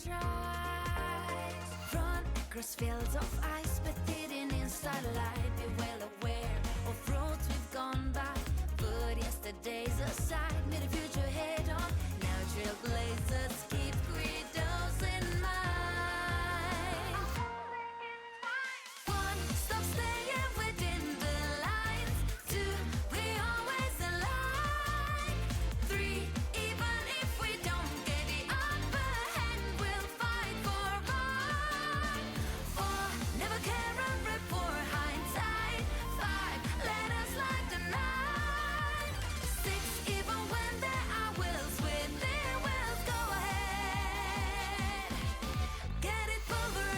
tries. Run across fields of ice, but hidden in starlight. Be well aware of roads we've gone by. Put yesterday's aside, meet the future head on. Now trailblazers keep credos in mind. One, stop staying within the lines. Two, we always align. Three, even if we don't get the upper hand, we'll fight for right. Four, never care a rip for hindsight. Five, let us light the night. Six, even when there are wills within wills, go ahead, get it pulverized.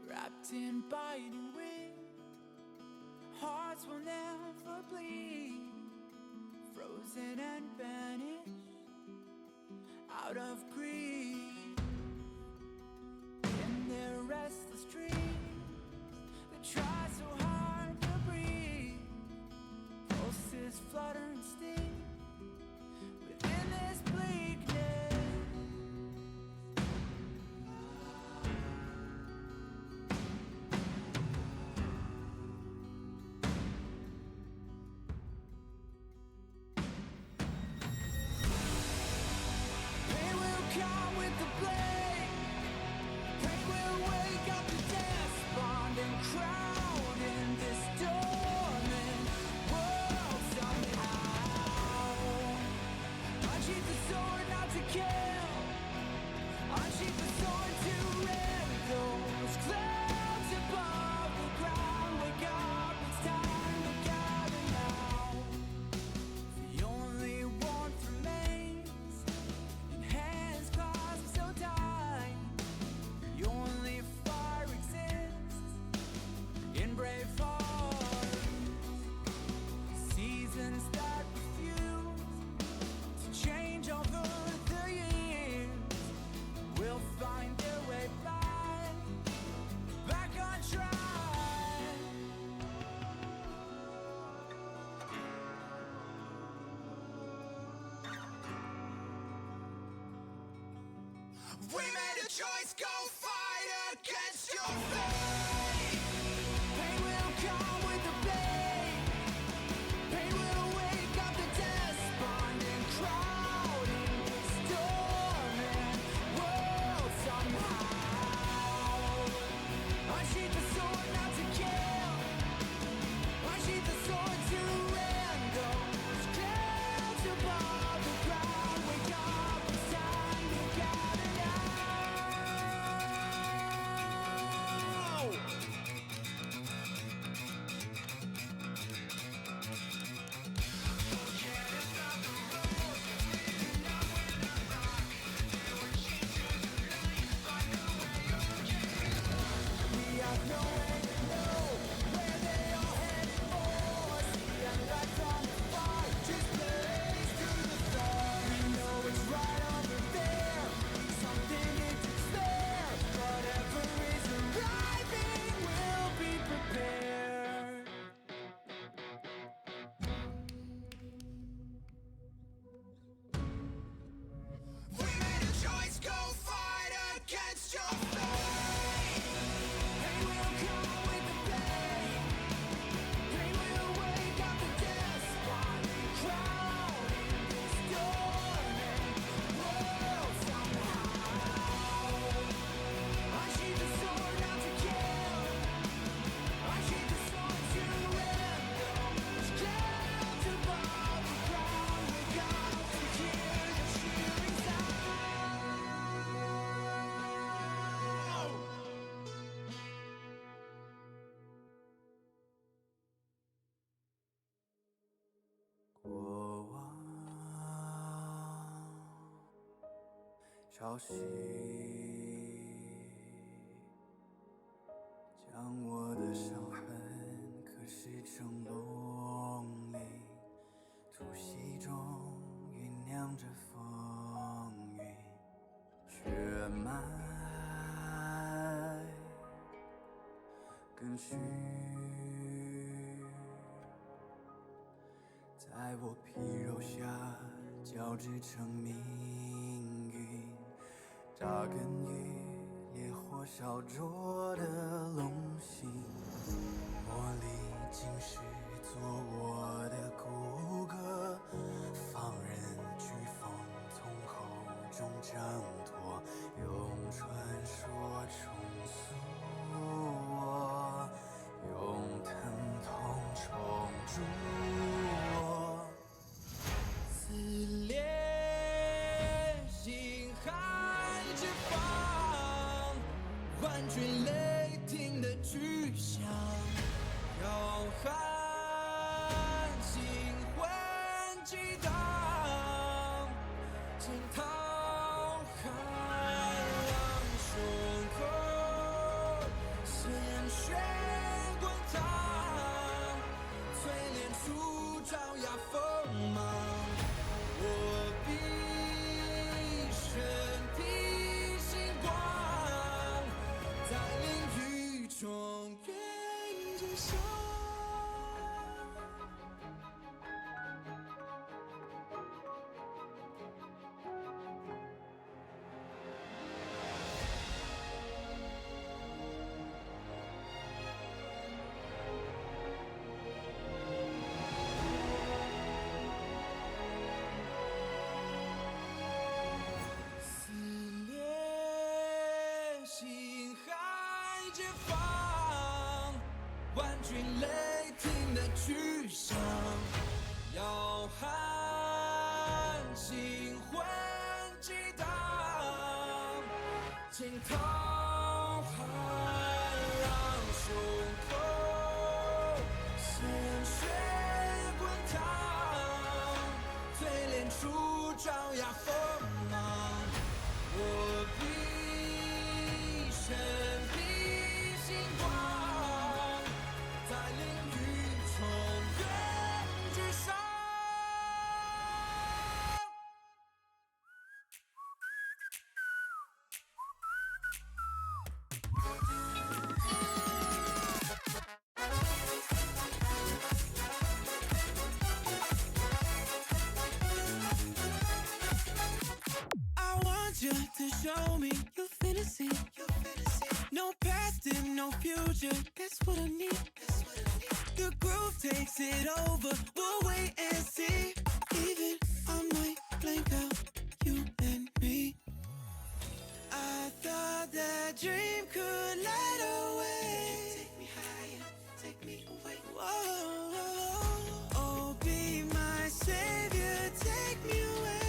Wrapped in biting wind, hearts will never bleed. Frozen and banished out of grief. In their restless dreams, they try so hard to breathe. Pulses flutter and sting within this bleakness. Pain will come with the blade. Pain will wake up the despondent crowd in this dormant world somehow. Unsheath the sword not to kill. Unsheath the sword to rend those clouds above the ground. Wake up, it's time to gather now. The only warmth remains in hands clasped so tight. The only fire exists in brave hearts. Seasons that refuse to change over the years will find their way back on track. We made a choice, go fight against your fate. Pain will come with the blade. Pain will wake up the despondent crowd in this dormant world somehow. Unsheath the sword not to kill. Unsheath the sword to rend those clouds above the ground. Wake up, it's time to gather now. 潮汐，将我的伤痕刻蚀成龙鳞，突袭中酝酿着风云，血脉更虚，在我皮肉下交织成命运，扎根于烈火烧灼的龙心，磨砺今世做我的骨骼，放任飓风从口中挣脱，用传说重塑我，用疼痛重铸我。撕裂心海之放，万军雷霆的巨响，浩瀚星魂激荡，惊涛骇浪胸口，鲜血滚烫，淬炼出爪牙锋芒。我必身披星光，在领域中原之上。撕裂心海之放，万军雷霆的巨响，浩瀚星魂激荡，惊涛骇浪胸口，鲜血滚烫，淬炼出爪牙锋芒。我必身披星光，在领域中原之上。I want you to show me your fantasy. No past and no future, that's what I need. The groove takes it over, we'll wait and see. Even I might blank out, you and me. I thought that dream could light away. Take me higher, take me away. Whoa, oh, be my savior, take me away.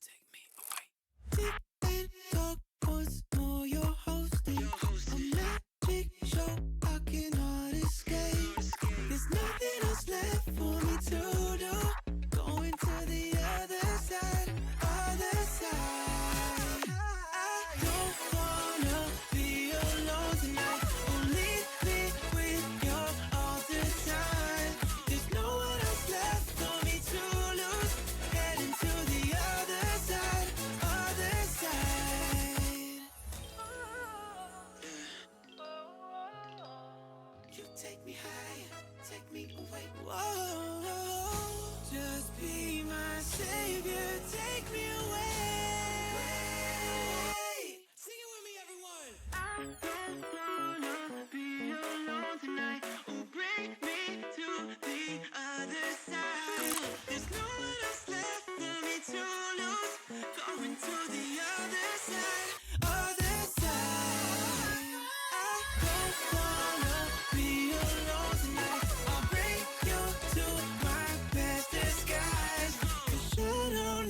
Take me away. Deep and dark, once more you're hosting a magic show I cannot escape. There's nothing else left for me to do. Going to the other side, other side. I don't wanna be alone tonight. Oh, leave me with you all the time. There's no one else left for me to lose. Heading to the other side, other side. You take me higher, take me away. Whoa, just be my savior, take me away. Sing it with me, everyone. I don't wanna be alone tonight. Oh, bring me to the other side. There's no one else left for me to lose. Going to the other side, other side. I don't wanna be alone tonight. I'll bring you to my best disguise. 'Cause you don't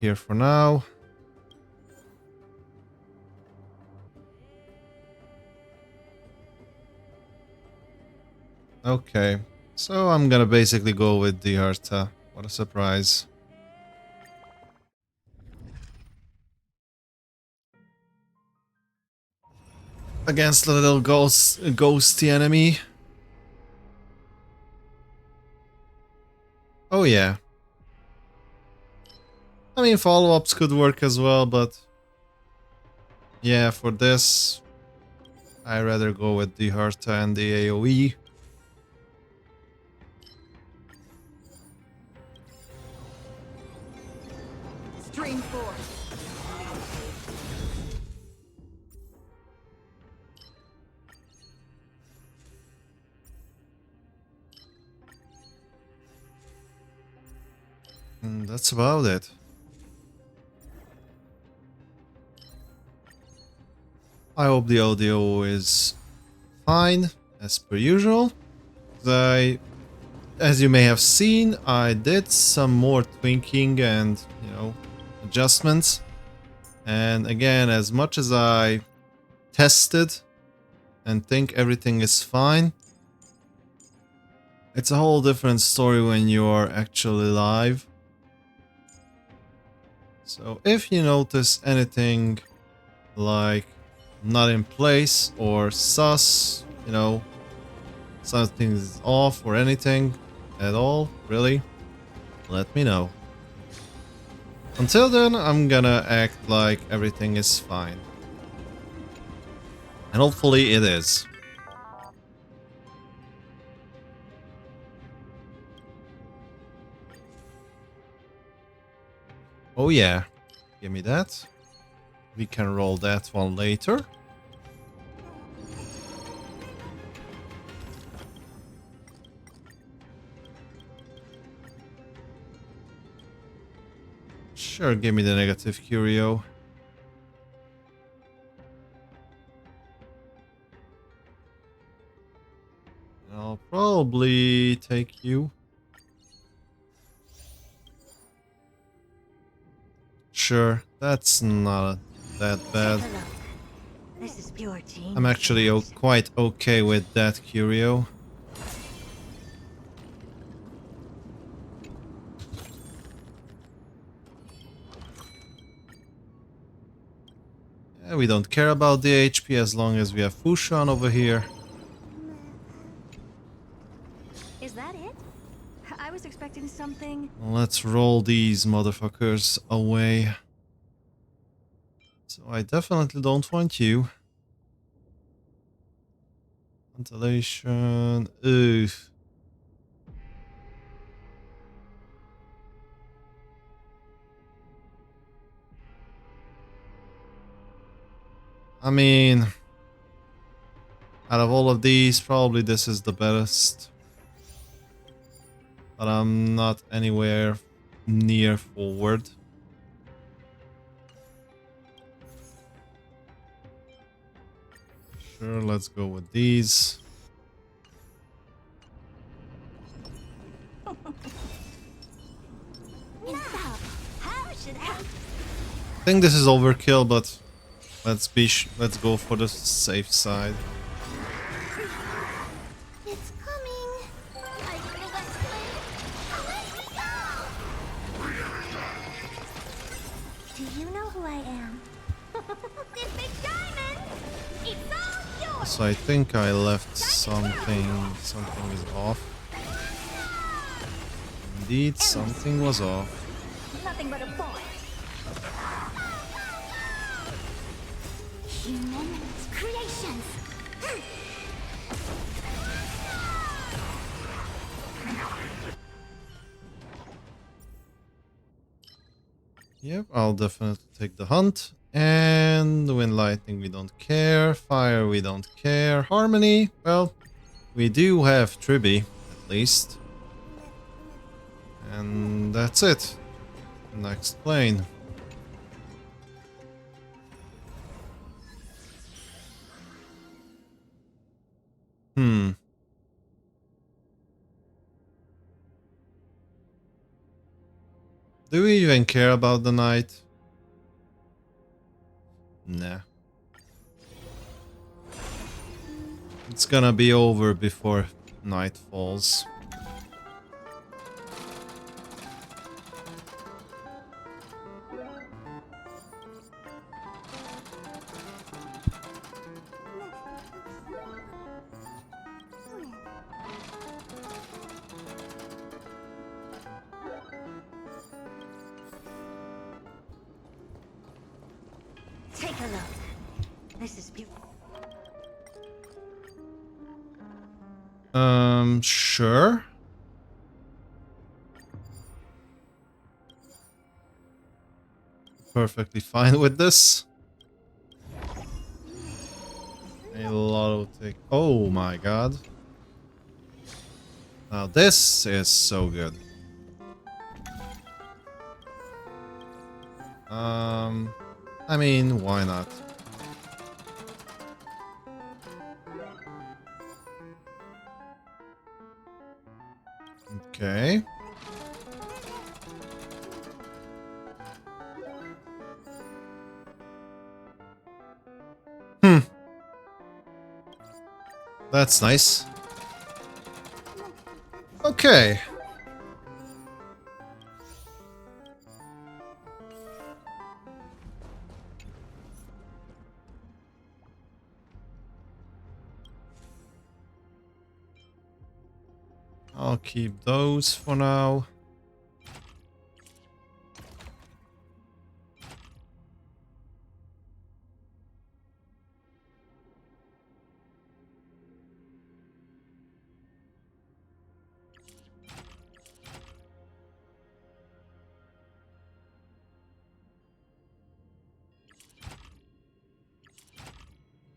here for now. Okay, so I'm gonna basically go with the Herta. What a surprise. Against the little ghosty enemy. Oh yeah. I mean, follow-ups could work as well, but yeah, for this, I'd rather go with the Herta and the AoE. Stream force. And that's about it. I hope the audio is fine, as per usual. As you may have seen, I did some more tweaking and, adjustments. And again, as much as I tested and think everything is fine, it's a whole different story when you're actually live. So if you notice anything like not in place or sus, something's off or anything at all, really, let me know. Until then, I'm gonna act like everything is fine. And hopefully it is. Oh yeah, give me that. We can roll that one later. Sure, give me the negative curio. I'll probably take you. Sure, that's not that bad. Take a look. This is pure genius. I'm actually quite okay with that curio. Yeah, we don't care about the HP as long as we have Fushan over here. Is that it? I was expecting something. Let's roll these motherfuckers away. So I definitely don't want you. Ventilation. Ugh. I mean, out of all of these, probably this is the best. But I'm not anywhere near forward. Sure, let's go with these. I think this is overkill, but let's go for the safe side. It's coming. I feel that flame. Let me go. Do you know who I am? This big diamond. It's all yours. So I think I left something. Something is off. Indeed, something was off. Nothing but a boy. Human creations. Yep, I'll definitely take the hunt. And wind lightning, we don't care. Fire, we don't care. Harmony, well, we do have Triby, at least. And that's it. Next plane. Do we even care about the night? Nah. It's gonna be over before night falls. Take a look. This is beautiful. Sure. Perfectly fine with this. A lot of take. Oh my god. Now this is so good. I mean, why not? Okay. That's nice. Okay. I'll keep those for now.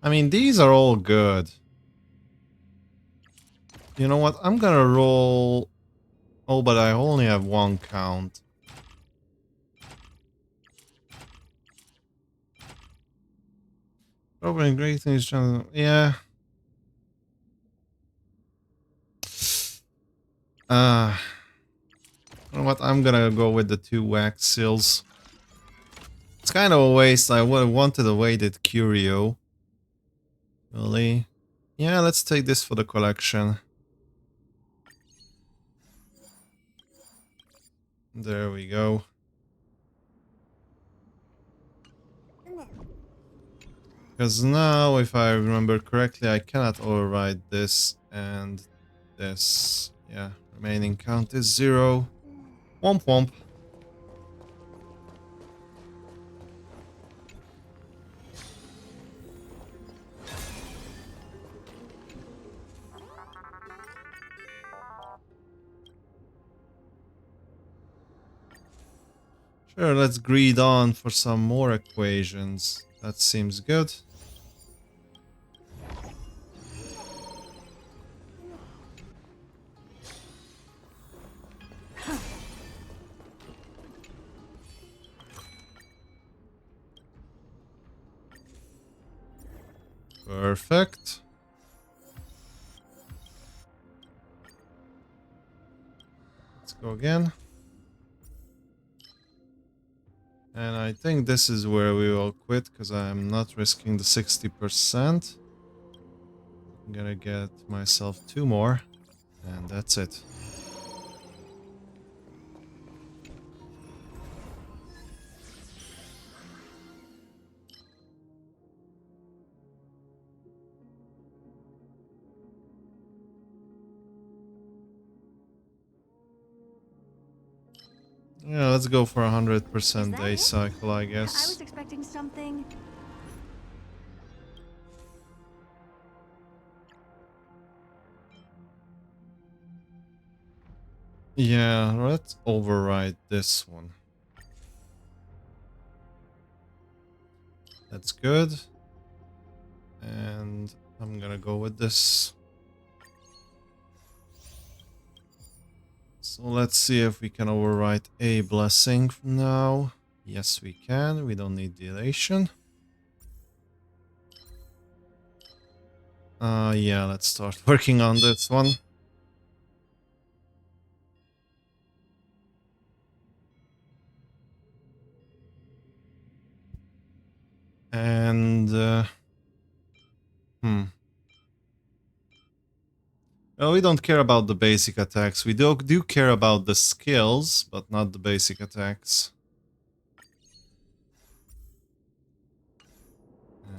I mean, these are all good. You know what? I'm gonna roll... Oh, but I only have one count. Probably great things. Yeah. You know what? I'm gonna go with the 2 wax seals. It's kind of a waste. I would have wanted a weighted curio. Really? Yeah, let's take this for the collection. There we go. Because now, if I remember correctly, I cannot override this and this. Yeah, remaining count is 0. Womp womp. Sure, let's greed on for some more equations. That seems good. Perfect. Let's go again. And I think this is where we will quit because I'm not risking the 60%. I'm gonna get myself 2 more, and that's it. Yeah, let's go for 100% day cycle, I I guess. was expecting something. Yeah, let's override this one. That's good. And I'm gonna go with this. So let's see if we can overwrite a blessing from now. Yes, we can. We don't need dilation. Yeah, let's start working on this one. And well, we don't care about the basic attacks. We do care about the skills, but not the basic attacks.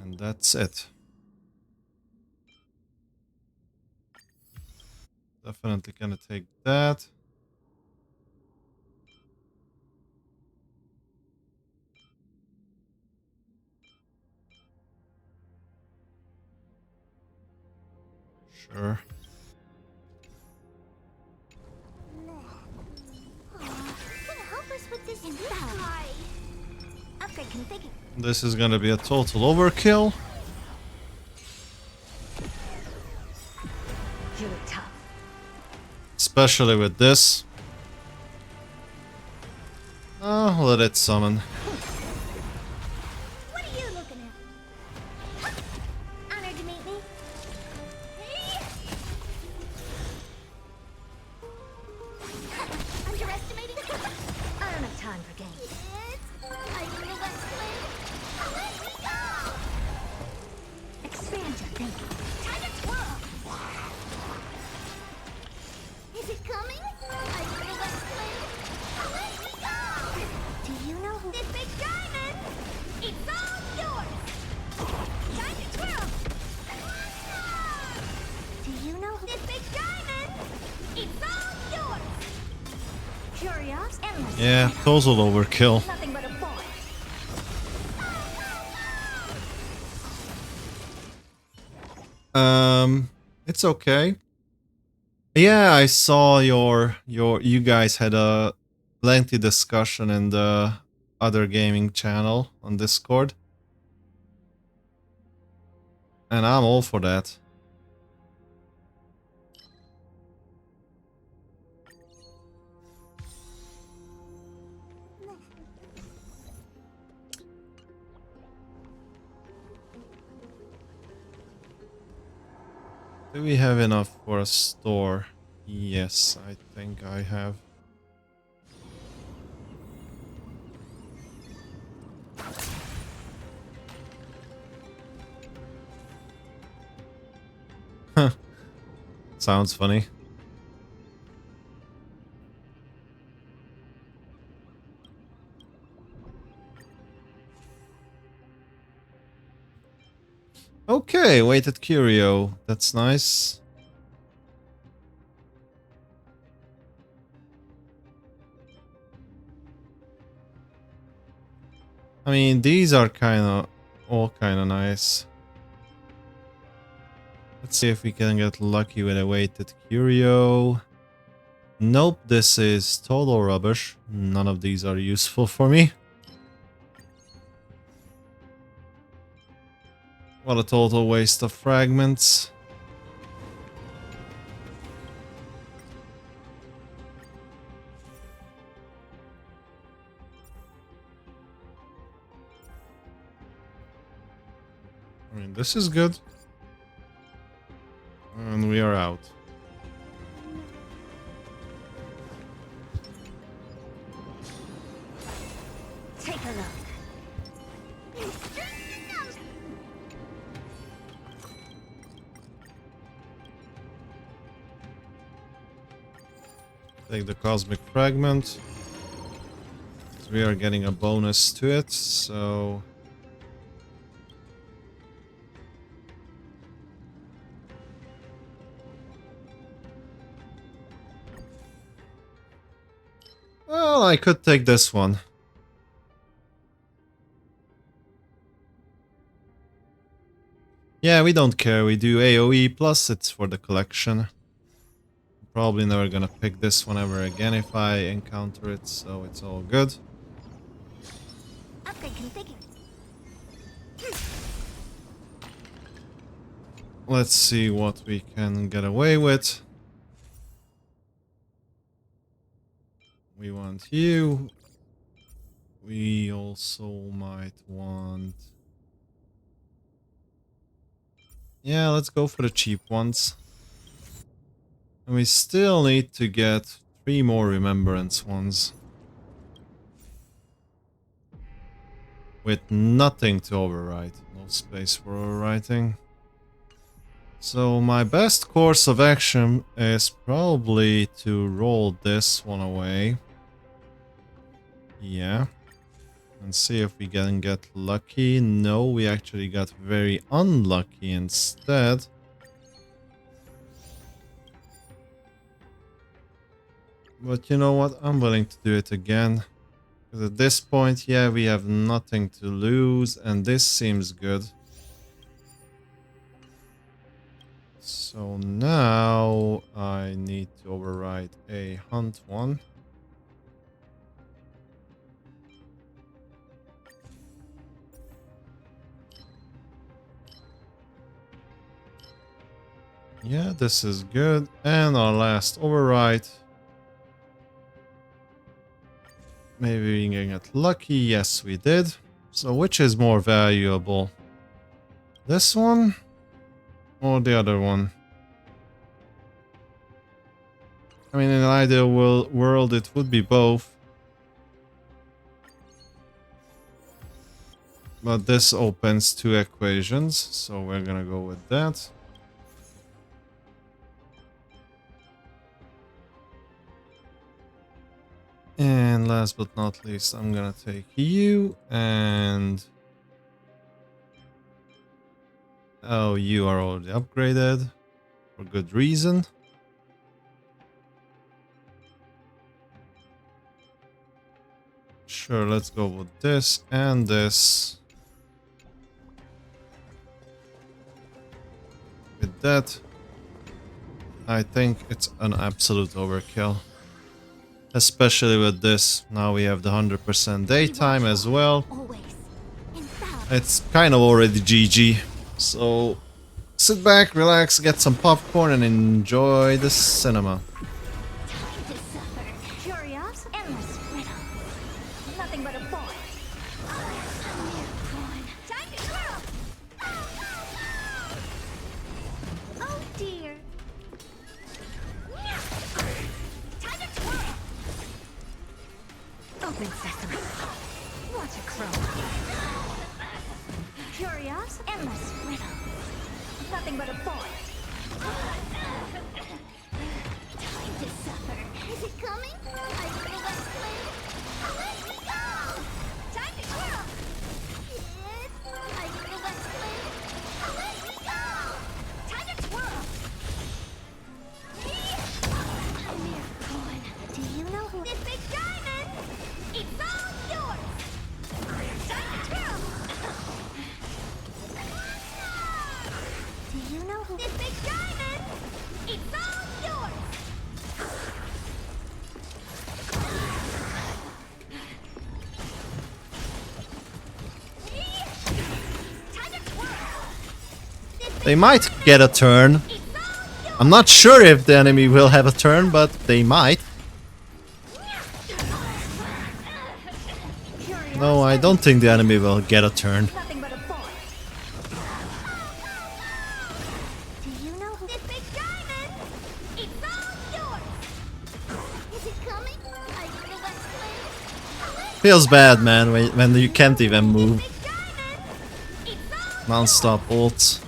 And that's it. Definitely gonna take that. Sure. Gonna help us with this guy. Upgrade configured. This is gonna be a total overkill. You look tough. Especially with this. Let it summon. What are you looking at? Honored to meet me. Underestimating? I don't have time for games. I really want to play. Let me go! Expand your thinking. Time to twirl. Is it coming? I really want to play. Let me go! Do you know who this big diamond? It's all yours. Time to twirl. Do you know who this big diamond? It's all yours. Curious, endless. Yeah, total overkill. Nothing but a boy. It's okay. Yeah, I saw you guys had a lengthy discussion in the other gaming channel on Discord. And I'm all for that. Do we have enough for a store? Yes, I think I have. Huh. Sounds funny. Okay, weighted curio. That's nice. I mean, these are all kind of nice. Let's see if we can get lucky with a weighted curio. Nope, this is total rubbish. None of these are useful for me. What a total waste of fragments. I mean, this is good. And we are out. Take a look. Take the cosmic fragment. We are getting a bonus to it, so... Well, I could take this one. Yeah, we don't care. We do AoE, plus it's for the collection. Probably never gonna pick this one ever again if I encounter it, so it's all good. Upgrade configured. Let's see what we can get away with. We want you. We also might want... Yeah, let's go for the cheap ones. And we still need to get 3 more remembrance ones. with nothing to overwrite. No space for overwriting. So my best course of action is probably to roll this one away. Yeah. And see if we can get lucky. No, we actually got very unlucky instead. But you know what? I'm willing to do it again. Because at this point, yeah, we have nothing to lose. And this seems good. So now I need to override a hunt one. Yeah, this is good. And our last override. Maybe we can get lucky. Yes, we did. So which is more valuable? This one? Or the other one? I mean, in an ideal world, it would be both. But this opens two equations, so we're gonna go with that. And last but not least, I'm gonna take you and... Oh, you are already upgraded. For good reason. Sure, let's go with this and this. With that, I think it's an absolute overkill. Especially with this. Now we have the 100% daytime as well. Always. In battle. It's kind of already GG. So sit back, relax, get some popcorn and enjoy the cinema. Time to suffer. Curious, endless riddle. Nothing but a boy. Time to twirl. Oh dear. Time to twirl. Open sesame. Watch it crow. Curious, endless riddle. Nothing but a boy. Time to suffer. Is it coming? I feel that flame. Let me go! Time to twirl. Yes, I feel that flame. Let me go! Time to twirl. Miracle. Do you know who this big diamond? It's all yours. Time to twirl. Do you know who this big diamond? It's all yours. Time to twirl. They might get a turn. It's all yours. I'm not sure if the enemy will have a turn, but they might. No, I don't think the enemy will get a turn. Nothing but a boy. Do you know who this big diamond? It's all yours. Is it coming? I feel that flame. Feels bad, man, when you can't even move. Big diamond. It's all Non-stop ults.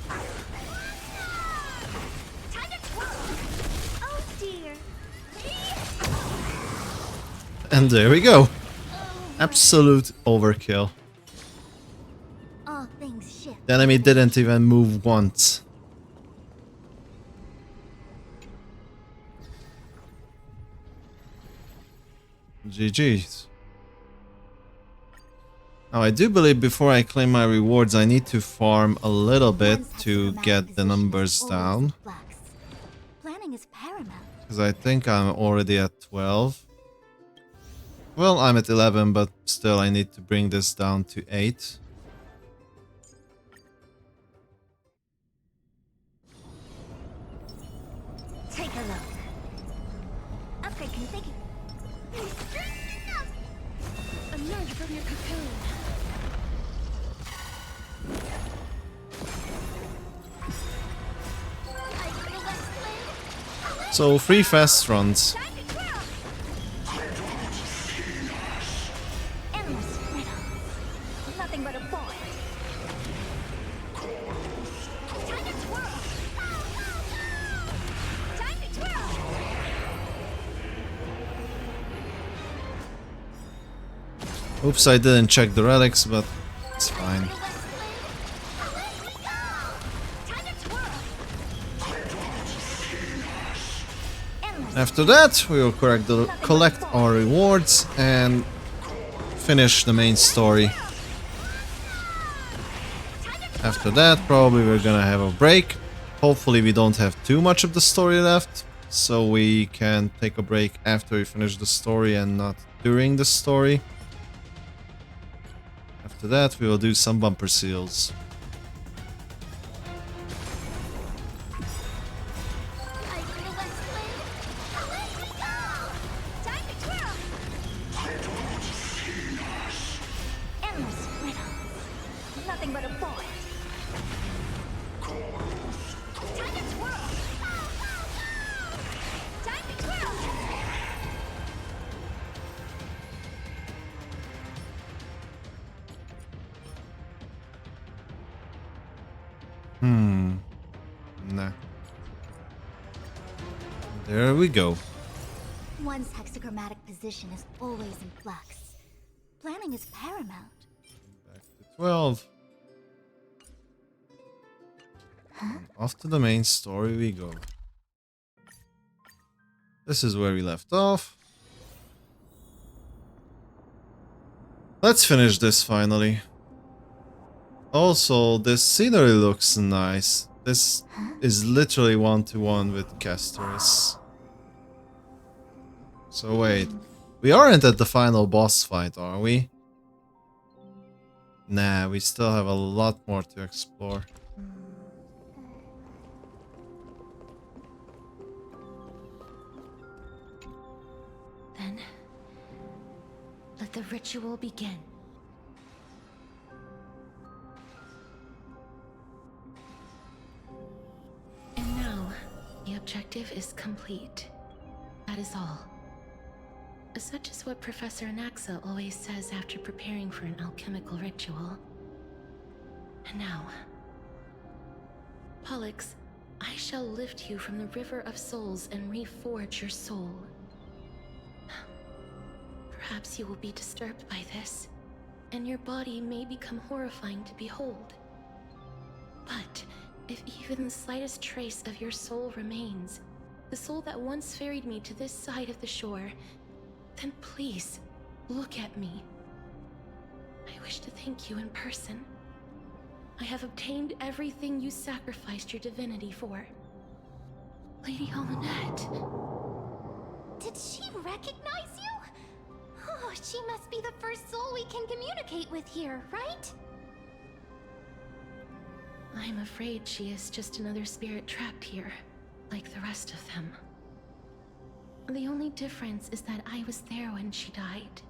time to twirl. Oh dear. And there we go. Absolute overkill. All things shift. The enemy didn't even move once. GG's. Now I do believe before I claim my rewards I need to farm a little bit to get the numbers down. Planning is paramount. Because I think I'm already at 12. Well, I'm at 11, but still I need to bring this down to 8. Take a look. Upgrade configured. Emerge from your cocoon. So 3 fast runs. Time to twirl. Endless riddle. Nothing but a point. Time to twirl. Time to twirl. Oops, I didn't check the relics, but it's fine. Time to twirl. Endless. After that, we will collect our rewards and finish the main story. After that, probably we're gonna have a break. Hopefully we don't have too much of the story left, so we can take a break after we finish the story and not during the story. After that, we will do some bumper seals. Time to twirl. Endless riddles. Nothing but a point. Time to twirl. Time to twirl. Nah. There we go. One's hexagrammatic position is always in flux. Planning is paramount. Back to 12. And off to the main story we go. This is where we left off. Let's finish this finally. Also, this scenery looks nice. This is literally one-to-one with castorice. So wait, we aren't at the final boss fight, are we? Nah, we still have a lot more to explore. Then, let the ritual begin. And now, the objective is complete. That is all. Such is what Professor Anaxa always says after preparing for an alchemical ritual. And now, Pollux, I shall lift you from the river of souls and reforge your soul. Perhaps you will be disturbed by this, and your body may become horrifying to behold. But if even the slightest trace of your soul remains, the soul that once ferried me to this side of the shore, then please, look at me. I wish to thank you in person. I have obtained everything you sacrificed your divinity for. Lady Almanette. Did she recognize you? Oh, she must be the first soul we can communicate with here, right? I'm afraid she is just another spirit trapped here, like the rest of them. The only difference is that I was there when she died.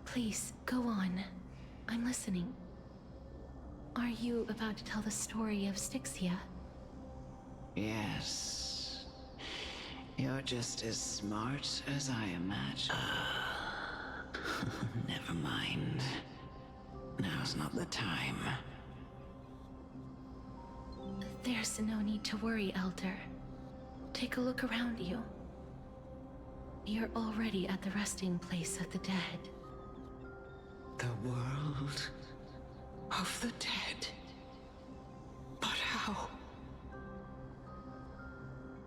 Please, go on. I'm listening. Are you about to tell the story of Styxia? Yes. You're just as smart as I imagined. Never mind. Now's not the time. There's no need to worry, Elder. Take a look around you. You're already at the resting place of the dead. The world of the dead. But how?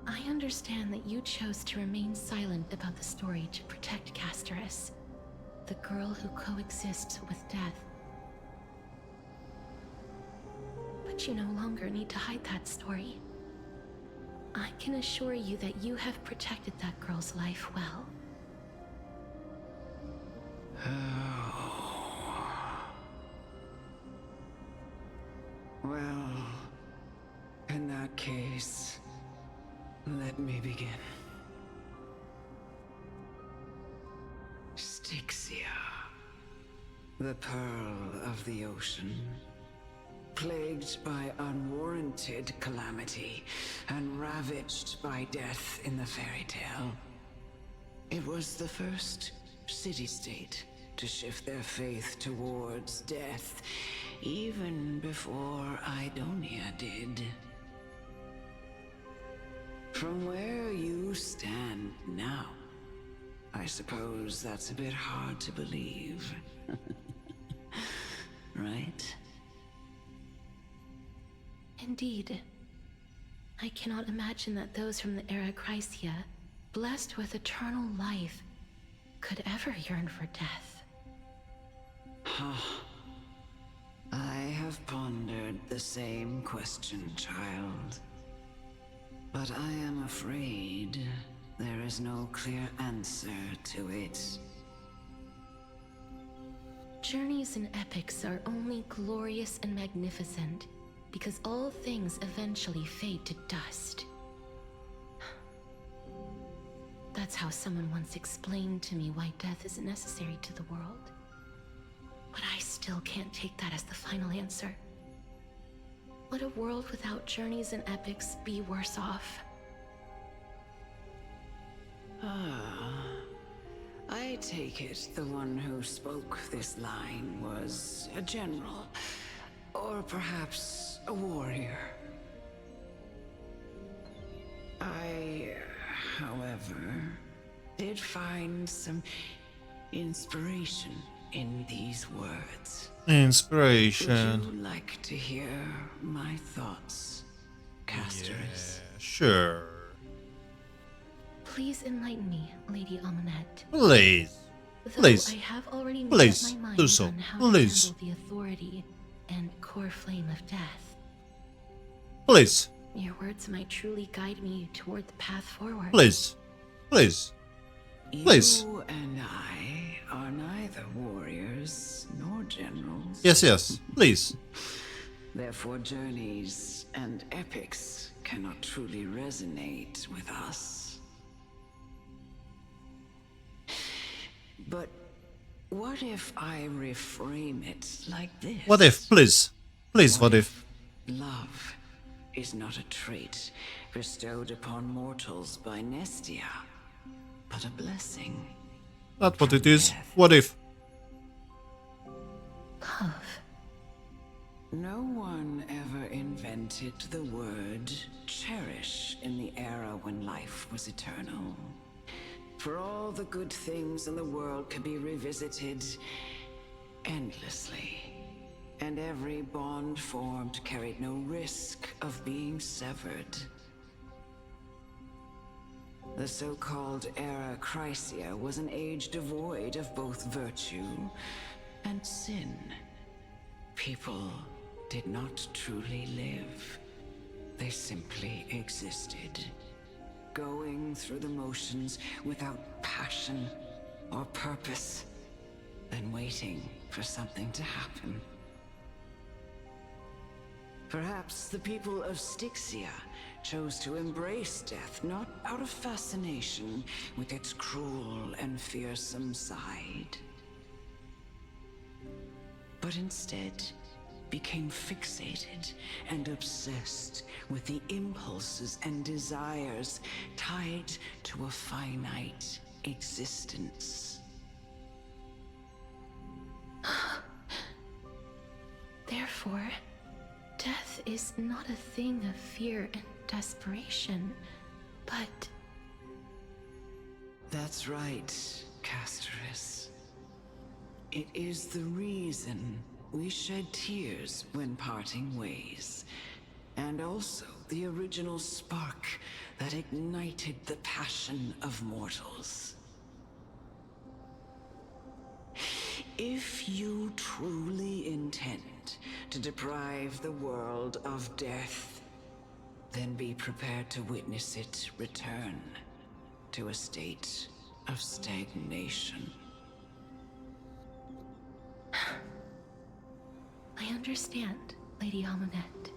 I understand that you chose to remain silent about the story to protect Castorice, the girl who coexists with death. But you no longer need to hide that story. I can assure you that you have protected that girl's life well. Well, in that case, let me begin. Styxia, the pearl of the ocean, plagued by unwarranted calamity and ravaged by death in the fairy tale. It was the first city-state to shift their faith towards death, even before Idonia did. From where you stand now, I suppose that's a bit hard to believe. Right? Indeed. I cannot imagine that those from the era Chrysia, blessed with eternal life, could ever yearn for death. I have pondered the same question, child. But I am afraid there is no clear answer to it. Journeys and epics are only glorious and magnificent because all things eventually fade to dust. That's how someone once explained to me why death is necessary to the world. But I still can't take that as the final answer. Would a world without journeys and epics be worse off? I take it the one who spoke this line was a general, or perhaps a warrior. I, however, did find some inspiration in these words. Inspiration. Would you like to hear my thoughts, Castorice? Yeah, sure. Please enlighten me, Lady Amunet. Please. Though Please. I have already made Please, up my mind do so. on how Please. to handle the authority and core flame of death. Please. Your words might truly guide me toward the path forward. Please. Please. Please. You and I are neither warriors nor generals. Yes, yes. Please. Therefore, journeys and epics cannot truly resonate with us. But what if I reframe it like this? What if? Please. Please, what if? Love is not a trait bestowed upon mortals by Nestia, but a blessing. Not what it is. What if? Love. No one ever invented the word cherish in the era when life was eternal. For all the good things in the world can be revisited endlessly, and every bond formed carried no risk of being severed. The so-called era Chrysia was an age devoid of both virtue and sin. People did not truly live. They simply existed, going through the motions without passion or purpose, then waiting for something to happen. Perhaps the people of Styxia chose to embrace death not out of fascination with its cruel and fearsome side, but instead became fixated and obsessed with the impulses and desires tied to a finite existence. Therefore, death is not a thing of fear and desperation, but... That's right, Castorice. It is the reason we shed tears when parting ways, and also the original spark that ignited the passion of mortals. If you truly intend to deprive the world of death, then be prepared to witness it return to a state of stagnation. I understand, Lady Amunet.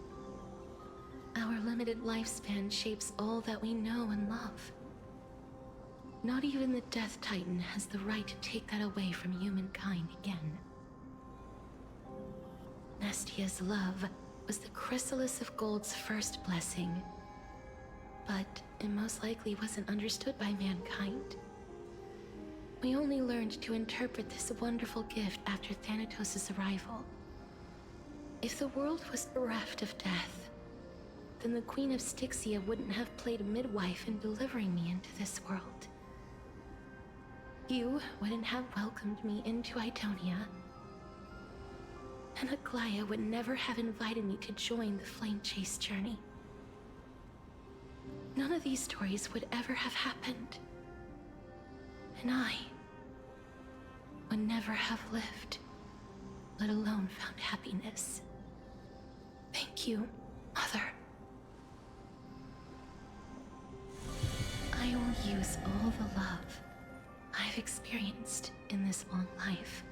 Our limited lifespan shapes all that we know and love. Not even the Death Titan has the right to take that away from humankind again. Nestia's love was the chrysalis of Gold's first blessing, but it most likely wasn't understood by mankind. We only learned to interpret this wonderful gift after Thanatos' arrival. If the world was bereft of death, then the Queen of Styxia wouldn't have played a midwife in delivering me into this world. You wouldn't have welcomed me into Idonia, and Aglaya would never have invited me to join the Flame Chase journey. None of these stories would ever have happened, and I would never have lived, let alone found happiness. Thank you, Mother. I will use all the love I've experienced in this long life.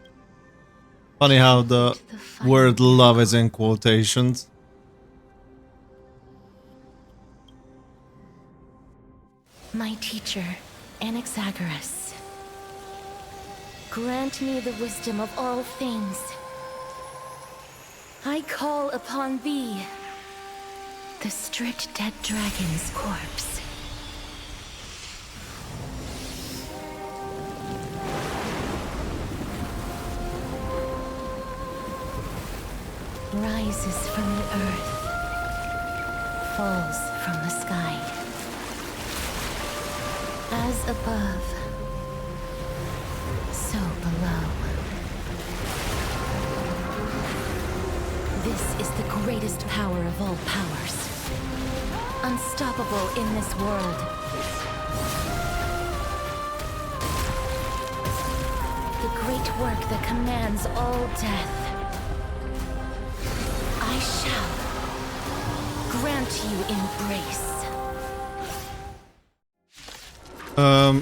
Funny how the word love is in quotations. My teacher, Anaxagoras, grant me the wisdom of all things. I call upon thee, the stripped dead dragon's corpse. Rises from the earth, falls from the sky. As above, so below. This is the greatest power of all powers. Unstoppable in this world. The great work that commands all death. I shall grant you embrace.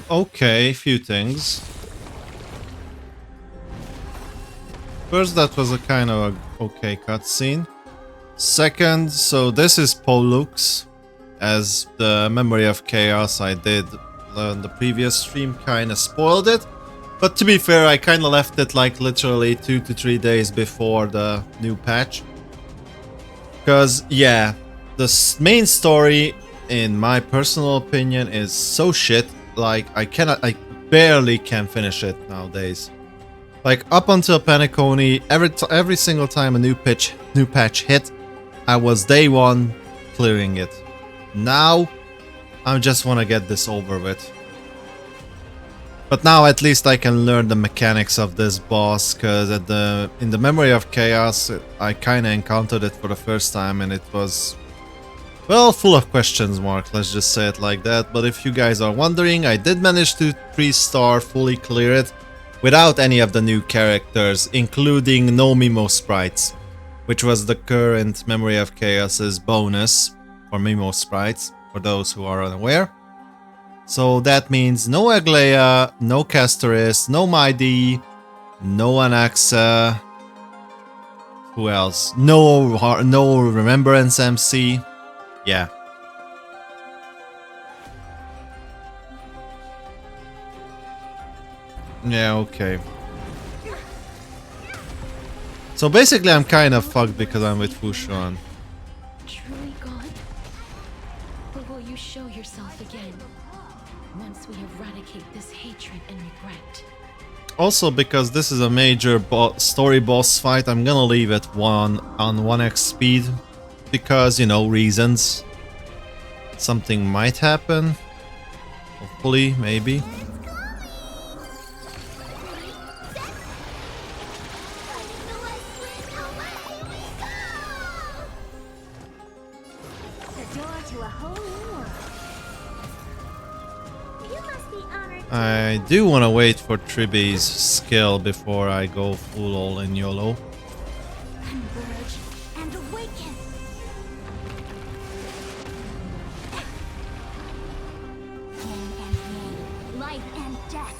Okay, few things. First, that was a kind of a okay cutscene. Second, so this is Pollux, as the Memory of Chaos I did on the previous stream kind of spoiled it. But to be fair, I kind of left it like literally 2 to 3 days before the new patch. Because, yeah, the main story, in my personal opinion, is so shit. Like, I barely can finish it nowadays. Like, up until Penacony, every single time a new patch hit, I was day one clearing it. Now, I just want to get this over with. But now at least I can learn the mechanics of this boss, because in the Memory of Chaos, I kind of encountered it for the first time, and it was, well, full of questions marks, let's just say it like that. But if you guys are wondering, I did manage to 3-star fully clear it without any of the new characters, including no Mimo sprites, which was the current Memory of Chaos's bonus for Mimo sprites, for those who are unaware. So that means no Aglaya, no Castorice, no Maidi, no Anaxa. Who else? No Remembrance MC. Yeah. Yeah, okay. So basically I'm kind of fucked because I'm with Fushan. Truly gone? Or will you show yourself again? Once we eradicate this hatred and regret. Also, because this is a major story boss fight, I'm gonna leave it on 1x speed. Because, you know, reasons. Something might happen. Hopefully, maybe. I do want to wait for Triby's skill before I go full all in YOLO. Converge and awaken. Yin and yang, life and death.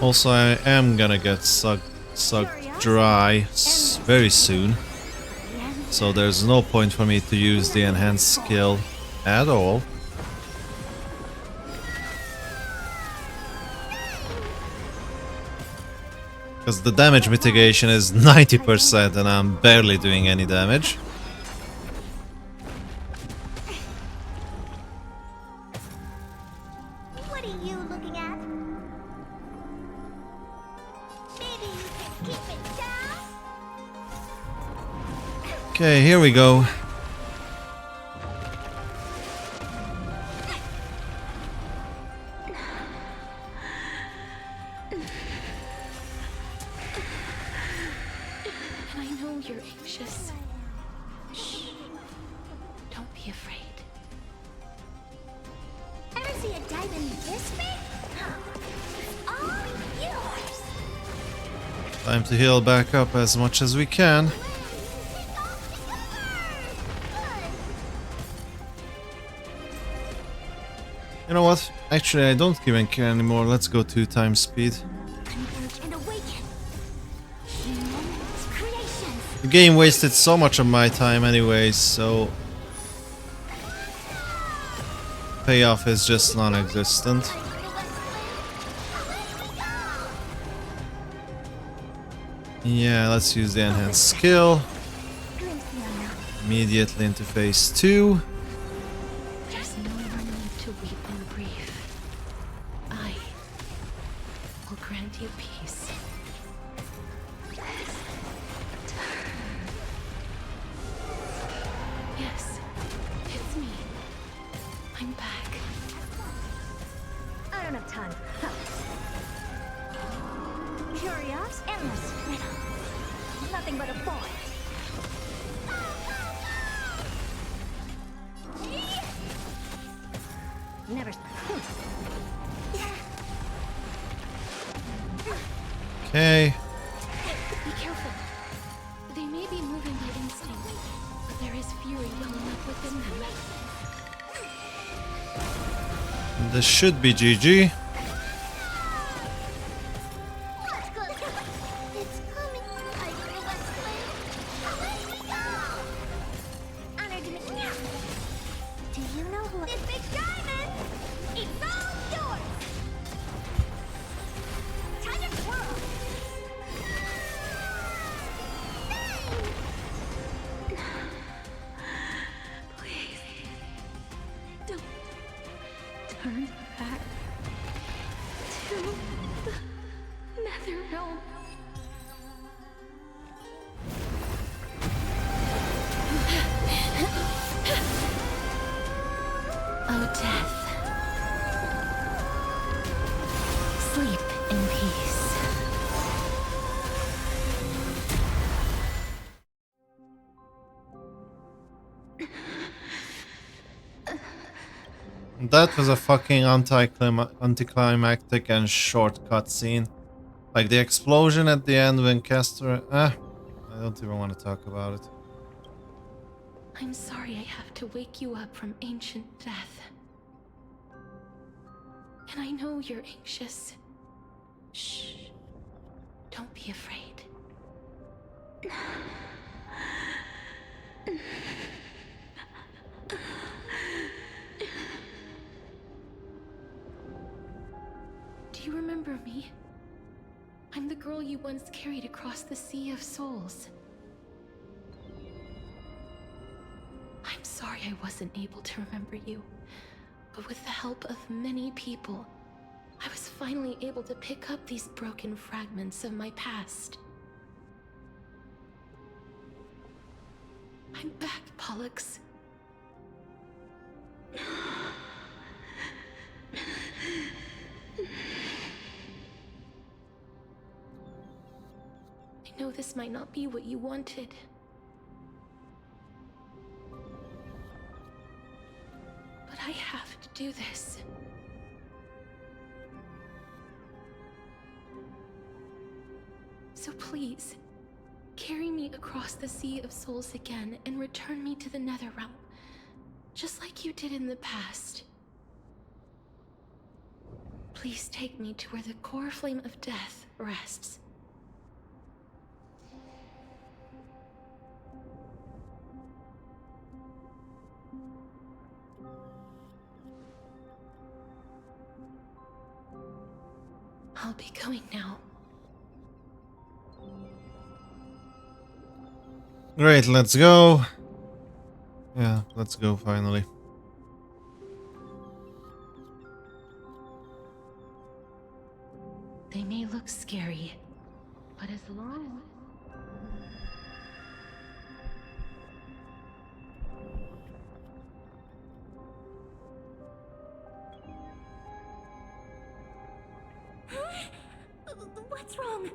Also, I am gonna get sucked dry very soon. So there's no point for me to use the enhanced skill at all. Because the damage mitigation is 90% and I'm barely doing any damage. What are you looking at? Maybe you can keep it down? Okay, here we go. And I know you're anxious. Shh. Don't be afraid. Ever see a diamond this big? It's all yours. Time to heal back up as much as we can. Take off the cover! You know what? Actually, I don't even care anymore. Let's go 2 times speed. Converge and awaken. Humans, creations. The game wasted so much of my time anyways, so payoff is just non-existent. Are you the West Wind? Away we go! Yeah, let's use the enhanced skill. Glimpse me on now. Immediately into phase 2. There's no more need to weep in grief. I will grant you peace. Yes, it's me. I'm back. I don't have time. Curious, endless riddle. Nothing but a boy. Never. Okay. Be careful. They may be moving by instinct, but there is fury welling up within them. This should be GG. Let's go. It's coming. Are you the West Wind? Away we go! Honored to meet you. Do you know who this big diamond? It's all yours. Time to twirl. Please, don't turn back to the Nether realm. Oh, death. Sleep in peace. That was a fucking anticlimactic and short cutscene. Like the explosion at the end when Castor... I don't even want to talk about it. I'm sorry I have to wake you up from ancient death. And I know you're anxious. Shh. Don't be afraid. Do you remember me? I'm the girl you once carried across the Sea of Souls. I'm sorry I wasn't able to remember you, but with the help of many people, I was finally able to pick up these broken fragments of my past. I'm back, Pollux. I know this might not be what you wanted. But I have to do this. So please, carry me across the Sea of Souls again and return me to the Nether realm, just like you did in the past. Please take me to where the core flame of death rests. I'll be going now. Great, let's go. Yeah, let's go finally. They may look scary, but as long What's wrong?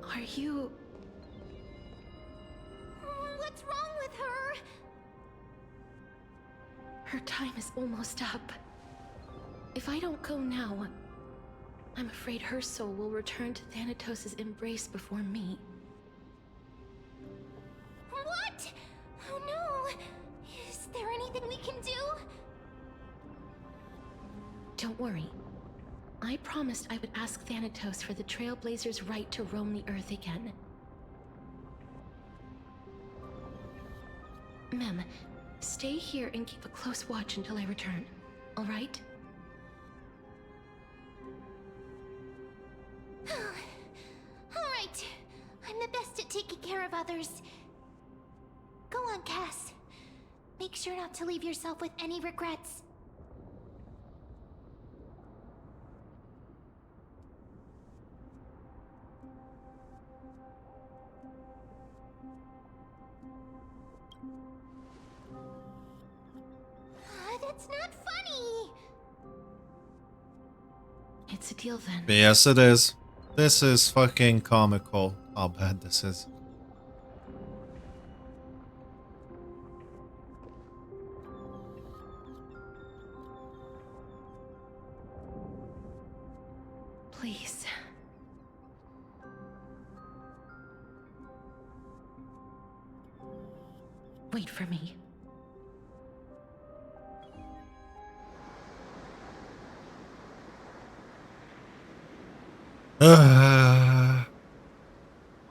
Are you... What's wrong with her? Her time is almost up. If I don't go now, I'm afraid her soul will return to Thanatos' embrace before me. What? Oh no! Is there anything we can do? Don't worry. I promised I would ask Thanatos for the Trailblazers' right to roam the Earth again. Mem, stay here and keep a close watch until I return, all right? Alright. I'm the best at taking care of others. Go on, Cass. Make sure not to leave yourself with any regrets. That's not funny! It's a deal then. Yes, it is. This is fucking comical. How bad this is. Please. Wait for me.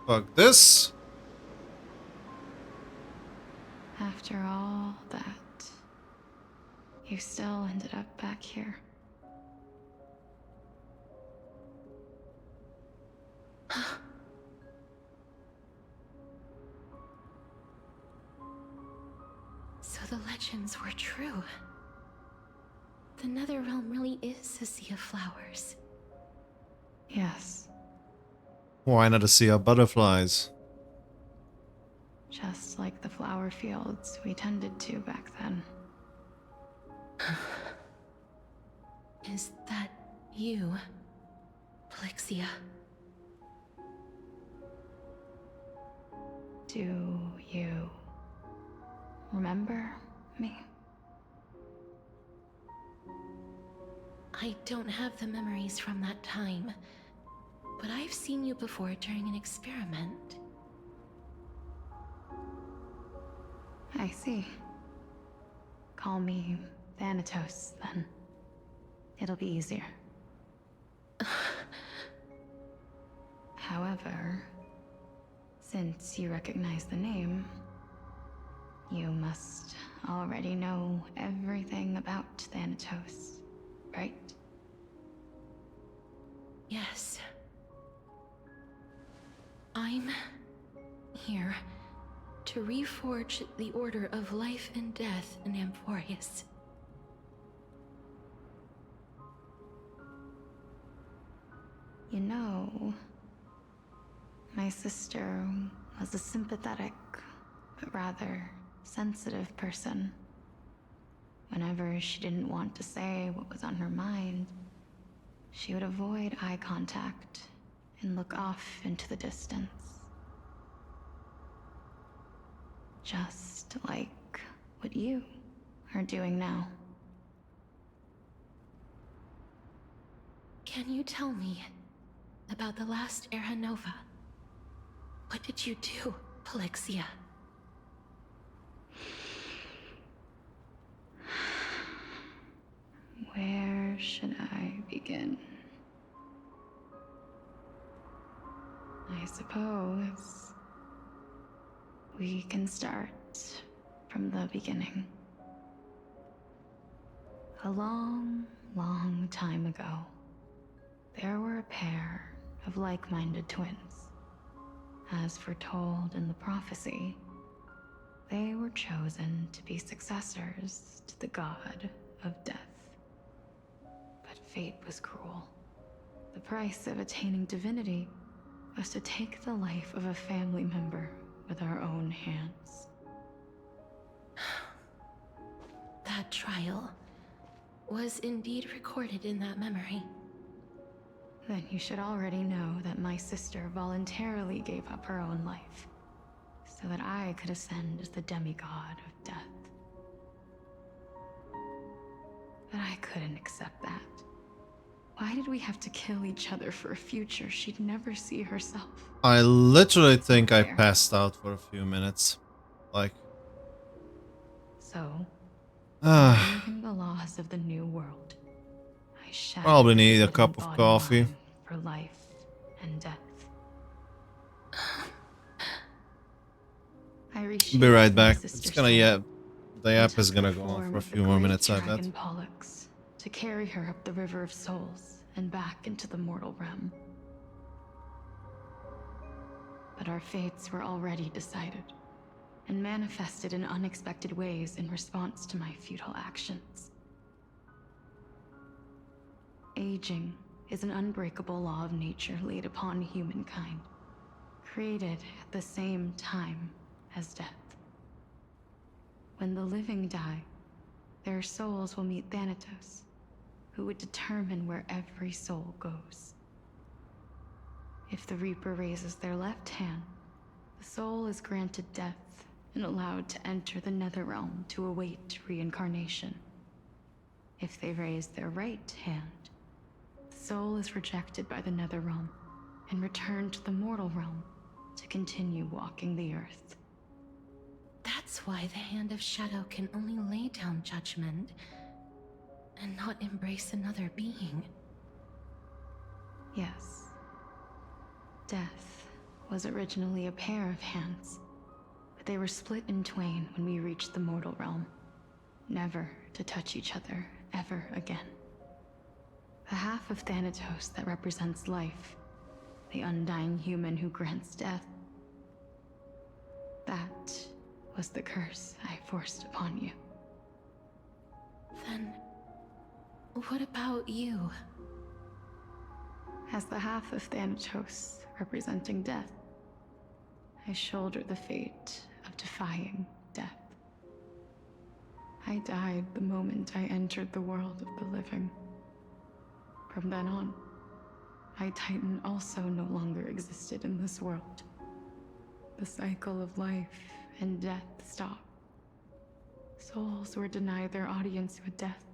Fuck this. After all that, you still ended up back here. So the legends were true. The Netherrealm really is a sea of flowers. Yes, Why not a sea of butterflies? just like the flower fields we tended to back then. Is that you, Plexia? Do you remember me? I don't have the memories from that time, but I've seen you before during an experiment. I see. Call me Thanatos, then. It'll be easier. However, since you recognize the name, you must already know everything about Thanatos, right? Yes. I'm here to reforge the order of life and death in Amphorius. You know, my sister was a sympathetic, but rather sensitive person. Whenever she didn't want to say what was on her mind, she would avoid eye contact and look off into the distance. Just like what you are doing now. Can you tell me about the last Era Nova? What did you do, Plexia? Where should I begin? I suppose we can start from the beginning. A long, long time ago, there were a pair of like-minded twins. As foretold in the prophecy, they were chosen to be successors to the god of death. But fate was cruel. The price of attaining divinity was to take the life of a family member with our own hands. That trial was indeed recorded in that memory. Then you should already know that my sister voluntarily gave up her own life, so that I could ascend as the demigod of death. But I couldn't accept that. Why did we have to kill each other for a future she'd never see herself? I literally think I Fair. passed out for a few minutes. Like, So, ah, breaking the laws of the new world, I shattered probably the need a hidden cup of bottom coffee. line for life and death. I Be right reshaped my back. It's sister's gonna, soul yeah, the and app is took gonna the go on form for a of the few more great minutes, I bet. dragon Pollux to carry her up the River of Souls and back into the mortal realm. But our fates were already decided and manifested in unexpected ways in response to my futile actions. Aging is an unbreakable law of nature laid upon humankind, created at the same time as death. When the living die, their souls will meet Thanatos, who would determine where every soul goes. If the Reaper raises their left hand, the soul is granted death and allowed to enter the Nether realm to await reincarnation. If they raise their right hand, the soul is rejected by the Nether realm and returned to the mortal realm to continue walking the earth. That's why the Hand of Shadow can only lay down judgment and not embrace another being. Yes. Death was originally a pair of hands, but they were split in twain when we reached the mortal realm, never to touch each other ever again. The half of Thanatos that represents life, the undying human who grants death, that was the curse I forced upon you. Then, what about you? As the half of Thanatos representing death, I shoulder the fate of defying death. I died the moment I entered the world of the living. From then on, my Titan also no longer existed in this world. The cycle of life and death stopped. Souls were denied their audience with death,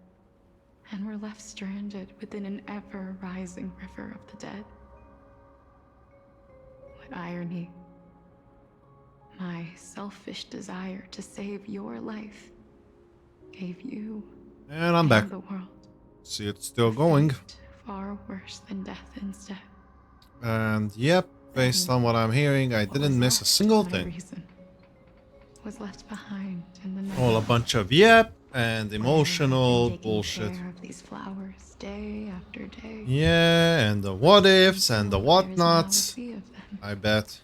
and were left stranded within an ever-rising river of the dead. What irony. My selfish desire to save your life gave you And I'm back. the world See, it's still going. fate far worse than death instead. And yep, based on what I'm hearing, I What didn't was miss a left single of my thing. reason was left behind in the night. All a bunch of yep and Where I've emotional been taking bullshit. care of these flowers day after day. Yeah, and the what ifs and the until there is now a whatnots. sea of them. I bet.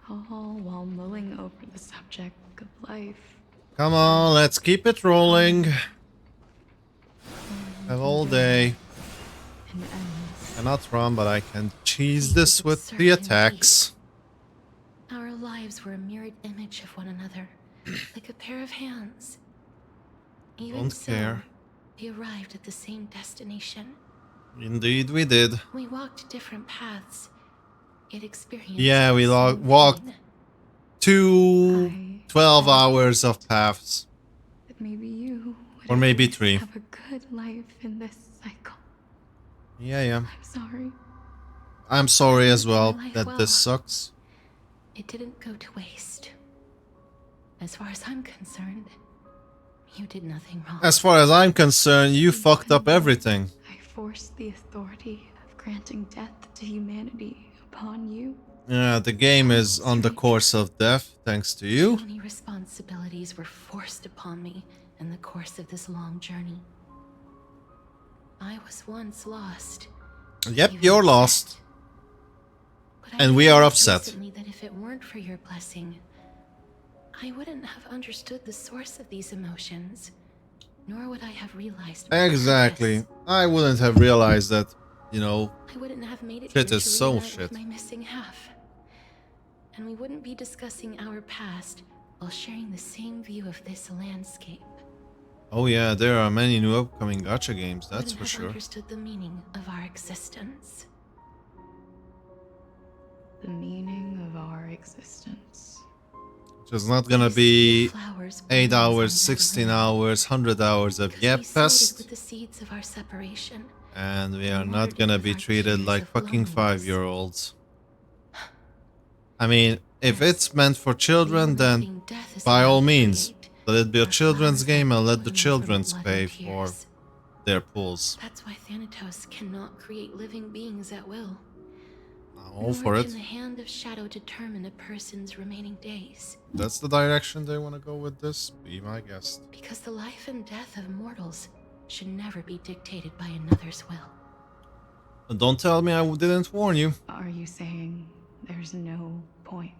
All while mulling over the subject of life. Come on, let's keep it rolling. Have all day. And endless. Cannot run, but I can cheese this with the attacks. Our lives were a mirrored image of one another, like a pair of hands. Even Don't so, care. we arrived at the same destination. Indeed, we did. We walked different paths, yet experienced Yeah, we the same walked pain. 12 hours of paths. That maybe you would Or maybe at least 3. have a good life in this cycle. Yeah. I'm sorry. I'm sorry as well Life that well. this sucks. It didn't go to waste. As far as I'm concerned, you did nothing wrong. As far as I'm concerned, you fucked up everything. I forced the authority of granting death to humanity upon you. Yeah, the game is on the course of death, thanks to you. Many responsibilities were forced upon me in the course of this long journey. I was once lost. Yep, even you're upset. lost. But I And we are realized upset. recently that if it weren't for your blessing, I wouldn't have understood the source of these emotions, nor would I have realized my Exactly. purpose. I wouldn't have realized that, you know, I wouldn't have made it shit here is to so reunite shit. with my missing half. And we wouldn't be discussing our past while sharing the same view of this landscape. Oh yeah, there are many new upcoming gacha games, I that's wouldn't for have sure. understood the meaning of our existence. The meaning of our existence. Just not gonna You see be the flowers 8 blooming hours, on 16 Neverland, hours, 100 hours of because yep we sowed it with fest. the seeds of our separation. And we are and not watered it gonna with be our treated tears like of fucking loneliness. 5-year-olds. I mean, if Yes, it's meant for we are children, then letting death is by allowed all to means, create, let it be a our children's flowers game that and let the bloom from children's blood pay and for tears. their pools. That's why Thanatos cannot create living beings at will. I'm all Nor for can it. the hand of shadow determine a person's remaining days. That's the direction they want to go with this. Be my guest. Because the life and death of mortals should never be dictated by another's will. And don't tell me I didn't warn you. Are you saying there's no point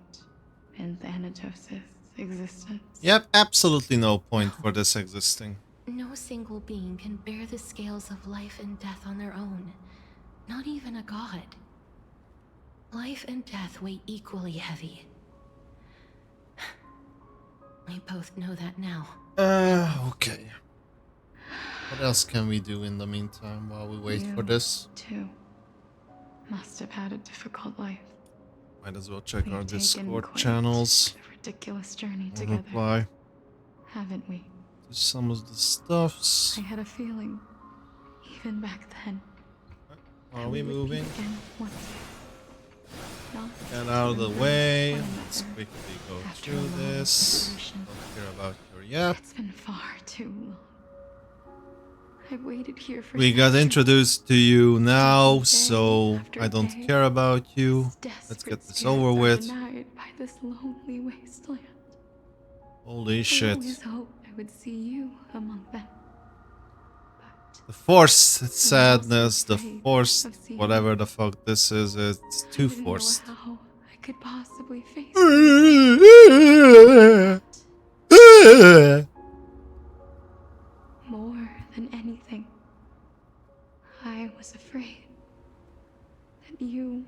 in Thanatos' existence? Yep, absolutely no point for this existing. No single being can bear the scales of life and death on their own. Not even a god. Life and death weigh equally heavy. We both know that now. Okay. What else can we do in the meantime while we wait for You, this? too, must have had a difficult life. Might as well check our We've taken Discord quite channels. a ridiculous journey And together, reply haven't we? to some of the stuffs. I had a feeling, even back then, Are that we would moving? meet again one day. Not Get out of the to way. embrace one Let's another quickly go after a through long this. separation. Don't care about your yep. It's been far too long. I've waited here for We got centuries. introduced to you now, Day so after I don't day, care about you. These Let's desperate get this spirits over are with. denied by this lonely wasteland. Holy I shit. always hoped I would see you among them. But The forced I'm also sadness, the afraid forced of seeing whatever you. the fuck this is, it's I too didn't forced. know how I could possibly face it. More than anything, I was afraid that you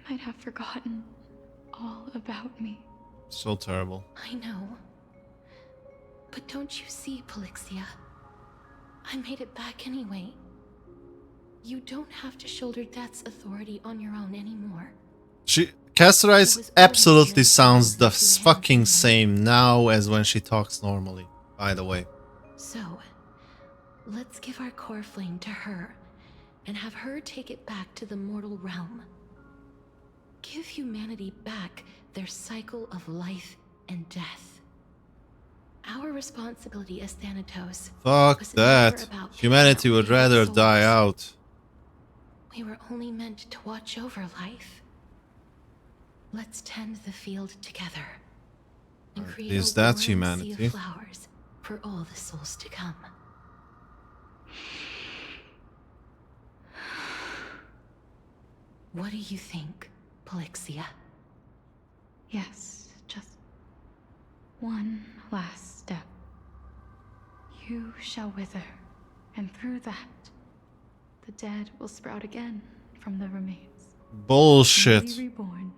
might have forgotten all about me. So terrible. I know. But don't you see, Polixia? I made it back anyway. You don't have to shoulder death's authority on your own anymore. Castorice absolutely sounds the fucking same now as when she talks normally, by the way. So, let's give our core flame to her and have her take it back to the mortal realm. Give humanity back their cycle of life and death. Our responsibility as Thanatos Fuck was never that. about picking Humanity up would failed rather die souls. out. We were only meant to watch over life. Let's tend the field together and At create least a warm that's sea humanity. of flowers for all the souls to come. What do you think, Polixia? Yes, just one last step. You shall wither, and through that, the dead will sprout again from the remains. Bullshit. Newly reborn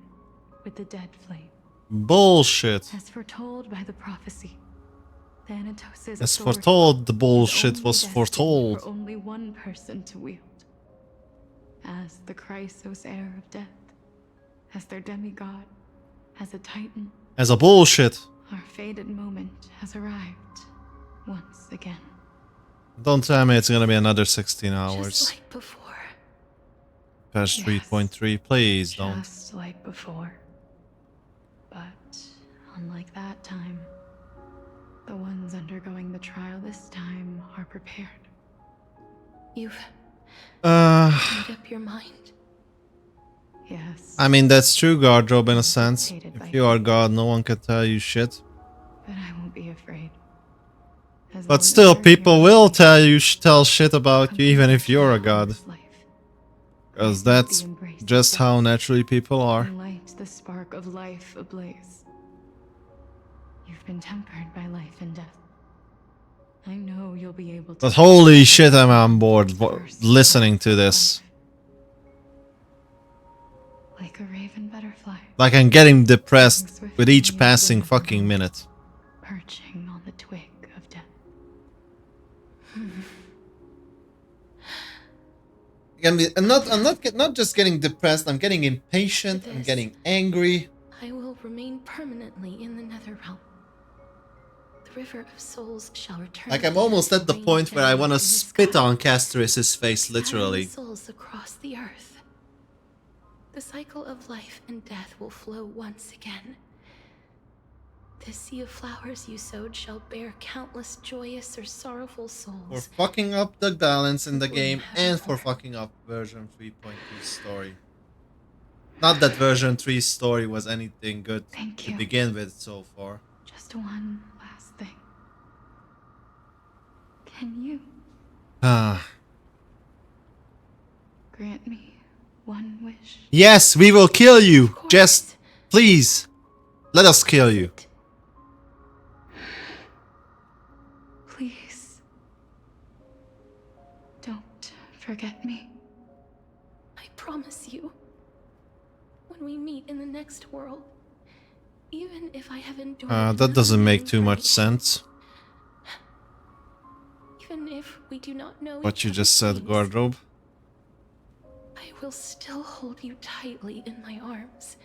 with the dead flame. Bullshit. As foretold by the prophecy, Thanatos' As authority foretold, the is bullshit only was destined foretold. for only one person to wield. As the Chrysos heir of death, as their demigod, as a titan, As a bullshit. our fated moment has arrived once again. Don't tell me it's gonna be another 16 hours. Just like before. Patch Yes. 3.3, please don't. Just like before. But unlike that time, the ones undergoing the trial this time are prepared. You've Uh, made up your mind. Yes, I mean, that's true, Gardrobe, in a sense. If you are God, no one can tell you shit. but I won't be afraid. as But long still, as you're people here, will tell shit about you even if you're a accompanied god. this life. Because Granted that's the embrace of just how death, naturally people are. and light the spark of life ablaze. You've been tempered by life and death. I know you'll be able to. But holy shit, I'm on board First listening breath to of this. life. Like a raven butterfly, Like I'm getting depressed swiftly with each into passing the fucking home, minute. perching on the twig of death. I'm not just getting depressed, I'm getting impatient, For I'm this, getting angry. I will remain permanently in the Nether realm. The River of Souls shall return. Like to I'm the almost earth at the and rain point where I down want to from the spit sky, on Castorice's face, carrying literally. souls across the earth. The cycle of life and death will flow once again. The sea of flowers you sowed shall bear countless joyous or sorrowful For souls. fucking up the balance in the Will game never and for more. fucking up version 3.2 story. Not that version 3 story was anything good Thank to you. begin with so far. Just one last thing. Can you Ah. grant me one wish? Yes, we will kill you. Of course. Just please let us kill you. Please. Don't forget me. I promise you, when we meet in the next world, even if I have endured That another doesn't make man's too much rage, sense. even if we do not know What each you just other's said, names, Wardrobe. I will still hold you tightly in my arms.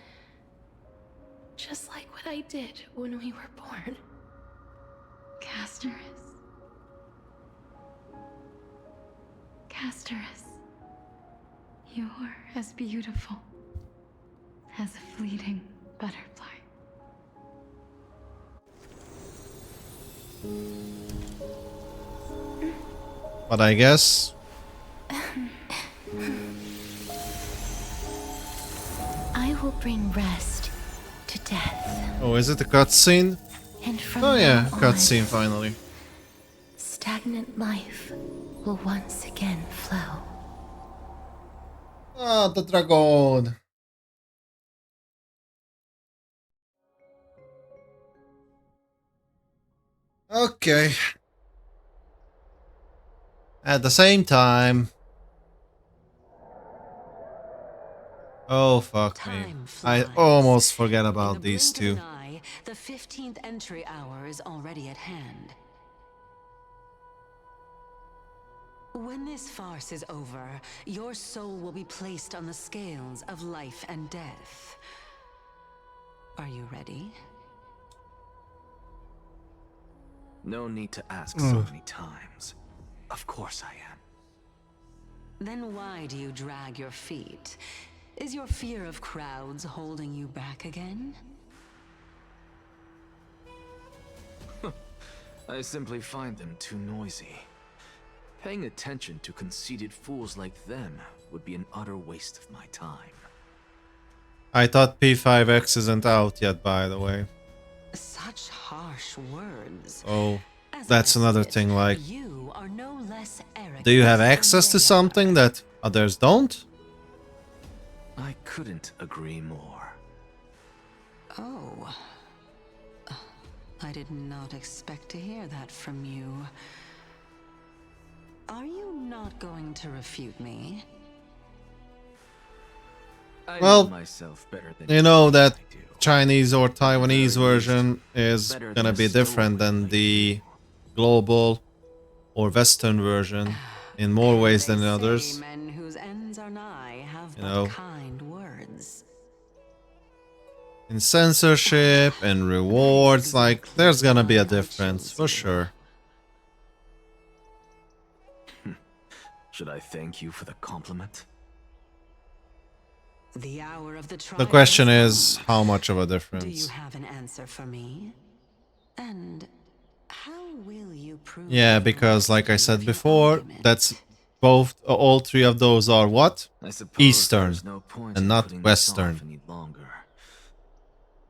Just like what I did when we were born. Castorice. Castorice. You're as beautiful as a fleeting butterfly. But I guess I will bring rest to death. oh, is it a cutscene? And from Oh yeah, now on, cutscene finally. stagnant life will once again flow. Ah, the dragon. Okay. At the same time. Oh fuck me. Time I flies. almost forget In about the these blink of two. an eye, the 15th entry hour is already at hand. When this farce is over, your soul will be placed on the scales of life and death. Are you ready? No need to ask so many times. Of course I am. Then why do you drag your feet? Is your fear of crowds holding you back again? I simply find them too noisy. Paying attention to conceited fools like them would be an utter waste of my time. I thought P5X isn't out yet, by the way. Such harsh words. Oh, As that's I see another it, thing, like, you are no less arrogant do you have than access to they something are. that others don't? I couldn't agree more. Oh. I did not expect to hear that from you. Are you not going to refute me? I Well, know myself better than You know think that I do. Chinese or Taiwanese very least, version is better gonna than a be different stowaway than like the you. global or Western version in more ways They than in say others. men whose ends are nigh have You but know. kind words. In censorship and rewards, like, there's gonna be a difference, for sure. Should I thank you for the compliment? The hour of the trial The question has is, come. how much of a Do you difference? have an answer for me? And how will you prove Yeah, the because like I validity said of your before, argument? that's both, all three of those are what? I suppose Eastern, there's no point and in not putting Western. this off any longer.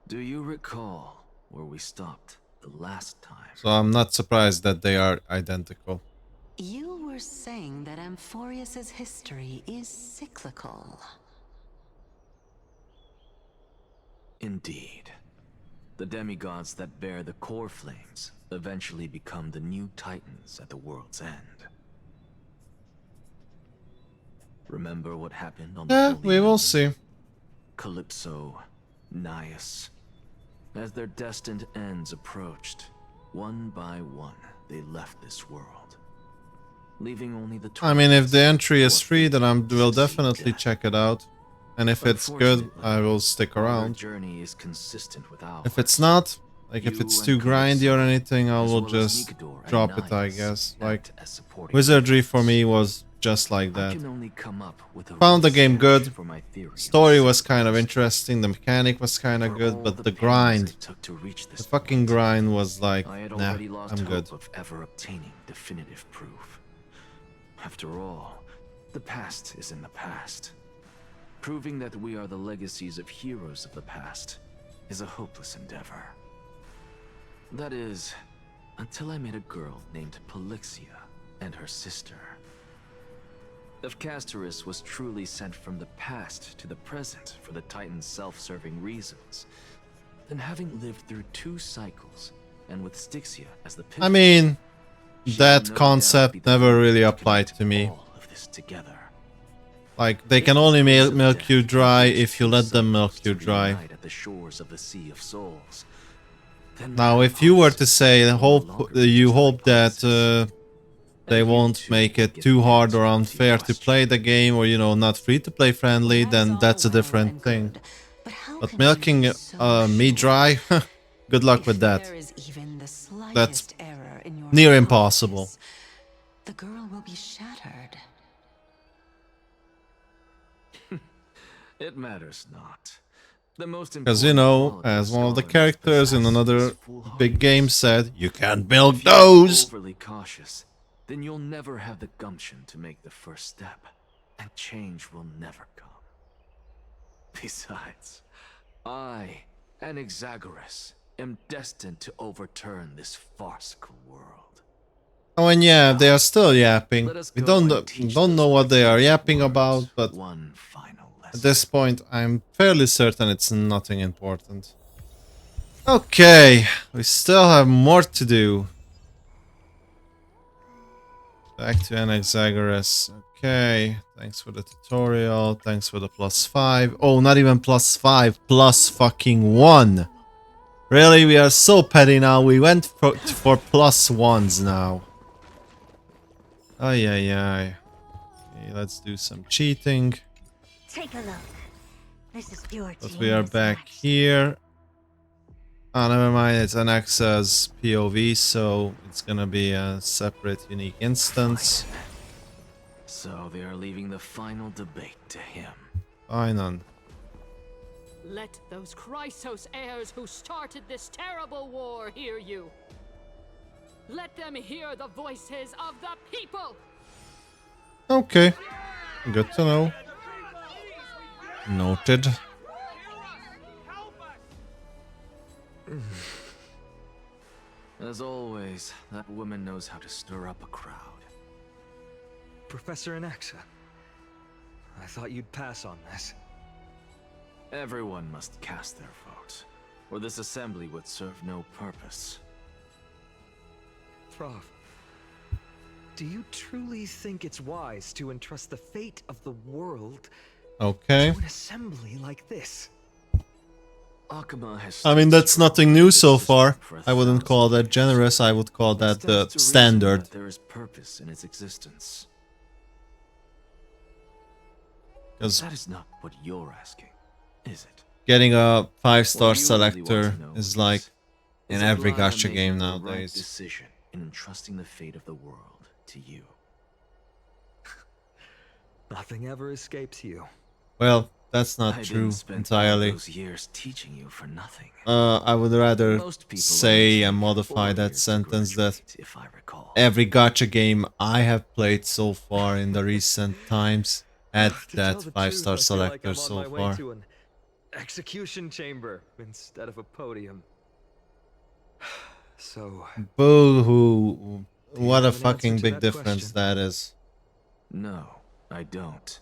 Do you recall where we stopped the last time. So I'm not surprised that they are identical. You were saying that Amphorius's history is cyclical. Indeed. The demigods that bear the core flames eventually become the new titans at the world's end. Remember what happened on the Yeah, Holy we will Mountain? see. Calypso, Naias. As their destined ends approached, one by one, they left this world, leaving only the I mean, if the twins, entry is free, forfeit then I will to see definitely death. check it out. And if it's good, I will stick While their around. journey is consistent with ours. If it's not, like if You it's and too grindy or Calypso, anything, I as will well as just Nikador and drop it, I Naias, guess. act Like, as supporting wizardry for characters. me was just like I that. can only come up with a Found the rough game sketch good. for my theory of Story the was kind of cycles. interesting, the mechanic was kind of For good, all but the pains grind, it took to reach the this fucking point, grind was like, I had nah, already lost I'm good. hope of ever obtaining definitive proof. After all, the past is in the past. Proving that we are the legacies of heroes of the past is a hopeless endeavor. That is, until I met a girl named Polixia and her sister. If Castorice was truly sent from the past to the present for the Titan's self-serving reasons, then having lived through 2 cycles, and with Styxia as the I pivot, mean, she will no that doubt concept be the never one really to applied connect to me. all of this together. Like, they If can the only Prince of milk Death you had dry reached if you 2 let them milk cycles you to dry. reunite at the shores of the Sea of Souls, then Now, that if you were to past say, will no longer be you just a hope that hypothesis. they And you won't too make it get too the hard or answer to your unfair to play question. the game, or, you know, not free to play friendly, then that's a different thing. But milking me dry, good luck with that. There is even the That's slightest error in your near impossible. hypothesis, the girl will be shattered. It matters not. The most Because, you important know, quality as one of the scholars characters in possess another is foolhardy. big game said, you can't milk If you're those! overly cautious, then you'll never have the gumption to make the first step, and change will never come. Besides, I, Anaxagoras, am destined to overturn this farcical world. Oh, and yeah, they are still yapping. Let us We go and don't teach know those what they are ignorant yapping words about, but one final lesson. at this point, I'm fairly certain it's nothing important. Okay, we still have more to do. Back to Anaxagoras. Okay, thanks for the tutorial. Thanks for the +5. Oh, not even +5, plus fucking 1. Really, we are so petty now. We went for +1s now. Ay, ay, ay. Okay, let's do some cheating. Take a look. This is pure But we are genius back action. here. Oh, never mind, it's Anaxa's POV, so it's gonna be a separate, unique instance. So they are leaving the final debate to him. Fine on. Let those Chrysos heirs who started this terrible war hear you. Let them hear the voices of the people. Okay, good to know. Noted. As always, that woman knows how to stir up a crowd. Professor Anaxa, I thought you'd pass on this. Everyone must cast their vote, or this assembly would serve no purpose. Prof, do you truly think it's wise to entrust the fate of the world Okay. to an assembly like this? Akuma has I mean, stood that's strong nothing in new this so system far. for I wouldn't call 1,000 that years. generous, I would call It that stands the to reason standard. that there is purpose in its existence. Because That is not what you're asking, is it? getting a 5-star What you really want selector to know is like in is every if Lara gacha made game the right nowadays. decision in entrusting the fate of the world to you. Nothing ever escapes you. Well, that's not I true didn't spend all entirely. those years teaching you for nothing. I would rather Most people say only and take modify 4 that years to sentence that graduate, if I recall. every gacha game I have played so far in the recent times had To that tell the 5-star truth, I feel like selector I'm on so my way far. to an execution chamber instead of a podium. So, Boo-hoo. do you What a have an answer fucking to big that difference question? that is. No, I don't.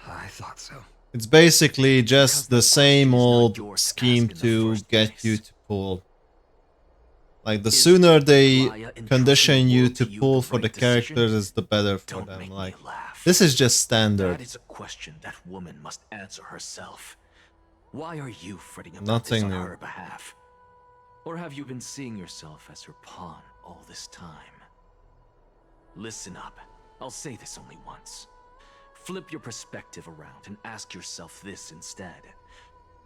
I thought so. It's basically Because just the the same question is not old yours to scheme ask in the to first get you place. to pull. Like, the Is sooner they Gaia entrusting condition the you world to to you pull the for the right decision? characters is the better for Don't them. make Like, me laugh. this is just standard. That is a question that woman must answer herself. Why are you fretting about Nothing this on new. her behalf? Or have you been seeing yourself as her pawn all this time? Listen up. I'll say this only once. Flip your perspective around and ask yourself this instead.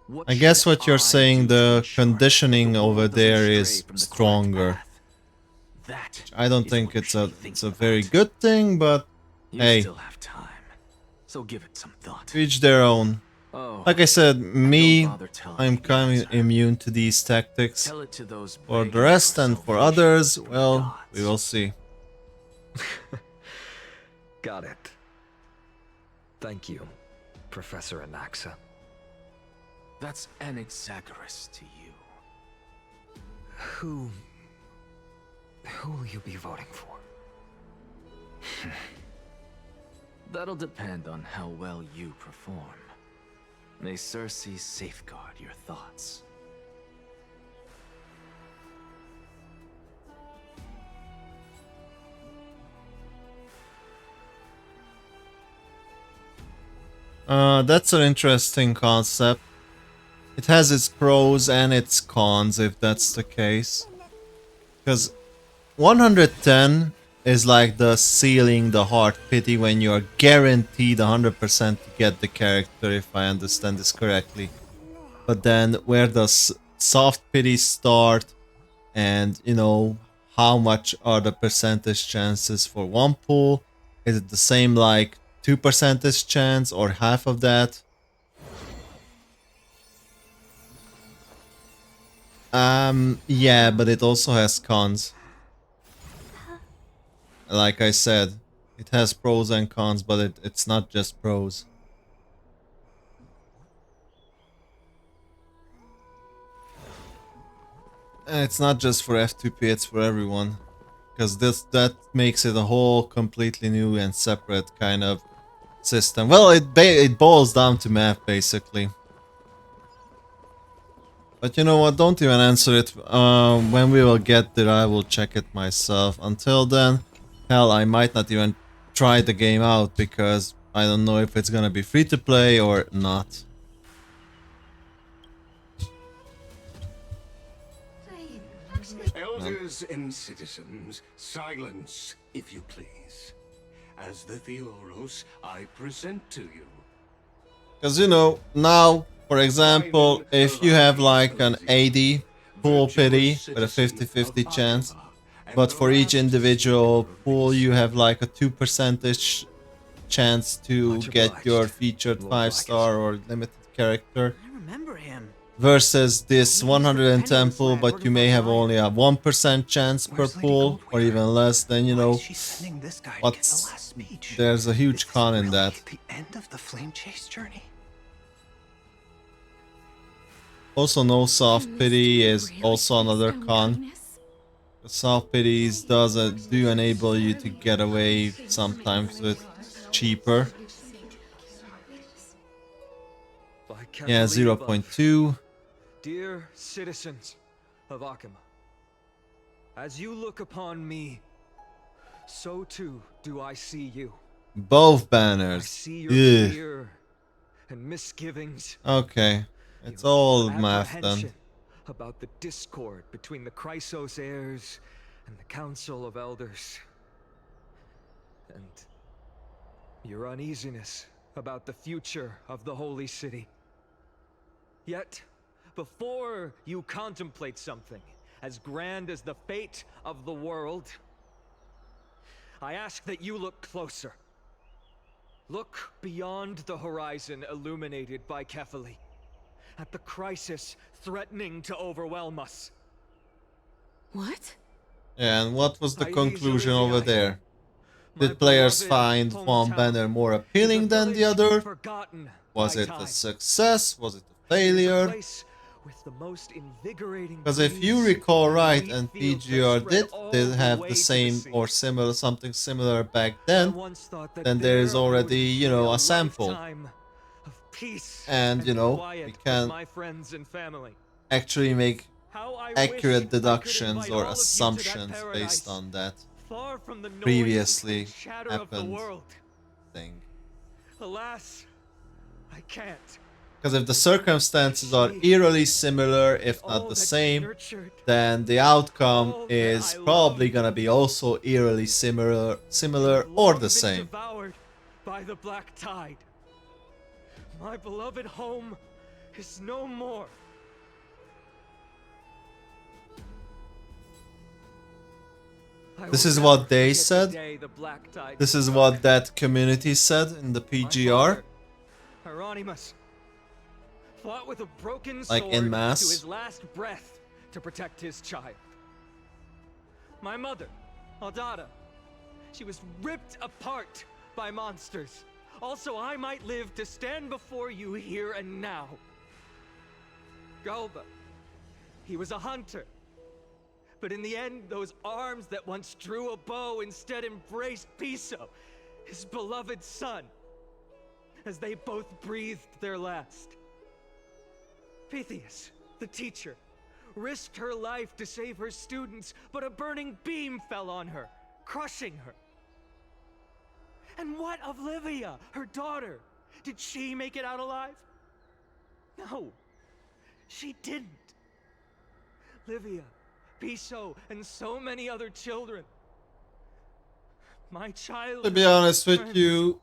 What I guess should what you're I saying, do to the ensure that conditioning the over world doesn't there stray is from the correct stronger. path? That I don't is think what you it's should a be thinking it's a very about. good thing, but You hey, still have time, so give it some thought. to each their own. Oh, Like I said, and me, don't bother telling I'm me the kind of answer. immune to these tactics. Tell it to those For the begging rest and for salvation others, from the well, we will gods. see. Got it. Thank you, Professor Anaxa. That's Anaxagoras to you. Who will you be voting for? That'll depend on how well you perform. May Circe safeguard your thoughts. That's an interesting concept. It has its pros and its cons, if that's the case. Because 110 is like the ceiling, the hard pity, when you're guaranteed 100% to get the character, if I understand this correctly. But then, where does soft pity start? And, you know, how much are the percentage chances for one pull? Is it the same like 2% chance or half of that? Yeah, but it also has cons. Like I said, it has pros and cons, but it's not just pros. And it's not just for F2P, it's for everyone. Because that makes it a whole completely new and separate kind of system. Well, it boils down to math, basically. But you know what, don't even answer it. When we will get there, I will check it myself. Until then, hell, I might not even try the game out, because I don't know if it's gonna be free to play or not. Elders and citizens, silence, if you please. As the Theoros, I present to you. Because, you know, now, for example, if you have like an 80 pool pity with a 50-50 chance, but for each individual pool you have like a 2% chance to Much get your obliged, featured Lord 5-star or limited character, I remember him. versus this He's the 110 penniless pool, lad but working you for may have Orion. only a 1% chance per Where's Lady pool, or Goldweaver? even less, then you Why know is she sending this guy to get the what's last speech? there's a huge Is this con in really that. the end of the flame chase journey? Also, no soft Can this pity be is really also another based on con. kindness? The soft pities do enable you to get away sometimes with cheaper. By Yeah, Kefali above. 0.2. Dear citizens of Akima, as you look upon me, so too do I see you. Both I banners. see your Ugh. fear and misgivings. Okay, it's Your all math then. apprehension about the discord between the Chrysos heirs and the Council of Elders. And your uneasiness about the future of the Holy City. Yet, before you contemplate something as grand as the fate of the world, I ask that you look closer. Look beyond the horizon illuminated by Kefali, at the crisis threatening to overwhelm us. What? Yeah, and what was the Aedes conclusion over Elysiae, there? my Did players beloved find one hometown, banner more is a appealing than the village other? forgotten Was by it a time. success? Was it a It is a failure? place with the most invigorating Because if you breeze recall right, wheat and fields that PGR spread did all have way the to same sea. or similar, something similar back I then, once thought that then there is there I would already, you enjoy know, a sample. lifetime of peace And, you know, quiet we with can my friends and family. actually make How I accurate wish I could deductions invite or all of you to that assumptions paradise, based on that far from the noise previously and chatter of the happened world. thing. Alas, I can't. Because if the circumstances are eerily similar, if All not the that she same, nurtured, then the outcome all that is I probably loved, gonna be also eerily similar have or long the been same. devoured by the black tide. My beloved home is no more. I This will is never what they forget the said. day the black tide This is struck. what that community said in the My PGR. father, Hieronymus, fought with a broken Like sword en masse. to his last breath to protect his child. My mother, Aldada, she was ripped apart by monsters. Also, I might live to stand before you here and now. Galba, he was a hunter. But in the end, those arms that once drew a bow instead embraced Piso, his beloved son, as they both breathed their last. Pythias, the teacher, risked her life to save her students, but a burning beam fell on her, crushing her. And what of Livia, her daughter? Did she make it out alive? No, she didn't. Livia, Piso, and so many other children. My child. To be honest with you,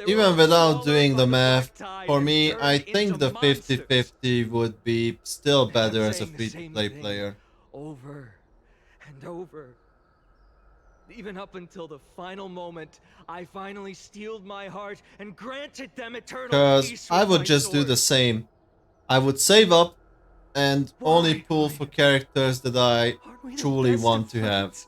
even without doing the math, for me, I think the 50-50 would be still better as a free-to-play player. Over and over. Even up until the final moment, I finally steeled my heart and granted them eternal Because peace I with would my just do sword. the same. I would save up and only Why, pull for characters that I Aren't we the truly best want of to have. friends?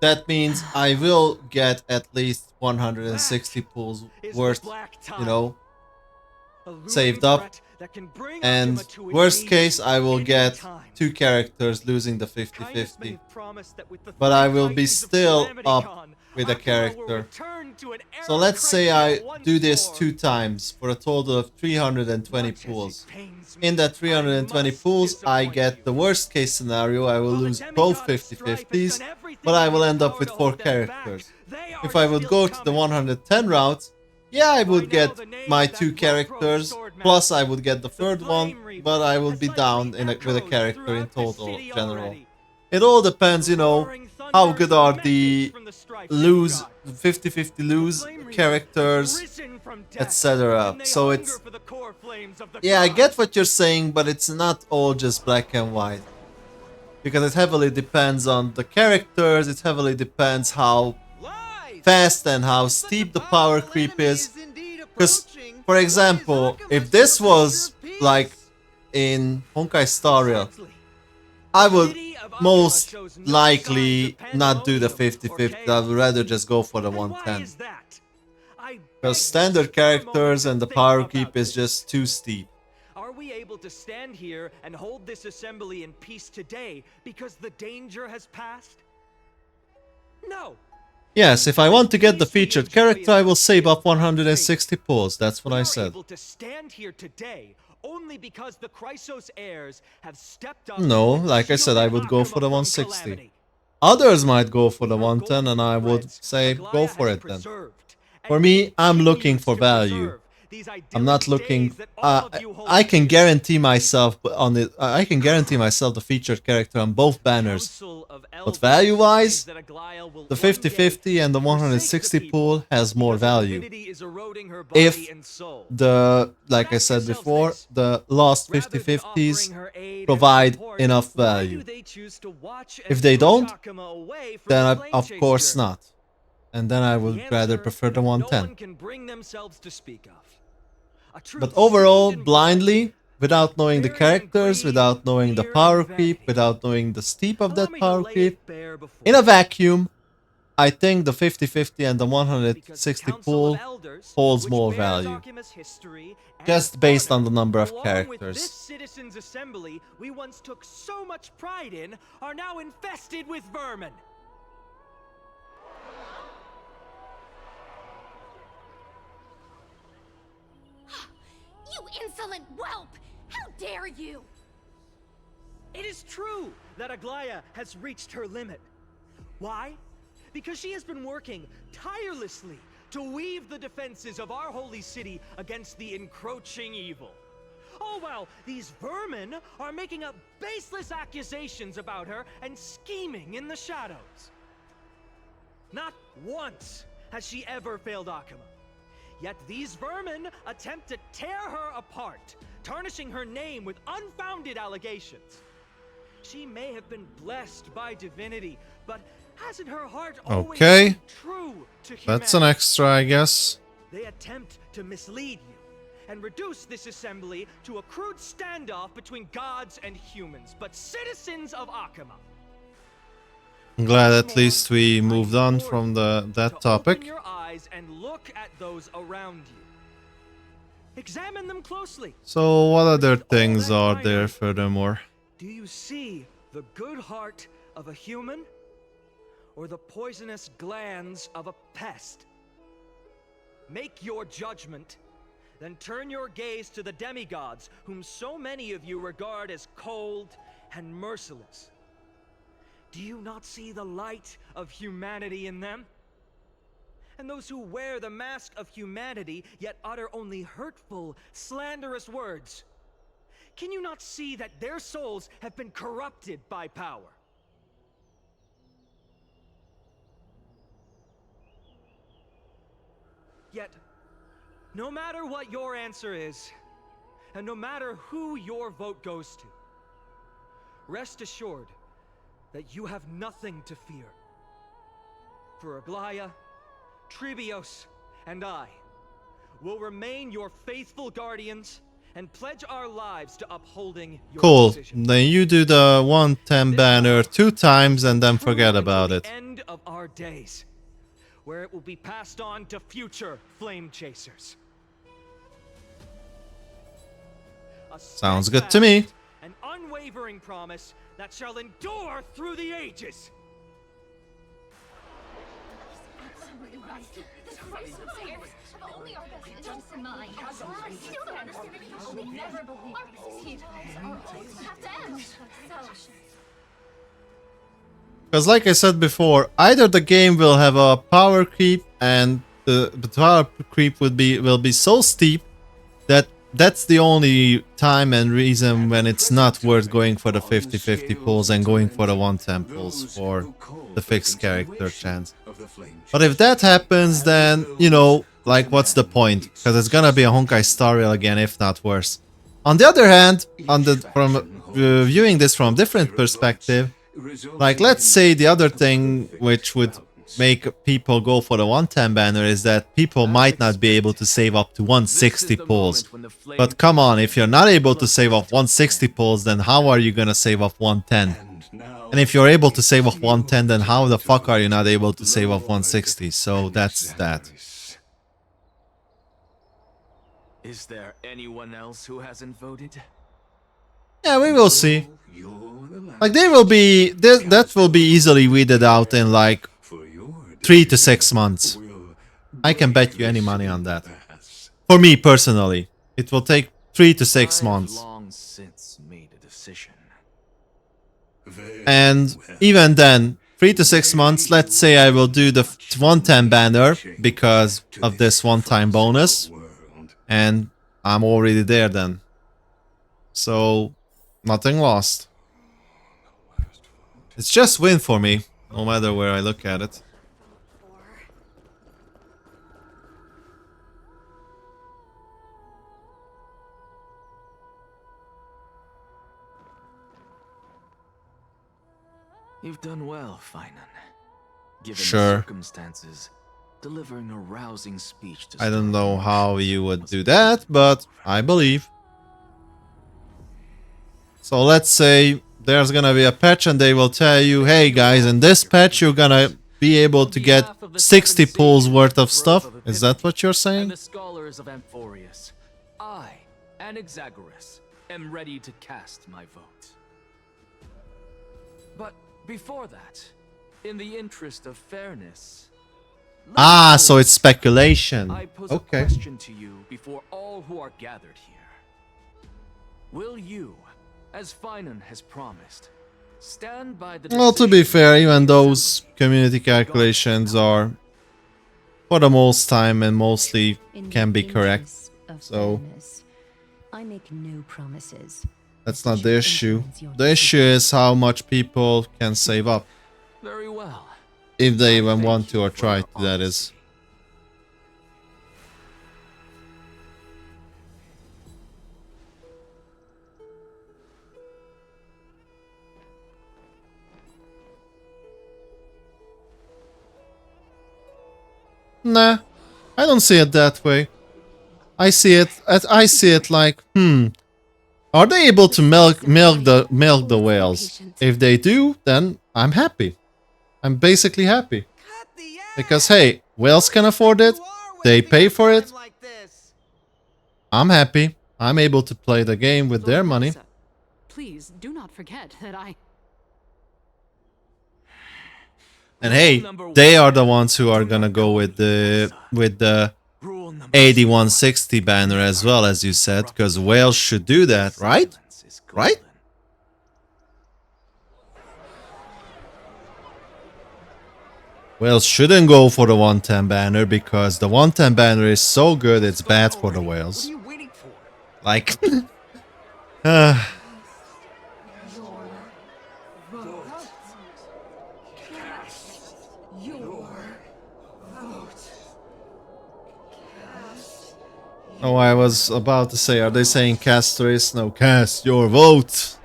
That means I will get at least 160 pulls Is the worth, black tide. you know, A looming saved up. threat that can bring And Akuma to its worst knees case, I will any get time. 2 characters losing the Kindness may 50-50. have promised that with the But three I will be titans of still Calamity up Con, with a Akuma will character. return to an So era let's say Chrysia I once do this more. 2 times for a total of 320 Much as it pulls. pains me, In that I 320 must pulls, I disappoint get you. the worst case scenario, I will While the lose both demigod of strife has 50-50s, done everything but I in will his end up power with to 4 hold them back, characters. they are If I would still go to the coming. 110 route, yeah, I By would now get the name my of that 2 well-probed characters, sword plus I master, would get the the third one, Flame Reaper, but I would has be likely down with a echoed character in throughout the total, city general. already. It all depends, The you know, roaring how thunders good of are message the from the strife lose, demigod. 50-50 The lose Flame Reaper has characters, risen from death, etc. and they So hunger it's, for the core flames of the yeah, I gods. get what you're saying, but it's not all just black and white. Because it heavily depends on the characters, it heavily depends how fast and how steep the power creep is. Because, for example, if this was like in Honkai Star Rail, I would most likely not do the 50-50, I would rather just go for the 110. Because standard characters and the power creep is just too steep. Are we able to stand here and hold this assembly in peace today because the danger has passed? No. Yes, if I want to get the featured character, I will save up 160 pulls, that's what I said. Able to stand here today only because the Chrysos heirs have stepped up. No, and like I said, I shielded would go Akuma for the from 160. calamity. Others might go for the Her 110 and I would golden say threads go Aglaia for has it then. preserved For and me, I'm looking continues for to value. preserve these I'm not idyllic looking. days that all of you hold I can dear. guarantee myself on it. I can guarantee myself the featured character on both banners. Council of But Elders value-wise, claims that Aglaia will the one day 50-50 and the forsake 160 people pool has more because the value. divinity is eroding her body If and soul. like I Ask said yourselves before, this. the last Rather than 50-50s offering her aid and provide support, enough why value. do they choose to watch If and they push don't, Akuma away from then the I, Flame of Chase course journey? not. And then I The would rather answer, prefer the no 110. one can bring themselves to speak of. A truth But overall, steeped in blood, blindly, without knowing the buried in characters, greed, without knowing the fear, power and creep, vanity. without knowing the steep of Allow that me to power lay creep, it bare before in a you. vacuum, I think the 50-50 and the Because 160 Council of pool Elders, holds which more bears value. Archime's history and Just based on honor, the number of along with this characters. citizens' assembly we once took so much pride in, are now infested with vermin. You insolent whelp! How dare you! It is true that Aglaya has reached her limit. Why? Because she has been working tirelessly to weave the defenses of our holy city against the encroaching evil. All while these vermin are making up baseless accusations about her and scheming in the shadows. Not once has she ever failed Akuma. Yet these vermin attempt to tear her apart, tarnishing her name with unfounded allegations. She may have been blessed by divinity, but hasn't her heart always Okay. been true to humanity? That's an extra, I guess. They attempt to mislead you and reduce this assembly to a crude standoff between gods and humans, but citizens of Akuma. I'm glad at least we moved on from that topic. Open your eyes and look at those around you. Examine them closely. So what other Beneath all things that are there finery, furthermore? Do you see the good heart of a human, or the poisonous glands of a pest? Make your judgment, then turn your gaze to the demigods, whom so many of you regard as cold and merciless. Do you not see the light of humanity in them? And those who wear the mask of humanity, yet utter only hurtful, slanderous words. Can you not see that their souls have been corrupted by power? Yet, no matter what your answer is, and no matter who your vote goes to, rest assured that you have nothing to fear. For Aglaya, Tribios, and I will remain your faithful guardians and pledge our lives to upholding your Cool. decision. Then you do the 110 banner 2 times and then forget True about until it. the end of our days, where it will be passed on to future flame chasers. A Sounds good to me. steadfast and unwavering promise that shall endure through the ages. The Christ sayers have only our best interests in mind. I still don't understand it. I would never believe these heroes are always have to end. So, Because like I said before, either the game will have a power creep and the power creep will be so steep that that's the only time and reason when it's not worth going for the 50-50 pulls and going for the 110 pulls for the fixed character chance. But if that happens, then, you know, like what's the point? Because it's gonna be a Honkai Star Rail again, if not worse. On the other hand, from viewing this from a different perspective, like let's say the other thing which would make people go for the 110 banner is that people might not be able to save up to 160 pulls. But come on, if you're not able to save off 160 pulls, then how are you gonna save off 110? And if you're able to save off 110, then how the fuck are you not able to save off 160? So that's that. Is there anyone else who hasn't voted? Yeah, we will see. Like they will be, that will be easily weeded out in like 3 to 6 months. I can bet you any money on that. For me personally, it will take 3 to 6 months. I've long since made a decision. And even then, 3 to 6 months, let's say I will do the 110 banner because of this one-time bonus. And I'm already there then. So, nothing lost. It's just win for me, no matter where I look at it. You've done well, Finan. Given Sure. the circumstances, delivering a rousing speech to I don't know Stark how you would do that, but I believe. So let's say there's gonna be a patch and they will tell you, hey guys, in this patch you're gonna be able to get 60 pulls worth of stuff. Is that what you're And saying? the scholars of Amphorius, I, Anaxagoras, am ready to cast my vote. But before that, in the interest of fairness, Ah, so it's speculation. I pose Okay. a question to you before all who are gathered here. Will you, as Finan has promised, stand by the Well, to be decision fair, of the even those Assembly community calculations are, for the most time and mostly, In can the be correct. interest of So fairness, I make no promises. that's that not the should issue. influence your The issue decision. is how much people can save up. Very well. If they I even thank want to you or for try your to, that is. honesty. Nah, I don't see it that way. I see it like, are they able to milk the whales? If they do, then I'm happy. I'm basically happy. Because hey, whales can afford it. They pay for it. I'm happy. I'm able to play the game with their money. Anaxa, please do not forget that I. And hey, they are the ones who are gonna go with the 8160 banner as well, as you said, because whales should do that, right? Right? Whales shouldn't go for the 110 banner because the 110 banner is so good it's bad for the whales. Like, oh, I was about to say, are they saying castorice? No, cast your vote.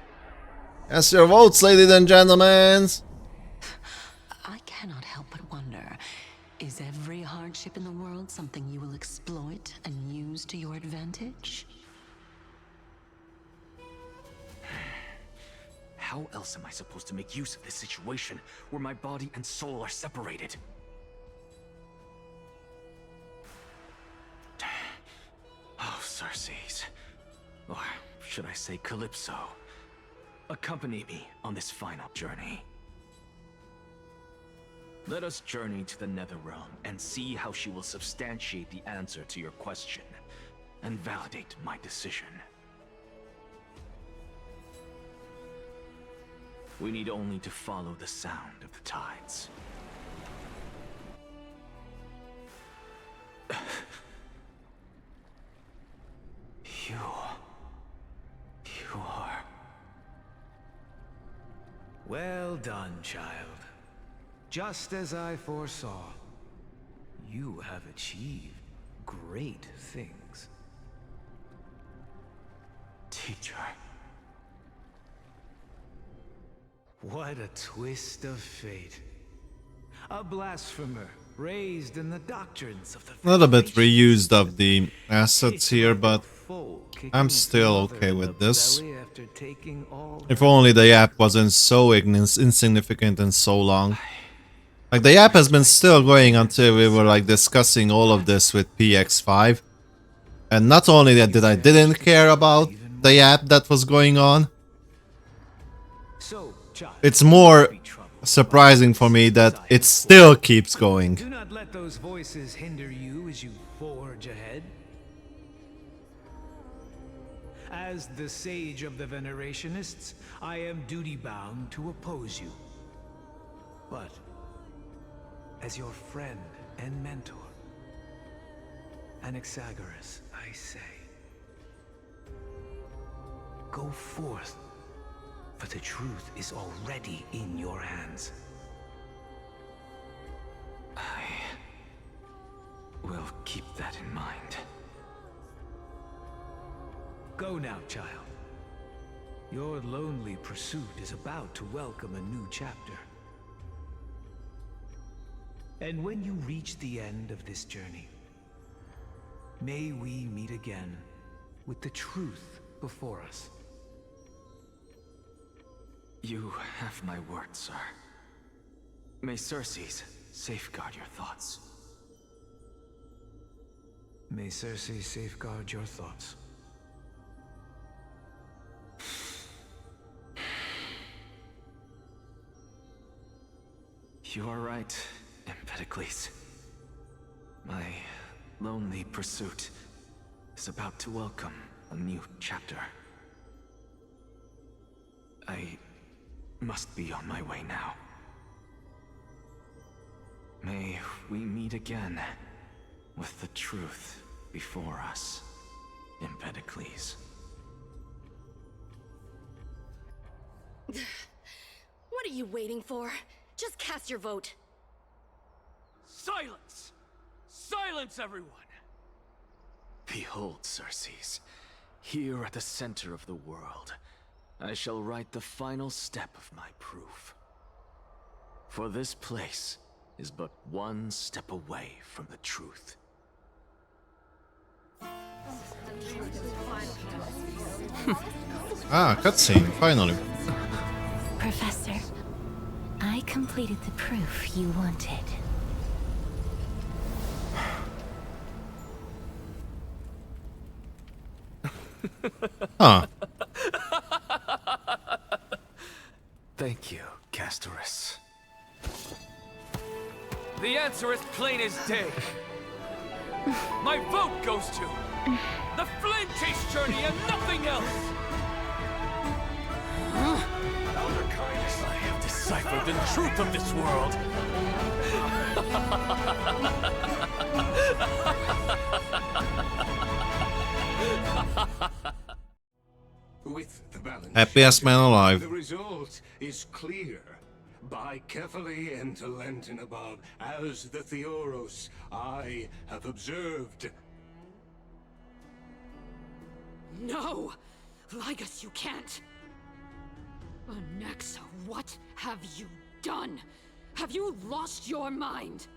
Cast your votes, ladies and gentlemen. I cannot help but wonder, is every hardship in the world something you will exploit and use to your advantage? How else am I supposed to make use of this situation where my body and soul are separated? Oh, Circes. Or should I say Calypso? Accompany me on this final journey. Let us journey to the Nether Realm and see how she will substantiate the answer to your question and validate my decision. We need only to follow the sound of the tides. You are... Well done, child. Just as I foresaw, you have achieved great things. Teacher. What a twist of fate. A blasphemer raised in the doctrines of the A little bit Federation. reused of the assets here, but Foal kicking I'm its still mother okay in with the this. belly after taking all If her only the app rights. wasn't so insignificant and so long. Like, the app has been still going until we were like discussing all of this with PX5. And not only that I didn't care about the app that was going on, So, child, it's more be troubled by surprising for me that desire it for still keeps going. Do not let those voices hinder you as you forge ahead. As the sage of the Venerationists, I am duty-bound to oppose you. But, as your friend and mentor, Anaxagoras, I say, go forth, for the truth is already in your hands. I will keep that in mind. Go now, child. Your lonely pursuit is about to welcome a new chapter. And when you reach the end of this journey, may we meet again with the truth before us. You have my word, sir. May Circes safeguard your thoughts. May Cersei safeguard your thoughts. You are right, Empedocles. My lonely pursuit is about to welcome a new chapter. I must be on my way now. May we meet again with the truth before us, Empedocles. What are you waiting for? Just cast your vote. Silence! Silence, everyone! Behold, Cersei, here at the center of the world, I shall write the final step of my proof. For this place is but one step away from the truth. Cutscene, finally. Professor, I completed the proof you wanted. Huh. Thank you, Castorice. The answer is plain as day. My vote goes to the Flame Chase journey and nothing else! Elder Kindness, I have deciphered the truth of this world! With the balance, Happiest man alive. the result is clear. By carefully enter Lenten above, as the Theoros I have observed. No! Ligus, you can't! Anaxa, what have you done? Have you lost your mind?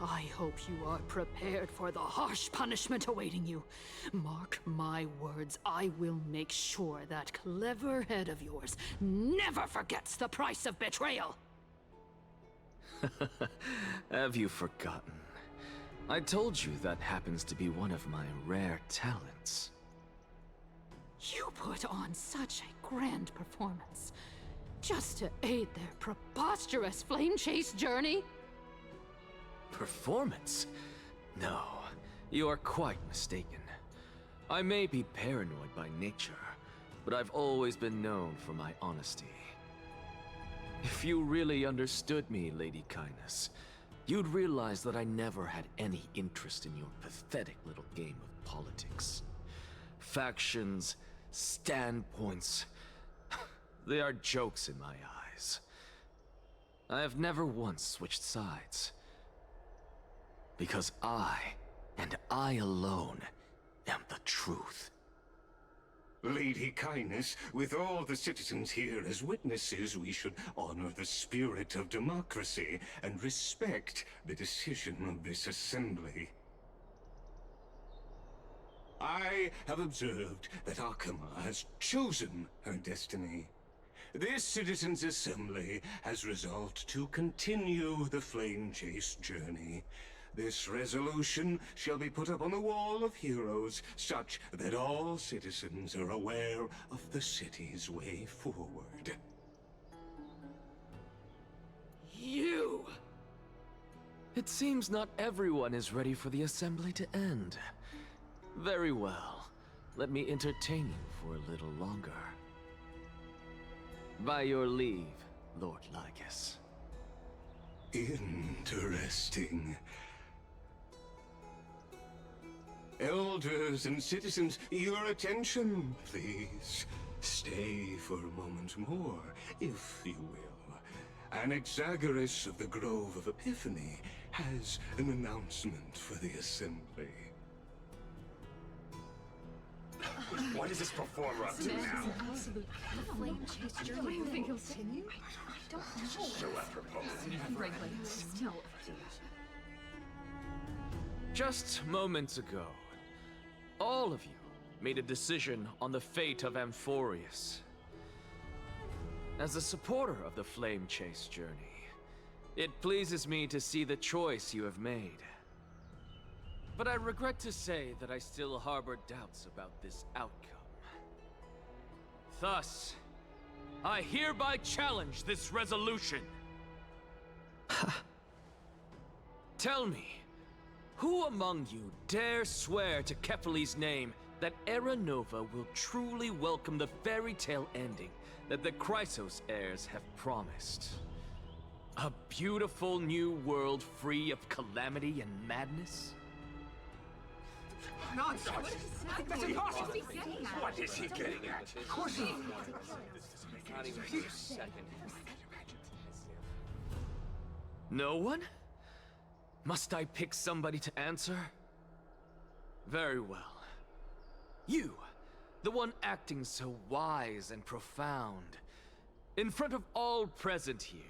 I hope you are prepared for the harsh punishment awaiting you. Mark my words, I will make sure that clever head of yours never forgets the price of betrayal. Have you forgotten? I told you that happens to be one of my rare talents. You put on such a grand performance just to aid their preposterous flame chase journey? Performance? No, you are quite mistaken. I may be paranoid by nature, but I've always been known for my honesty. If you really understood me, Lady Kindness, you'd realize that I never had any interest in your pathetic little game of politics. Factions, standpoints, they are jokes in my eyes. I have never once switched sides. Because I, and I alone, am the truth. Lady Kindness, with all the citizens here as witnesses, we should honor the spirit of democracy and respect the decision of this assembly. I have observed that Akama has chosen her destiny. This citizens' assembly has resolved to continue the flame chase journey. This resolution shall be put up on the Wall of Heroes, such that all citizens are aware of the city's way forward. You! It seems not everyone is ready for the assembly to end. Very well. Let me entertain you for a little longer. By your leave, Lord Ligus. Interesting. Elders and citizens, your attention, please. Stay for a moment more, if you will. Anaxagoras of the Grove of Epiphany has an announcement for the assembly. What is this performer up to now? Flame chase journey. You think he'll continue? I don't know. So apropos. Still. Just moments ago, all of you made a decision on the fate of Amphorius. As a supporter of the Flame Chase journey, It pleases me to see the choice you have made. But I regret to say that I still harbor doubts about this outcome. Thus, I hereby challenge this resolution. Tell me, who among you dare swear to Kefali's name that Era Nova will truly welcome the fairy tale ending that the Chrysos heirs have promised? A beautiful new world free of calamity and madness? Nonsense! That's impossible! What is he getting at? Of course he... Not even for a second. No one? Must I pick somebody to answer? Very well. You, the one acting so wise and profound, in front of all present here,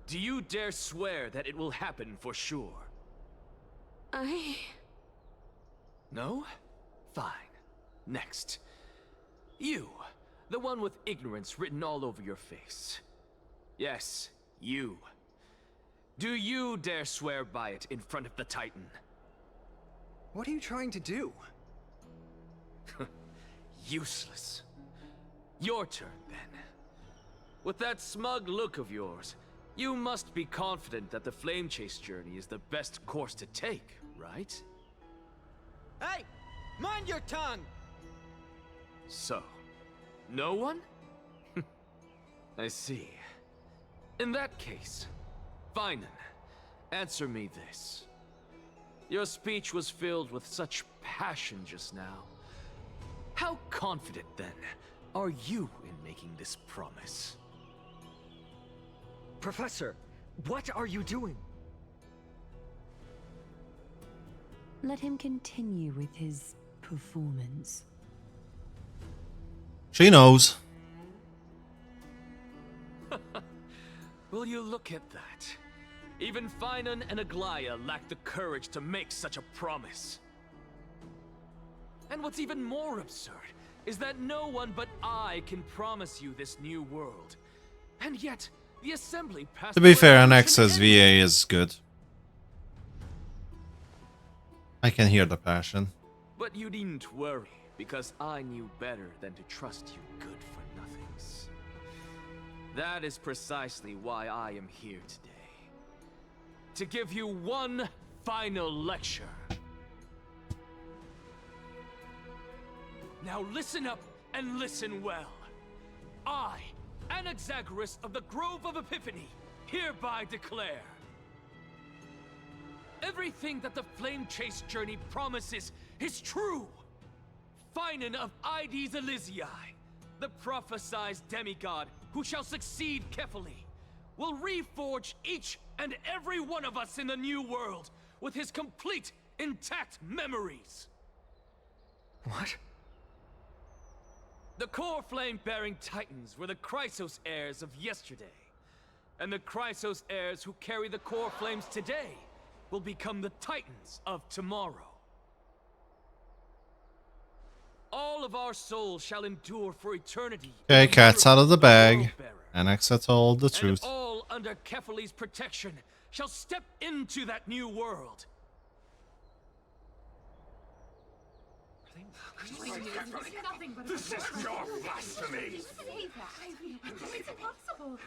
do you dare swear that it will happen for sure? No? Fine. Next. You, the one with ignorance written all over your face. Yes, you. Do you dare swear by it in front of the Titan? What are you trying to do? Useless. Your turn, then. With that smug look of yours, you must be confident that the Flame Chase journey is the best course to take, right? Hey! Mind your tongue! So, no one? I see. In that case, Finan, answer me this. Your speech was filled with such passion just now. How confident, then, are you in making this promise? Professor, what are you doing? Let him continue with his performance. She knows. Will you look at that? Even Finan and Aglaya lack the courage to make such a promise. And what's even more absurd is that no one but I can promise you this new world. And yet, the Assembly passed... To be fair, a resolution Anaxa's VA is good. I can hear the passion. But you needn't worry, because I knew better than to trust you good-for-nothings. That is precisely why I am here today. To give you one final lecture. Now listen up and listen well. I, Anaxagoras of the Grove of Epiphany, hereby declare everything that the Flame Chase journey promises is true. Finan of Ides Elysiae, the prophesied demigod who shall succeed Kefali, will reforge each and every one of us in the new world with his complete, intact memories. What? The core flame-bearing titans were the Chrysos heirs of yesterday, and the Chrysos heirs who carry the core flames today will become the titans of tomorrow. All of our souls shall endure for eternity. Okay, cat's out of the bag. Anaxa told the truth. And all under Kefali's protection shall step into that new world. This is your blasphemy! It's impossible.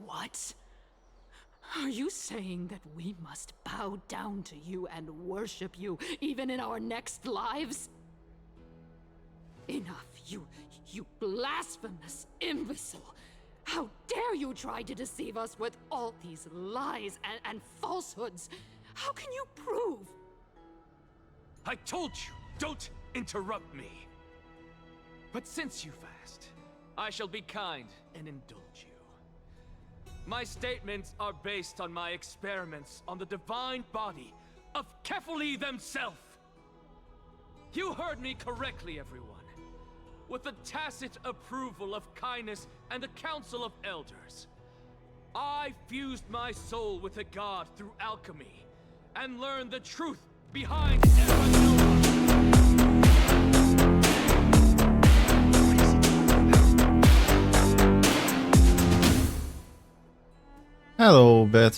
What? Are you saying that we must bow down to you and worship you even in our next lives? Enough, you blasphemous imbecile! How dare you try to deceive us with all these lies and falsehoods? How can you prove? I told you, don't interrupt me. But since you've asked, I shall be kind and indulge you. My statements are based on my experiments on the divine body of Kefali themselves. You heard me correctly, everyone. With the tacit approval of kindness and the Council of Elders, I fused my soul with a god through alchemy and learned the truth behind every Hello, Bat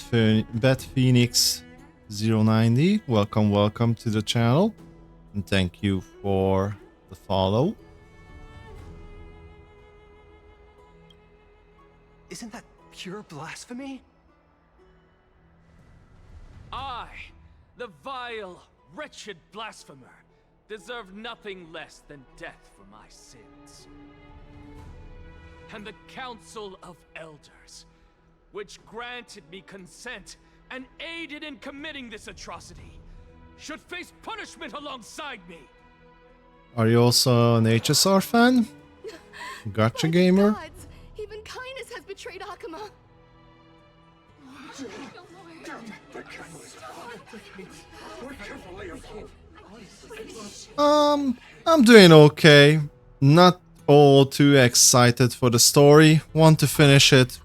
Phoenix 090. Welcome to the channel, and thank you for the follow. Isn't that pure blasphemy? I, the vile, wretched blasphemer, deserve nothing less than death for my sins. And the Council of Elders, which granted me consent and aided in committing this atrocity, should face punishment alongside me. Are you also an HSR fan? Gotcha, gamer. Gods, even kindness has betrayed Akuma. I'm doing okay. Not all too excited for the story. Want to finish it,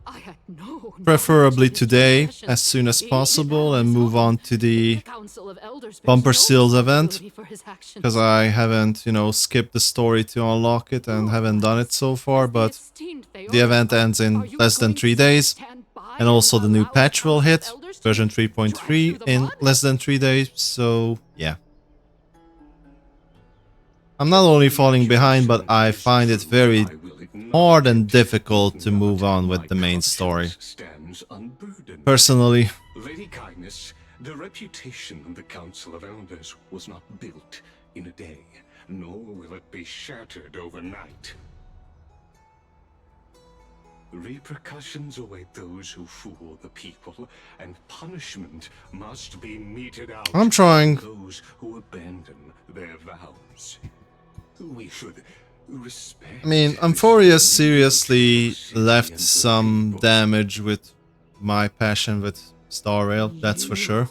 preferably today, as soon as possible, and move on to the Bumper Seals event, because I haven't, skipped the story to unlock it and haven't done it so far, but the event ends in less than 3 days, and also the new patch will hit, version 3.3, in less than 3 days, so yeah. I'm not only falling behind, but I find it very hard and difficult to move on with the main story. Personally. Lady Kindness, the reputation of the Council of Elders was not built in a day, nor will it be shattered overnight. Repercussions await those who fool the people, and punishment must be meted out. I'm trying. Those who abandon their vows. We should respect. I mean, Amphoria seriously left some damage with my passion with Star Rail, that's for sure.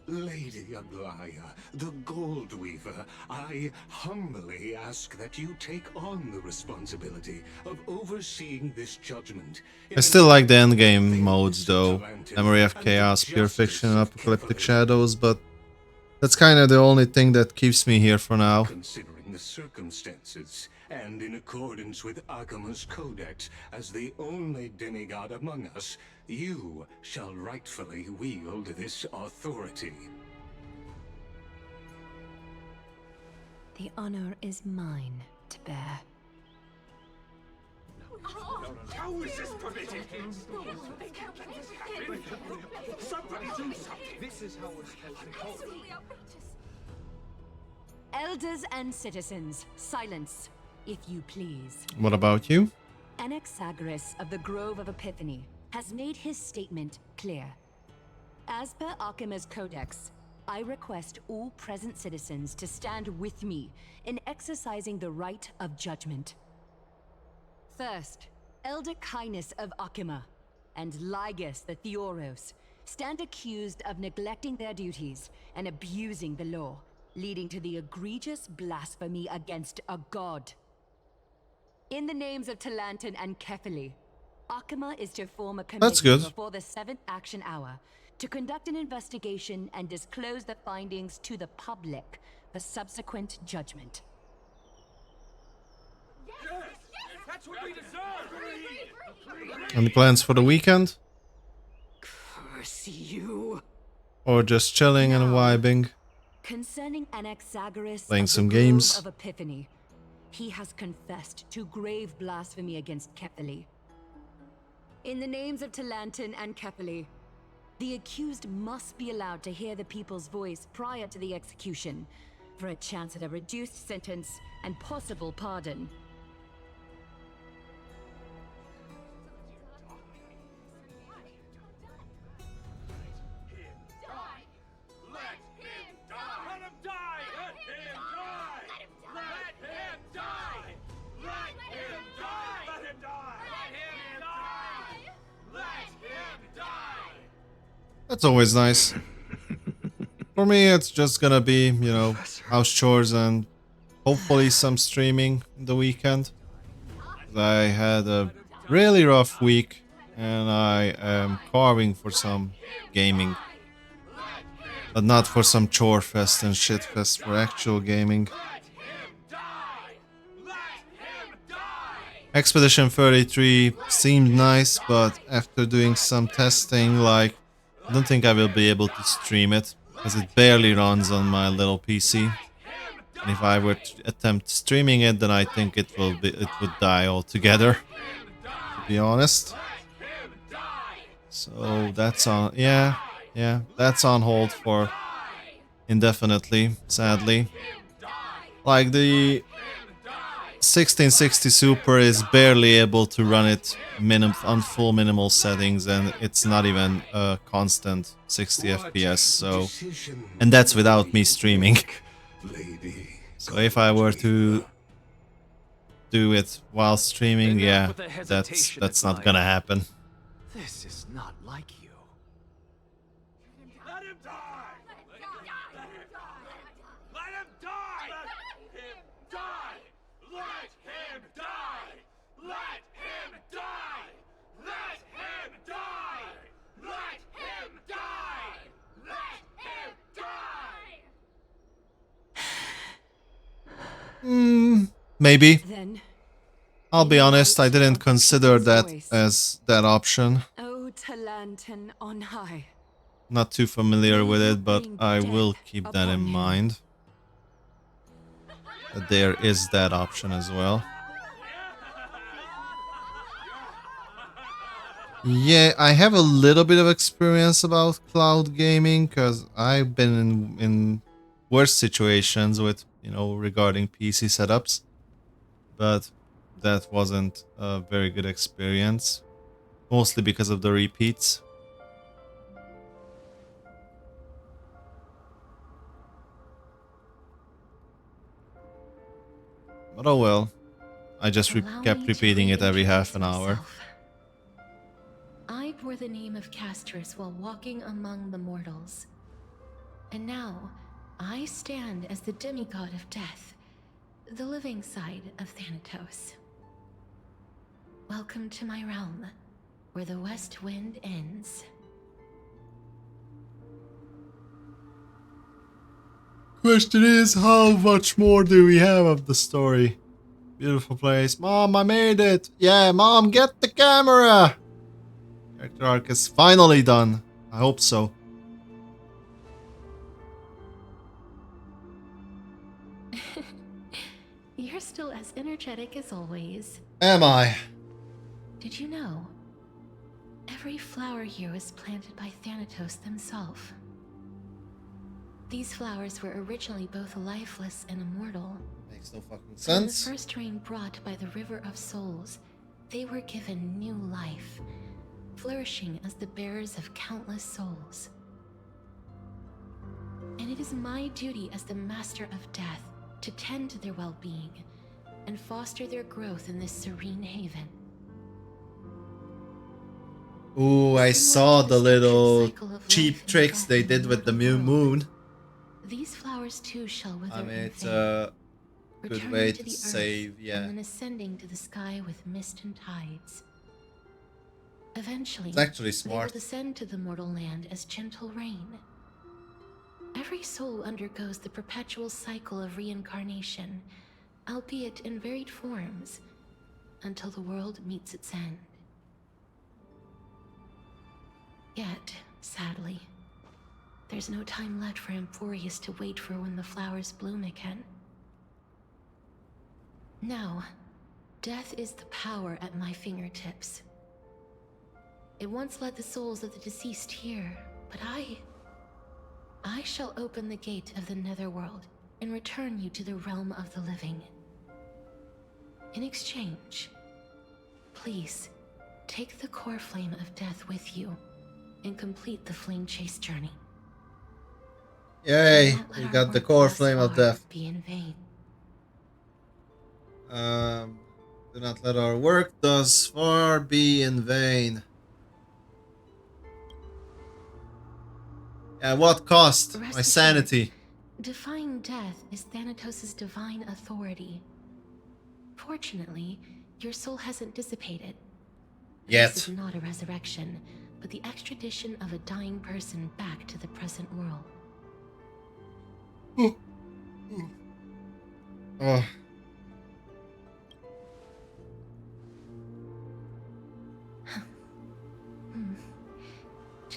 Lady Aglaya, the Gold Weaver, I humbly ask that you take on the responsibility of overseeing this judgment. I still like the endgame modes though. Memory of Chaos, Pure Fiction, Apocalyptic Shadows, but that's kind of the only thing that keeps me here for now. Considering the circumstances, and in accordance with Akuma's codex, as the only demigod among us, you shall rightfully wield this authority. The honor is mine to bear. How is this permitted? Somebody do something! This is how we're supposed to go. Elders and citizens, silence, if you please. What about you? Anaxagoras of the Grove of Epiphany has made his statement clear. As per Akuma's codex, I request all present citizens to stand with me in exercising the right of judgment. First, Elder Kindness of Akuma and Ligus the Theoros stand accused of neglecting their duties and abusing the law, leading to the egregious blasphemy against a god. In the names of Talantan and Kefili, Akuma is to form a committee before the 7th action hour to conduct an investigation and disclose the findings to the public for subsequent judgment. That's what we deserve! Any plans for the weekend? Curse you. Or just chilling and vibing? Concerning Anaxagoras Playing of some the games. Grove of Epiphany, he has confessed to grave blasphemy against Kefili. In the names of Talantan and Kefili, the accused must be allowed to hear the people's voice prior to the execution, for a chance at a reduced sentence and possible pardon. That's always nice. For me, it's just gonna be, house chores and hopefully some streaming the weekend. I had a really rough week and I am carving for some gaming. But not for some chore fest and shit fest, for actual gaming. Expedition 33 seemed nice, but after doing some testing, like, I don't think I will be able to stream it, because it barely runs on my little PC. And if I were to attempt streaming it, then I think it would die altogether, to be honest. So that's on, yeah, that's on hold for indefinitely, sadly. Like, the 1660 Super is barely able to run it on full minimal settings, and it's not even a constant 60 FPS, so... And that's without me streaming. So if I were to do it while streaming, yeah, that's not gonna happen. This is not like you. Let him die! Let him die! Let him die! Let him die! Let him die! Let him die! Let him die! Let him die! Let him die! Maybe. Then, I'll be honest, I didn't consider that as that option. oh, to lantern on high. Not too familiar with it, but I will keep that in mind. That there is that option as well. Yeah, I have a little bit of experience about cloud gaming, because I've been in worse situations with, you know, regarding PC setups. But that wasn't a very good experience. Mostly because of the repeats. But oh well. I just kept repeating it every half an hour. I bore the name of Castorice while walking among the mortals. And now, I stand as the demigod of death, the living side of Thanatos. Welcome to my realm, where the west wind ends. Question is, how much more do we have of the story? Beautiful place. Mom, I made it! Yeah, Mom, get the camera! Character arc is finally done. I hope so. You're still as energetic as always. Am I? Did you know? Every flower here was planted by Thanatos himself. These flowers were originally both lifeless and immortal. Makes no fucking From sense. the first rain brought by the River of Souls, they were given new life, flourishing as the bearers of countless souls. And it is my duty as the Master of Death to tend to their well-being and foster their growth in this serene haven. Ooh, I saw the little cheap tricks they did with the moon. These flowers too shall wither I mean, and it's fade, a good returning way to to the save, earth, yeah. and then ascending to the sky with mist and tides. Eventually, It's actually they will smart. descend to the mortal land as gentle rain. Every soul undergoes the perpetual cycle of reincarnation, albeit in varied forms, until the world meets its end. Yet, sadly, there's no time left for Emphorius to wait for when the flowers bloom again. Now, death is the power at my fingertips. It once led the souls of the deceased here, but I shall open the gate of the Netherworld and return you to the realm of the living. In exchange, please, take the core flame of death with you and complete the flame chase journey. Yay, Do not let we our got the work core thus flame of far death. be in vain. Do not let our work thus far be in vain. At what cost? Rest My assured, sanity. defying death is Thanatos' divine authority. Fortunately, your soul hasn't dissipated. Yet. This is not a resurrection, but the extradition of a dying person back to the present world. Oh.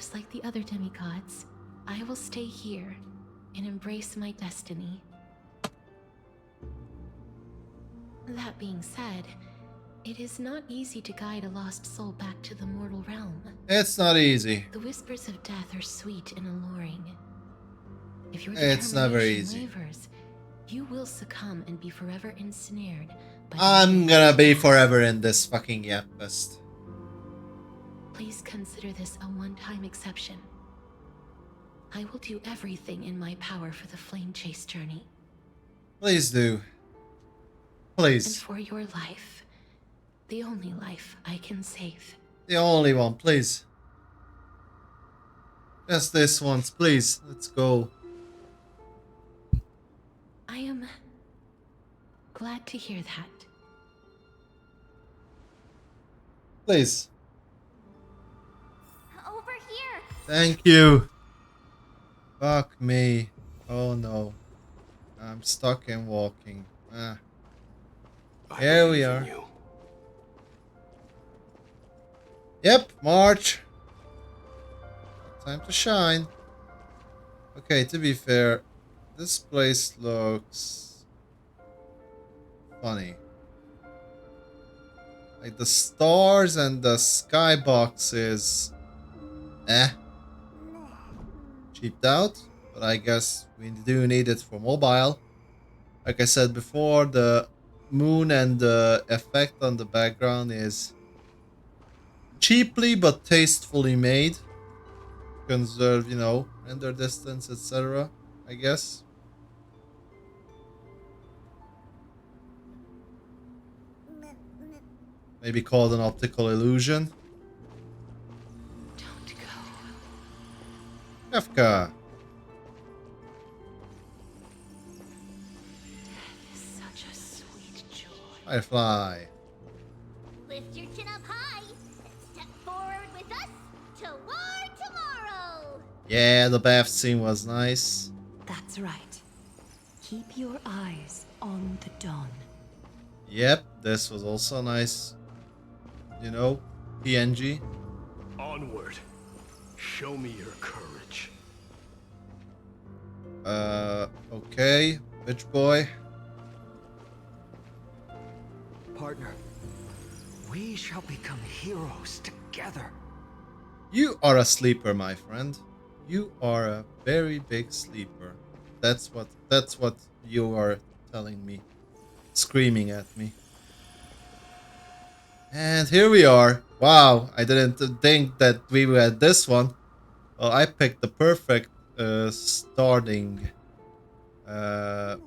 Just like the other demigods, I will stay here and embrace my destiny. That being said, it is not easy to guide a lost soul back to the mortal realm. It's not easy. The whispers of death are sweet and alluring. If your It's not very determination easy. wavers, you will succumb and be forever ensnared by the I'm memories gonna of the be past. forever in this fucking Yap Fest. Please consider this a one-time exception. I will do everything in my power for the flame chase journey. Please do. And Please. for your life, the only life I can save. The only one, please. Just this once, please. Let's go. I am glad to hear that. Please. Over here. Thank you. Fuck me. Oh no. I'm stuck in walking. Here we are. Yep, March. Time to shine. Okay, to be fair, this place looks funny. Like the stars and the skybox is cheaped out, but I guess we do need it for mobile. Like I said before, the moon and the effect on the background is cheaply but tastefully made. Conserve, you know, render distance, etc. I guess. Maybe called an optical illusion. Don't go. Kafka. Is such a sweet joy. Firefly. Lift your chin up high and step forward with us toward tomorrow. Yeah, the bath scene was nice. That's right. Keep your eyes on the dawn. Yep, this was also nice. You know, PNG. Onward. Show me your courage. Okay. Bitch boy. Partner, we shall become heroes together. You are a sleeper, my friend. You are a very big sleeper. That's what you are telling me. Screaming at me. And here we are. Wow, I didn't think that we were at this one. Well, I picked the perfect starting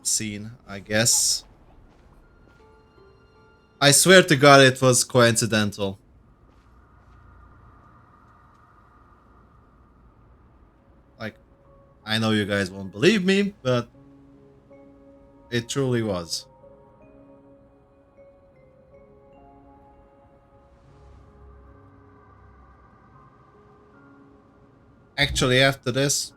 scene, I guess. I swear to God it was coincidental. Like, I know you guys won't believe me, but it truly was. Actually, after this,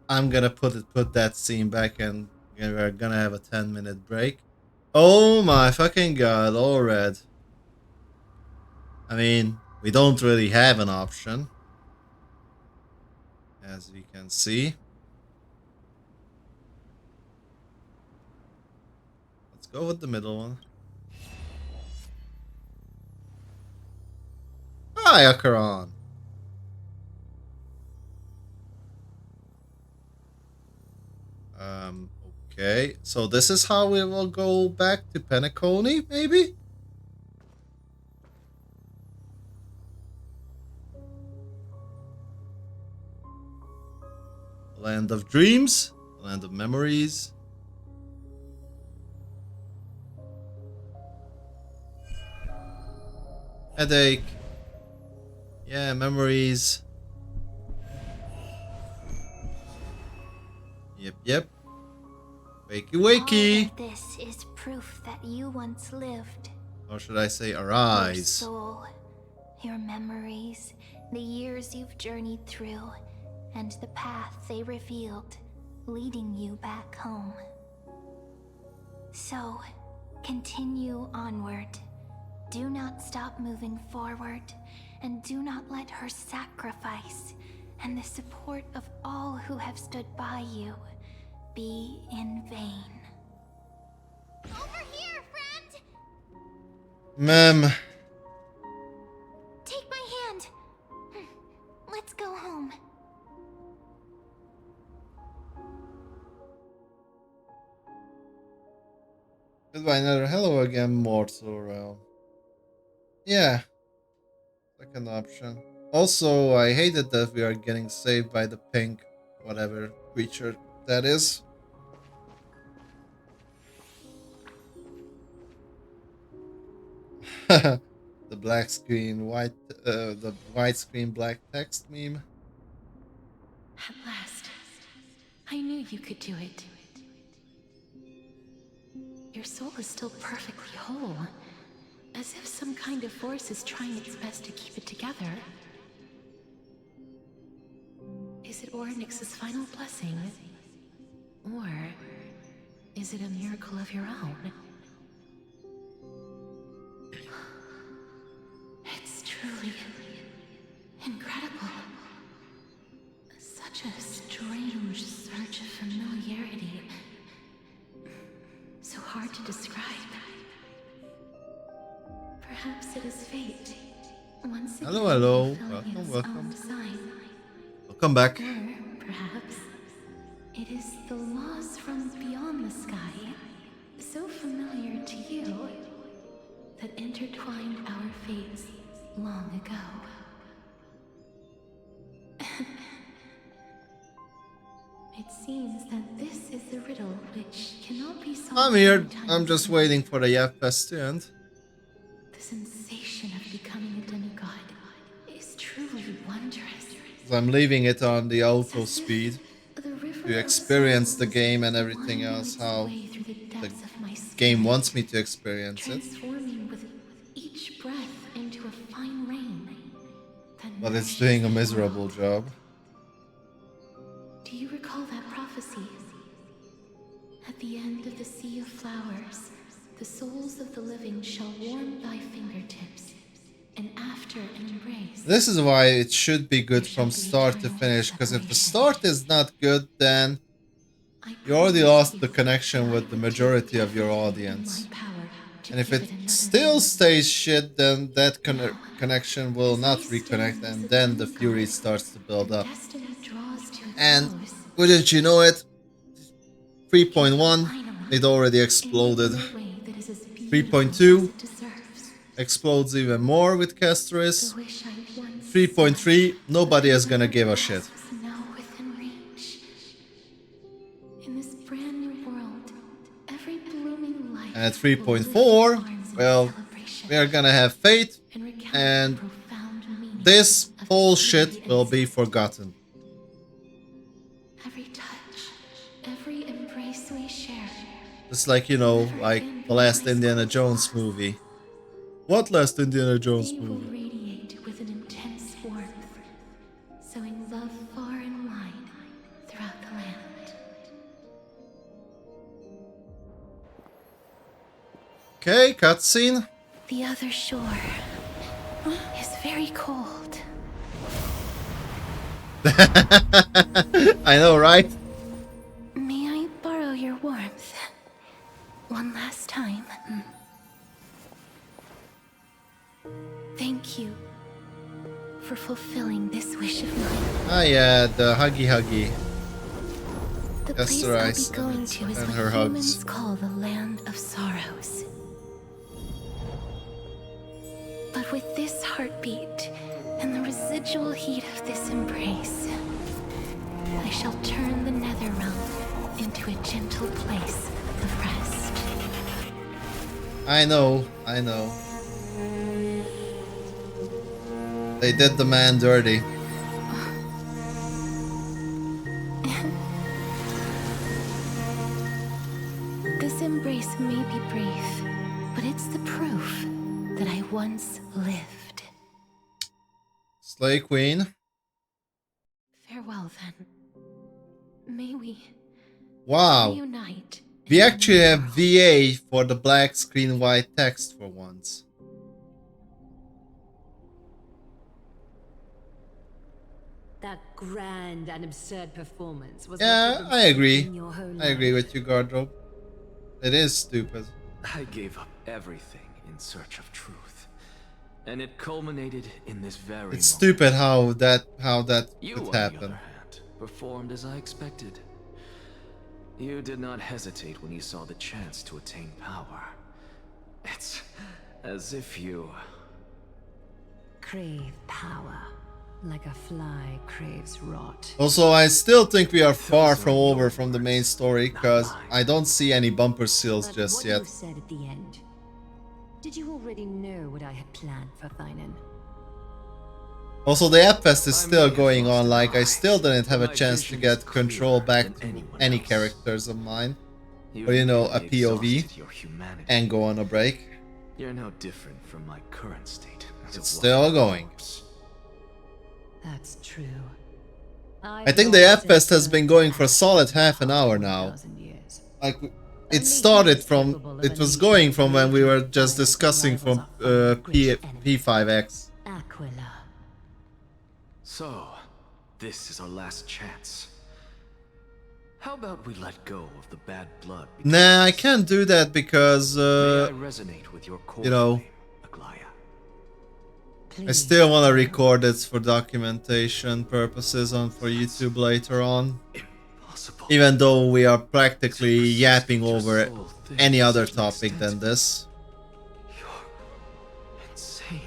I'm gonna put that scene back and we're gonna have a 10-minute break. Oh my fucking god, all red. I mean, we don't really have an option. As we can see. Let's go with the middle one. Hi, Akaran. Okay, so this is how we will go back to Penacony, maybe? Land of dreams, land of memories. Headache. Yeah, memories. Yep. Wakey wakey. All of this is proof that you once lived. Or should I say Your arise? soul, your memories, the years you've journeyed through, and the path they revealed, leading you back home. So, continue onward. Do not stop moving forward, and do not let her sacrifice and the support of all who have stood by you be in vain. Over here, friend! Ma'am. Take my hand. Let's go home. Goodbye, Nether. Hello again, mortal. Yeah, second option. Also, I hated that we are getting saved by the pink, whatever creature that is. The black screen, the white screen, black text meme. At last, I knew you could do it. Your soul is still perfectly whole, as if some kind of force is trying its best to keep it together. Is it Ornyx's final blessing? Or is it a miracle of your own? It's truly incredible. Such a strange surge of familiarity. So hard to describe. Perhaps it is fate. Once again, Hello. fulfilling its Welcome. own design. Welcome back. Or perhaps it is the laws from beyond the sky, so familiar to you, that intertwined our fates long ago. It seems that this is the riddle which cannot be solved. I'm here. anytime I'm just soon. waiting for the Fest to end. The sensation of becoming a demigod is truly wondrous. I'm leaving it on the auto As if speed the river to of experience the souls game and is everything winding else its how way through the the depths of my game spirit, wants me to experience it. transforming with each breath into a fine rain that But it's nourishes doing a the miserable world. job. Do you recall that prophecy? At the end of the sea of flowers, the souls of the living shall warm thy fingertips, and after an embrace, This is why it should be good from start to finish, because if the start is not good, then you already lost the connection with the majority of your audience. And if it still stays shit, then that connection will not reconnect, and then the fury starts to build up. destiny draws to a And close. wouldn't you know it, 3.1, it already exploded. In a way that is as beautiful 3.2 as it deserves. explodes even more with castorice. The wish I once 3.3, nobody is gonna give a shit. was now within reach. In this brand new world, every blooming life And at will lift 3.4, its arms in well, celebration we are gonna have fate, and recount and the profound meaning this of whole this shit very will be instant. forgotten. Every touch, every embrace we share. Just like, you know, like the last Indiana Jones movie. What last Indiana Jones They will movie? radiate with an intense warmth, sowing love far and wide throughout the land. Okay, cutscene. The other shore is very cold. I know, right? May I borrow your warmth one last time? Thank you for fulfilling this wish of mine. Ah yeah, the huggy. The place I'll Castorice be going to is and what her humans hugs. call the land of sorrows. But with this heartbeat and the residual heat of this embrace, I shall turn the Nether realm into a gentle place of rest. I know. They did the man dirty. This embrace may be brief, but it's the proof that I once lived. Slay Queen. Farewell, then. May we Wow. reunite. We actually have VA for the black screen white text for once. That grand and absurd performance was Yeah, what I agree. in your whole I agree life. with you, Gardrobe. It is stupid. I gave up everything in search of truth. And it culminated in this very moment. It's stupid how that You, could on the happen. other hand, performed as I expected. You did not hesitate when you saw the chance to attain power. It's as if you... Crave power, like a fly craves rot. Also, I still think we are far from over from the main story, because I don't see any bumper seals But just what yet. you said at the end, did you already know what I had planned for Thainan? Also, the App Fest is still going on, like I still didn't have a chance to get control back to any characters of mine. Or, you know, a POV and go on a break. You're no different from my current state. It's still going. That's true. I think the App Fest has been going for a solid half an hour now. Like, it started from, it was going from when we were just discussing from P5X. Aquila. So, this is our last chance. How about we let go of the bad blood? Nah, I can't do that because, May I resonate with your core you know, flame, Aglaya? I still want to record it for documentation purposes and for YouTube later on. Even though we are practically yapping over any other topic than this. Insane.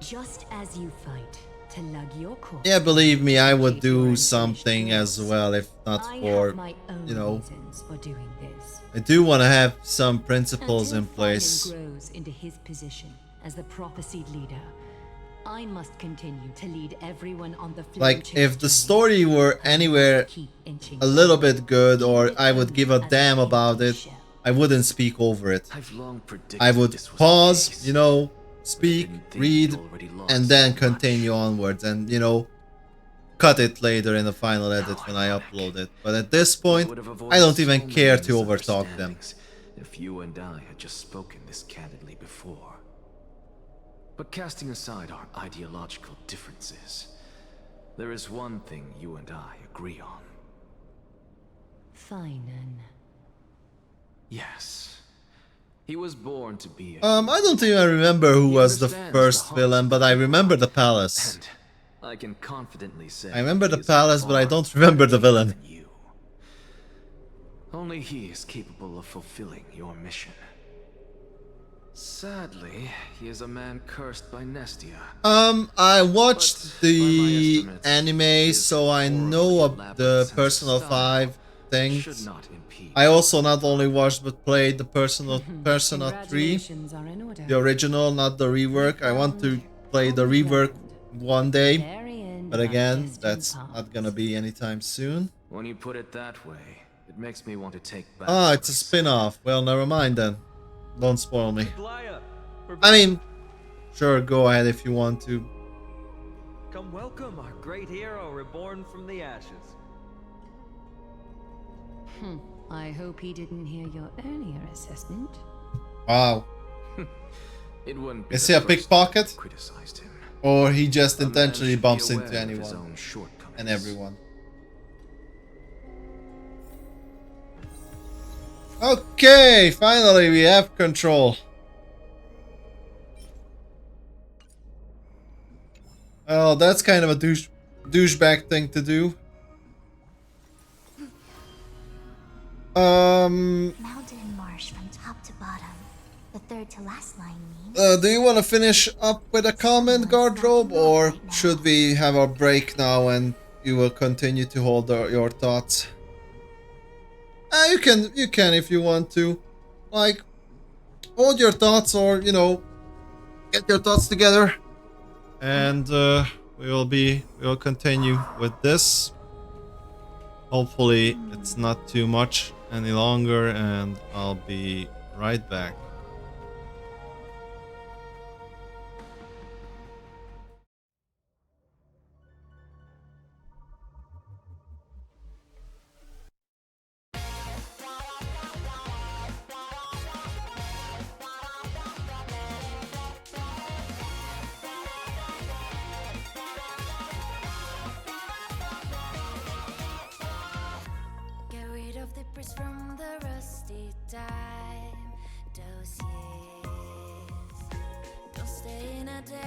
Just as you fight to lug your course. Yeah, believe me, I would do something as well if not for, you know, reasons for doing this. I do want to have some principles in Until place. Thainan grows into his position as the prophesied leader, I must continue to lead everyone on the Like, if the story were anywhere a little bit good, or I would give a damn about it, I wouldn't speak over it. I would pause, you know, speak, read, and then continue onwards, and, you know, cut it later in the final edit when I upload it. But at this point, I don't even care to overtalk them. If you and I had just spoken this candidly before. But casting aside our ideological differences, there is one thing you and I agree on. Thainan. Yes. He was born to be a... I don't even remember who was the first villain, but I remember the palace. I can confidently say... I remember the palace, but I don't remember the villain. Only he is capable of fulfilling your mission. Sadly, he is a man cursed by Nestia. I watched the anime, so I know of the Personal 5 things. I also not only watched but played the Persona 3, the original, not the rework. I want to play the rework one day, but again, that's not gonna be anytime soon. When you put it that way, it makes me want to take back... Ah, it's a spin-off. Well, never mind then. Don't spoil me. I mean, sure, go ahead if you want to. Come welcome our great hero reborn from the ashes. I hope he didn't hear your earlier assessment. Wow. It wouldn't be Is he a pickpocket? Criticized him. Or he just A man intentionally should be bumps aware into of his anyone own shortcomings. and everyone? Okay, finally we have control. Well, that's kind of a douchebag thing to do. Mountain marsh from top to bottom. The third to last line means. Do you want to finish up with a comment, Gardrobe, or should we have a break now and you will continue to hold your thoughts? You can if you want to. Like, hold your thoughts, or, you know, get your thoughts together. And we will continue with this. Hopefully it's not too much any longer, and I'll be right back.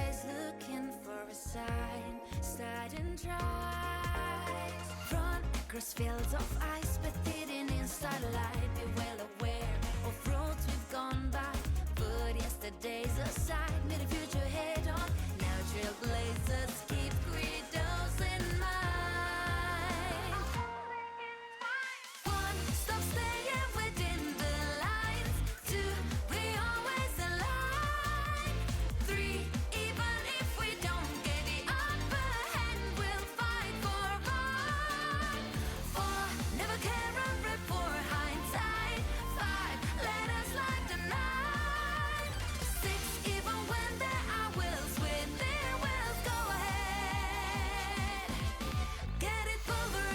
always looking for a sign, starting tries. Run across fields of ice, but hidden in starlight. Be well aware of roads we've gone by. Put yesterday's aside, may the future head on. Now trailblazers keep credos in mind. One, stop staying within the lines. Two, we always align. Three, even if we don't get the upper hand, we'll fight for one. Four, never care a rip for hindsight. Five, let us light the night. Six, even when there are wills within wills, go ahead, get it pulverized.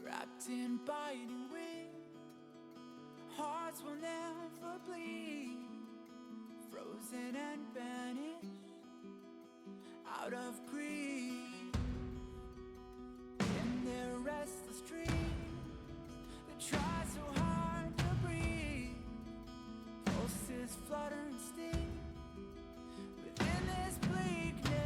Wrapped in biting wind, hearts will never bleed. Frozen and vanished out of greed. In their restless dreams, they try so hard to breathe. Pulses flutter and sting within this bleakness.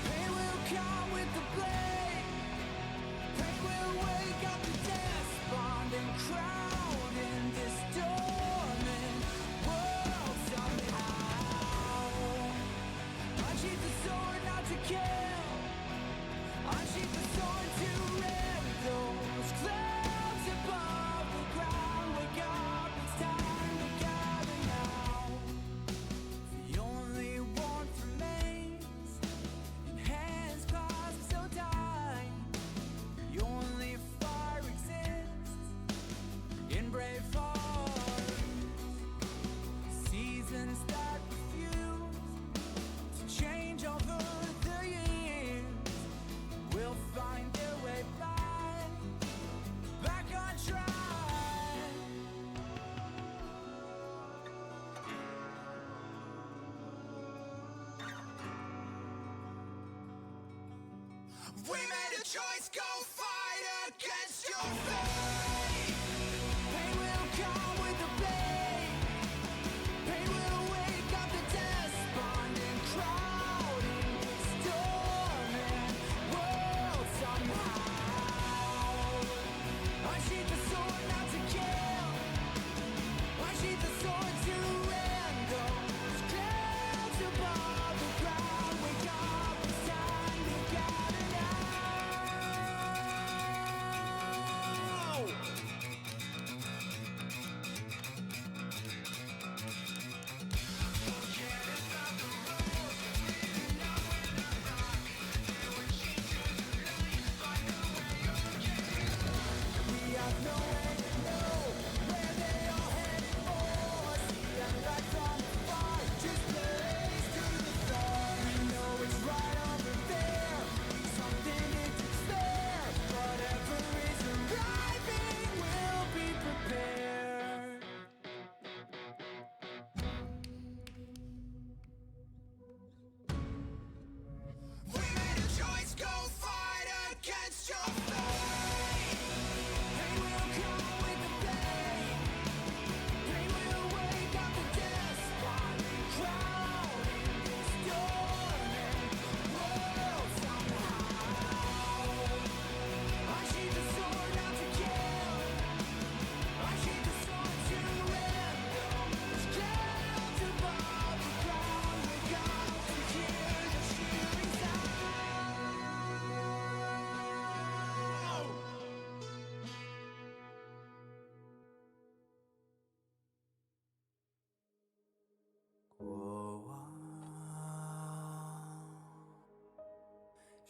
Pain will come with the blade. Pain will wake up the despondent crowd in this dormant world somehow. Unsheath the sword not to kill. Unsheath the sword to rend those clouds above the ground. Wake up, it's time to gather now. The only warmth remains in hands clasped so tight. The only fire exists in brave hearts. Seasons that refuse to change over the years will find their way back on track. We made a choice, go fight against your fate. Pain will come with the blade. Pain will wake up the despondent crowd in this dormant world somehow. Unsheath the sword not to kill. Unsheath the sword to rend those clouds above the ground. Wake up, it's time to gather now.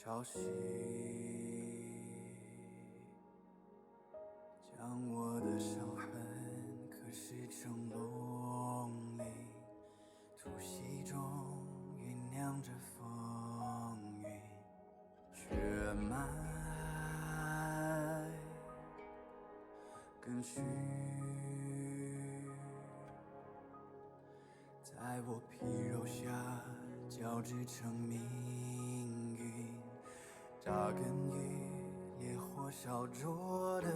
潮汐，将我的伤痕刻蚀成龙鳞，突袭中酝酿着风雨，血脉更续，在我皮肉下交织成命运，扎根于烈火烧灼的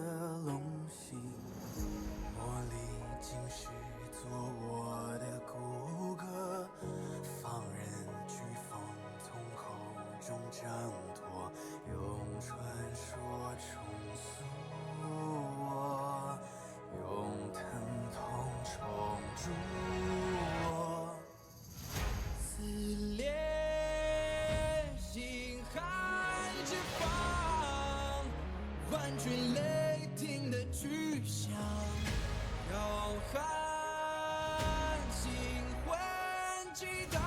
龙心，磨砺今世做我的骨骼，放任飓风从口中挣脱，用传说重塑我，用疼痛重铸我。撕裂心海之方，万军雷霆的巨响，浩瀚星魂激荡，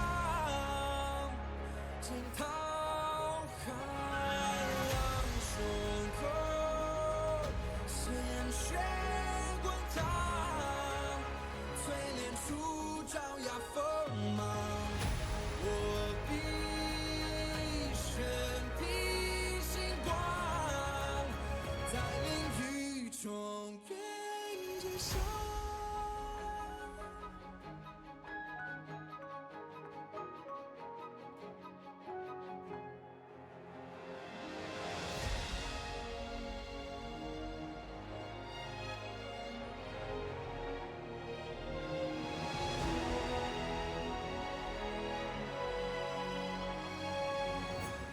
惊涛骇浪胸口，鲜血滚烫，淬炼出爪牙锋芒。我必身披星光，在囹圄中远至上。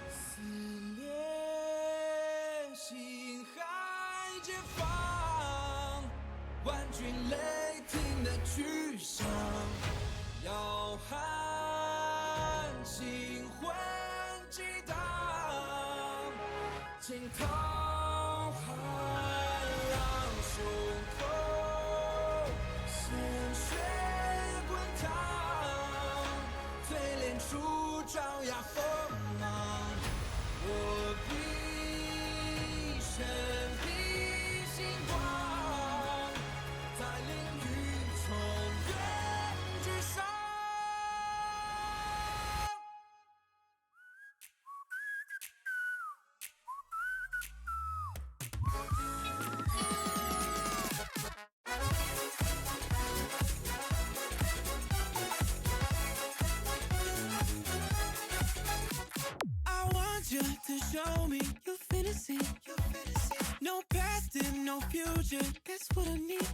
撕裂心海之方，万军雷霆的巨响，浩瀚星魂激荡，惊涛骇浪胸口，鲜血滚烫，淬炼出爪牙锋芒。我必身披星光，在囹圄中远至上。I want you to show me your fantasy. No past and no future, that's what I need.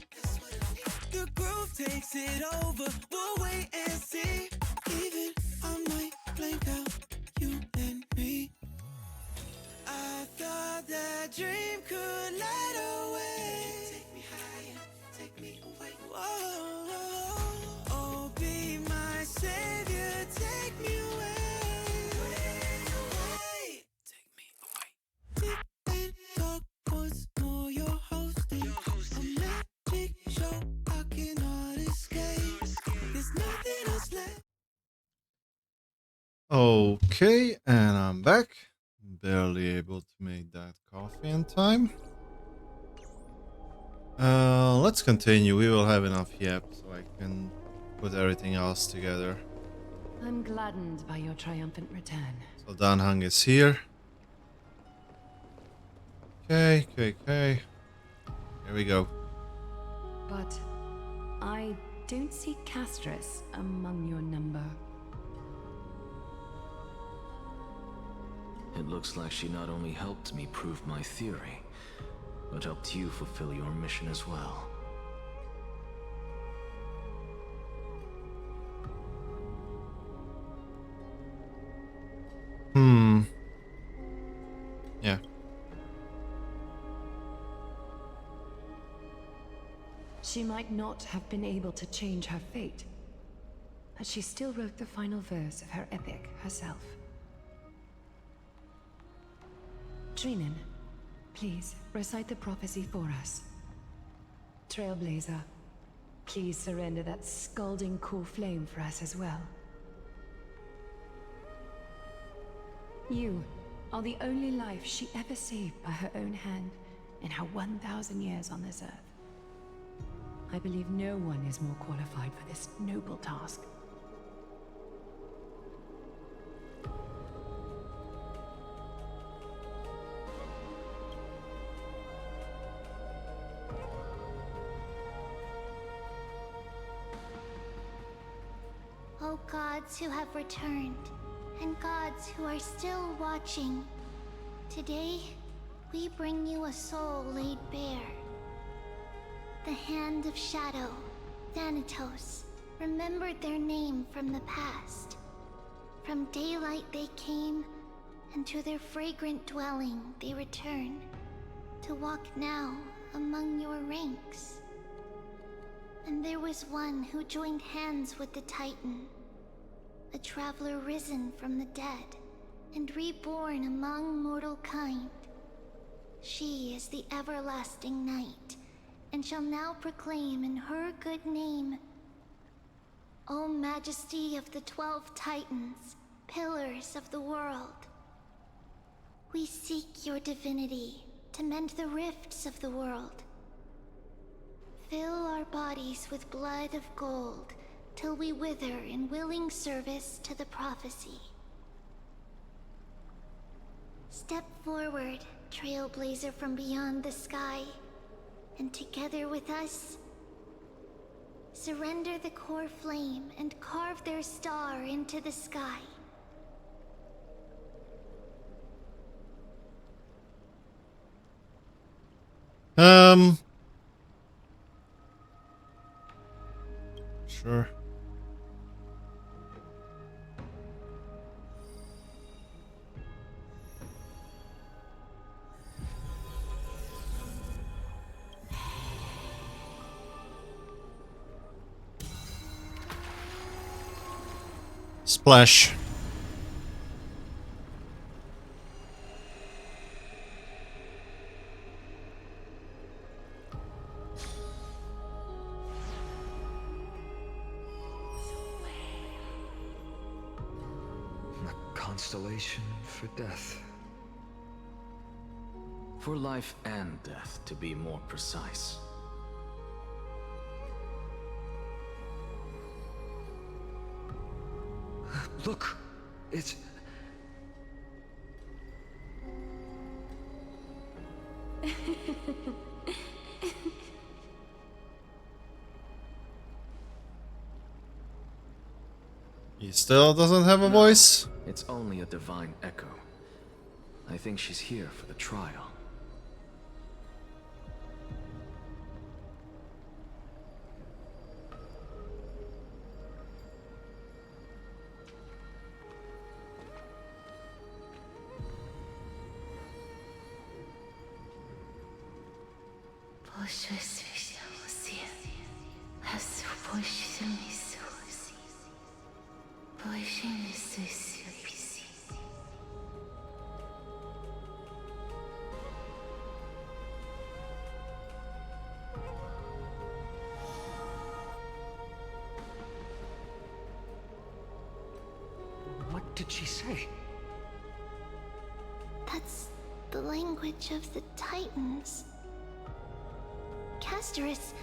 The groove takes it over, we'll wait and see. Even I might blank out, you and me. I thought that dream could light away. Take me higher, take me away. Whoa, oh, be my savior, take me away. Take me away. Sit and talk once more, you're hosting a magic show I cannot escape. There's nothing else left. Okay, and I'm back. Barely able to make that coffee in time. Let's continue. We will have enough yep, so I can put everything else together. I'm gladdened by your triumphant return. So Danhang is here. Okay. Here we go. But I don't see Castorice among your number. It looks like she not only helped me prove my theory, but helped you fulfill your mission as well. Yeah. She might not have been able to change her fate, but she still wrote the final verse of her epic herself. Trinin, please recite the prophecy for us. Trailblazer, please surrender that scalding cool flame for us as well. You, are the only life she ever saved by her own hand in her 1,000 years on this earth. I believe no one is more qualified for this noble task. O gods who have returned, and gods who are still watching, today we bring you a soul laid bare. The Hand of Shadow, Thanatos, remembered their name from the past. From daylight they came, and to their fragrant dwelling they return, to walk now among your ranks. And there was one who joined hands with the Titan, a traveler risen from the dead and reborn among mortal kind. She is the everlasting night, and shall now proclaim in her good name, O Majesty of the 12 Titans, pillars of the world. We seek your divinity to mend the rifts of the world. Fill our bodies with blood of gold, till we wither in willing service to the prophecy. Step forward, trailblazer from beyond the sky, and together with us, surrender the core flame and carve their star into the sky. Sure. Splash. Constellation for death. For life and death, to be more precise. Look, it's... He still doesn't have a voice? It's only a divine echo. I think she's here for the trial. What did she say? That's the language of the Titans. Castorice...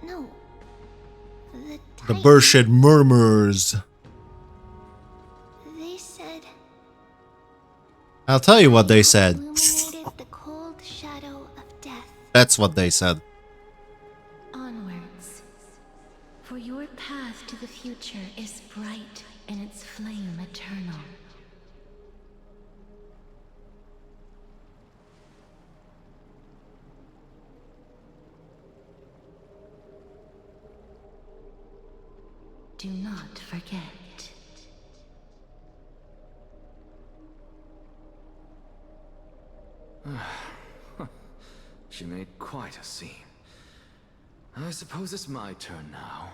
No. The The bullshit murmurs. They said... I'll tell you what they said. illuminated the cold shadow of death. That's what they said. Onwards. For your path to the future is bright and its flame eternal. Do not forget. She made quite a scene. I suppose it's my turn now.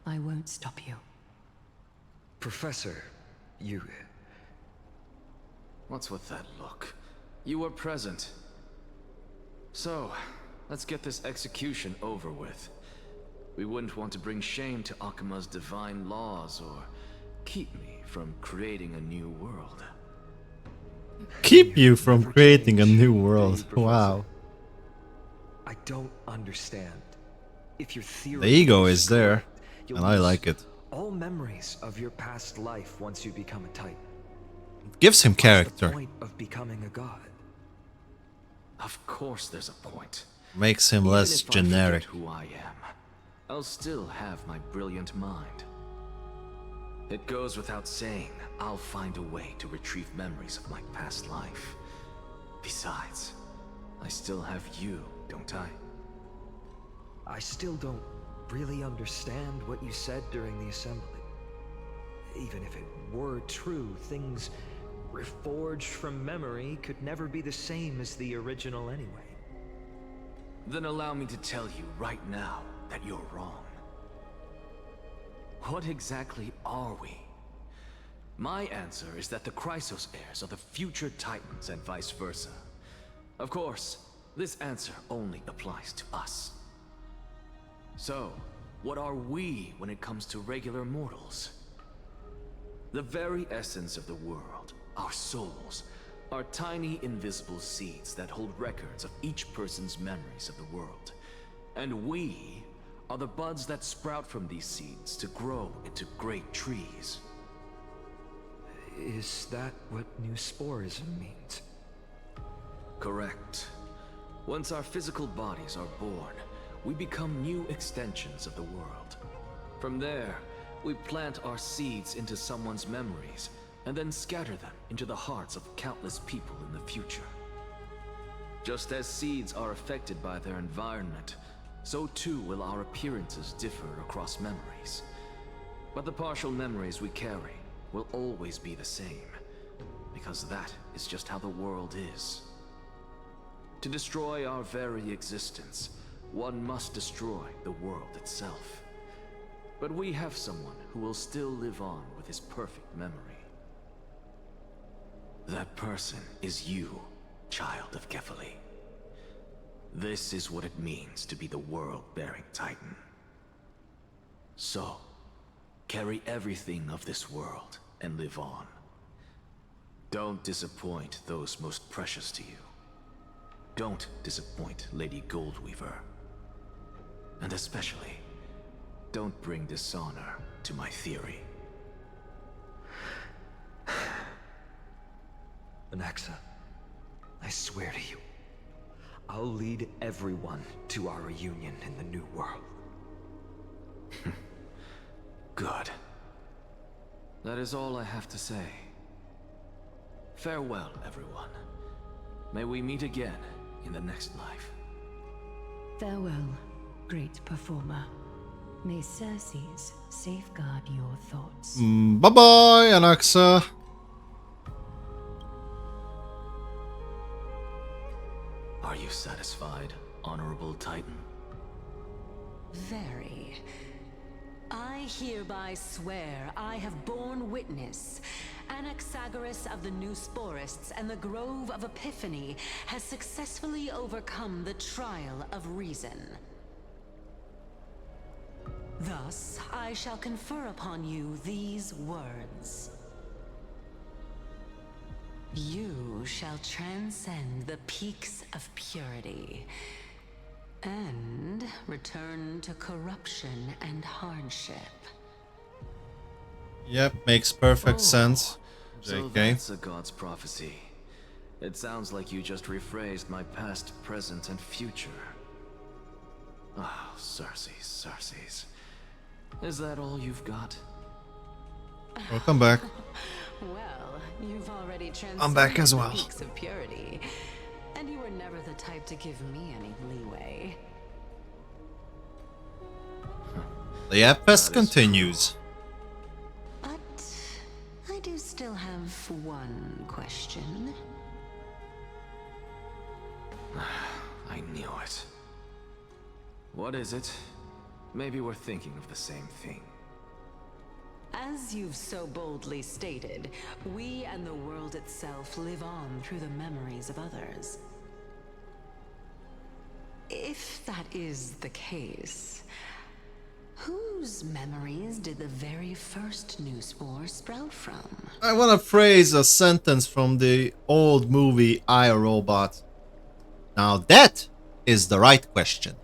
I won't stop you. Professor, you... What's with that look? You were present. So, let's get this execution over with. We wouldn't want to bring shame to Akima's divine laws or keep me from creating a new world. Keep you from creating a new world. Wow. I don't understand. If your theory The ego is is there, correct, you'll and I lose like it. all memories of your past life once you become a Titan. It gives him What's the character. point of becoming a god? Of course there's a point. Makes him Even less if I generic. forget who I am, I'll still have my brilliant mind. It goes without saying, I'll find a way to retrieve memories of my past life. Besides, I still have you, don't I? I still don't really understand what you said during the assembly. Even if it were true, things reforged from memory could never be the same as the original anyway. Then allow me to tell you right now that you're wrong. What exactly are we? My answer is that the Chrysos heirs are the future Titans and vice versa. Of course, this answer only applies to us. So, what are we when it comes to regular mortals? The very essence of the world, our souls, are tiny invisible seeds that hold records of each person's memories of the world. And we are the buds that sprout from these seeds to grow into great trees. Is that what new sporism means? Correct. Once our physical bodies are born, we become new extensions of the world. From there, we plant our seeds into someone's memories, and then scatter them into the hearts of countless people in the future. Just as seeds are affected by their environment, so too will our appearances differ across memories. But the partial memories we carry will always be the same, because that is just how the world is. To destroy our very existence, one must destroy the world itself. But we have someone who will still live on with his perfect memory. That person is you, child of Kefali. This is what it means to be the world-bearing Titan. So, carry everything of this world and live on. Don't disappoint those most precious to you. Don't disappoint Lady Goldweaver. And especially, don't bring dishonor to my theory. Anaxa, I swear to you, I'll lead everyone to our reunion in the new world. Good. That is all I have to say. Farewell, everyone. May we meet again in the next life. Farewell, great performer. May Circes safeguard your thoughts. Bye-bye, anaxa. Are you satisfied, Honorable Titan? Very. I hereby swear I have borne witness. Anaxagoras of the New Sporists and the Grove of Epiphany has successfully overcome the trial of reason. Thus, I shall confer upon you these words. You shall transcend the peaks of purity and return to corruption and hardship. Yep, makes perfect sense. So JK. that's a god's prophecy. It sounds like you just rephrased my past, present, and future. Oh, Circes. Is that all you've got? Welcome back. Well, you've already transcended I'm back as the well. peaks of purity, and you were never the type to give me any leeway. The app fest continues. But I do still have one question. I knew it. What is it? Maybe we're thinking of the same thing. As you've so boldly stated, we and the world itself live on through the memories of others. If that is the case, Whose memories did the very first new spore sprout from? I want to phrase a sentence from the old movie I, Robot. Now that is the right question.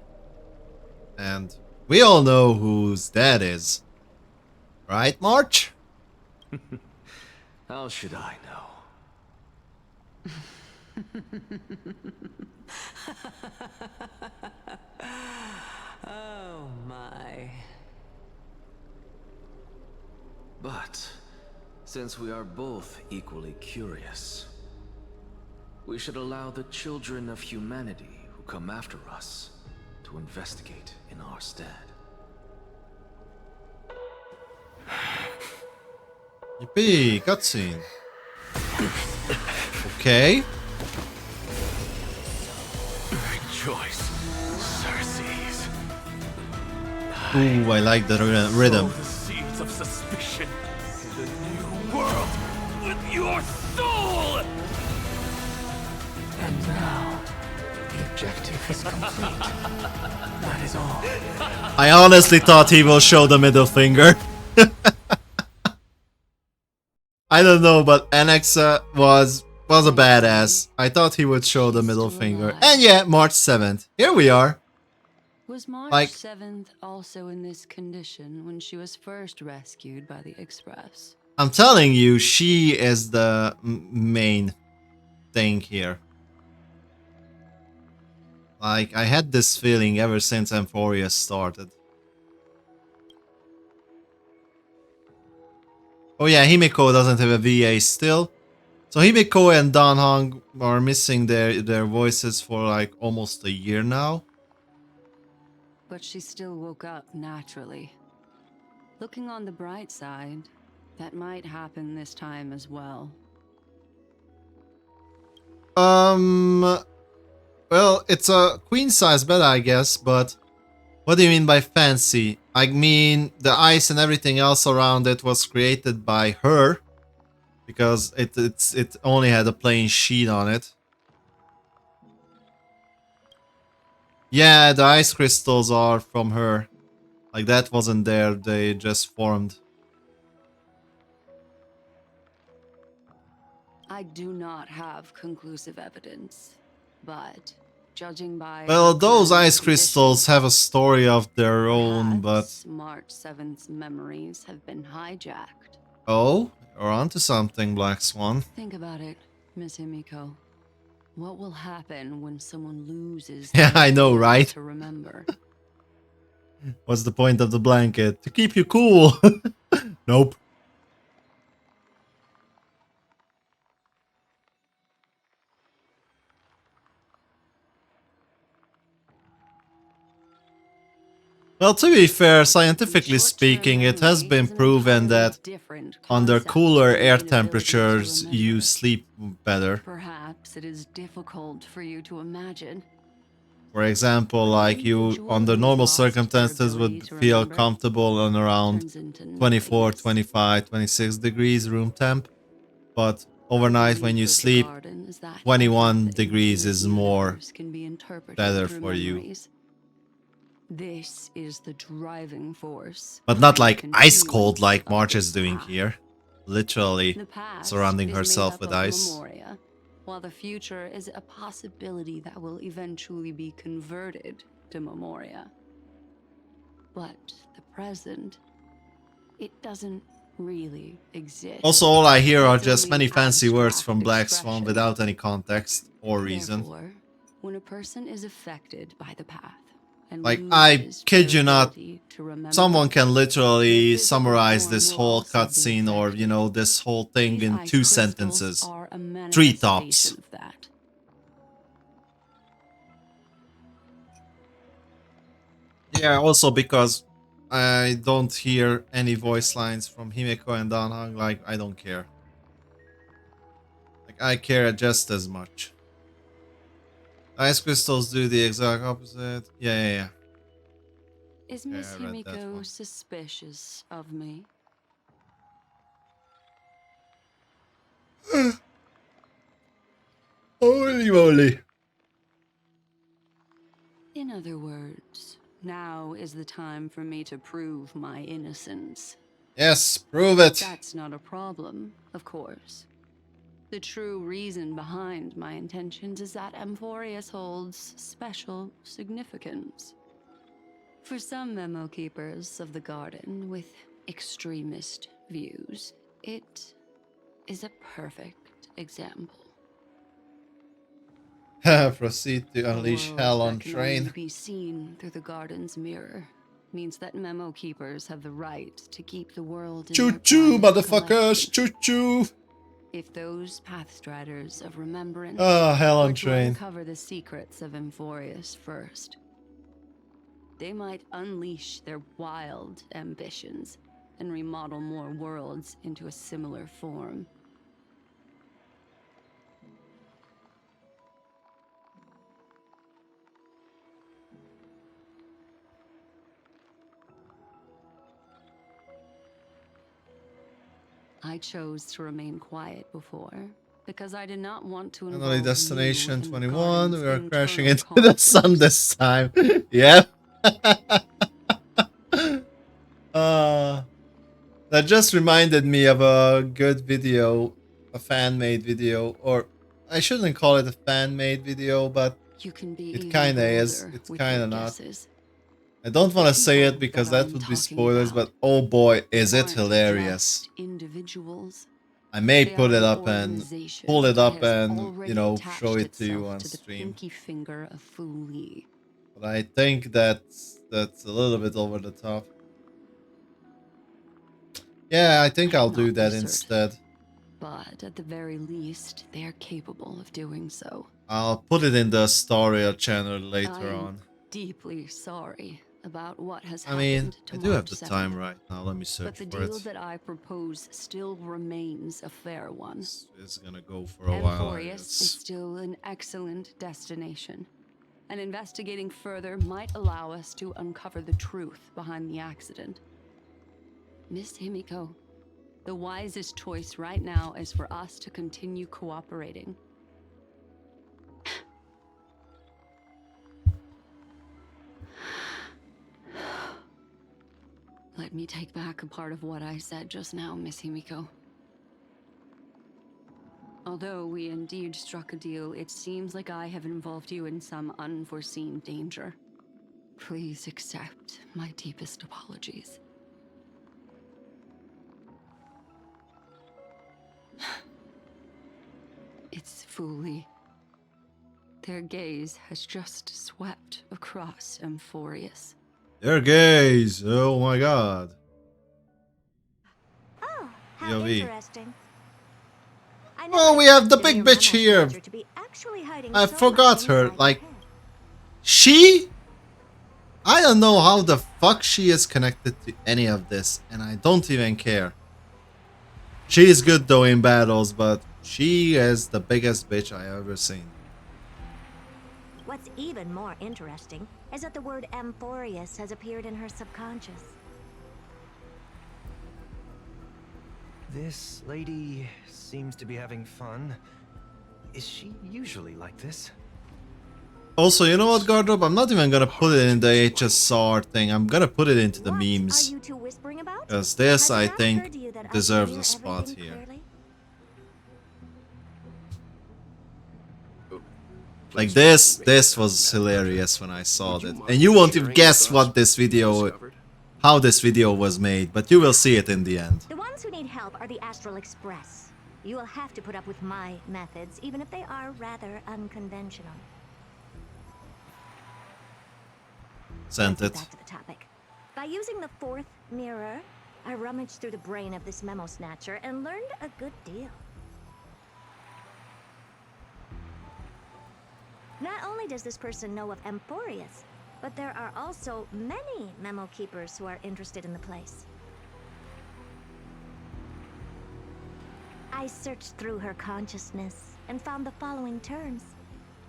And we all know whose that is. Right, March? How should I know? Oh my. But since we are both equally curious, we should allow the children of humanity who come after us to investigate in our stead. Yippee, cutscene. Okay. Rejoice, Circes. Ooh, I like the rhythm. Sow the seeds of suspicion in the new world with your soul! And now, the objective is complete. That is all. I honestly thought he will show the middle finger. I don't know, but anaxa was a badass. I thought he would show the middle finger. And yeah, March 7th. Here we are. Was March Like- 7th also in this condition when she was first rescued by the Express? I'm telling you, she is the main thing here. Like, I had this feeling ever since Euphoria started. Oh yeah, Himiko doesn't have a VA still. So Himiko and Dan Hong are missing their voices for like almost a year now. But she still woke up naturally. Looking on the bright side, that might happen this time as well. Well, it's a queen size bed, I guess, but what do you mean by fancy? I mean, the ice and everything else around it was created by her, because it only had a plain sheet on it. Yeah, the ice crystals are from her. Like, that wasn't there, they just formed. I do not have conclusive evidence, but judging by Well, her those current ice crystals have a story of their own, but... condition, March 7th's memories have been hijacked. Oh, you're onto something, Black Swan. Think about it, Miss Himiko. What will happen when someone loses Yeah, the I know, ability right? to remember? What's the point of the blanket? To keep you cool. Nope. Well, to be fair, scientifically speaking, it has been proven that under cooler air temperatures, you sleep better. Perhaps it is difficult for you to imagine. For example, like you, under normal circumstances, would feel comfortable on around 24, 25, 26 degrees room temp. But overnight when you sleep, 21 degrees is more better for you. This is the driving force. But not like ice cold like March is doing here. Literally surrounding herself with ice. Memoria, while the future is a possibility that will eventually be converted to Memoria. But the present, it doesn't really exist. Also, all I hear are just many fancy words from Black Swan without any context or reason. Therefore, when a person is affected by the path, and Like, I loses kid their you not, ability to remember, someone can literally summarize this whole cutscene or, you know, this whole thing in 2 sentences. 3 tops. of that. Yeah, also because I don't hear any voice lines from Himeko and Danhang, like, I don't care. Like, I care just as much. Ice crystals do the exact opposite. Yeah. Is Okay, Miss I read that Himiko one. suspicious of me? Holy moly. In other words, now is the time for me to prove my innocence. Yes, prove it. That's not a problem, of course. The true reason behind my intentions is that Amphorius holds special significance. For some memo keepers of the garden with extremist views, it is a perfect example. Proceed to unleash A world hell on that can only train. be seen through the garden's mirror means that memo keepers have the right to keep the world in Choo their choo, private motherfuckers! Choo choo! If those pathstriders of remembrance Hell on were to train. uncover the secrets of Amphorius first, they might unleash their wild ambitions and remodel more worlds into a similar form. I chose to remain quiet before because I did not want to involve Finally, you destination in the 21. We are garden's crashing internal into the sun this time. Yep. That just reminded me of a good video, a fan-made video, or I shouldn't call it a fan-made video, but You can be it even kinda is. bolder It's with kinda your not. guesses. I don't want to The say it people because that that I'm would be talking spoilers, about but oh boy, is it aren't hilarious. just individuals. I may They put are it an up and organization pull it that up has and, already you know, attached show it to you itself on to the stream. pinky finger of Fu Li. But I think that's a little bit over the top. Yeah, I think I'll do Not be that certain, instead. but at the very least, they are capable of doing so. I'll put it in the story channel later I am on. deeply sorry about what has I mean, happened to I do have March the 2nd, time right now. Let me but search the for deal it. that I propose still remains a fair one. It's gonna go for a while. I Amphorius is guess. still an excellent destination, and investigating further might allow us to uncover the truth behind the accident. Miss Himiko, the wisest choice right now is for us to continue cooperating. Let me take back a part of what I said just now, Miss Himiko. Although we indeed struck a deal, it seems like I have involved you in some unforeseen danger. Please accept my deepest apologies. It's Fu Li. Their gaze has just swept across Amphorius. They're gays. Oh my god. Oh, how POV. interesting. I Oh, we have the big bitch here. I forgot her. Like, she? I don't know how the fuck she is connected to any of this, and I don't even care. She is good though in battles, but she is the biggest bitch I ever seen. What's even more interesting is that the word Amphorius has appeared in her subconscious. This lady seems to be having fun. Is she usually like this? Also, you know what, Gardrop? I'm not even gonna put it in the HSR thing. I'm gonna put it into the memes. Because this, I think, deserves a spot here. Like this was hilarious when I saw that. And you won't even guess what this video, how this video was made, but you will see it in the end. The ones who need help are the Astral Express. You will have to put up with my methods, even if they are rather unconventional. Sent it. Back to the topic. By using the fourth mirror, I rummaged through the brain of this memo snatcher and learned a good deal. Not only does this person know of Amphorius, but there are also many memo keepers who are interested in the place. I searched through her consciousness and found the following terms: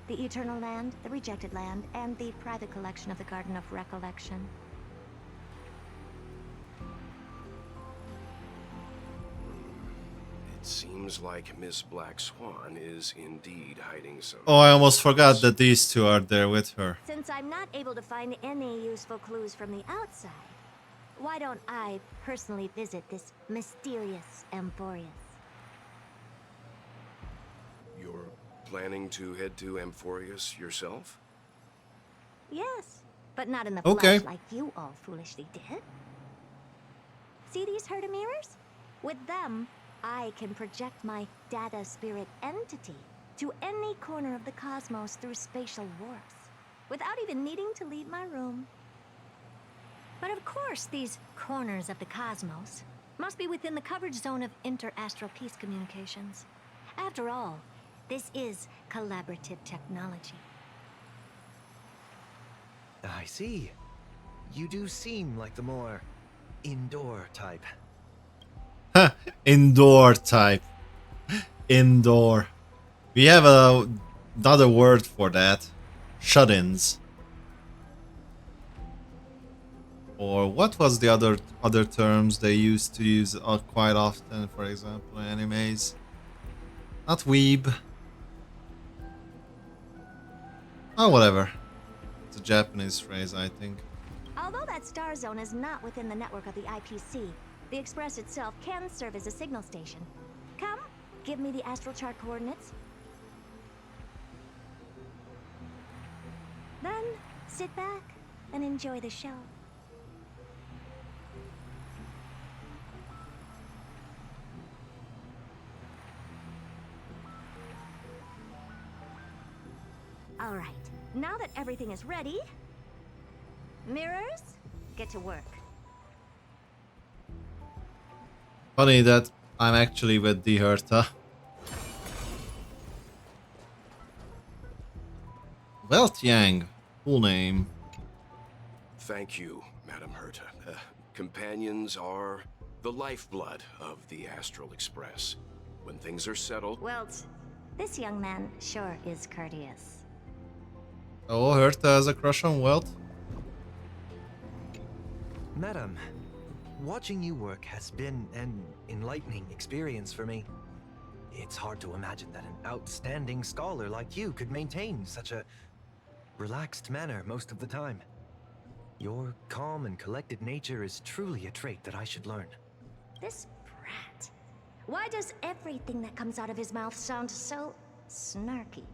the Eternal Land, the Rejected Land, and the private collection of the Garden of Recollection. It seems Seems like Miss Black Swan is indeed hiding some. Oh, I almost forgot that these two are there with her. Since I'm not able to find any useful clues from the outside, why don't I personally visit this mysterious Amphorius? You're planning to head to Amphorius yourself? Yes, but not in the Okay. flesh like you all foolishly did. See these Herta mirrors? With them, I can project my data spirit entity to any corner of the cosmos through spatial warps, without even needing to leave my room. But of course, these corners of the cosmos must be within the coverage zone of inter-astral peace communications. After all, this is collaborative technology. I see. You do seem like the more indoor type. Indoor type. Indoor. We have another word for that. Shut-ins. Or what was the other terms they used to use quite often, for example, in animes? Not weeb. Oh, whatever. It's a Japanese phrase, I think. Although that star zone is not within the network of the IPC, the Express itself can serve as a signal station. Come, give me the astral chart coordinates. Then, sit back and enjoy the show. All right, now that everything is ready, mirrors, get to work. Funny that I'm actually with the Herta. Welt Yang, full name. Thank you, Madam Herta. Companions are the lifeblood of the Astral Express. When things are settled... Well, this young man sure is courteous. Oh, Herta has a crush on Welt? Madam, watching you work has been an enlightening experience for me. It's hard to imagine that an outstanding scholar like you could maintain such a relaxed manner most of the time. Your calm and collected nature is truly a trait that I should learn. This brat. Why does everything that comes out of his mouth sound so snarky?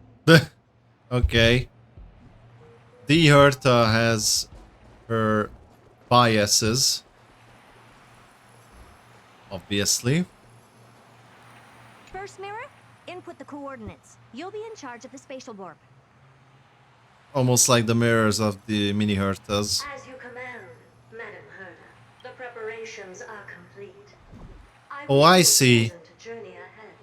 Okay. The Herta has her biases. Obviously. First mirror, input the coordinates. You'll be in charge of the spatial warp. Almost like the mirrors of the mini Hertas. As you command, Madam Herta. The preparations are complete. Oh, I see. Journey ahead.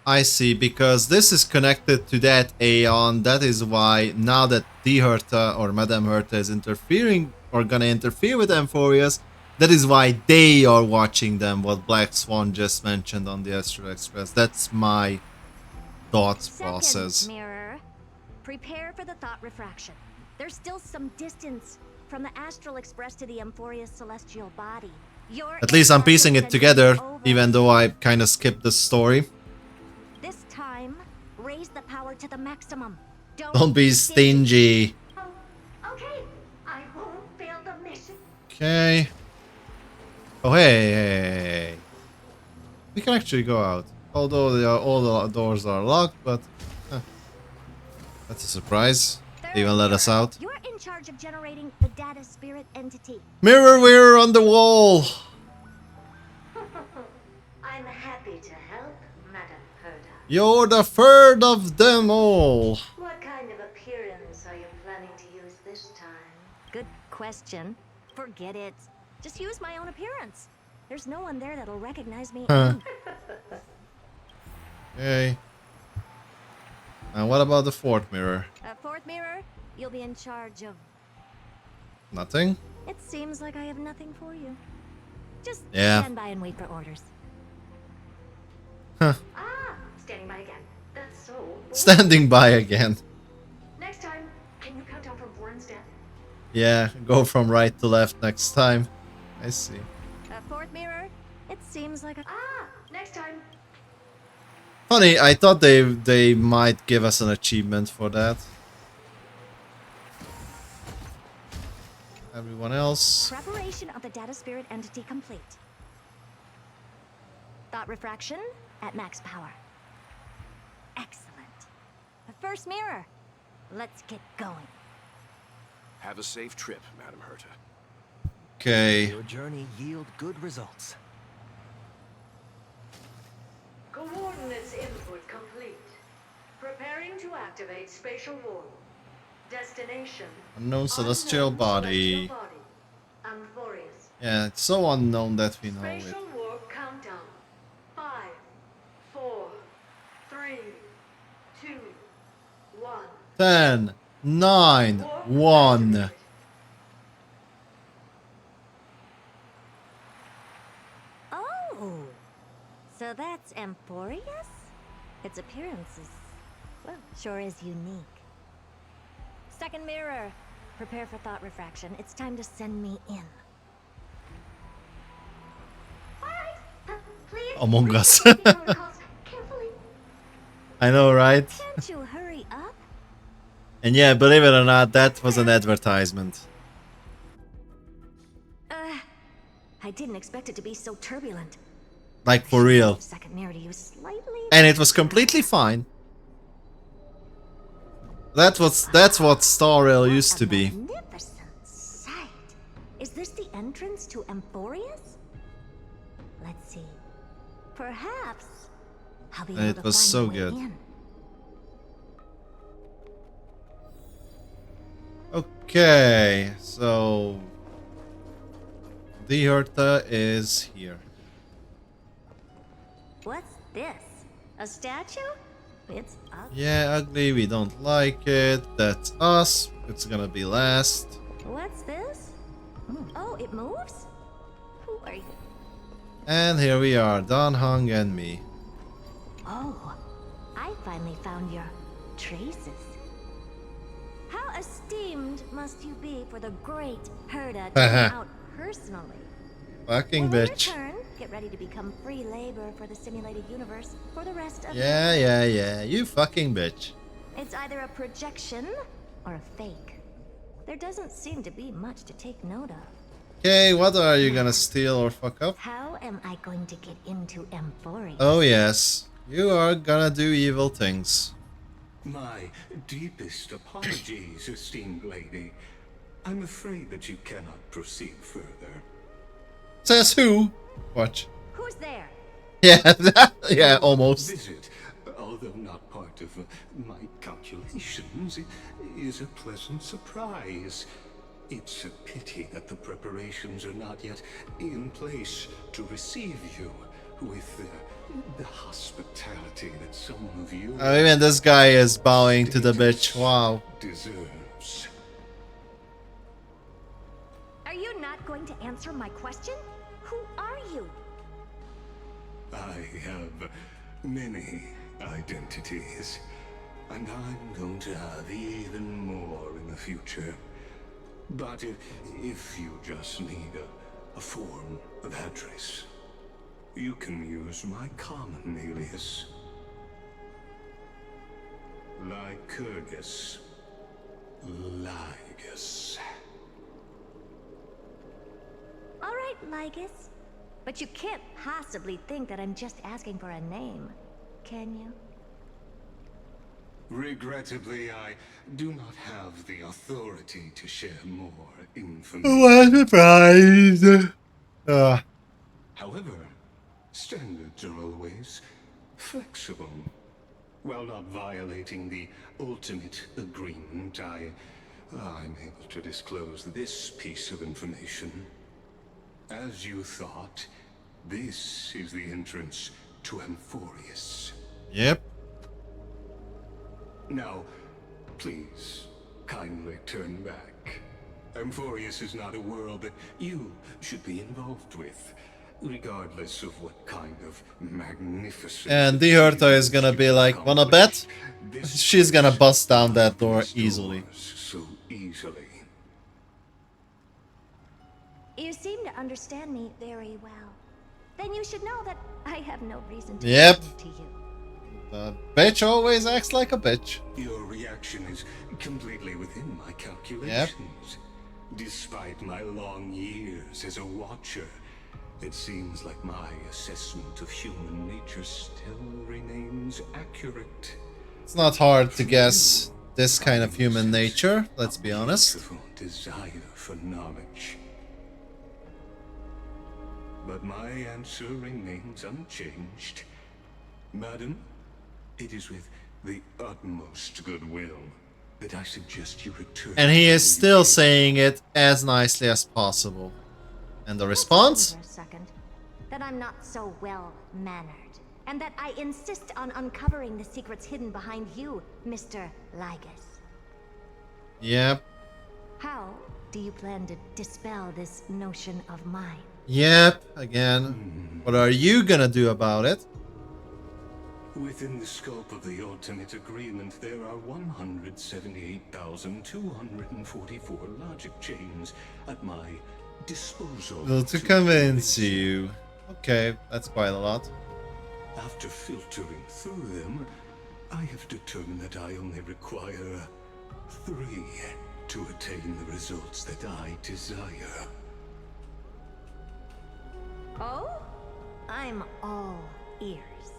I see, because this is connected to that Aeon. That is why now that the Herta or Madame Herta is interfering or gonna interfere with Amphorius, that is why they are watching them, what Black Swan just mentioned on the Astral Express. That's my thought process. Mirror, prepare for the thought refraction. There's still some distance from the Astral Express to the Amphorius celestial body. At least I'm piecing it together, even though I kind of skipped the story. This time, raise the power to the maximum. Don't be stingy. Okay, I won't fail the mission. Okay. Oh, hey. We can actually go out. Although all the doors are locked, but... that's a surprise. They even let us out. You're in charge of generating the data spirit entity. Mirror on the wall! I'm happy to help, Madam Herta. You're the third of them all. What kind of appearance are you planning to use this time? Good question. Forget it. Just use my own appearance. There's no one there that'll recognize me. Okay. And what about the fourth mirror? Fourth mirror, you'll be in charge of... Nothing? It seems like I have nothing for you. Just Yeah. stand by and wait for orders. Huh. Ah, standing by again. That's so... Standing by again. Next time, can you count down from 4 instead? Yeah, go from right to left next time. I see. Fourth mirror, it seems like a... Ah, next time. Funny, I thought they might give us an achievement for that. Everyone else. Preparation of the data spirit entity complete. Thought refraction at max power. Excellent. The first mirror. Let's get going. Have a safe trip, Madam Herta. Okay. Your journey yield good results. Coordinates input complete. Preparing to activate spatial warp. Destination. Unknown celestial body. Amphorius. Yeah, it's so unknown that we know it. Spatial warp countdown. 5, 4, 3, 2, 1. 10, 9, 1. Oh, so that's Amphorius? Its appearance is, well, sure is unique. Second mirror. Prepare for thought refraction. It's time to send me in. Among Us. I know, right? Can't you hurry up? And yeah, believe it or not, that was an advertisement. I didn't expect it to be so turbulent. Like for real. Second mirror to use slightly. And it was completely fine. That's what Star Rail used to be. Magnificent sight. Is this the entrance to Amphorius? Let's see. Perhaps I'll be able It to was find so my way good. in. Okay, so the Herta is here. What's this? A statue? It's ugly. Yeah, ugly, we don't like it. That's us. It's gonna be last. What's this? Oh, it moves? Who are you? And here we are, Don Hung and me. Oh, I finally found your traces. How esteemed must you be for the great Herta to come out personally? Fucking When we bitch. return, get ready to become free labor for the simulated universe for the rest of Yeah, you fucking bitch. It's either a projection or a fake. There doesn't seem to be much to take note of. Okay, what are you gonna steal or fuck up? How am I going to get into Amphorius? Oh yes, you are gonna do evil things. My deepest apologies, esteemed lady. I'm afraid that you cannot proceed further. Says who? Watch. Who's there? Yeah, yeah, almost. Visit, although not part of my calculations, is a pleasant surprise. It's a pity that the preparations are not yet in place to receive you with the hospitality that some of you Oh, even this guy is bowing to the bitch. Wow. deserves. Are you not going to answer my question? Who are you? I have many identities, and I'm going to have even more in the future. But if you just need a form of address, you can use my common alias. Lycurgus. Lygus. All right, Lygus. But you can't possibly think that I'm just asking for a name, can you? Regrettably, I do not have the authority to share more information. What a surprise! However, standards are always flexible. While not violating the ultimate agreement, I'm able to disclose this piece of information. As you thought, this is the entrance to Amphorius. Yep. Now, please, kindly turn back. Amphorius is not a world that you should be involved with, regardless of what kind of magnificent... And the Herta is gonna be like, wanna bet? She's gonna bust down that door easily. So easily. You seem to understand me very well. Then you should know that I have no reason to Yep. listen to you. The bitch always acts like a bitch. Your reaction is completely within my calculations. Despite my long years as a watcher, it seems like my assessment of human nature still remains accurate. It's not hard to guess this kind of human nature, let's be honest. Beautiful desire for knowledge. But my answer remains unchanged. Madam, it is with the utmost goodwill that I suggest you return. And he is still saying it as nicely as possible. And the response? For a second, that I'm not so well-mannered, and that I insist on uncovering the secrets hidden behind you, Mr. Lygus. Yep. How do you plan to dispel this notion of mine? Yep, again. What are you gonna do about it? Within the scope of the ultimate agreement, there are 178,244 logic chains at my disposal. Well, to convince you. Okay, that's quite a lot. After filtering through them, I have determined that I only require 3 to attain the results that I desire. Oh? I'm all ears.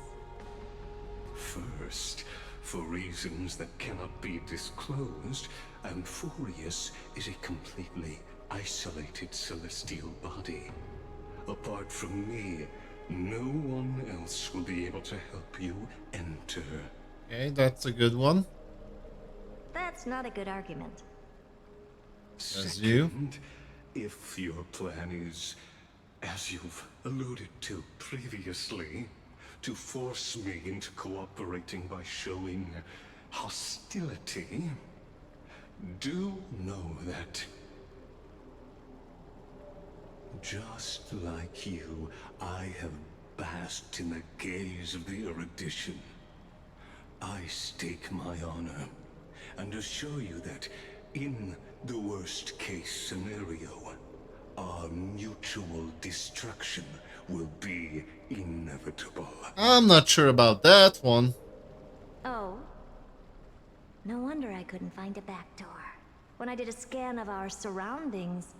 First, for reasons that cannot be disclosed, Amphorius is a completely isolated celestial body. Apart from me, no one else will be able to help you enter. Okay, that's a good one. That's not a good argument. Second, if your plan is, as you've alluded to previously, to force me into cooperating by showing hostility, do know that, just like you, I have basked in the gaze of the erudition. I stake my honor and assure you that in the worst case scenario, our mutual destruction will be inevitable. I'm not sure about that one. Oh? No wonder I couldn't find a back door. When I did a scan of our surroundings,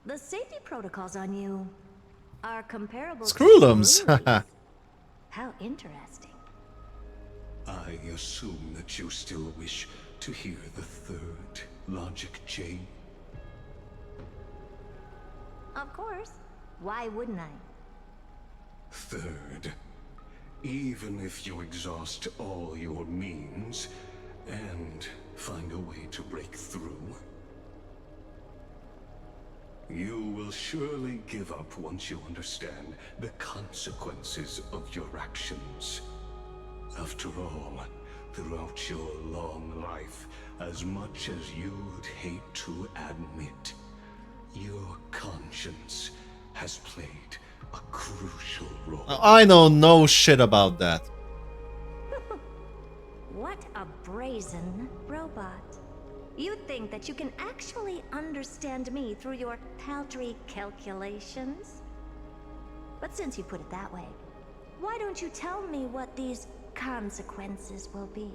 the safety protocols on you are comparable to Screwlums. Screwlums. How interesting. I assume that you still wish to hear the third logic chain. Of course. Why wouldn't I? Third, even if you exhaust all your means and find a way to break through, you will surely give up once you understand the consequences of your actions. After all, throughout your long life, as much as you'd hate to admit, your conscience has played a crucial role. I know no shit about that. What a brazen robot. You think that you can actually understand me through your paltry calculations? But since you put it that way, why don't you tell me what these consequences will be?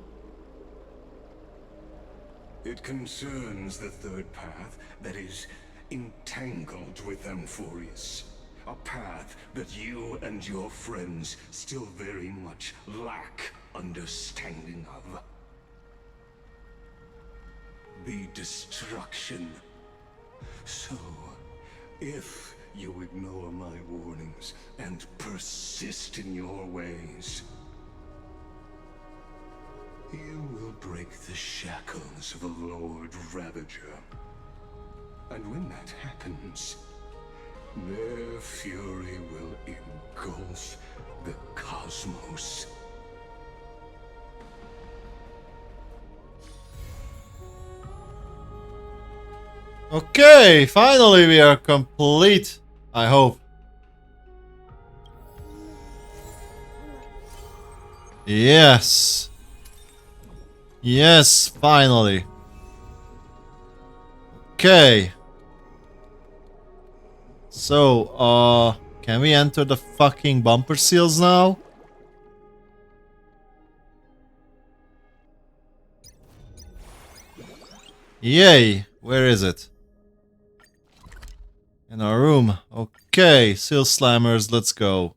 It concerns the third path that is entangled with Amphorius. A path that you and your friends still very much lack understanding of. The destruction. So, if you ignore my warnings and persist in your ways, you will break the shackles of a Lord Ravager. And when that happens, their fury will engulf the cosmos. Okay, finally we are complete, I hope. Yes. Yes, finally. Okay. So, can we enter the fucking bumper seals now? Yay! Where is it? In our room. Okay, Seal Slammers, let's go.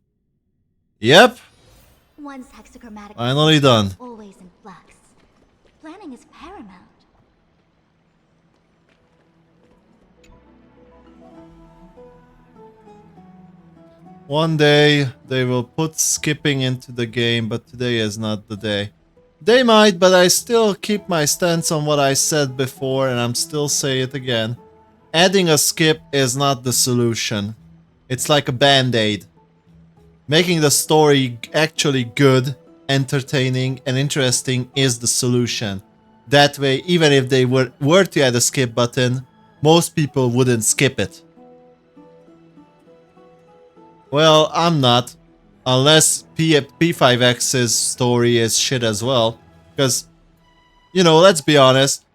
Yep, One's hexachromatic finally perception done. is always in flux. Planning is paramount. One day they will put skipping into the game, but today is not the day. They might, but I still keep my stance on what I said before, and I'm still say it again. Adding a skip is not the solution. It's like a band-aid. Making the story actually good, entertaining, and interesting is the solution. That way, even if they were to add a skip button, most people wouldn't skip it. Well, I'm not. Unless P5X's story is shit as well. Because, you know, let's be honest.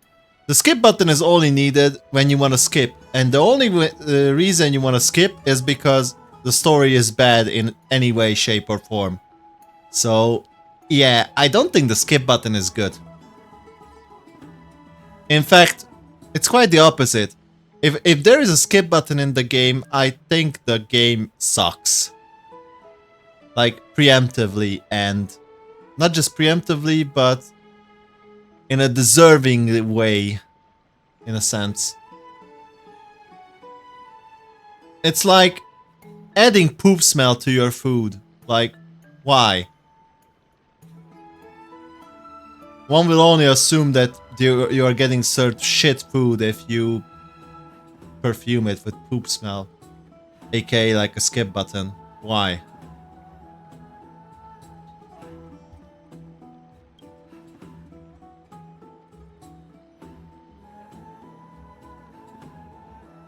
The skip button is only needed when you want to skip. And the only reason you want to skip is because the story is bad in any way, shape, or form. So, yeah, I don't think the skip button is good. In fact, it's quite the opposite. If there is a skip button in the game, I think the game sucks. Like, preemptively, and not just preemptively, but in a deserving way, in a sense. It's like adding poop smell to your food. Like, why? One will only assume that you are getting served shit food if you perfume it with poop smell. AKA like a skip button. Why?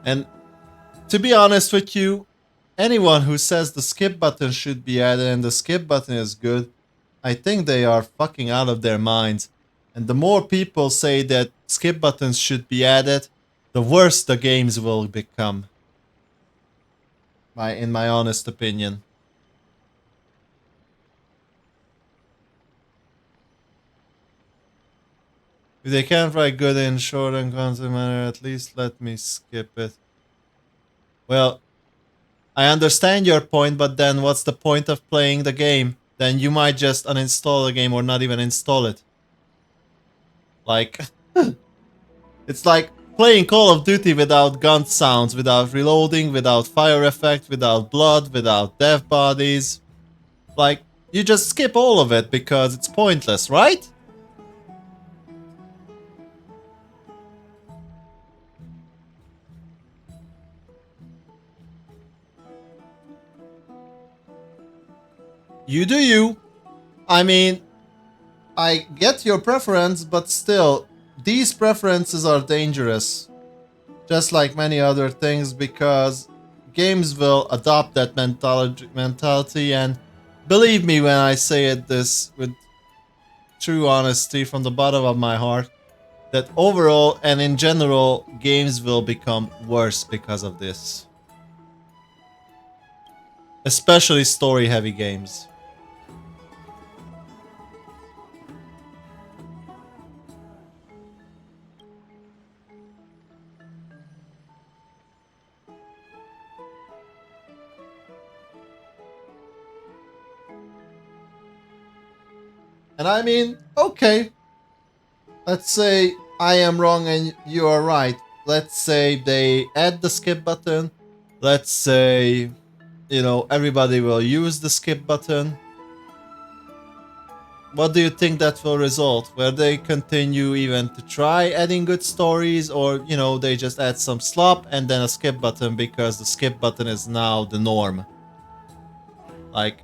And to be honest with you, anyone who says the skip button should be added and the skip button is good, I think they are fucking out of their minds. And the more people say that skip buttons should be added, the worse the games will become. In my honest opinion. If they can't write good in short and concise manner, at least let me skip it. Well, I understand your point, but then what's the point of playing the game? Then you might just uninstall the game or not even install it. Like, it's like playing Call of Duty without gun sounds, without reloading, without fire effect, without blood, without death bodies. Like, you just skip all of it because it's pointless, right? You do you. I mean, I get your preference, but still, these preferences are dangerous. Just like many other things, because games will adopt that mentality, and believe me when I say it this with true honesty from the bottom of my heart, that overall and in general, games will become worse because of this. Especially story-heavy games. And I mean, okay. Let's say I am wrong and you are right. Let's say they add the skip button. Let's say, you know, everybody will use the skip button. What do you think that will result? Will they continue even to try adding good stories, or, you know, they just add some slop and then a skip button because the skip button is now the norm? Like,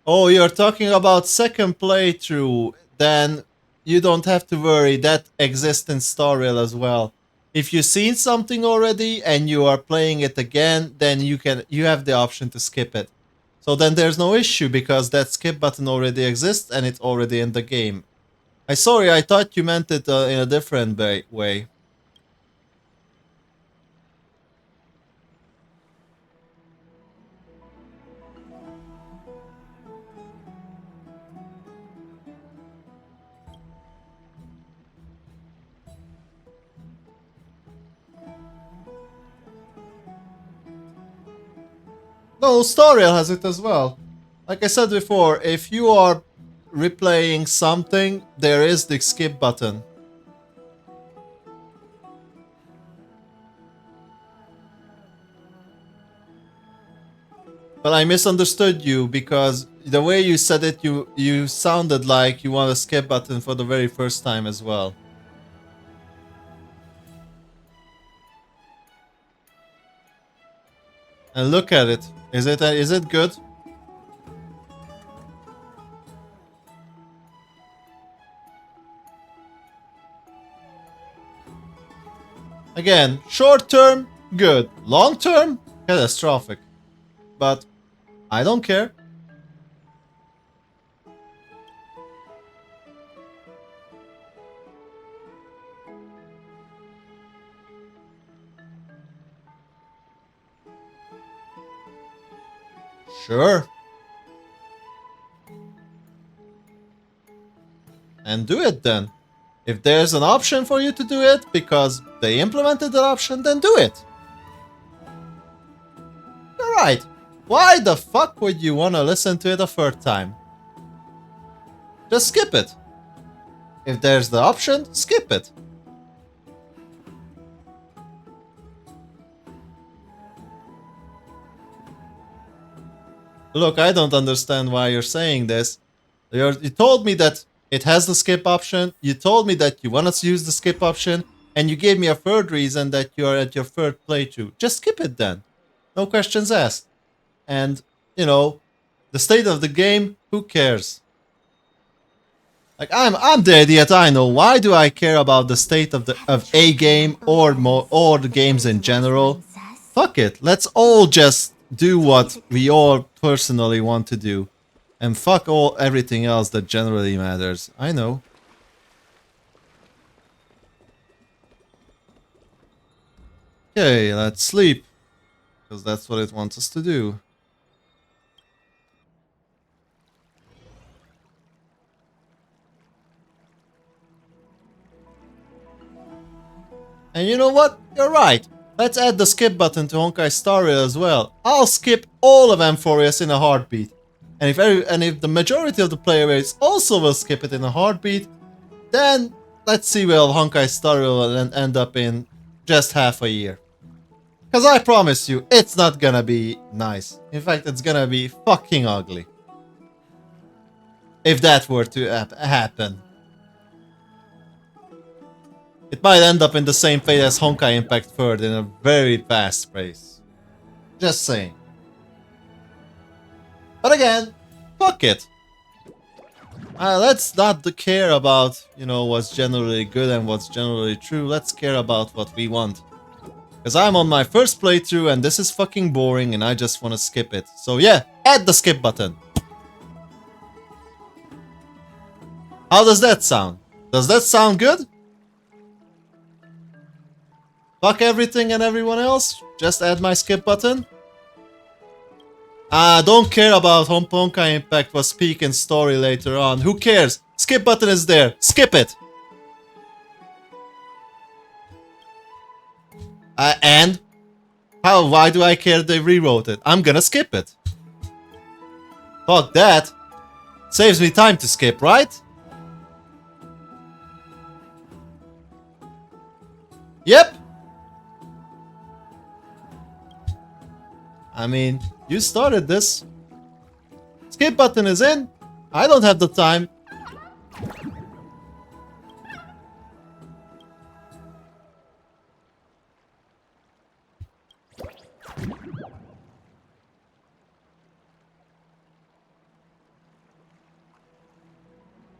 oh, you're talking about second playthrough, then you don't have to worry, that exists in Storyl as well. If you've seen something already and you are playing it again, then you have the option to skip it. So then there's no issue because that skip button already exists and it's already in the game. Sorry, I thought you meant it in a different way. No, Storiel has it as well. Like I said before, if you are replaying something, there is the skip button. But I misunderstood you because the way you said it, you sounded like you want a skip button for the very first time as well. And look at it. Is it good? Again, short term, good. Long term, catastrophic. But I don't care. Sure. And do it then. If there's an option for you to do it because they implemented that option, then do it. You're right. Why the fuck would you want to listen to it a third time? Just skip it. If there's the option, skip it. Look, I don't understand why you're saying this. You told me that it has the skip option. You told me that you want to use the skip option. And you gave me a third reason that you're at your third playthrough. Just skip it then. No questions asked. And, you know, the state of the game, who cares? Like, I'm the idiot, I know. Why do I care about the state of a game or the games in general? Fuck it. Let's all just do what we all personally want to do. And fuck everything else that generally matters. I know. Okay, let's sleep. Because that's what it wants us to do. And you know what? You're right. Let's add the skip button to Honkai Star Rail as well. I'll skip all of Amphorius in a heartbeat. And if the majority of the player base also will skip it in a heartbeat, then let's see where Honkai Star Rail will end up in just half a year. Because I promise you, it's not gonna be nice. In fact, it's gonna be fucking ugly. If that were to happen. It might end up in the same fate as Honkai Impact 3rd in a very fast pace. Just saying. But again, fuck it. Let's not care about, you know, what's generally good and what's generally true. Let's care about what we want. Because I'm on my first playthrough and this is fucking boring and I just want to skip it. So yeah, add the skip button. How does that sound? Does that sound good? Fuck everything and everyone else? Just add my skip button? Don't care about Honkai Impact was peak in story later on. Who cares? Skip button is there. Skip it! And? Why do I care they rewrote it? I'm gonna skip it. Fuck that. Saves me time to skip, right? Yep. I mean, you started this. Skip button is in. I don't have the time.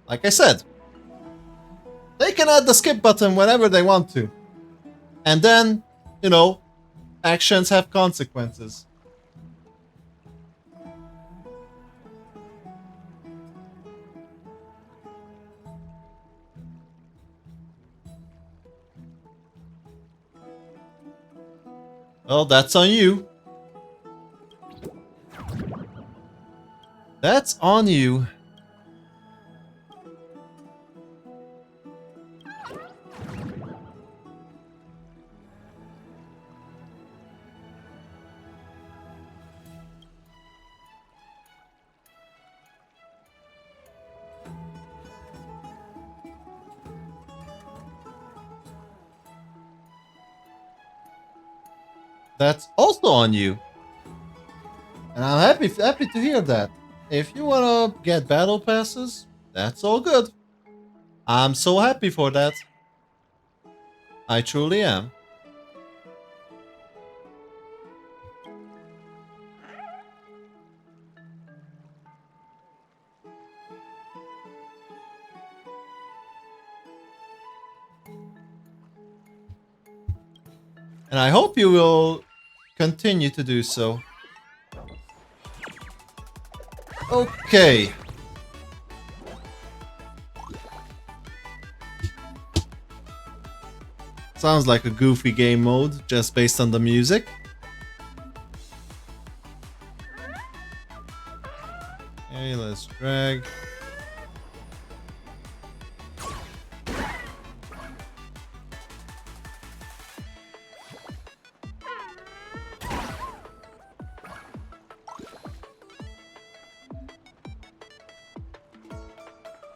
Like I said, they can add the skip button whenever they want to. And then, you know, actions have consequences. Well, that's on you. That's on you. that's also on you. And I'm happy to hear that. If you wanna get battle passes, that's all good. I'm so happy for that. I truly am. And I hope you will continue to do so. Okay. Sounds like a goofy game mode, just based on the music. Okay, let's drag.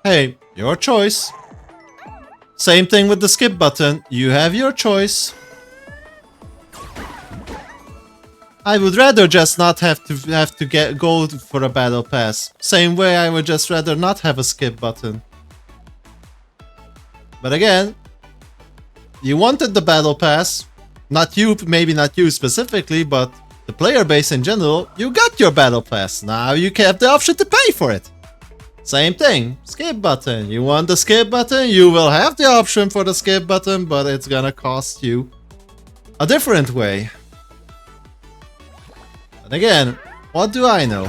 Hey, your choice. Same thing with the skip button. You have your choice. I would rather just not have to go for a battle pass. Same way I would just rather not have a skip button. But again, you wanted the battle pass. Not you, maybe not you specifically, but the player base in general. You got your battle pass. Now you have the option to pay for it. Same thing, skip button. You want the skip button, you will have the option for the skip button, but it's gonna cost you a different way. And again, what do I know?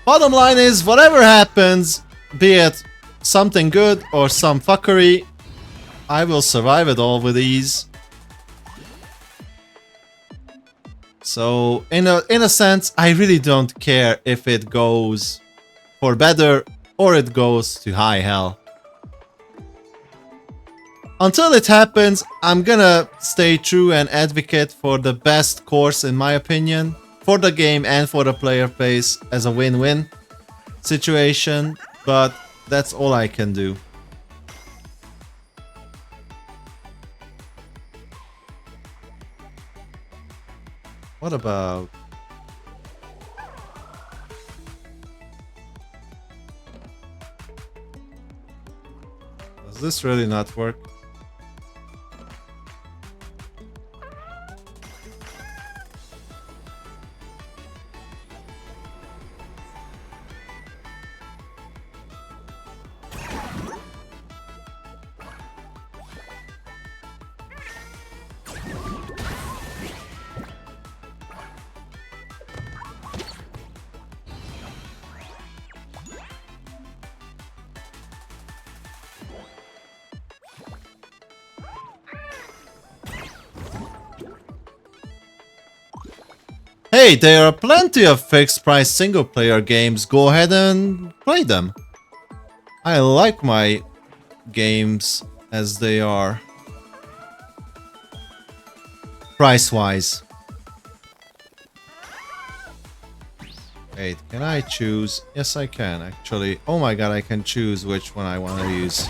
Bottom line is, whatever happens, be it something good or some fuckery, I will survive it all with ease. So, in a sense, I really don't care if it goes for better or it goes to high hell. Until it happens, I'm gonna stay true and advocate for the best course, in my opinion, for the game and for the player base as a win-win situation, but that's all I can do. What about... Does this really not work? Hey, there are plenty of fixed price single player games. Go ahead and play them. I like my games as they are. Price wise. Wait, can I choose? Yes, I can actually. Oh my god, I can choose which one I want to use.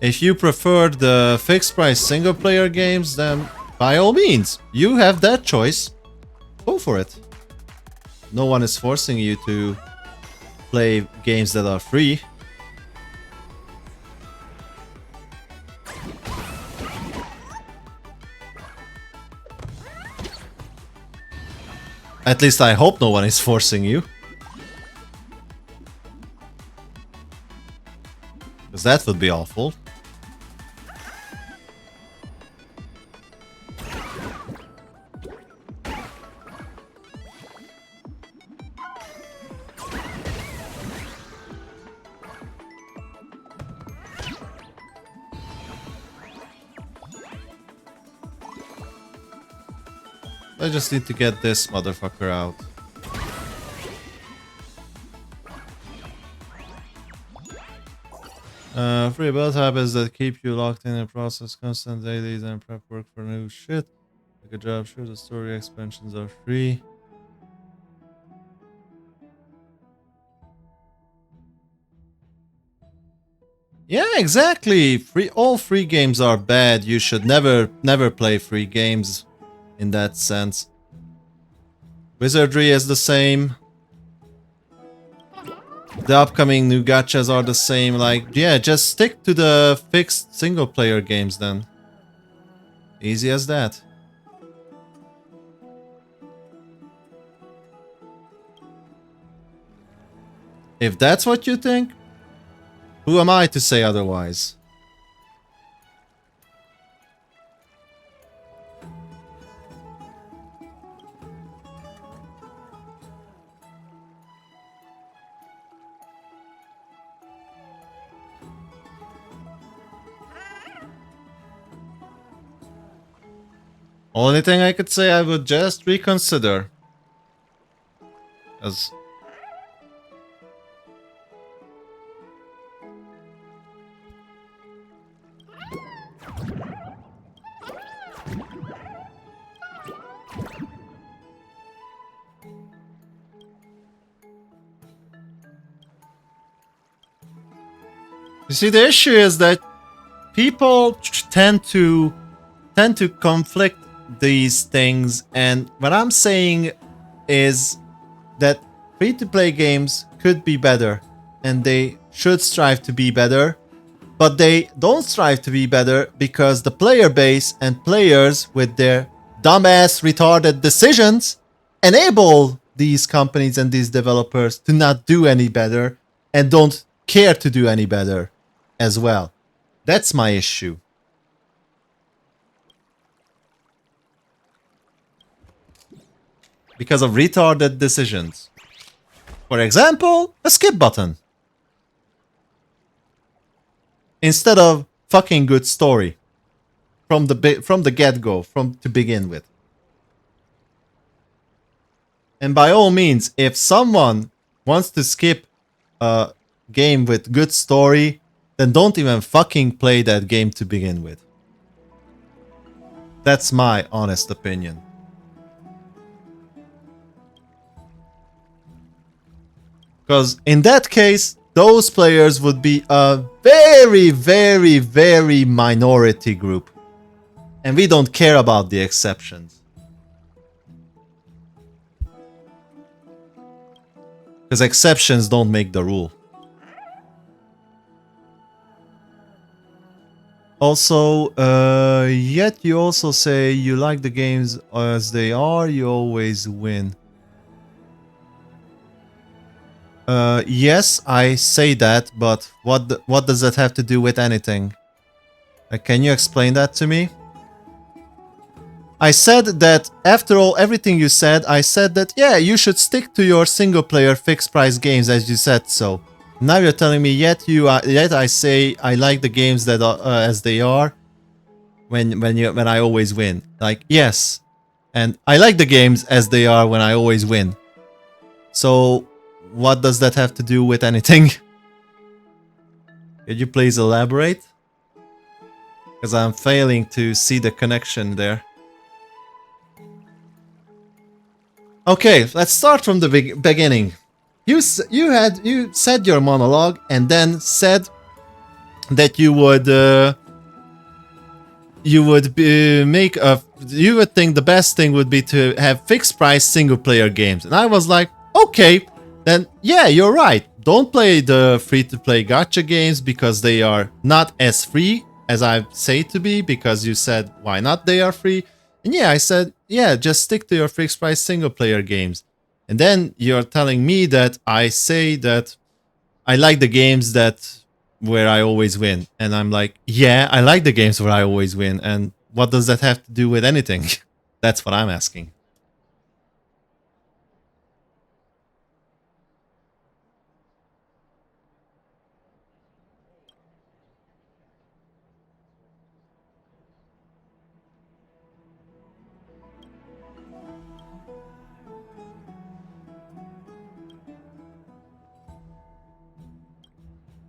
If you prefer the fixed price single player games, then by all means, you have that choice. Go for it. No one is forcing you to play games that are free. At least I hope no one is forcing you. Because that would be awful. I just need to get this motherfucker out. Free build habits that keep you locked in a process, constant dailies and prep work for new shit. Good job, sure the story expansions are free. Yeah, exactly. All free games are bad. You should never play free games in that sense. Wizardry is the same. The upcoming new gachas are the same. Like, yeah, just stick to the fixed single player games then. Easy as that. If that's what you think, who am I to say otherwise? Only thing I could say, I would just reconsider. As you see, the issue is that people tend to conflict these things, and what I'm saying is that free-to-play games could be better, and they should strive to be better, but they don't strive to be better because the player base and players with their dumbass retarded decisions enable these companies and these developers to not do any better and don't care to do any better as well. That's my issue. Because of retarded decisions. For example, a skip button. Instead of fucking good story. From the get-go, to begin with. And by all means, if someone wants to skip a game with good story, then don't even fucking play that game to begin with. That's my honest opinion. Because in that case, those players would be a very minority group. And we don't care about the exceptions. Because exceptions don't make the rule. Also, yet you also say you like the games as they are, you always win. Yes, I say that, but what does that have to do with anything? Can you explain that to me? I said that after all, everything you said, I said that, yeah, you should stick to your single-player fixed-price games as you said so. Now you're telling me yet I say I like the games that are as they are when I always win. Like, yes, and I like the games as they are when I always win. So what does that have to do with anything? Could you please elaborate? Because I'm failing to see the connection there. Okay, let's start from the beginning. You said your monologue and then said that you would think the best thing would be to have fixed price single player games, and I was like, okay, then yeah, you're right. Don't play the free to play gacha games because they are not as free as I say to be, because you said why not, they are free. And yeah, I said, yeah, just stick to your fixed price single player games. And then you're telling me that I say that I like the games where I always win. And I'm like, yeah, I like the games where I always win. And what does that have to do with anything? That's what I'm asking.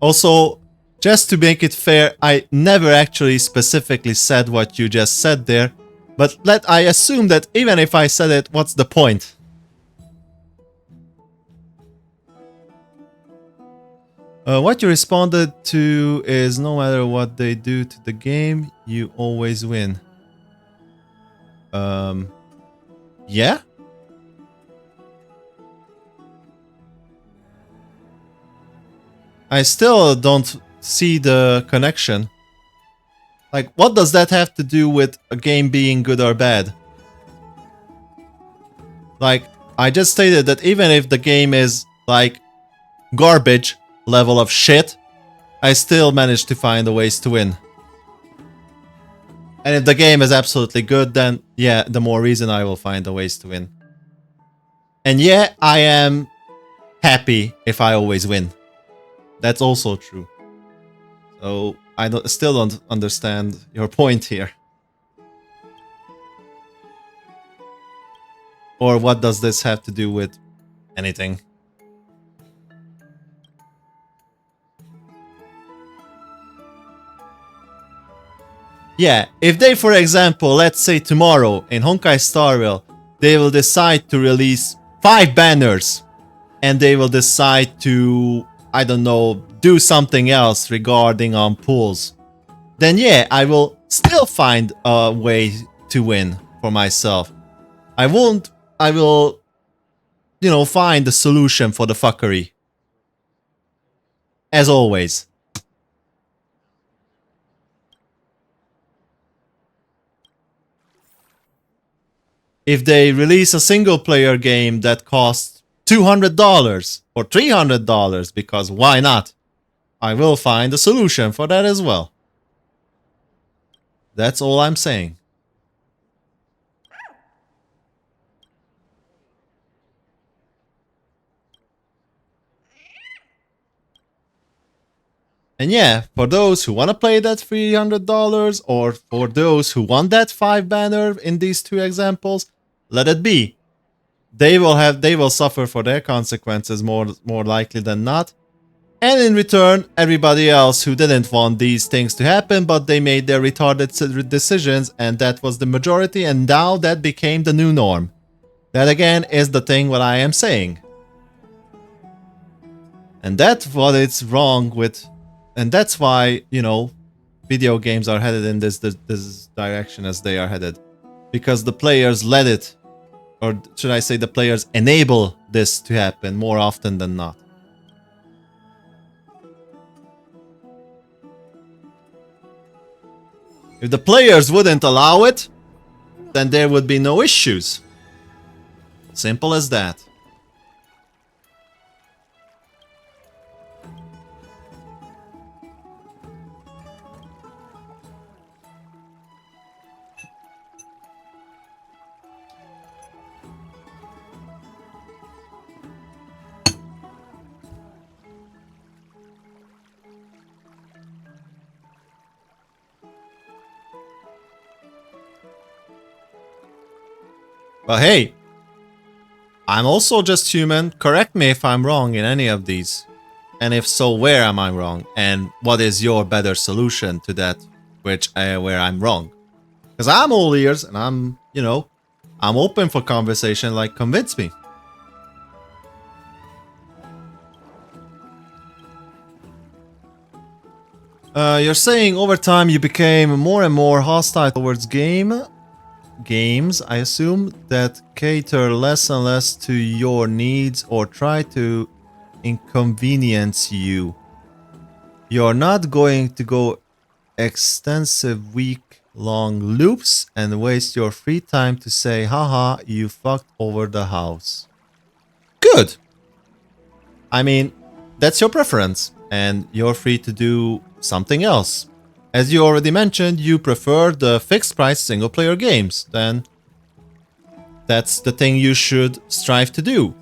Also, just to make it fair, I never actually specifically said what you just said there. But I assume that even if I said it, what's the point? What you responded to is no matter what they do to the game, you always win. Yeah? I still don't see the connection. Like, what does that have to do with a game being good or bad? Like, I just stated that even if the game is, like, garbage level of shit, I still manage to find the ways to win. And if the game is absolutely good, then yeah, the more reason I will find the ways to win. And yeah, I am happy if I always win. That's also true. So I still don't understand your point here. Or what does this have to do with anything? Yeah, if they, for example, let's say tomorrow in Honkai Star Rail, they will decide to release 5 banners and they will decide to, I don't know, do something else regarding pools, then yeah, I will still find a way to win for myself. I will, you know, find the solution for the fuckery. As always. If they release a single player game that costs $200 or $300, because why not? I will find a solution for that as well. That's all I'm saying. And yeah, for those who want to play that $300 or for those who want that 5 banner in these 2 examples, let it be. They will suffer for their consequences more likely than not. And in return, everybody else who didn't want these things to happen, but they made their retarded decisions, and that was the majority, and now that became the new norm. That again is the thing what I am saying. And that's what it's wrong with, and that's why, you know, video games are headed in this direction as they are headed. Because the players let it, or should I say the players enable this to happen more often than not. If the players wouldn't allow it, then there would be no issues. Simple as that. But hey, I'm also just human. Correct me if I'm wrong in any of these. And if so, where am I wrong? And what is your better solution to that where I'm wrong? Because I'm all ears and I'm, you know, I'm open for conversation, like convince me. You're saying over time you became more and more hostile towards games, I assume, that cater less and less to your needs or try to inconvenience you. You're not going to go extensive week-long loops and waste your free time to say, haha, you fucked over the house. Good! I mean, that's your preference, and you're free to do something else. As you already mentioned, you prefer the fixed-price single-player games, then that's the thing you should strive to do.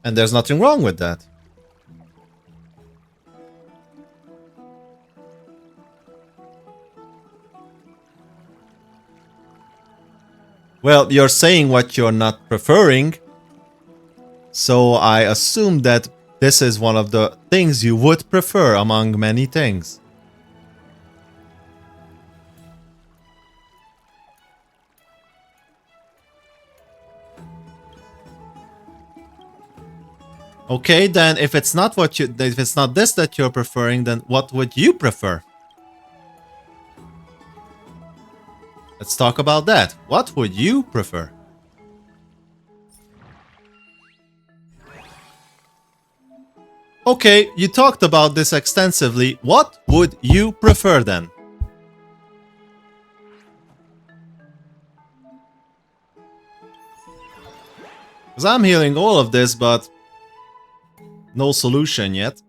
And there's nothing wrong with that. Well, you're saying what you're not preferring, so I assume that this is one of the things you would prefer among many things. Okay, then if it's not this that you're preferring, then what would you prefer? Let's talk about that. What would you prefer? Okay, you talked about this extensively. What would you prefer then? Because I'm hearing all of this, but no solution yet.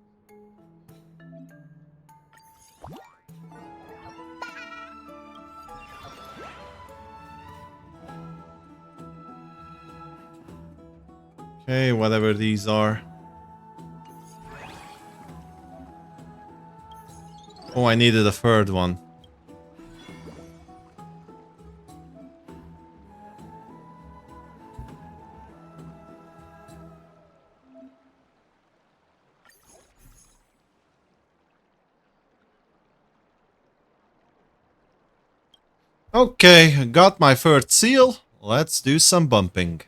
Okay, whatever these are. Oh, I needed a third one. Okay, got my third seal. Let's do some bumping.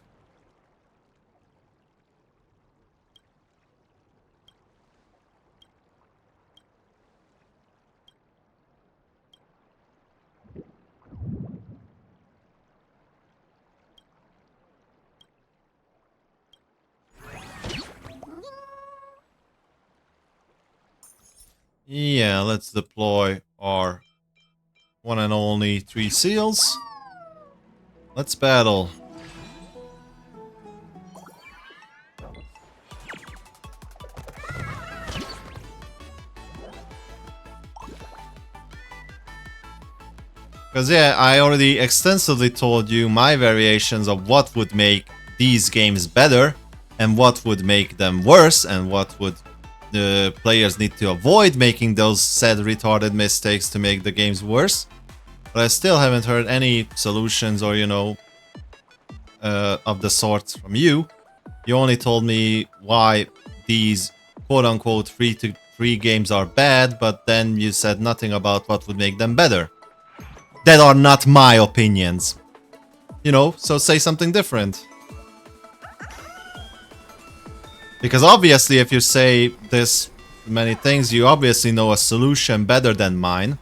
Yeah, let's deploy our one and only 3 seals. Let's battle. Because yeah, I already extensively told you my variations of what would make these games better and what would make them worse and what would the players need to avoid making those said retarded mistakes to make the games worse. But I still haven't heard any solutions or, you know, of the sort from you. You only told me why these quote-unquote free-to-free games are bad, but then you said nothing about what would make them better. That are not my opinions. You know, so say something different. Because obviously if you say this many things, you obviously know a solution better than mine.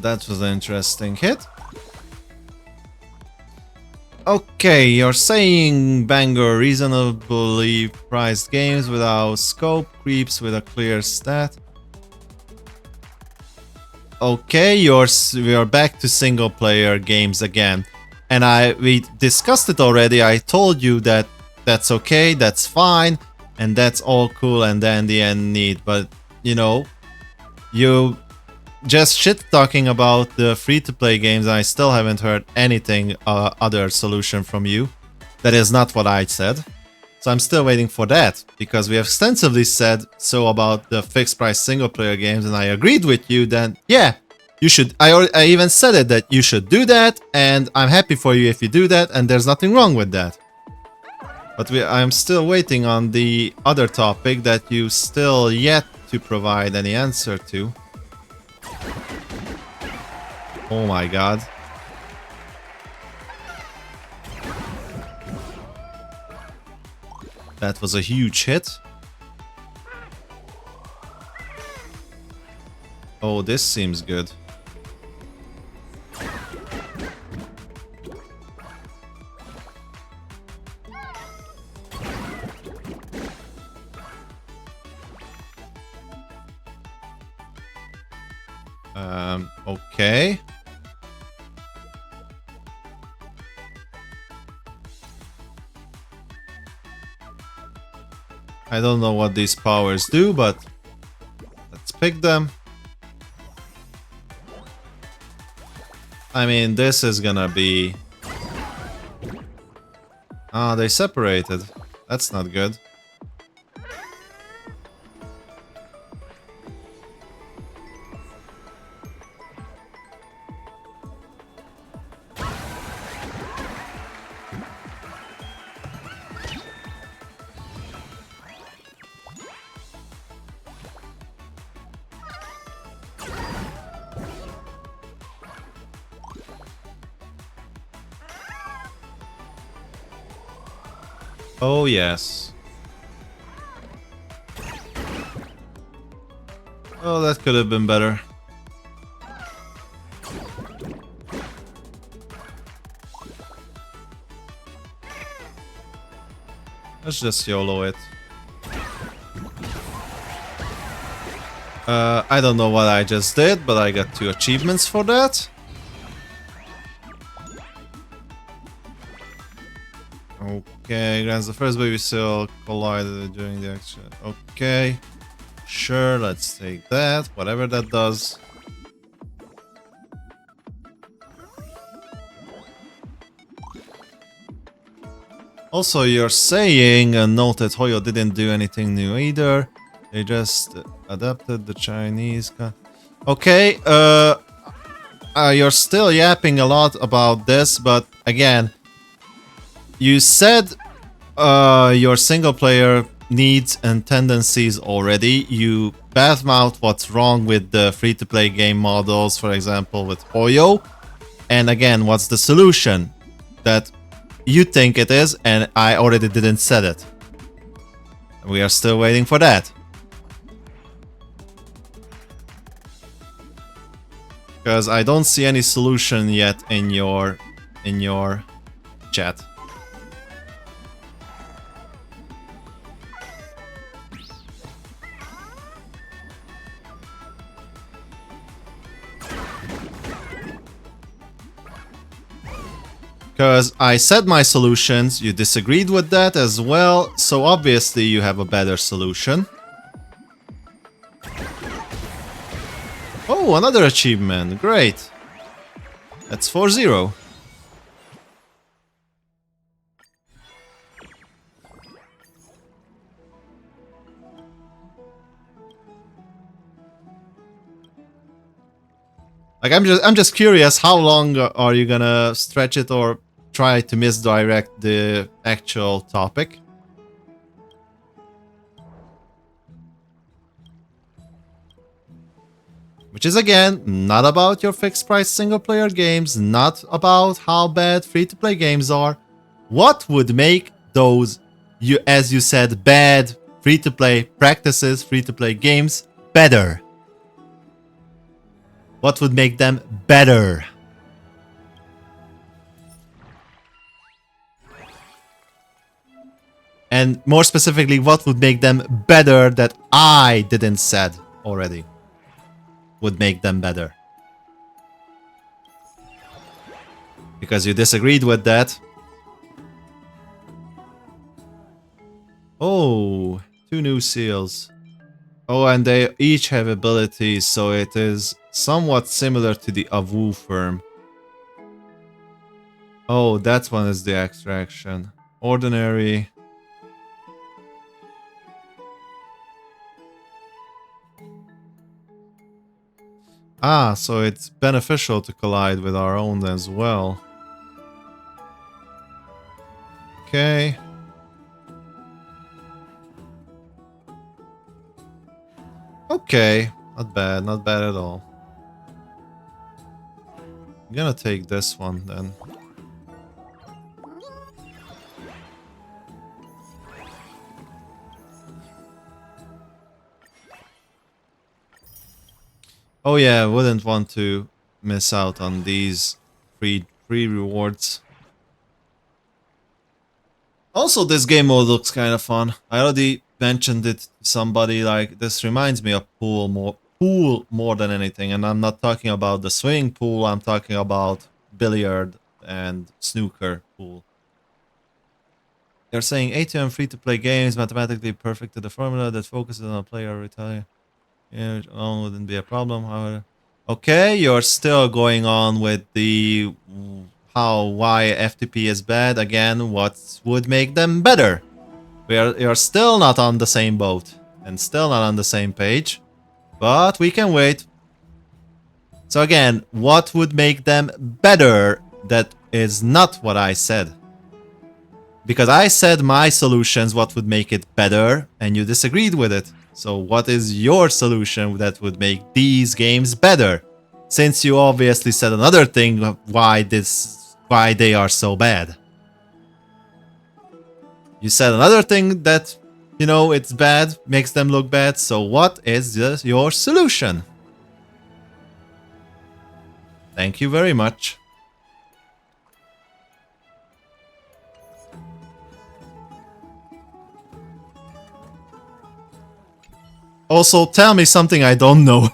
That was an interesting hit. Okay, you're saying banger reasonably priced games without scope, creeps with a clear stat. Okay, we are back to single player games again. And we discussed it already. I told you that that's okay, that's fine, and that's all cool and dandy and neat. But, you know, you just shit talking about the free-to-play games, and I still haven't heard anything other solution from you. That is not what I said. So I'm still waiting for that, because we have extensively said so about the fixed-price single-player games, and I agreed with you that, yeah, you should. I even said it, that you should do that, and I'm happy for you if you do that, and there's nothing wrong with that. But I'm still waiting on the other topic that you still yet to provide any answer to. Oh my god. That was a huge hit. Oh, this seems good. Okay. I don't know what these powers do, but let's pick them. I mean, this is gonna be... Ah, they separated. That's not good. Oh, yes. Oh, that could have been better. Let's just YOLO it. I don't know what I just did, but I got 2 achievements for that. Okay, grants the first baby cell collided during the action. Okay, sure, let's take that, whatever that does. Also, you're saying, note that Hoyo didn't do anything new either. They just adapted the Chinese. Okay, you're still yapping a lot about this, but again, you said your single player needs and tendencies already. You badmouth what's wrong with the free-to-play game models, for example, with Hoyo. And again, what's the solution that you think it is, and I already didn't said it. We are still waiting for that. Because I don't see any solution yet in your chat. Because I said my solutions, you disagreed with that as well, so obviously you have a better solution. Oh, another achievement, great. That's 4-0. Like I'm just curious, how long are you gonna stretch it or try to misdirect the actual topic? Which is again, not about your fixed price single player games, not about how bad free-to-play games are. What would make those, as you said, bad free-to-play practices, free-to-play games better? What would make them better? And more specifically, what would make them better that I didn't said already? Would make them better. Because you disagreed with that. Oh, 2 new seals. Oh, and they each have abilities, so it is somewhat similar to the Avu firm. Oh, that one is the extraction. Ordinary. Ah, so it's beneficial to collide with our own as well. Okay. Okay, not bad at all. I'm gonna take this one then. Oh yeah, I wouldn't want to miss out on these free rewards. Also, this game mode looks kind of fun. I already mentioned it to somebody, like, this reminds me of pool more than anything. And I'm not talking about the swimming pool, I'm talking about billiard and snooker pool. They're saying ATM free-to-play games mathematically perfect to the formula that focuses on a player retire. Yeah, alone wouldn't be a problem, however. Okay, you're still going on with the why FTP is bad. Again, what would make them better? You're still not on the same boat and still not on the same page, but we can wait. So again, what would make them better? That is not what I said. Because I said my solutions, what would make it better, and you disagreed with it. So what is your solution that would make these games better? Since you obviously said another thing why they are so bad. You said another thing that, you know, it's bad, makes them look bad. So what is your solution? Thank you very much. Also, tell me something I don't know.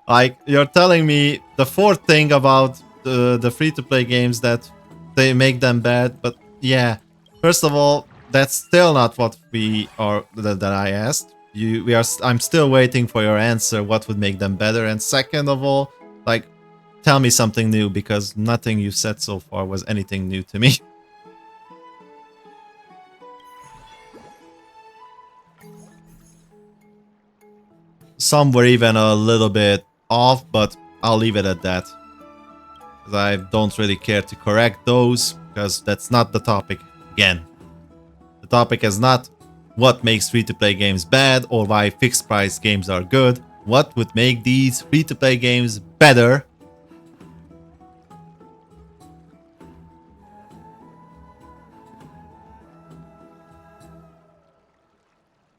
Like, you're telling me the fourth thing about the free-to-play games that they make them bad, but yeah. First of all, that's still not what we are that I asked. I'm still waiting for your answer. What would make them better? And second of all, like, tell me something new because nothing you said so far was anything new to me. Some were even a little bit off, but I'll leave it at that. Because I don't really care to correct those, because that's not the topic. Again, the topic is not what makes free-to-play games bad or why fixed-price games are good. What would make these free-to-play games better?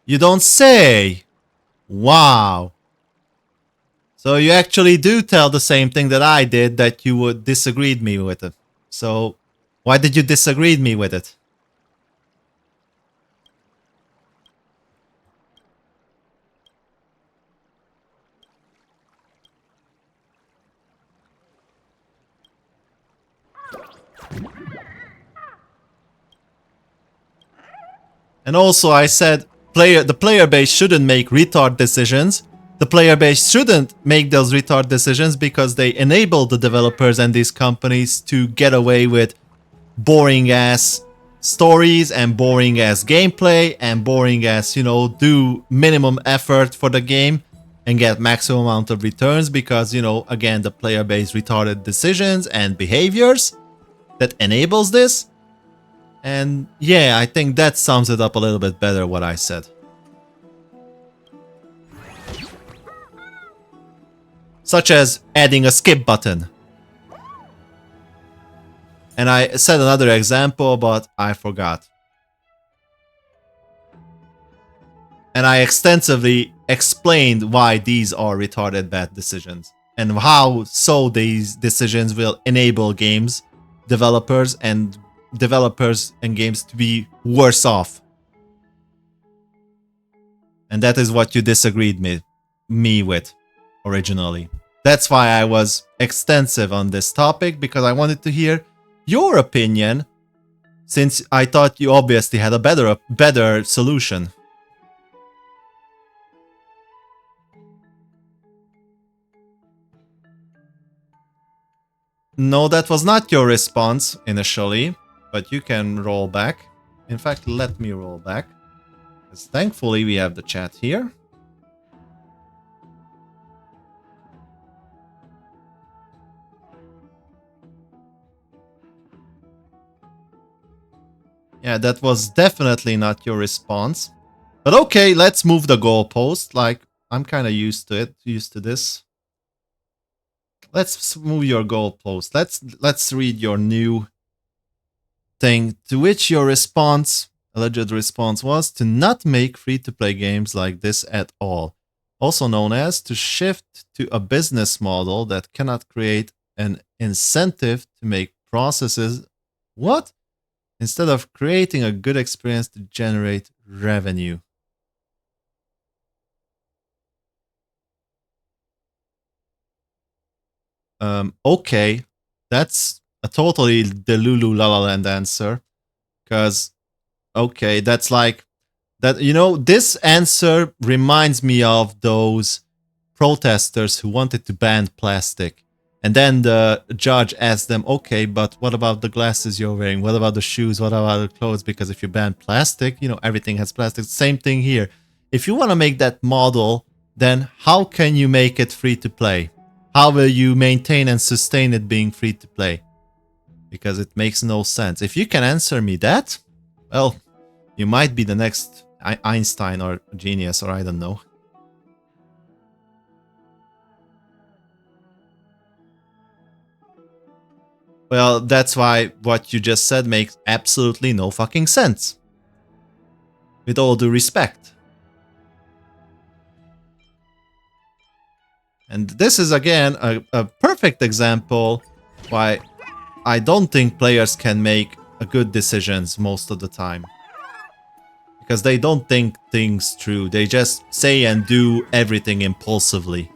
You don't say! Wow! So you actually do tell the same thing that I did, that you would disagree me with it. So why did you disagree me with it? And also I said the player base shouldn't make retard decisions. The player base shouldn't make those retard decisions because they enable the developers and these companies to get away with boring ass stories and boring ass gameplay and boring ass, you know, do minimum effort for the game and get maximum amount of returns because, you know, again, the player base retarded decisions and behaviors that enables this. And yeah, I think that sums it up a little bit better what I said. Such as adding a skip button. And I said another example, but I forgot. And I extensively explained why these are retarded bad decisions. And how so these decisions will enable games, developers and games to be worse off. And that is what you disagreed me with originally. That's why I was extensive on this topic, because I wanted to hear your opinion, since I thought you obviously had a better solution. No, that was not your response initially, but you can roll back. In fact, let me roll back, because thankfully we have the chat here. Yeah, that was definitely not your response. But okay, let's move the goalpost. Like, I'm kind of used to it, used to this. Let's move your goalpost. Let's read your new thing, to which your response, alleged response, was to not make free-to-play games like this at all. Also known as to shift to a business model that cannot create an incentive to make processes. What? Instead of creating a good experience to generate revenue. Okay, that's a totally Delulu La La Land answer. Because, okay, that's like, that, you know, this answer reminds me of those protesters who wanted to ban plastic. And then the judge asked them, okay, but what about the glasses you're wearing? What about the shoes? What about the clothes? Because if you ban plastic, you know, everything has plastic. Same thing here. If you want to make that model, then how can you make it free to play? How will you maintain and sustain it being free to play? Because it makes no sense. If you can answer me that, well, you might be the next Einstein or genius, or I don't know. Well, that's why what you just said makes absolutely no fucking sense. With all due respect. And this is again a perfect example why I don't think players can make good decisions most of the time. Because they don't think things through. They just say and do everything impulsively.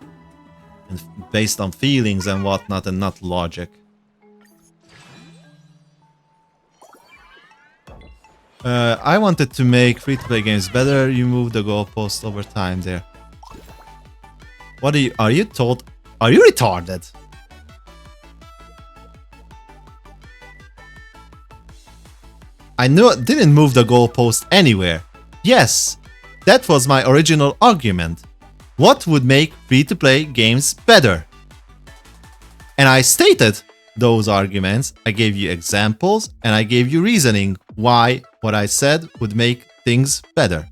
And based on feelings and whatnot and not logic. I wanted to make free-to-play games better. You moved the goalpost over time there. What are you retarded? I didn't move the goalpost anywhere. Yes, that was my original argument. What would make free-to-play games better? And I stated those arguments, I gave you examples, and I gave you reasoning why what I said would make things better.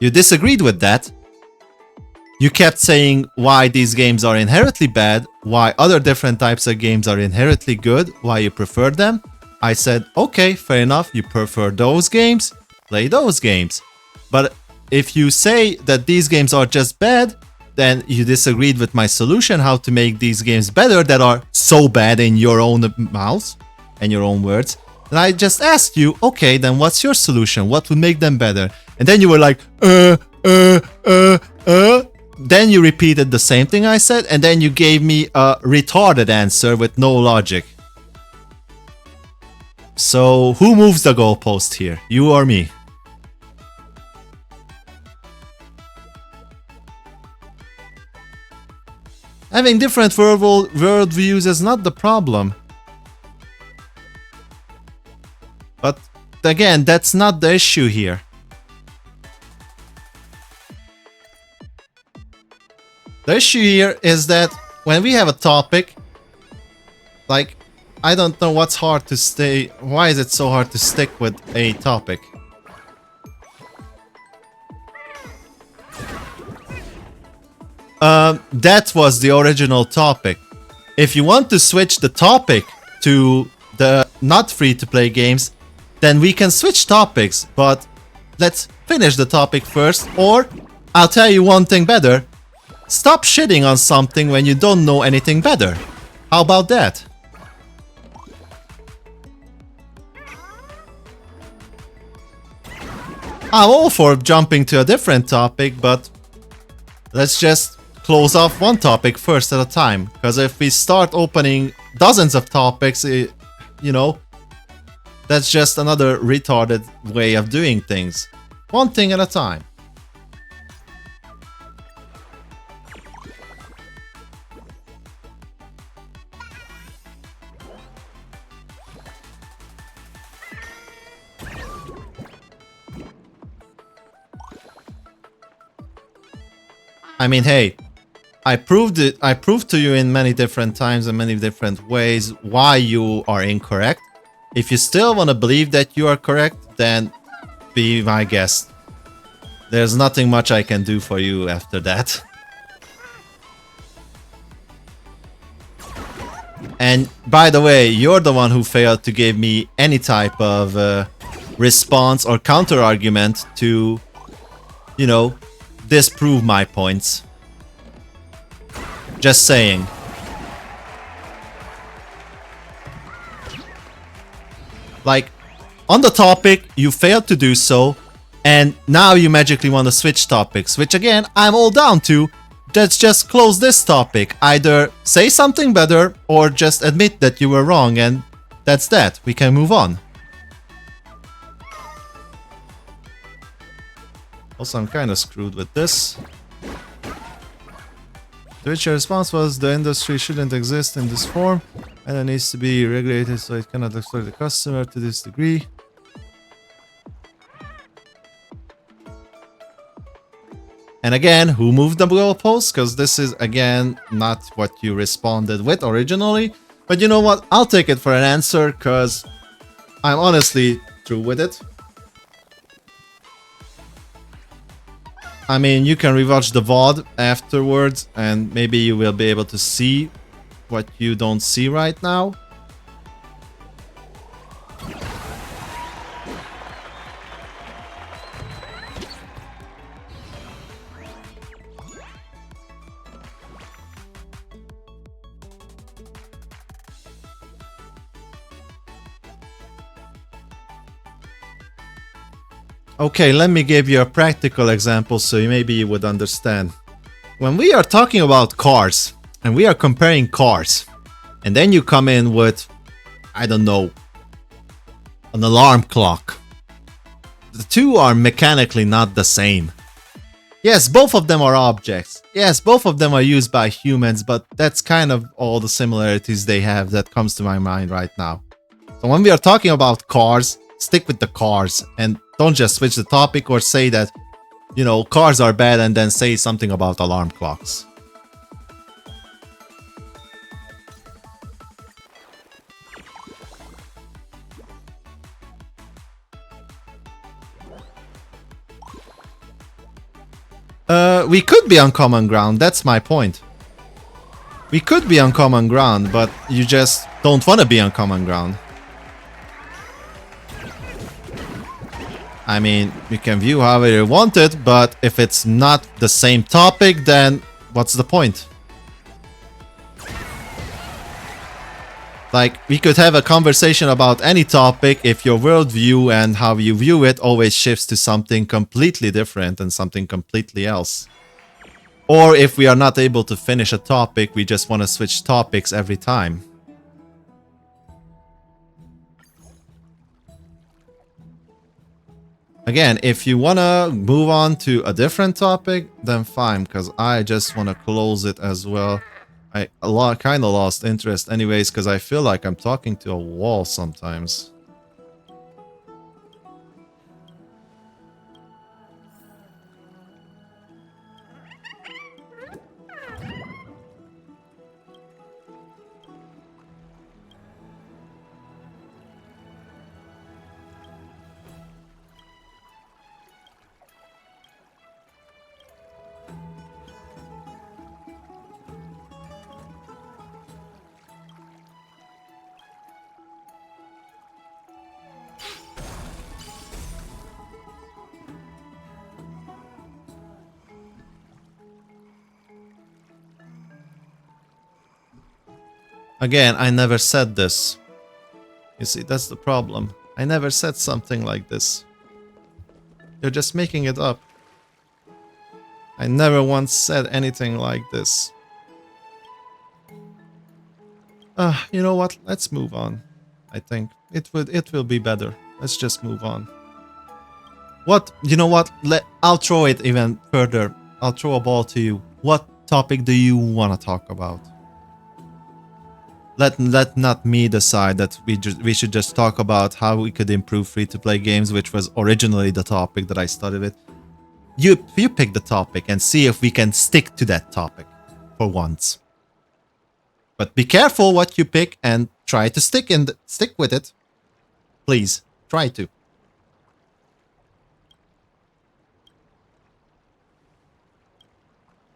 You disagreed with that. You kept saying why these games are inherently bad, why other different types of games are inherently good, why you prefer them. I said, okay, fair enough, you prefer those games, play those games. But if you say that these games are just bad, then you disagreed with my solution how to make these games better that are so bad in your own mouth and your own words. And I just asked you, okay, then what's your solution? What would make them better? And then you were like, Then you repeated the same thing I said, and then you gave me a retarded answer with no logic. So, who moves the goalpost here? You or me? Having different worldviews is not the problem. But again, that's not the issue here. The issue here is that when we have a topic, like, I don't know what's hard to stay. Why is it so hard to stick with a topic? That was the original topic. If you want to switch the topic to the not free-to-play games, then we can switch topics, but let's finish the topic first, or I'll tell you one thing better. Stop shitting on something when you don't know anything better. How about that? I'm all for jumping to a different topic, but let's just close off one topic first at a time. Because if we start opening dozens of topics, you know, that's just another retarded way of doing things. One thing at a time. I mean, hey, I proved to you in many different times and many different ways why you are incorrect. If you still want to believe that you are correct, then be my guest. There's nothing much I can do for you after that. And by the way, you're the one who failed to give me any type of response or counter argument to, you know, disprove my points. Just saying. Like, on the topic, you failed to do so, and now you magically want to switch topics, which again, I'm all down to. Let's just close this topic. Either say something better, or just admit that you were wrong, and that's that. We can move on. Also, I'm kind of screwed with this. To which your response was, the industry shouldn't exist in this form, and it needs to be regulated so it cannot exploit the customer to this degree. And again, who moved the goalpost? Because this is, again, not what you responded with originally. But you know what? I'll take it for an answer, because I'm honestly through with it. I mean, you can rewatch the VOD afterwards, and maybe you will be able to see what you don't see right now. Okay, let me give you a practical example so maybe you would understand. When we are talking about cars, and we are comparing cars, and then you come in with, I don't know, an alarm clock. The two are mechanically not the same. Yes, both of them are objects. Yes, both of them are used by humans, but that's kind of all the similarities they have that comes to my mind right now. So when we are talking about cars, stick with the cars and don't just switch the topic or say that, you know, cars are bad and then say something about alarm clocks. We could be on common ground, that's my point. We could be on common ground, but you just don't want to be on common ground. I mean, you can view however you want it, but if it's not the same topic, then what's the point? Like, we could have a conversation about any topic if your worldview and how you view it always shifts to something completely different and something completely else. Or if we are not able to finish a topic, we just want to switch topics every time. Again, if you want to move on to a different topic, then fine, because I just want to close it as well. I kind of lost interest anyways, because I feel like I'm talking to a wall sometimes. Again, I never said this. You see, that's the problem. I never said something like this. You're just making it up. I never once said anything like this. You know what? Let's move on. I think it will be better. Let's just move on. What? You know what? I'll throw it even further. I'll throw a ball to you. What topic do you want to talk about? Let not me decide that we should just talk about how we could improve free-to-play games, which was originally the topic that I started with. You pick the topic and see if we can stick to that topic for once. But be careful what you pick and try to stick with it. Please, try to.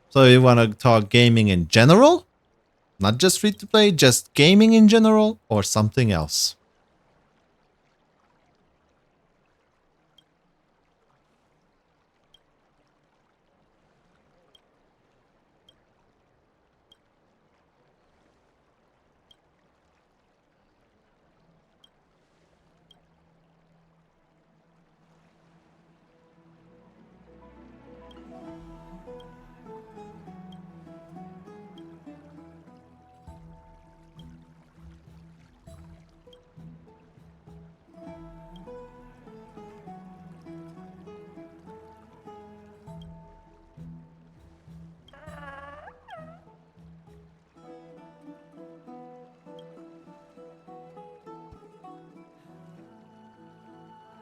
So you want to talk gaming in general? Not just free-to-play, just gaming in general, or something else?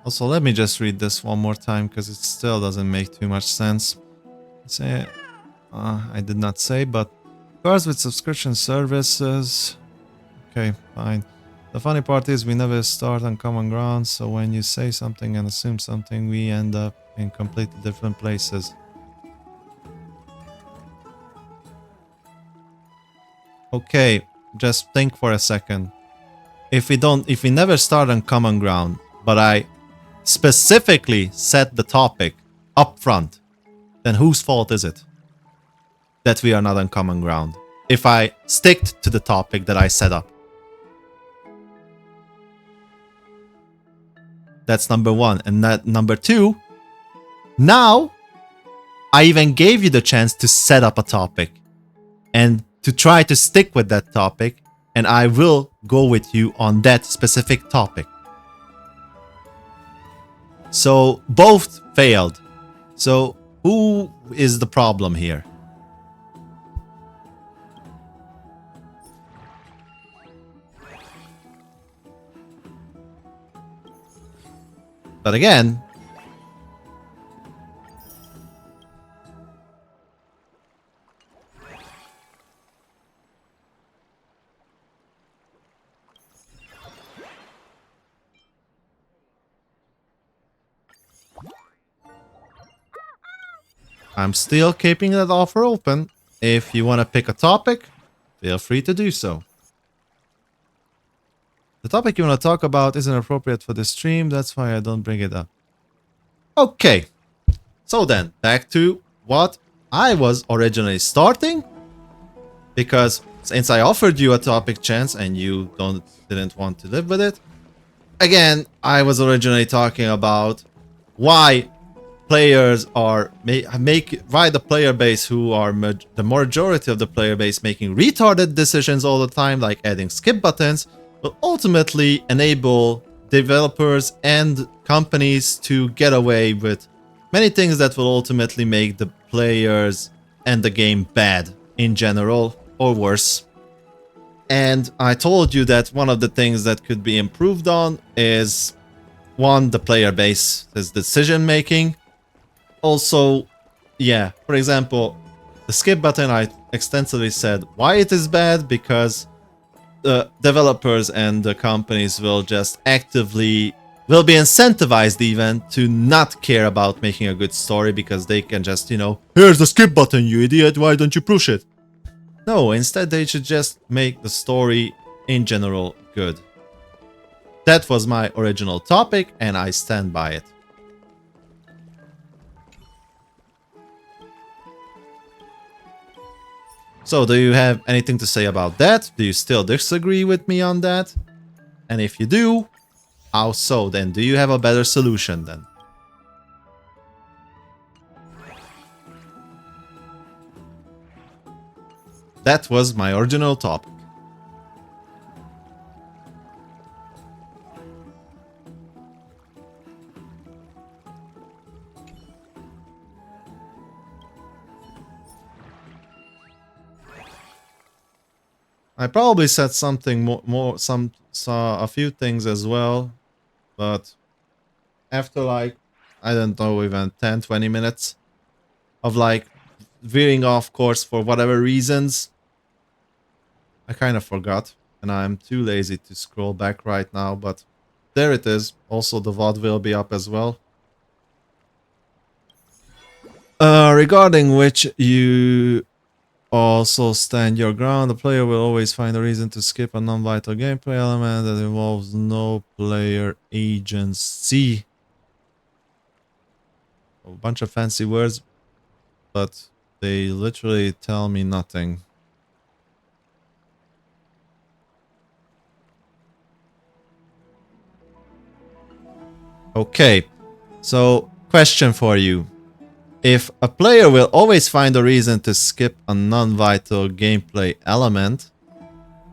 Also, let me just read this one more time because it still doesn't make too much sense. Say, I did not say, but cars with subscription services. Okay, fine. The funny part is we never start on common ground, so when you say something and assume something, we end up in completely different places. Okay, just think for a second. If we never start on common ground, but I specifically set the topic up front, then whose fault is it that we are not on common ground if I stick to the topic that I set up? That's number one. And that number two, Now, I even gave you the chance to set up a topic and to try to stick with that topic, and I will go with you on that specific topic. So both failed. So who is the problem here? But again, I'm still keeping that offer open. If you want to pick a topic, feel free to do so. The topic you want to talk about isn't appropriate for the stream, that's why I don't bring it up. Okay, so then, back to what I was originally starting. Because since I offered you a topic chance and you didn't want to live with it, again, I was originally talking about why players are why the player base who are the majority of the player base making retarded decisions all the time, like adding skip buttons, will ultimately enable developers and companies to get away with many things that will ultimately make the players and the game bad in general, or worse. And I told you that one of the things that could be improved on is, one, the player base's decision making. Also, yeah, for example, the skip button, I extensively said why it is bad, because the developers and the companies will just will be incentivized even to not care about making a good story, because they can just, here's the skip button, you idiot, why don't you push it? No, instead they should just make the story in general good. That was my original topic and I stand by it. So do you have anything to say about that? Do you still disagree with me on that? And if you do, how so then? Do you have a better solution then? That was my original topic. I probably said something a few things as well, but after like, I don't know, even 10-20 minutes of like veering off course for whatever reasons, I kind of forgot, and I'm too lazy to scroll back right now, but there it is. Also, the VOD will be up as well. Regarding which you also stand your ground, the player will always find a reason to skip a non-vital gameplay element that involves no player agency. A bunch of fancy words, but they literally tell me nothing. Okay, so question for you. If a player will always find a reason to skip a non-vital gameplay element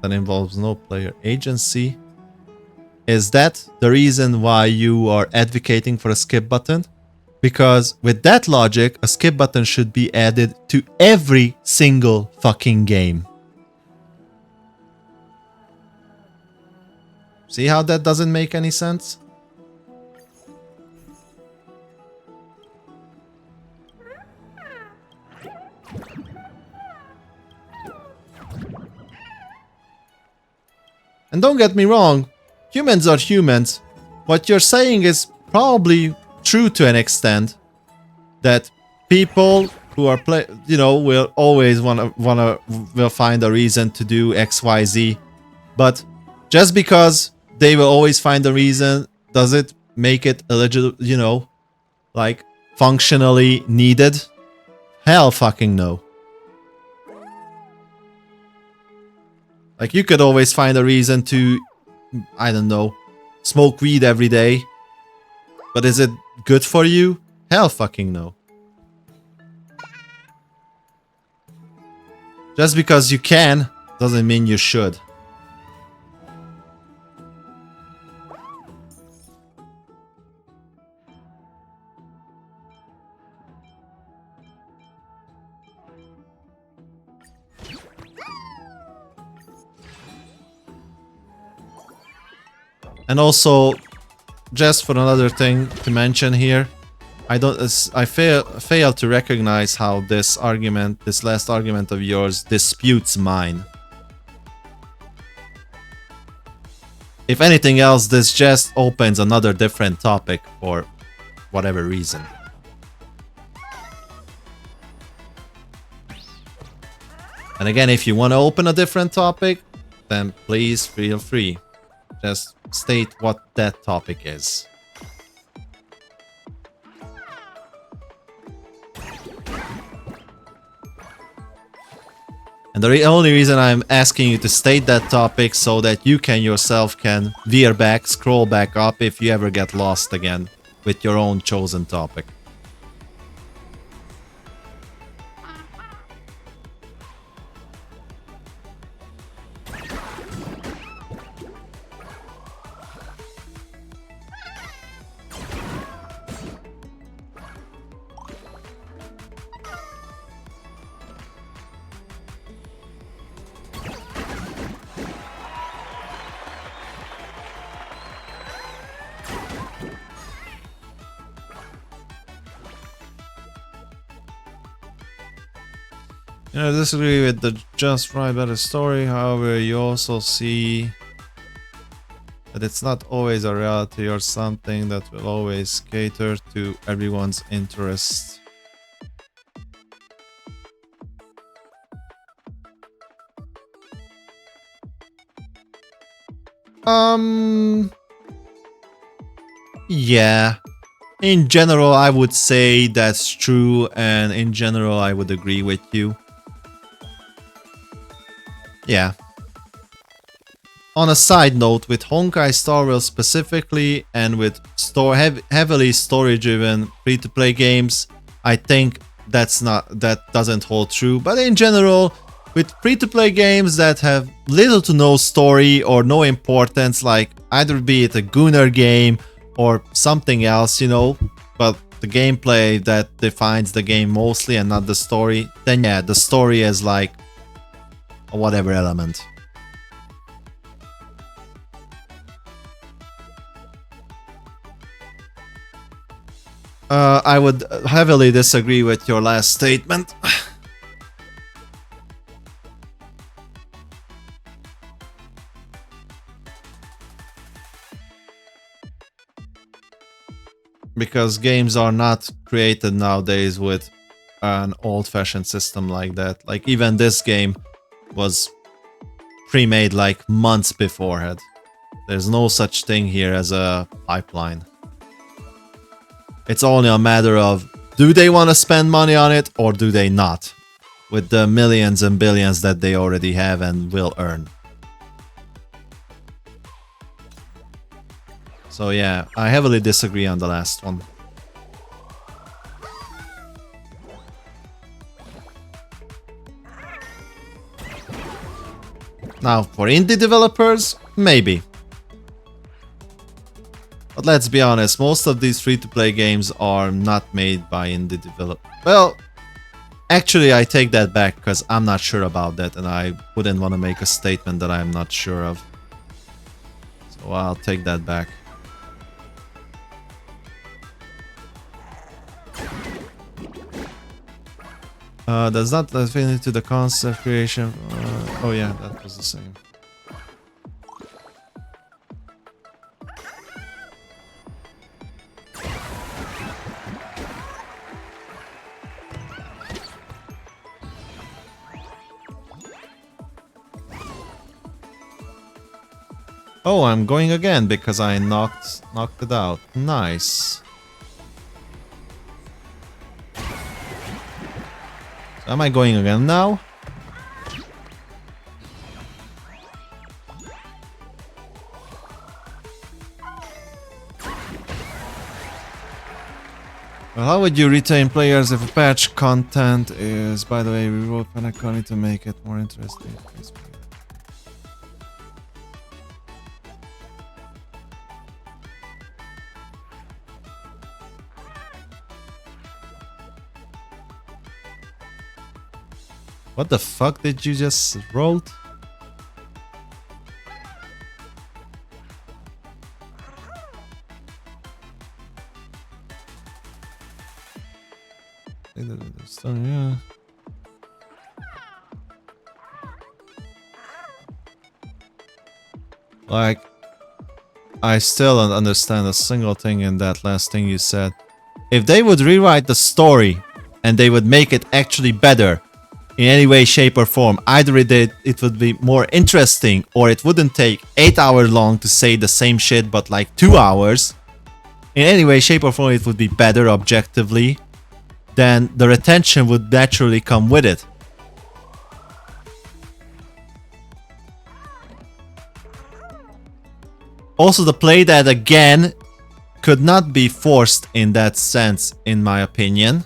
that involves no player agency, is that the reason why you are advocating for a skip button? Because with that logic, a skip button should be added to every single fucking game. See how that doesn't make any sense? And don't get me wrong, humans are humans. What you're saying is probably true to an extent, that people who are will always will find a reason to do XYZ, but just because they will always find a reason, does it make it eligible, like functionally needed? Hell fucking no. Like, you could always find a reason to, I don't know, smoke weed every day. But is it good for you? Hell fucking no. Just because you can doesn't mean you should. And also, just for another thing to mention here, I fail to recognize how this last argument of yours disputes mine. If anything else, this just opens another different topic for whatever reason. And again, if you want to open a different topic, then please feel free. Just state what that topic is. And the only reason I'm asking you to state that topic so that you yourself can veer back, scroll back up if you ever get lost again with your own chosen topic. I disagree with the just right better story, however you also see that it's not always a reality or something that will always cater to everyone's interests. Yeah. In general, I would say that's true, and in general, I would agree with you. Yeah. On a side note, with Honkai Star Rail specifically, and with heavily story-driven free-to-play games, I think that doesn't hold true. But in general, with free-to-play games that have little to no story or no importance, like either be it a Gunnar game or something else, you know, but the gameplay that defines the game mostly and not the story, then yeah, the story is like a whatever element. I would heavily disagree with your last statement. Because games are not created nowadays with an old-fashioned system like that. Like, even this game was pre-made like months beforehand. There's no such thing here as a pipeline. It's only a matter of, do they want to spend money on it or do they not? With the millions and billions that they already have and will earn. So yeah, I heavily disagree on the last one. Now, for indie developers, maybe. But let's be honest, most of these free-to-play games are not made by indie developers. Well, actually I take that back because I'm not sure about that and I wouldn't want to make a statement that I'm not sure of. So I'll take that back. Does not affinity to the concept creation. Oh yeah, that was the same. Oh, I'm going again because I knocked it out. Nice. So am I going again now? Well, How would you retain players if a patch content is, by the way, rewrote Panaconi to make it more interesting? What the fuck did you just wrote? Yeah. Like, I still don't understand a single thing in that last thing you said. If they would rewrite the story and they would make it actually better in any way, shape or form, either it would be more interesting or it wouldn't take 8 hours long to say the same shit but like 2 hours. In any way, shape or form it would be better objectively. Then the retention would naturally come with it. Also, the play that again could not be forced in that sense, in my opinion.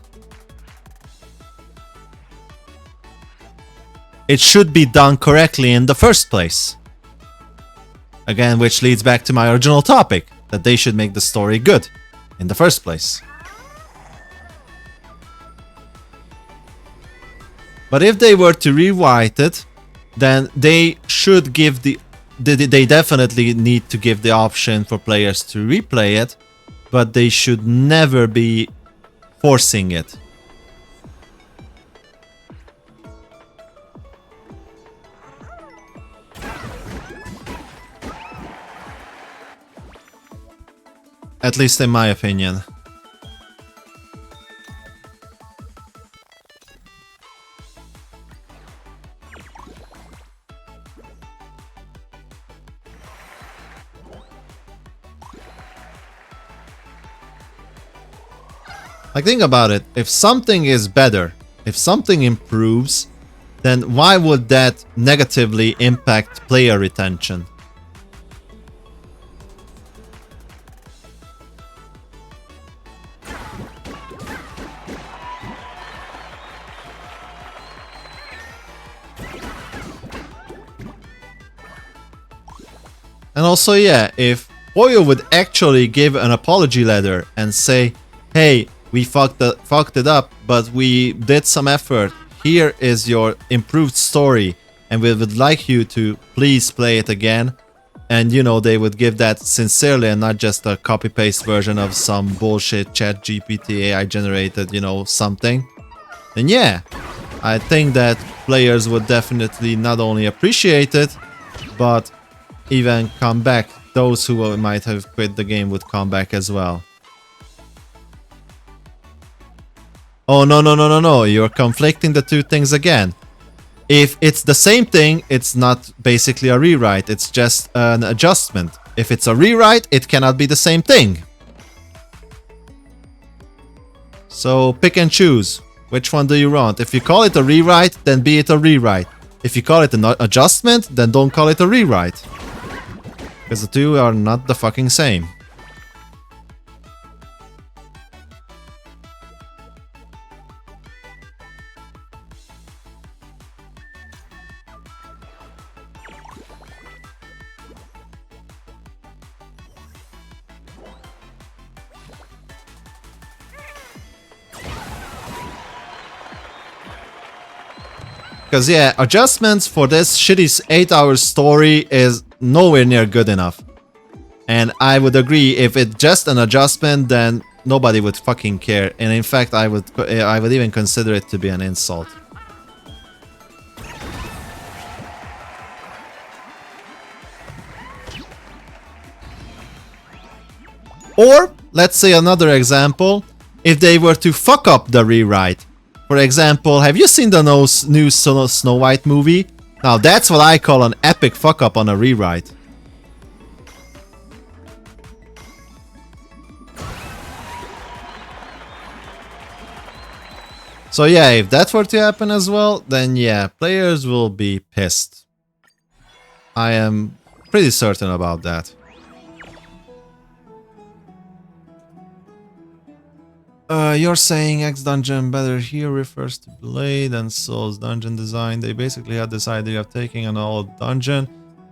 It should be done correctly in the first place. Again, which leads back to my original topic, that they should make the story good in the first place. But if they were to rewrite it, then they should give they definitely need to give the option for players to replay it, but they should never be forcing it. At least in my opinion. Like, think about it. If something is better, if something improves, then why would that negatively impact player retention? And also, yeah, if Poyo would actually give an apology letter and say, hey, we fucked it up, but we did some effort. Here is your improved story, and we would like you to please play it again. And, you know, they would give that sincerely and not just a copy-paste version of some bullshit chat GPT AI generated, you know, something. And yeah, I think that players would definitely not only appreciate it, but even come back. Those who might have quit the game would come back as well. Oh, no, you're conflicting the two things again. If it's the same thing, it's not basically a rewrite, it's just an adjustment. If it's a rewrite, it cannot be the same thing. So pick and choose. Which one do you want? If you call it a rewrite, then be it a rewrite. If you call it an adjustment, then don't call it a rewrite. Because the two are not the fucking same. Because yeah, adjustments for this shitty 8-hour story is nowhere near good enough. And I would agree, if it's just an adjustment, then nobody would fucking care. And in fact, I would even consider it to be an insult. Or, let's say another example, if they were to fuck up the rewrite. For example, have you seen the new Snow White movie? Now that's what I call an epic fuck up on a rewrite. So yeah, if that were to happen as well, then yeah, players will be pissed. I am pretty certain about that. You're saying X dungeon better here refers to Blade and Soul's dungeon design. They basically had this idea of taking an old dungeon,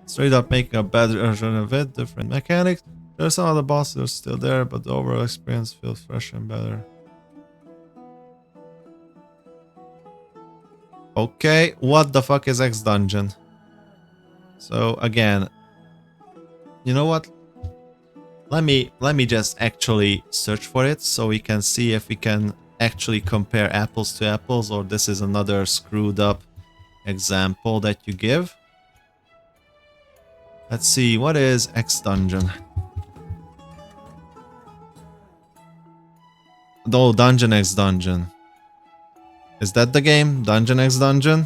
straight up making a better version of it, different mechanics. There are some other bosses that are still there, but the overall experience feels fresh and better. Okay, what the fuck is X dungeon? So again, you know what? Let me just actually search for it so we can see if we can actually compare apples to apples, or this is another screwed up example that you give. Let's see, what is X dungeon? Oh, Dungeon X Dungeon. Is that the game? Dungeon X Dungeon?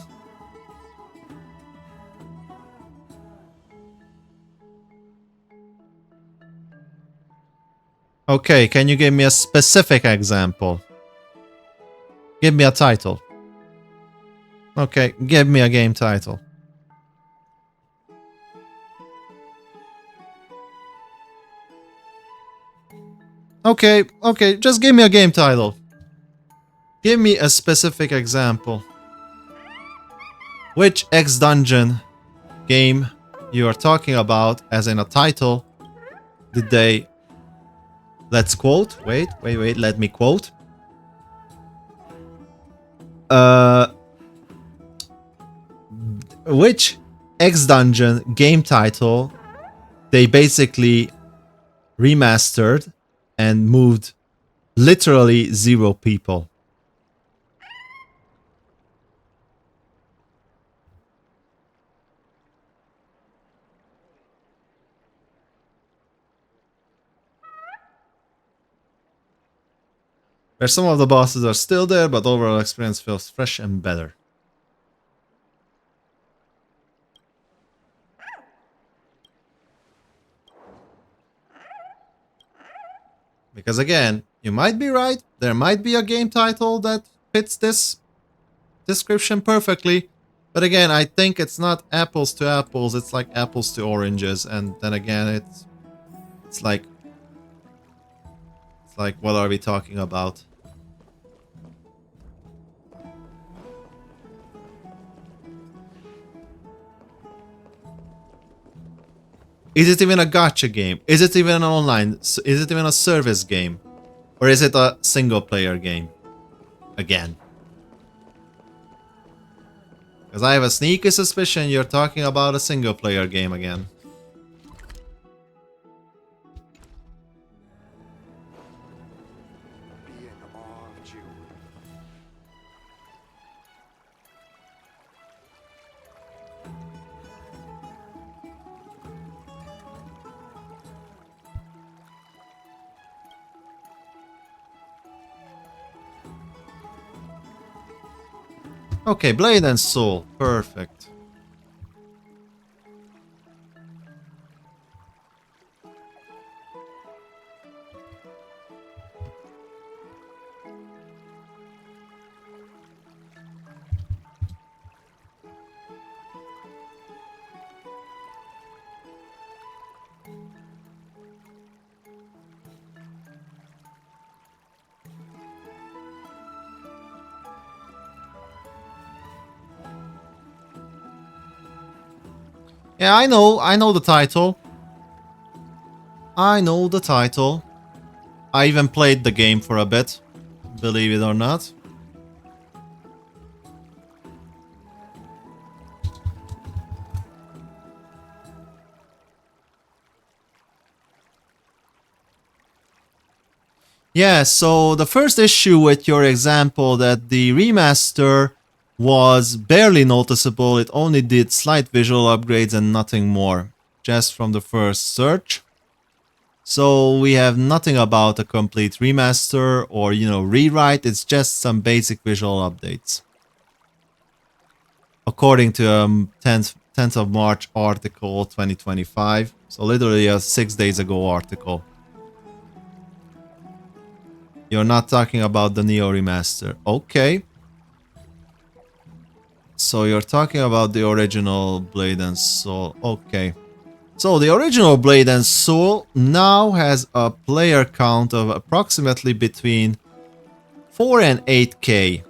Okay, can you give me a specific example? Give me a title. Okay, give me a game title. Okay, just give me a game title. Give me a specific example. Which X Dungeon game you are talking about, as in a title, did they... Let's quote. Wait, let me quote. Which X Dungeon game title they basically remastered and moved literally 0 people? Where some of the bosses are still there, but overall experience feels fresh and better. Because again, you might be right, there might be a game title that fits this description perfectly, but again, I think it's not apples to apples, it's like apples to oranges, and then again, it's like what are we talking about? Is it even a gacha game? Is it even an online? Is it even a service game? Or is it a single player game? Again. Because I have a sneaky suspicion you're talking about a single player game again. Okay, Blade and Soul. Perfect. Yeah, I know the title. I know the title. I even played the game for a bit, believe it or not. Yeah, so the first issue with your example that the remaster was barely noticeable, it only did slight visual upgrades and nothing more, just from the first search. So we have nothing about a complete remaster or, rewrite, it's just some basic visual updates. According to 10th of March article 2025, so literally a 6 days ago article. You're not talking about the Neo remaster. Okay. So you're talking about the original Blade and Soul. Okay. So the original Blade and Soul now has a player count of approximately between 4 and 8K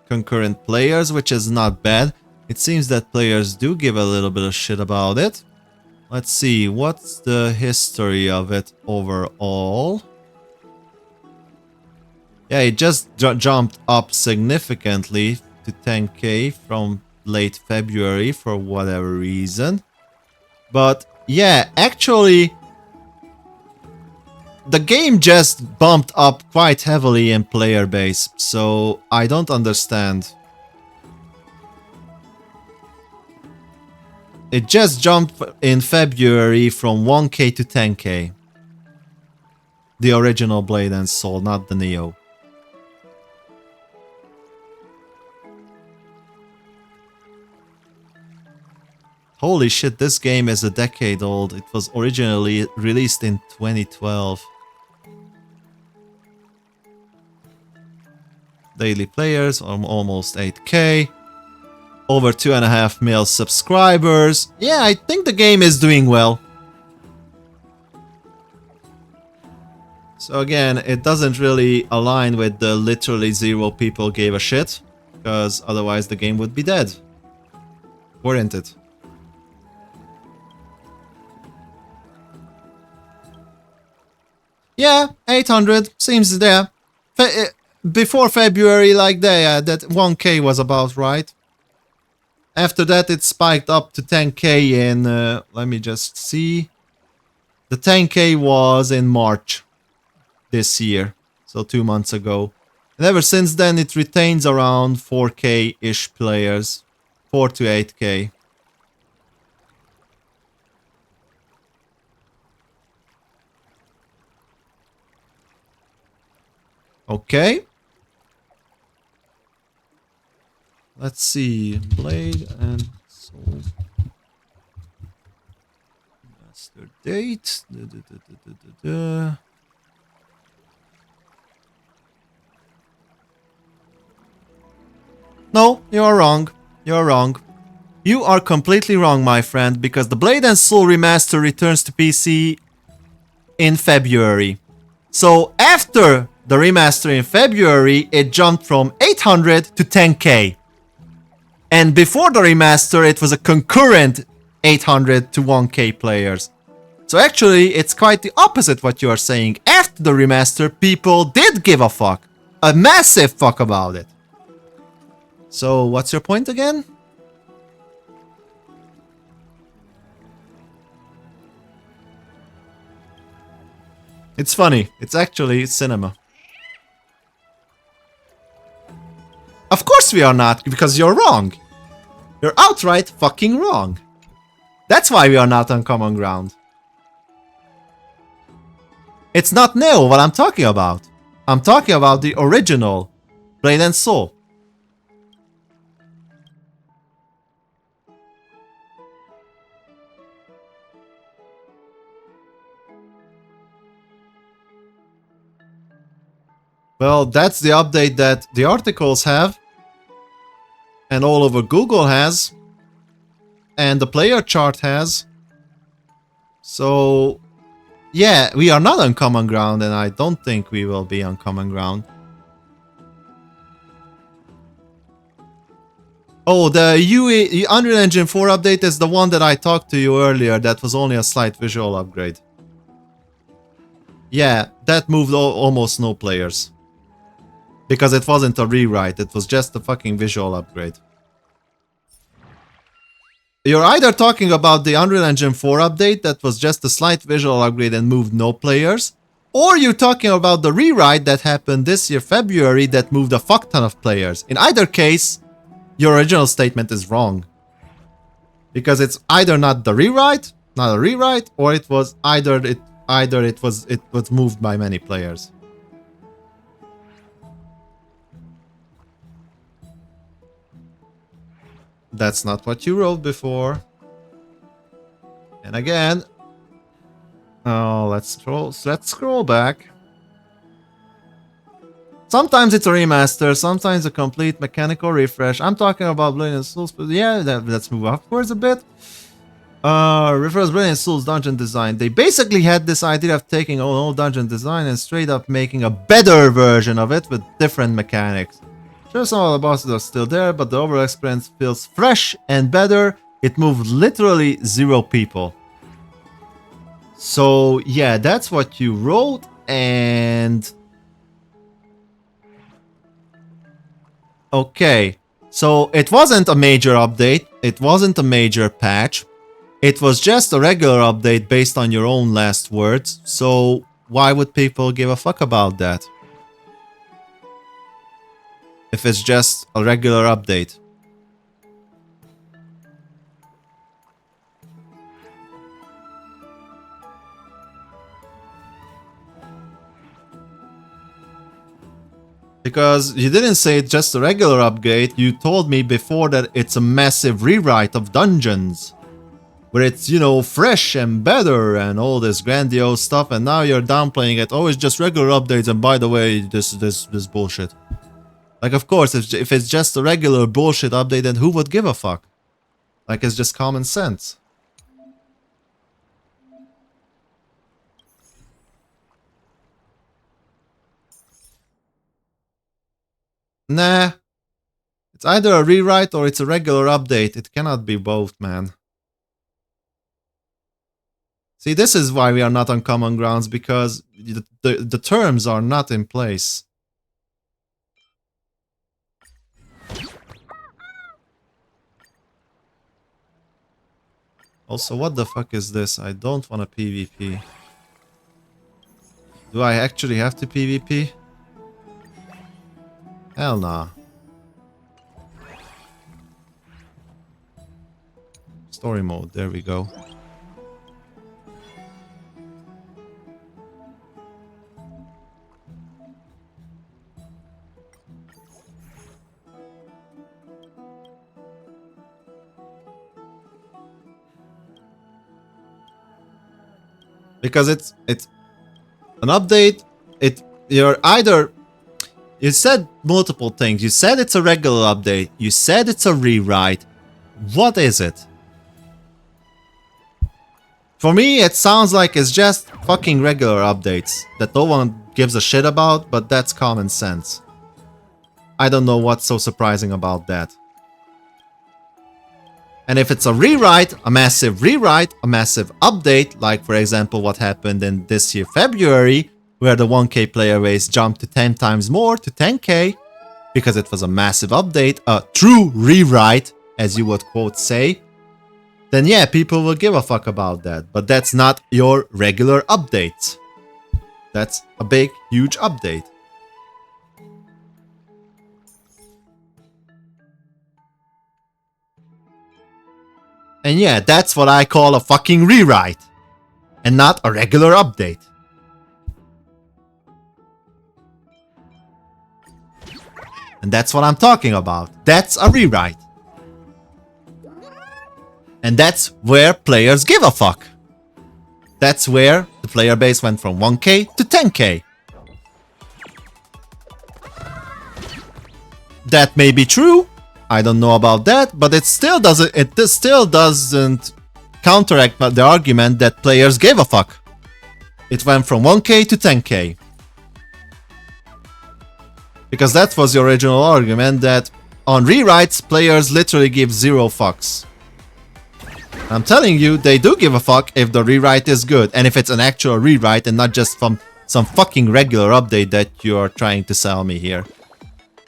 concurrent players, which is not bad. It seems that players do give a little bit of shit about it. Let's see, what's the history of it overall? Yeah, it just jumped up significantly to 10K from late February for whatever reason. But yeah, actually, the game just bumped up quite heavily in player base, so I don't understand. It just jumped in February from 1K to 10K. The original Blade and Soul, not the Neo. Holy shit, this game is a decade old. It was originally released in 2012. Daily players, almost 8K. Over 2.5 million subscribers. Yeah, I think the game is doing well. So again, it doesn't really align with the literally 0 people gave a shit. Because otherwise the game would be dead. Wouldn't it? Yeah, 800 seems there. Before February, like that 1K was about right. After that, it spiked up to 10K in. Let me just see. The 10K was in March this year, so 2 months ago. And ever since then, it retains around 4K-ish players, 4 to 8K. Okay. Let's see. Blade and Soul. Master date. No, you're wrong. You're wrong. You are completely wrong, my friend, because the Blade and Soul remaster returns to PC in February. So after the remaster in February, it jumped from 800 to 10K. And before the remaster, it was a concurrent 800 to 1K players. So actually, it's quite the opposite what you are saying. After the remaster, people did give a fuck. A massive fuck about it. So what's your point again? It's funny. It's actually cinema. Of course we are not, because you're wrong. You're outright fucking wrong. That's why we are not on common ground. It's not Neo what I'm talking about. I'm talking about the original Blade and Soul. Well, that's the update that the articles have. And all over Google has. And the player chart has. So, yeah, we are not on common ground, and I don't think we will be on common ground. Oh, the Unreal Engine 4 update is the one that I talked to you earlier. That was only a slight visual upgrade. Yeah, that moved almost no players. Because it wasn't a rewrite, it was just a fucking visual upgrade. You're either talking about the Unreal Engine 4 update that was just a slight visual upgrade and moved no players, or you're talking about the rewrite that happened this year, February, that moved a fuck ton of players. In either case, your original statement is wrong. Because it's either not the rewrite, not a rewrite, or it was it was moved by many players. That's not what you wrote before. And again, oh, let's scroll back. Sometimes it's a remaster, sometimes a complete mechanical refresh. I'm talking about Blade and Soul. Yeah, let's move upwards a bit. Refers Brilliant Souls dungeon design. They basically had this idea of taking old dungeon design and straight up making a better version of it with different mechanics. Sure, some of the bosses are still there, but the overall experience feels fresh and better. It moved literally 0 people. So yeah, that's what you wrote, and okay. So it wasn't a major update, it wasn't a major patch. It was just a regular update based on your own last words, so why would people give a fuck about that? If it's just a regular update. Because you didn't say it's just a regular update, you told me before that it's a massive rewrite of dungeons. Where it's, you know, fresh and better and all this grandiose stuff, and now you're downplaying it. Oh, it's just regular updates, and by the way, this bullshit. Like, of course, if it's just a regular bullshit update, then who would give a fuck? Like, it's just common sense. Nah. It's either a rewrite or it's a regular update. It cannot be both, man. See, this is why we are not on common grounds, because the terms are not in place. Also, what the fuck is this? I don't want a PvP. Do I actually have to PvP? Hell nah. Story mode, there we go. Because it's an update. You said multiple things. You said it's a regular update. You said it's a rewrite. What is it? For me, it sounds like it's just fucking regular updates that no one gives a shit about, but that's common sense. I don't know what's so surprising about that. And if it's a rewrite, a massive update, like for example what happened in this year February, where the 1k player base jumped to 10 times more, to 10k, because it was a massive update, a true rewrite, as you would quote say, then yeah, people will give a fuck about that. But that's not your regular update. That's a big, huge update. And yeah, that's what I call a fucking rewrite. And not a regular update. And that's what I'm talking about. That's a rewrite. And that's where players give a fuck. That's where the player base went from 1k to 10k. That may be true. I don't know about that, but it still doesn't counteract the argument that players gave a fuck. It went from 1k to 10k. Because that was the original argument, that on rewrites, players literally give 0 fucks. I'm telling you, they do give a fuck if the rewrite is good, and if it's an actual rewrite and not just from some fucking regular update that you're trying to sell me here.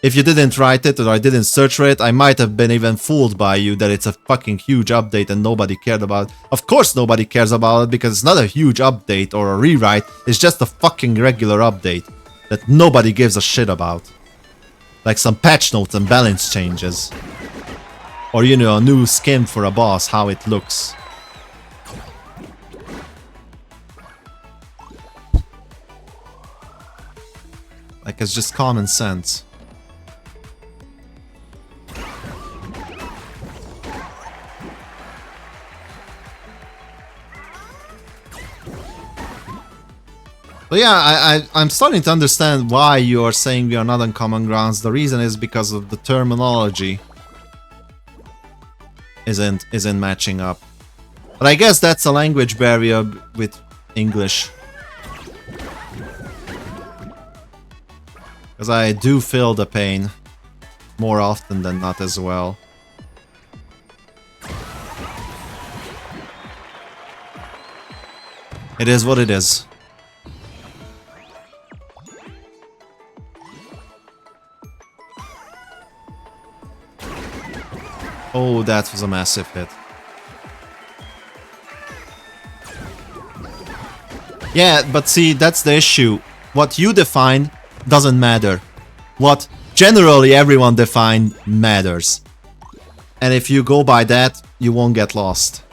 If you didn't write it or I didn't search for it, I might have been even fooled by you that it's a fucking huge update and nobody cared about it. Of course nobody cares about it, because it's not a huge update or a rewrite, it's just a fucking regular update that nobody gives a shit about. Like some patch notes and balance changes. Or, you know, a new skin for a boss, how it looks. Like, it's just common sense. But yeah, I'm starting to understand why you're saying we are not on common grounds. The reason is because of the terminology isn't matching up. But I guess that's a language barrier with English. Because I do feel the pain more often than not as well. It is what it is. Oh, that was a massive hit. Yeah, but see, that's the issue. What you define doesn't matter. What generally everyone defined matters. And if you go by that, you won't get lost.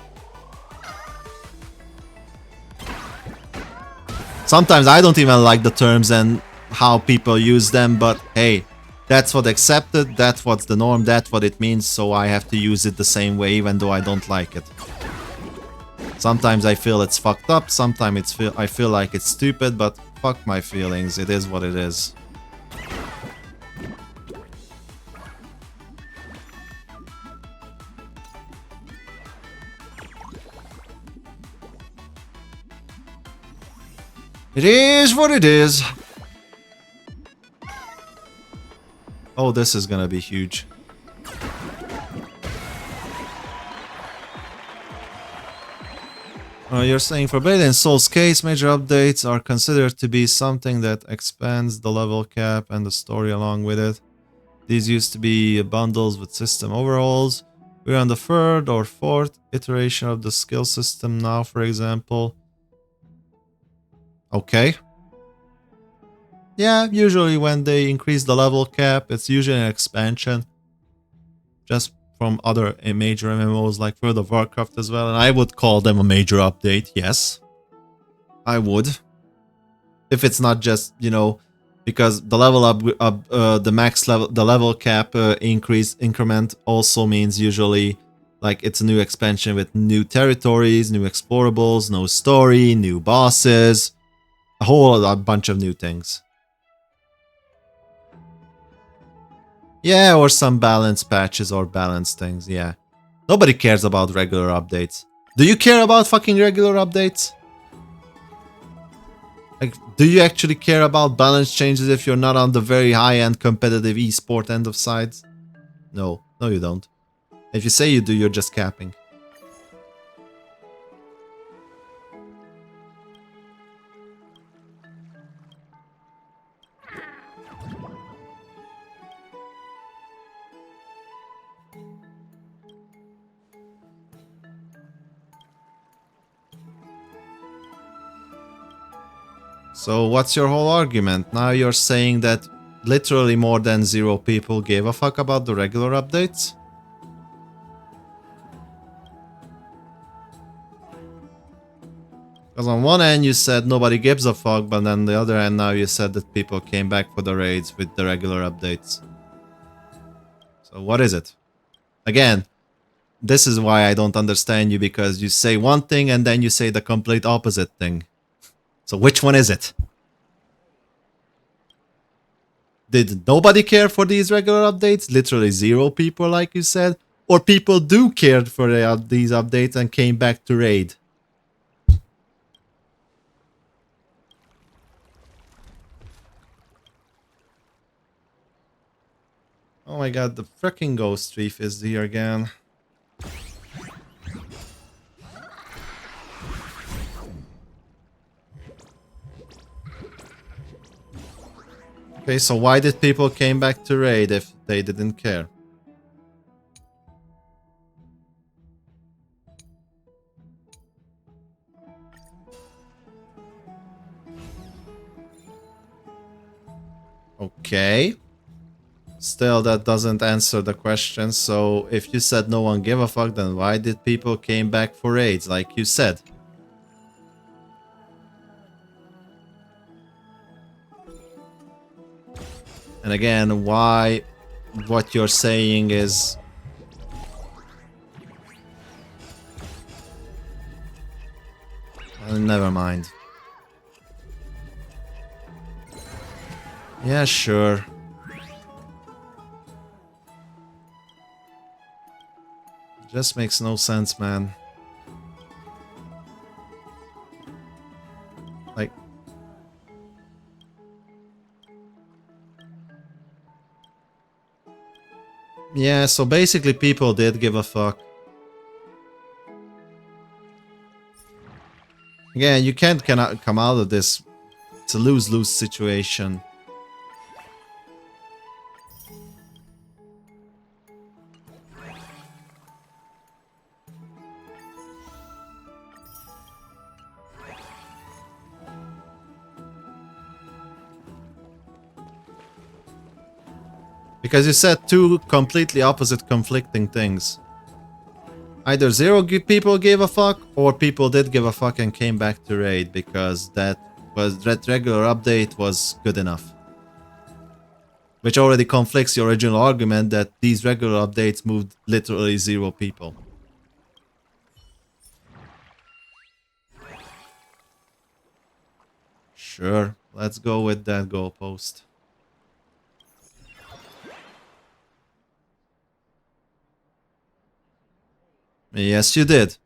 Sometimes I don't even like the terms and how people use them, but hey, that's what accepted, that's what's the norm, that's what it means, so I have to use it the same way even though I don't like it. Sometimes I feel it's fucked up, sometimes I feel like it's stupid, but fuck my feelings, it is what it is. It is what it is. Oh, this is gonna be huge. You're saying for Blade and Soul's case, major updates are considered to be something that expands the level cap and the story along with it. These used to be bundles with system overhauls. We're on the third or fourth iteration of the skill system now, for example. Okay. Yeah, usually when they increase the level cap, it's usually an expansion. Just from other major MMOs like World of Warcraft as well. And I would call them a major update, yes. I would. If it's not just, you know, because the level up, the max level, the level cap increment also means usually like it's a new expansion with new territories, new explorables, no story, new bosses, a whole bunch of new things. Yeah, or some balance patches or balance things, yeah. Nobody cares about regular updates. Do you care about fucking regular updates? Like, do you actually care about balance changes if you're not on the very high-end competitive esport end of sides? No, no you don't. If you say you do, you're just capping. So what's your whole argument? Now you're saying that literally more than 0 people gave a fuck about the regular updates? Because on one end you said nobody gives a fuck, but on the other end now you said that people came back for the raids with the regular updates. So what is it? Again, this is why I don't understand you, because you say one thing and then you say the complete opposite thing. So which one is it? Did nobody care for these regular updates? Literally 0 people, like you said? Or people do care for these updates and came back to raid? Oh my god, the freaking ghost reef is here again. Okay, so why did people came back to raid if they didn't care? Okay. Still, that doesn't answer the question. So if you said no one gave a fuck, then why did people came back for raids, like you said? And again, why what you're saying is... never mind. Yeah, sure. Just makes no sense, man. Yeah, so basically people did give a fuck. Again, you cannot come out of this. It's a lose-lose situation. Because you said two completely opposite conflicting things. Either zero people gave a fuck, or people did give a fuck and came back to raid because that regular update was good enough. Which already conflicts your original argument that these regular updates moved literally 0 people. Sure, let's go with that goalpost. Yes, you did.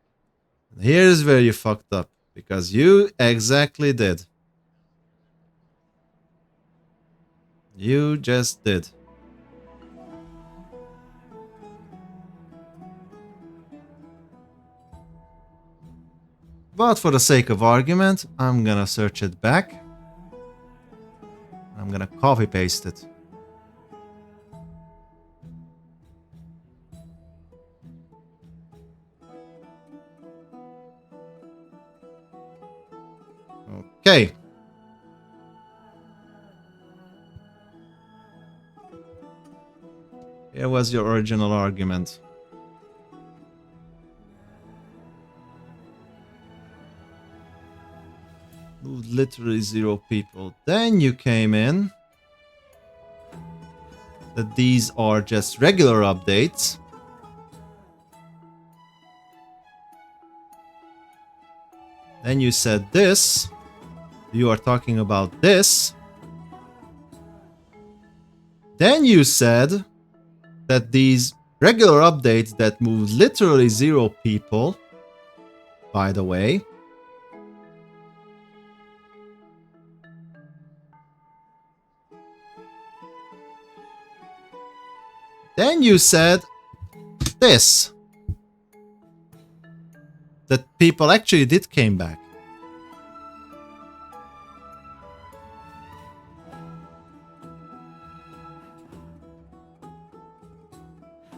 Here's where you fucked up. Because you exactly did. You just did. But for the sake of argument, I'm gonna search it back. I'm gonna copy paste it. Okay. Here was your original argument. Moved literally 0 people. Then you came in that these are just regular updates. Then you said this. You are talking about this. Then you said that these regular updates that move literally 0 people, by the way, then you said this, that people actually did came back.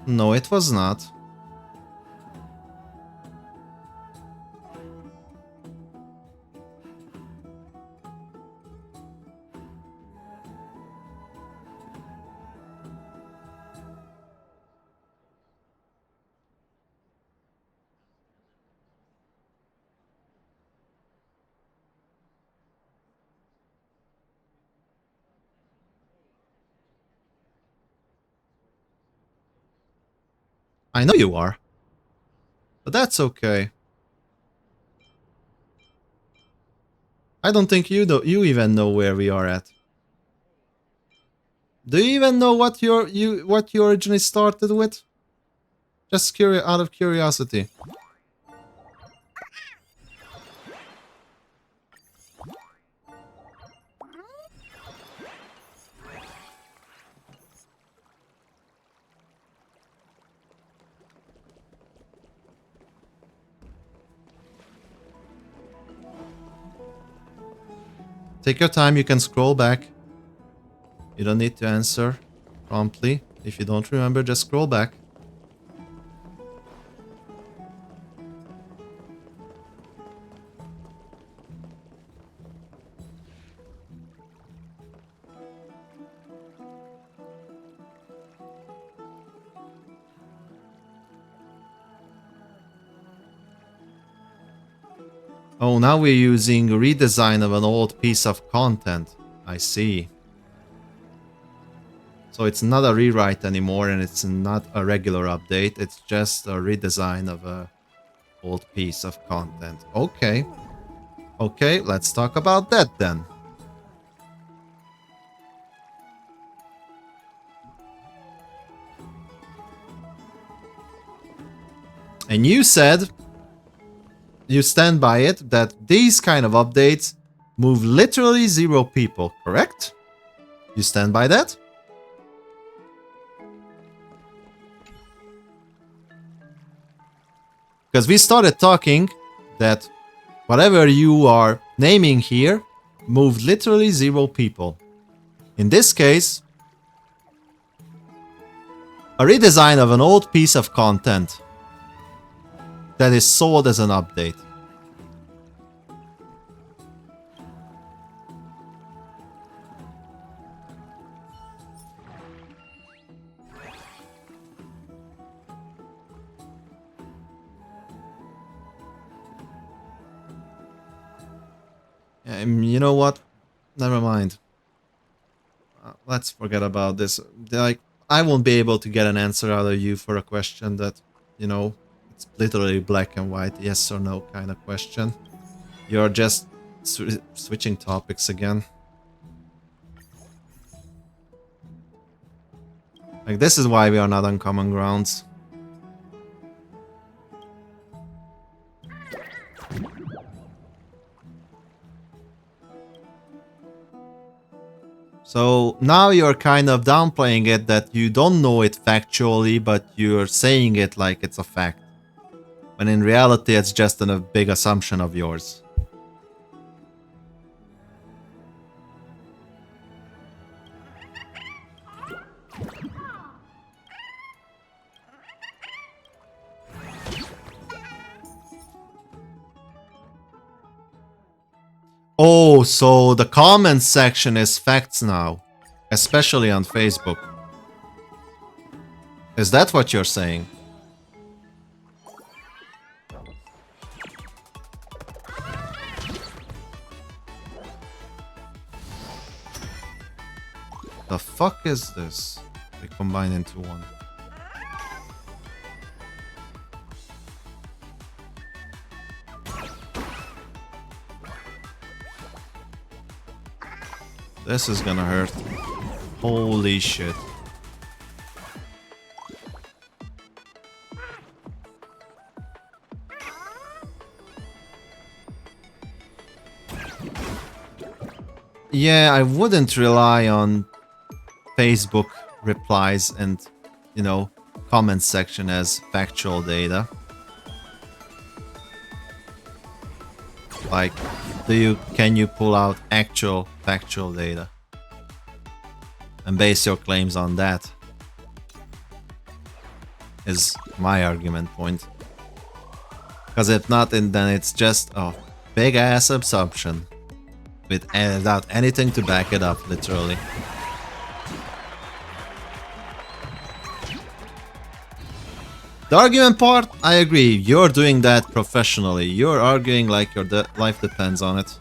No, it was not. I know you are. But that's okay. I don't think you even know where we are at. Do you even know what you originally started with? Just out of curiosity. Take your time, you can scroll back. You don't need to answer promptly. If you don't remember, just scroll back. Oh, now we're using a redesign of an old piece of content. I see. So it's not a rewrite anymore, and it's not a regular update. It's just a redesign of a old piece of content. Okay. Okay, let's talk about that then. And you said, you stand by it, that these kind of updates move literally 0 people, correct? You stand by that? Because we started talking that whatever you are naming here moved literally 0 people. In this case, a redesign of an old piece of content that is sold as an update. You know what? Never mind. Let's forget about this. Like, I won't be able to get an answer out of you for a question that, you know, it's literally black and white, yes or no kind of question. You're just switching topics again. Like, this is why we are not on common grounds. So now you're kind of downplaying it that you don't know it factually, but you're saying it like it's a fact. When in reality it's just a big assumption of yours. Oh, so the comments section is facts now, especially on Facebook. Is that what you're saying? The fuck is this? They combine into one. This is gonna hurt. Holy shit. Yeah, I wouldn't rely on Facebook replies and, you know, comment section as factual data. Like, can you pull out actual factual data and base your claims on that? Is my argument point. Because if not, then it's just a big ass assumption without anything to back it up, literally. The argument part, I agree. You're doing that professionally. You're arguing like your life depends on it.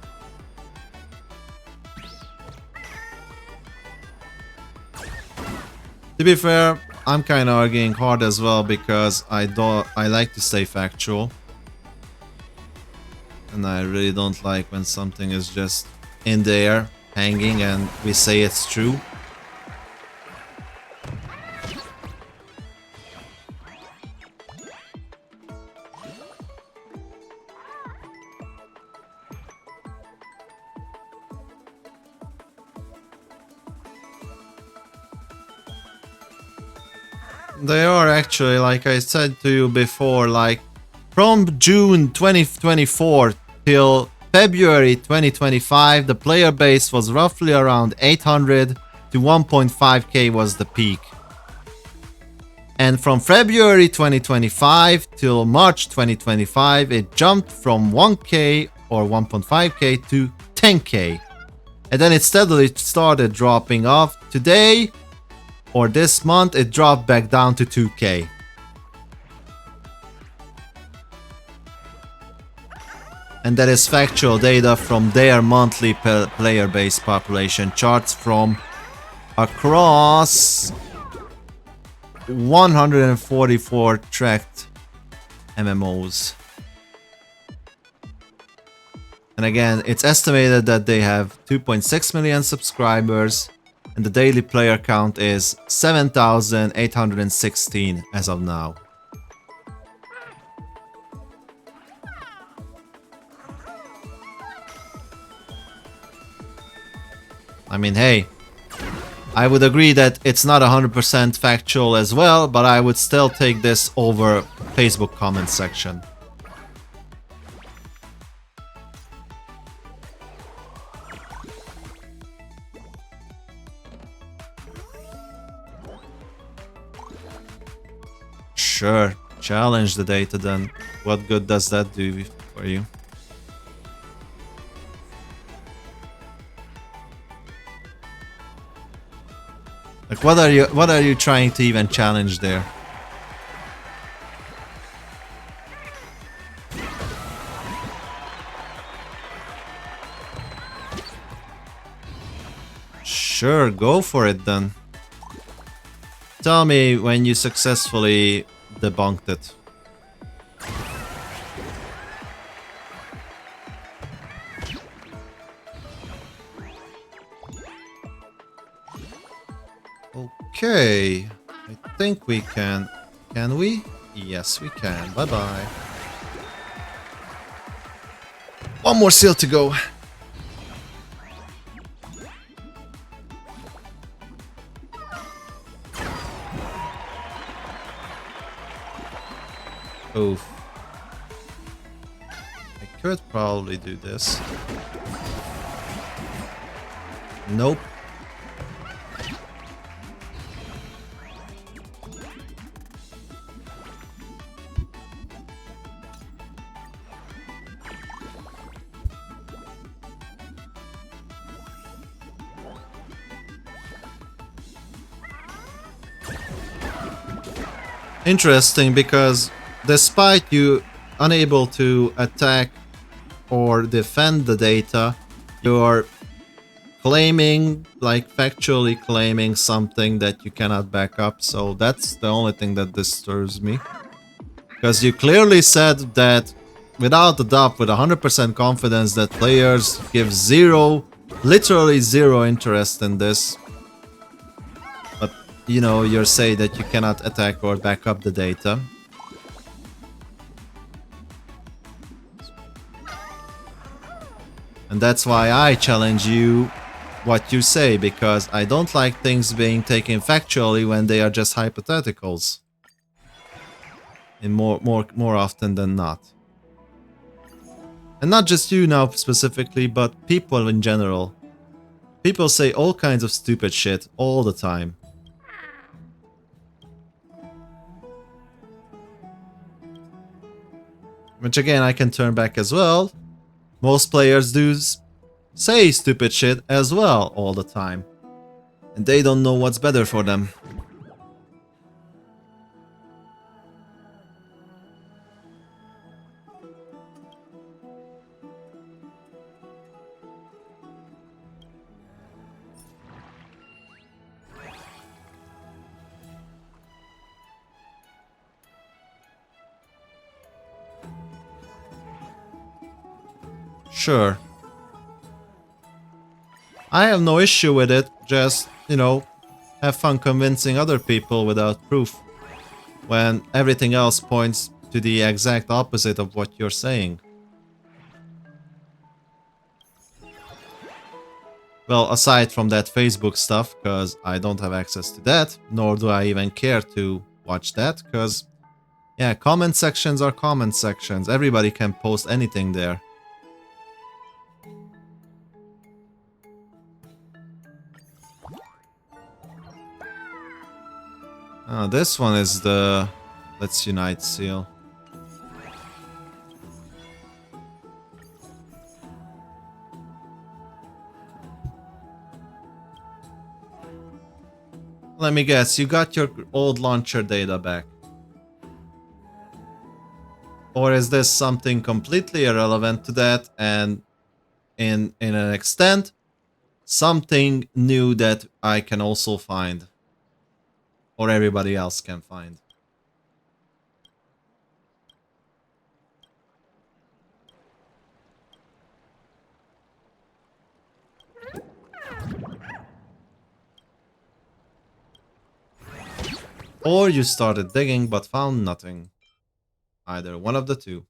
To be fair, I'm kind of arguing hard as well because I like to stay factual. And I really don't like when something is just in the air, hanging, and we say it's true. They are actually, like I said to you before, like from June 2024 till February 2025, the player base was roughly around 800 to 1.5k was the peak. And from February 2025 till March 2025, it jumped from 1k or 1.5k to 10k. And then it steadily started dropping off. Today, or this month, it dropped back down to 2k. And that is factual data from their monthly player base population charts from across 144 tracked MMOs. And again, it's estimated that they have 2.6 million subscribers, and the daily player count is 7,816 as of now. I mean, hey, I would agree that it's not 100% factual as well, but I would still take this over Facebook comment section. Sure, challenge the data then. What good does that do for you? Like what are you trying to even challenge there? Sure, go for it then. Tell me when you successfully debunked it. Okay, I think we can. Can we? Yes, we can. Bye-bye. One more seal to go. Oof. I could probably do this. Nope. Interesting, because despite you unable to attack or defend the data, you're claiming, like factually claiming something that you cannot back up. So that's the only thing that disturbs me. Because you clearly said that without a doubt, with 100% confidence, that players give zero, literally zero interest in this. But, you know, you're saying that you cannot attack or back up the data. And that's why I challenge you what you say, because I don't like things being taken factually when they are just hypotheticals. And more often than not. And not just you now specifically, but people in general. People say all kinds of stupid shit all the time. Which again, I can turn back as well. Most players do say stupid shit as well all the time. And they don't know what's better for them. Sure. I have no issue with it, just, you know, have fun convincing other people without proof, when everything else points to the exact opposite of what you're saying. Well, aside from that Facebook stuff, because I don't have access to that, nor do I even care to watch that, because, yeah, comment sections are comment sections. Everybody can post anything there. Oh, this one is the Let's Unite seal. Let me guess, you got your old launcher data back. Or is this something completely irrelevant to that and in an extent, something new that I can also find? Or everybody else can find. Or you started digging but found nothing. Either one of the two.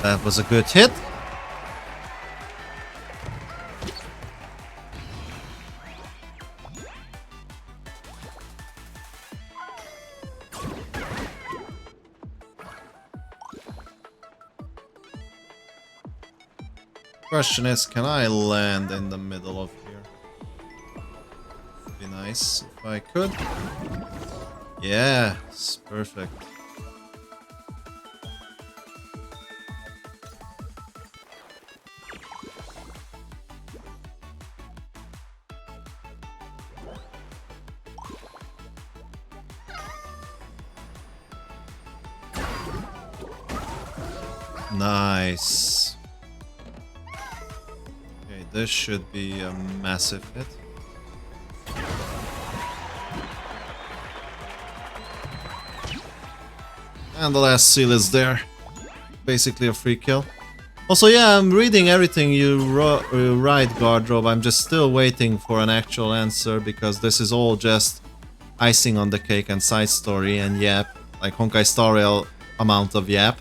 That was a good hit. Question is, can I land in the middle of here? Would be nice if I could. Yes, perfect. Nice. Okay, this should be a massive hit. And the last seal is there. Basically a free kill. Also, yeah, I'm reading everything you write, Guardrobe. I'm just still waiting for an actual answer because this is all just icing on the cake and side story and yap. Like Honkai Star Rail amount of yap.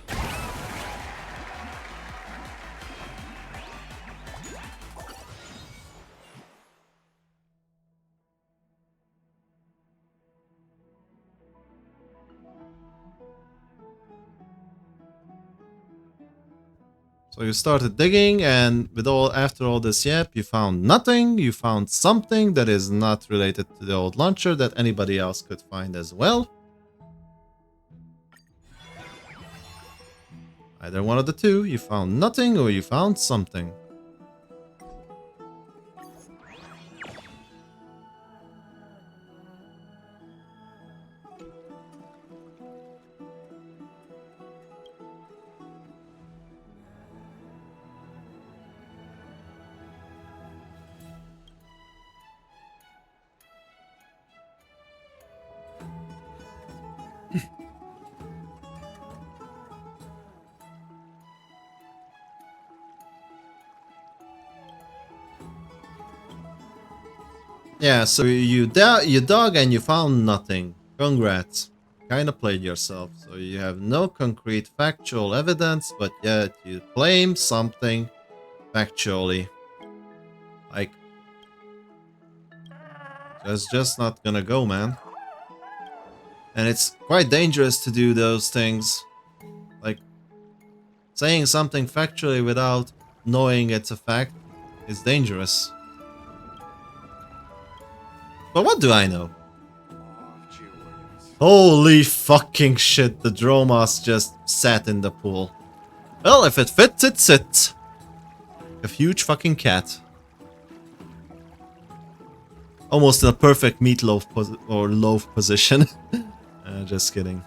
So you started digging, and after all this yap, you found nothing. You found something that is not related to the old launcher that anybody else could find as well. Either one of the two. You found nothing or you found something. Yeah, so you dug and you found nothing. Congrats. Kinda played yourself. So you have no concrete factual evidence, but yet you claim something factually. Like, that's just not gonna go, man. And it's quite dangerous to do those things. Like, saying something factually without knowing it's a fact is dangerous. But what do I know? Holy fucking shit, the Dromas just sat in the pool. Well, if it fits, it sits. A huge fucking cat. Almost in a perfect meatloaf or loaf position. Just kidding.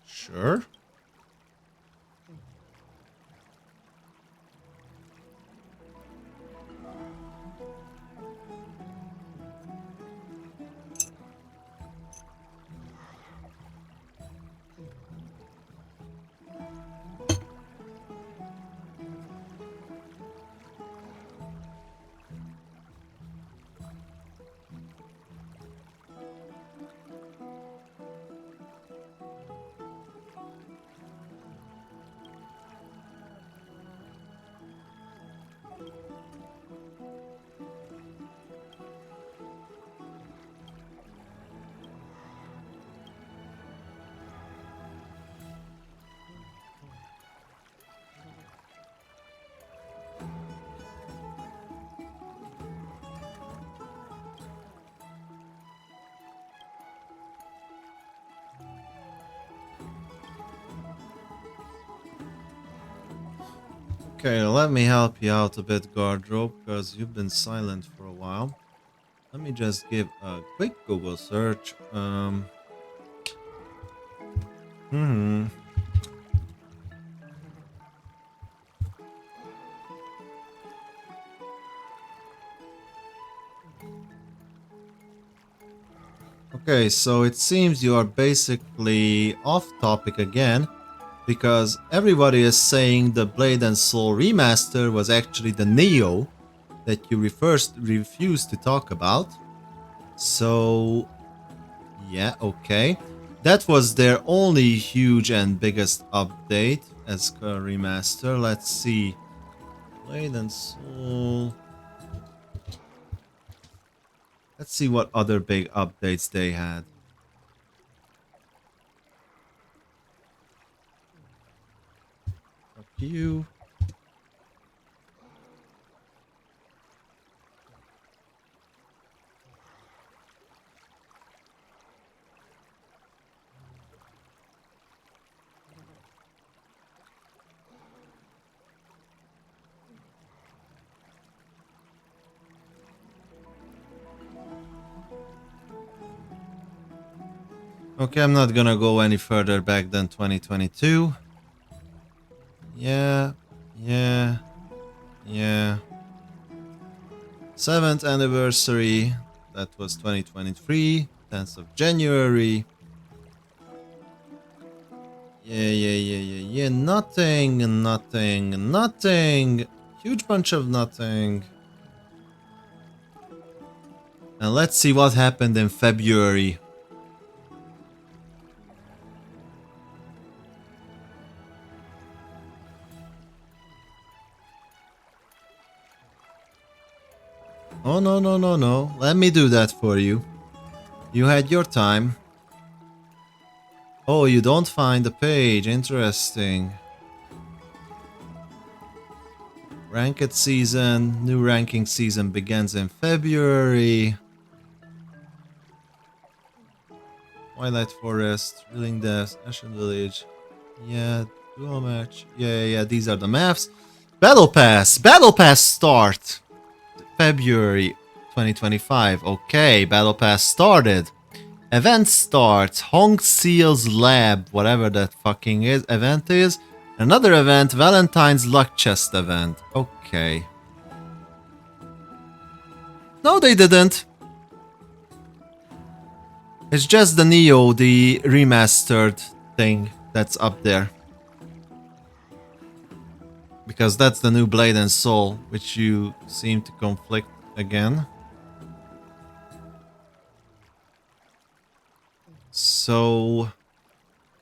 Sure. Okay, let me help you out a bit, Guardrobe, because you've been silent for a while. Let me just give a quick Google search. Hmm. Okay, so it seems you are basically off topic again, because everybody is saying the Blade and Soul remaster was actually the Neo that you first refused to talk about. So, yeah, okay. That was their only huge and biggest update as a remaster. Let's see. Blade and Soul. Let's see what other big updates they had. Fuck you. Okay, I'm not gonna go any further back than 2022. Yeah, yeah, yeah. 7th anniversary, that was 2023, 10th of January. Yeah. Nothing, nothing, nothing. Huge bunch of nothing. And let's see what happened in February. Oh, no. Let me do that for you. You had your time. Oh, you don't find the page. Interesting. Ranked season. New ranking season begins in February. Twilight Forest. Thrilling Deaths. Ashen Village. Yeah. Duo match. Yeah. These are the maps. Battle Pass. Battle Pass start. February 2025. Okay. Battle Pass started. Event starts. Hong Seal's Lab, whatever that fucking event is. Another event, Valentine's Luck Chest event. Okay. No, they didn't. It's just the Neo, the remastered thing that's up there. Because that's the new Blade and Soul, which you seem to conflict again. So,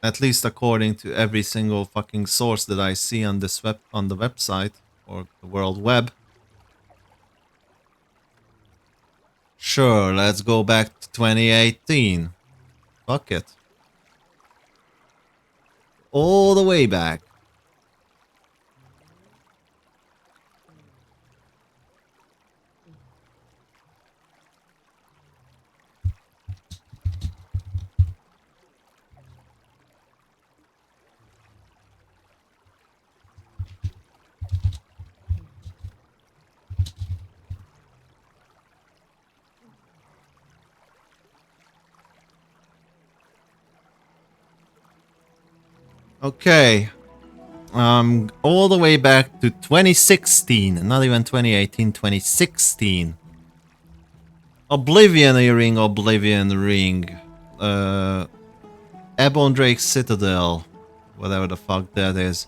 at least according to every single fucking source that I see on this on the website or the World Web. Sure, let's go back to 2018. Fuck it. All the way back. Okay. All the way back to 2016. Not even 2018, 2016. Oblivion Ring, Oblivion Ring. Ebon Drake Citadel. Whatever the fuck that is.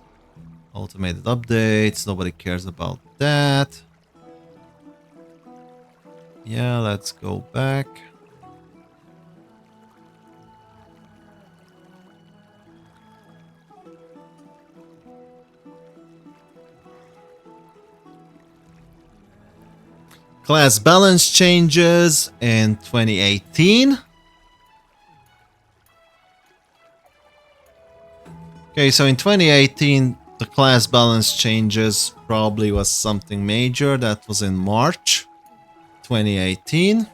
Automated updates. Nobody cares about that. Yeah, let's go back. Class balance changes in 2018. Okay, so in 2018, the class balance changes probably was something major. That was in March 2018.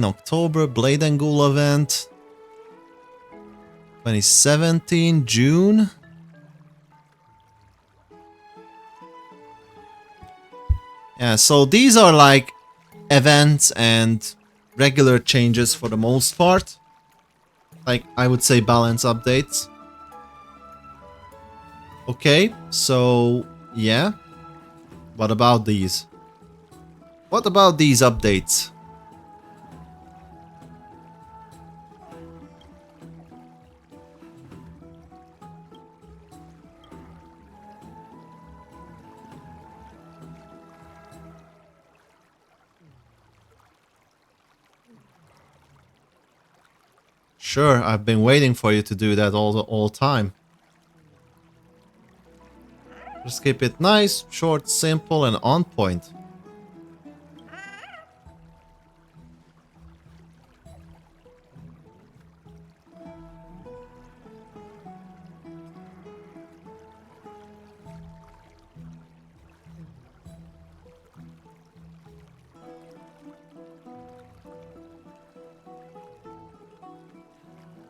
October, Blade and Ghoul event. 2017, June. Yeah, so these are like events and regular changes for the most part. Like, I would say balance updates. Okay, so yeah. What about these? What about these updates? Sure, I've been waiting for you to do that all time. Just keep it nice, short, simple, and on point.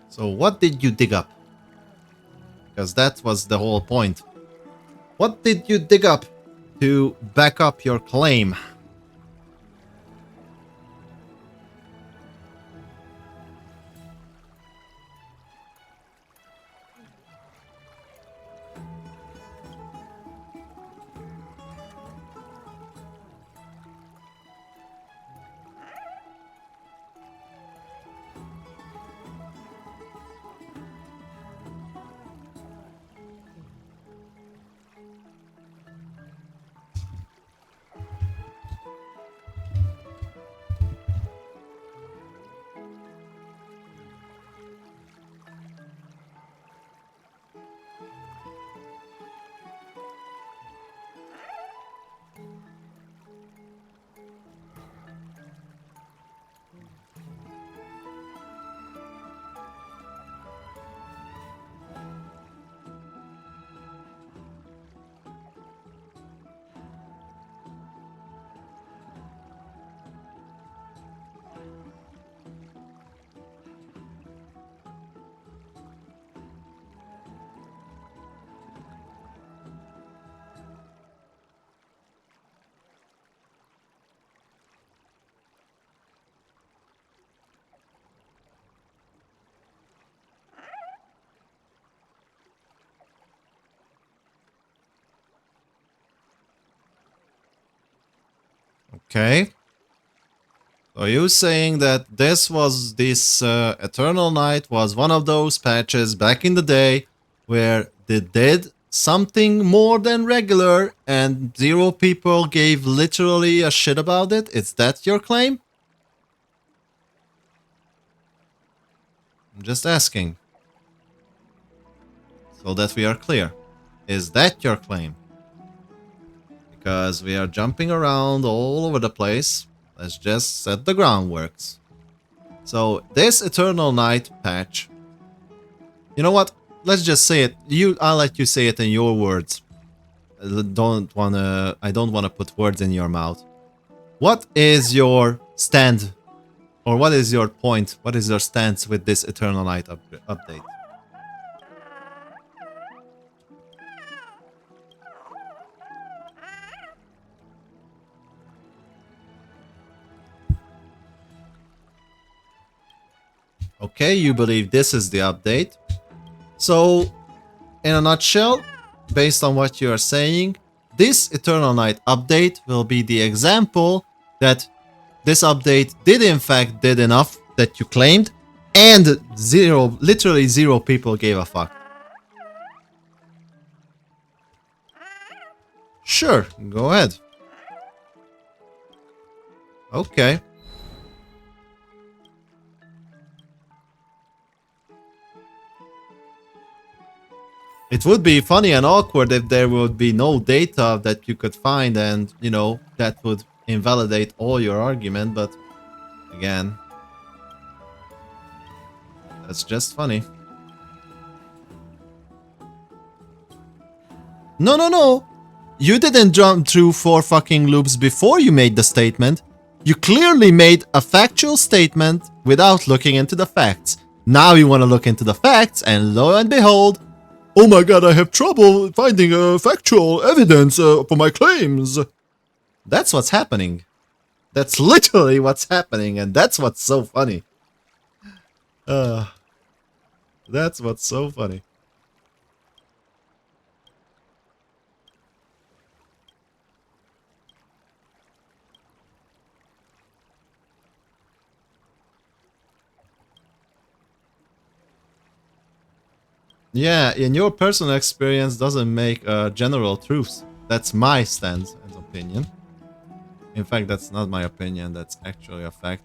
So what did you dig up? Because that was the whole point. What did you dig up to back up your claim? Okay. So you saying that this Eternal Night was one of those patches back in the day where they did something more than regular and 0 people gave literally a shit about it? Is that your claim? I'm just asking. So that we are clear. Is that your claim? Because we are jumping around all over the place. Let's just set the groundworks. So this Eternal Night patch. You know what? Let's just say it. I'll let you say it in your words. I don't wanna put words in your mouth. What is your stand? Or what is your point? What is your stance with this Eternal Night update? Okay, you believe this is the update. So, in a nutshell, based on what you are saying, this Eternal Night update will be the example that this update did in fact did enough that you claimed, and literally zero people gave a fuck. Sure, go ahead. Okay. It would be funny and awkward if there would be no data that you could find and, you know, that would invalidate all your argument, but again, that's just funny. No. You didn't jump through 4 fucking loops before you made the statement. You clearly made a factual statement without looking into the facts. Now you want to look into the facts, and lo and behold, oh my god, I have trouble finding factual evidence for my claims. That's what's happening. That's literally what's happening, and that's what's so funny. Uh, that's what's so funny. Yeah, in your personal experience doesn't make general truths. That's my stance and opinion. In fact, that's not my opinion, that's actually a fact.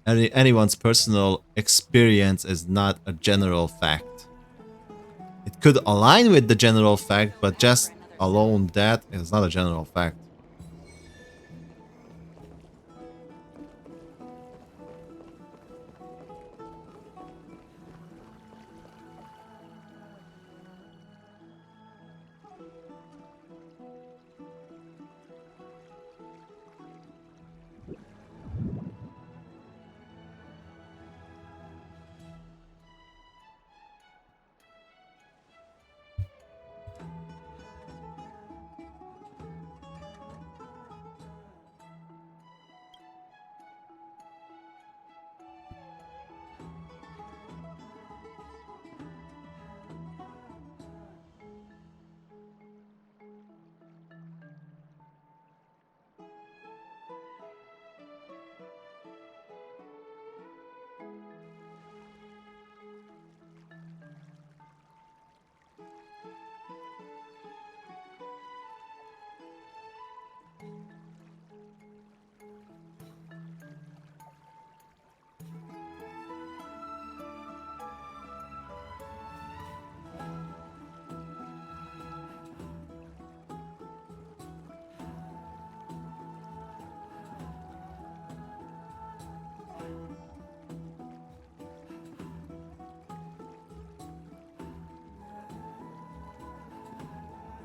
Anyone's personal experience is not a general fact. It could align with the general fact, but just alone that is not a general fact.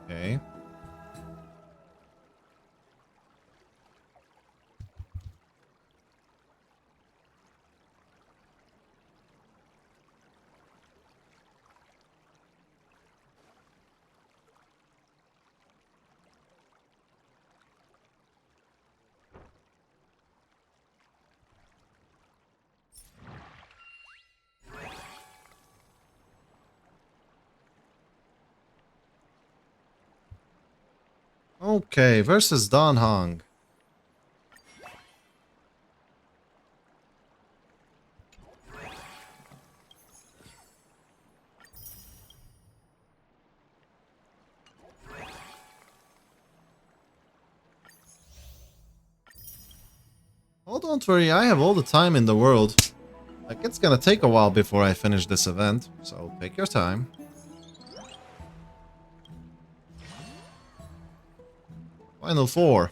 Okay. Okay, versus Don Hong. Oh, don't worry, I have all the time in the world. Like, it's gonna take a while before I finish this event, so take your time. Final 4.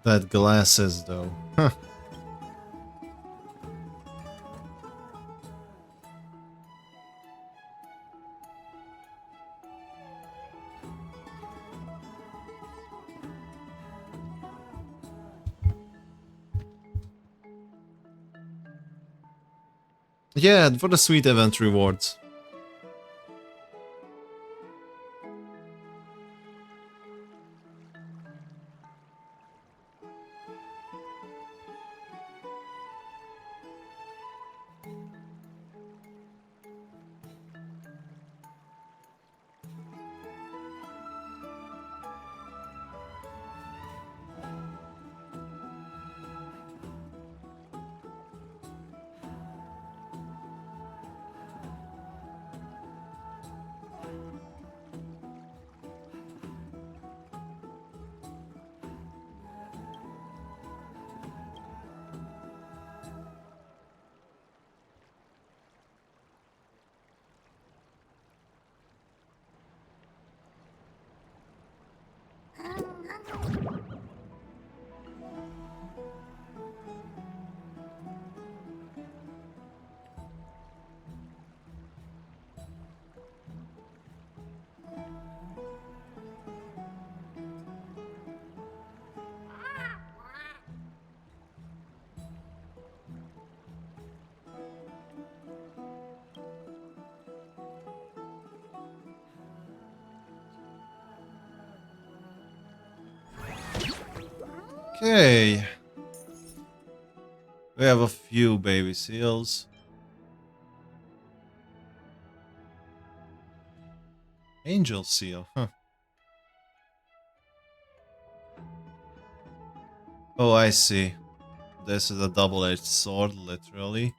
That glasses, though. Huh. Yeah, for the sweet event rewards. Okay. We have a few baby seals. Angel seal, huh? Oh, I see. This is a double-edged sword, literally.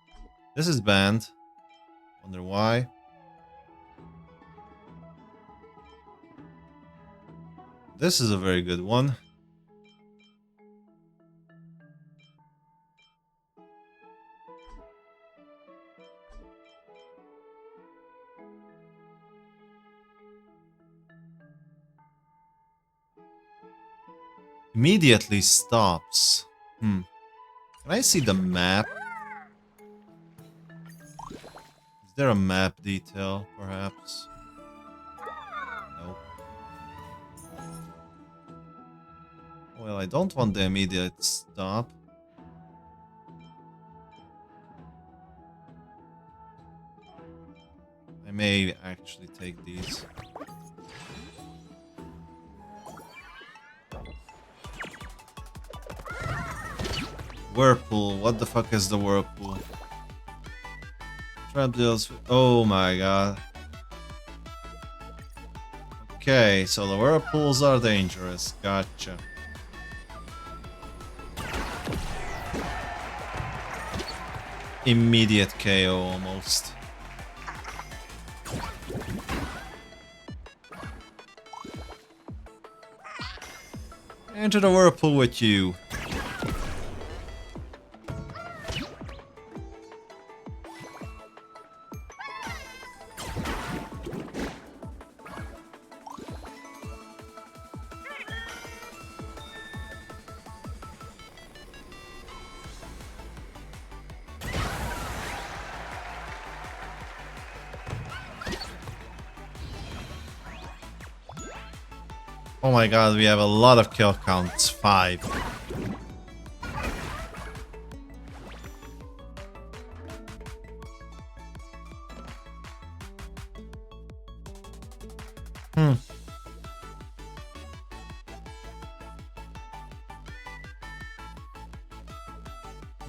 This is banned. Wonder why. This is a very good one. Immediately stops. Can I see the map? Is there a map detail, perhaps? Nope. Well, I don't want the immediate stop. I may actually take these. Whirlpool. What the fuck is the whirlpool? Trap deals. Oh my god. Okay, so the whirlpools are dangerous. Gotcha. Immediate KO almost. Enter the whirlpool with you. Oh my god, we have a lot of kill counts. 5.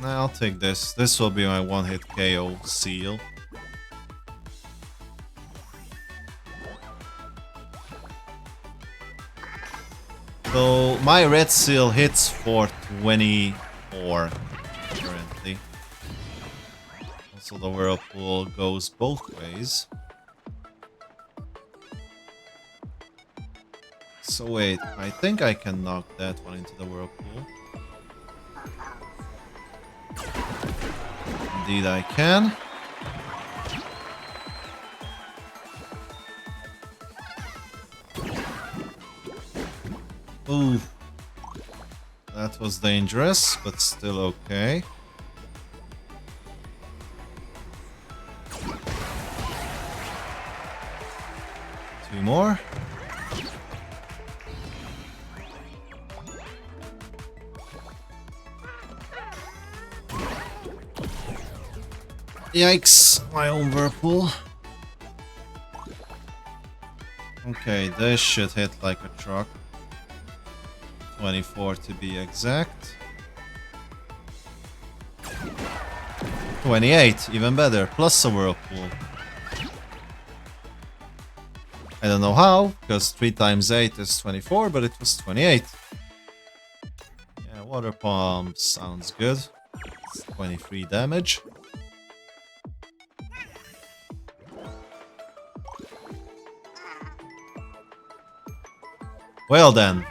I'll take this. This will be my one-hit KO seal. So my red seal hits for 24 currently. Also the whirlpool goes both ways. So wait, I think I can knock that one into the whirlpool. Indeed I can. Ooh. That was dangerous, but still okay. Two more. Yikes, my own whirlpool. Okay, this should hit like a truck. 24 to be exact. 28, even better, plus a whirlpool. I don't know how, because 3 times 8 is 24, but it was 28. Yeah, water palm sounds good. It's 23 damage. Well then.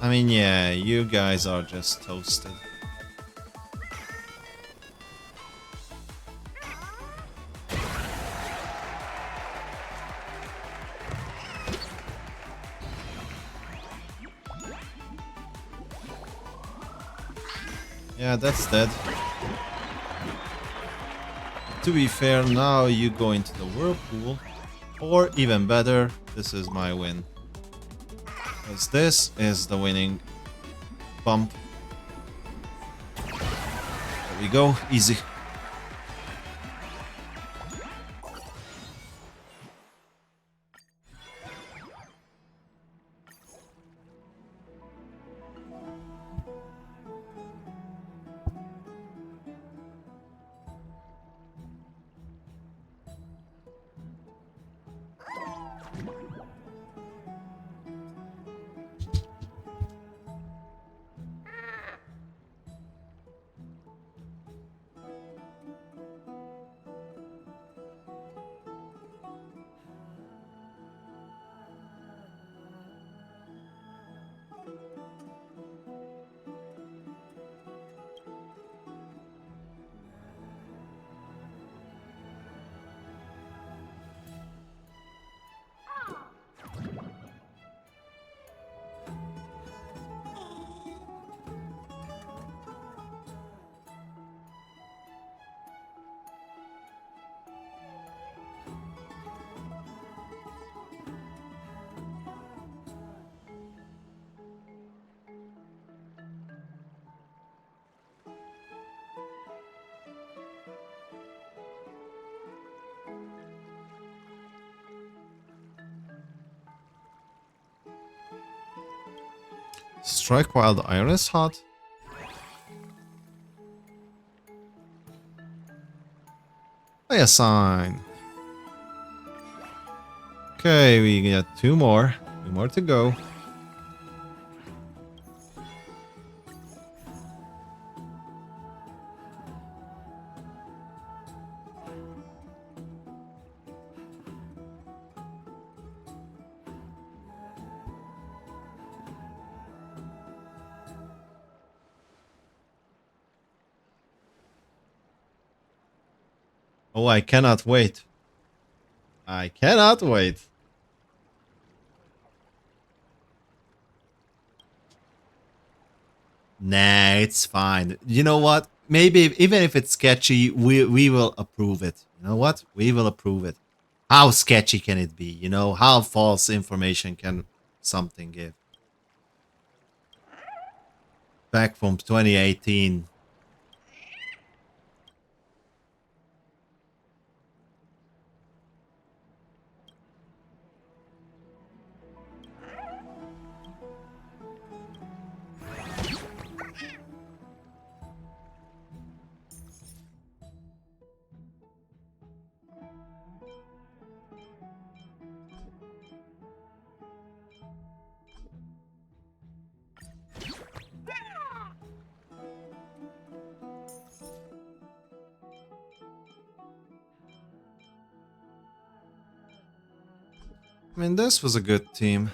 I mean, yeah, you guys are just toasted. Yeah, that's dead. To be fair, now you go into the whirlpool. Or even better, this is my win. Because this is the winning bump. There we go, easy. Strike while the iron is hot. Play a sign. Okay, we get two more. Two more to go. Oh, I cannot wait. I cannot wait. Nah, it's fine. You know what? Maybe even if it's sketchy, we will approve it. You know what? We will approve it. How sketchy can it be? You know, how false information can something give? Back from 2018. I mean, this was a good team.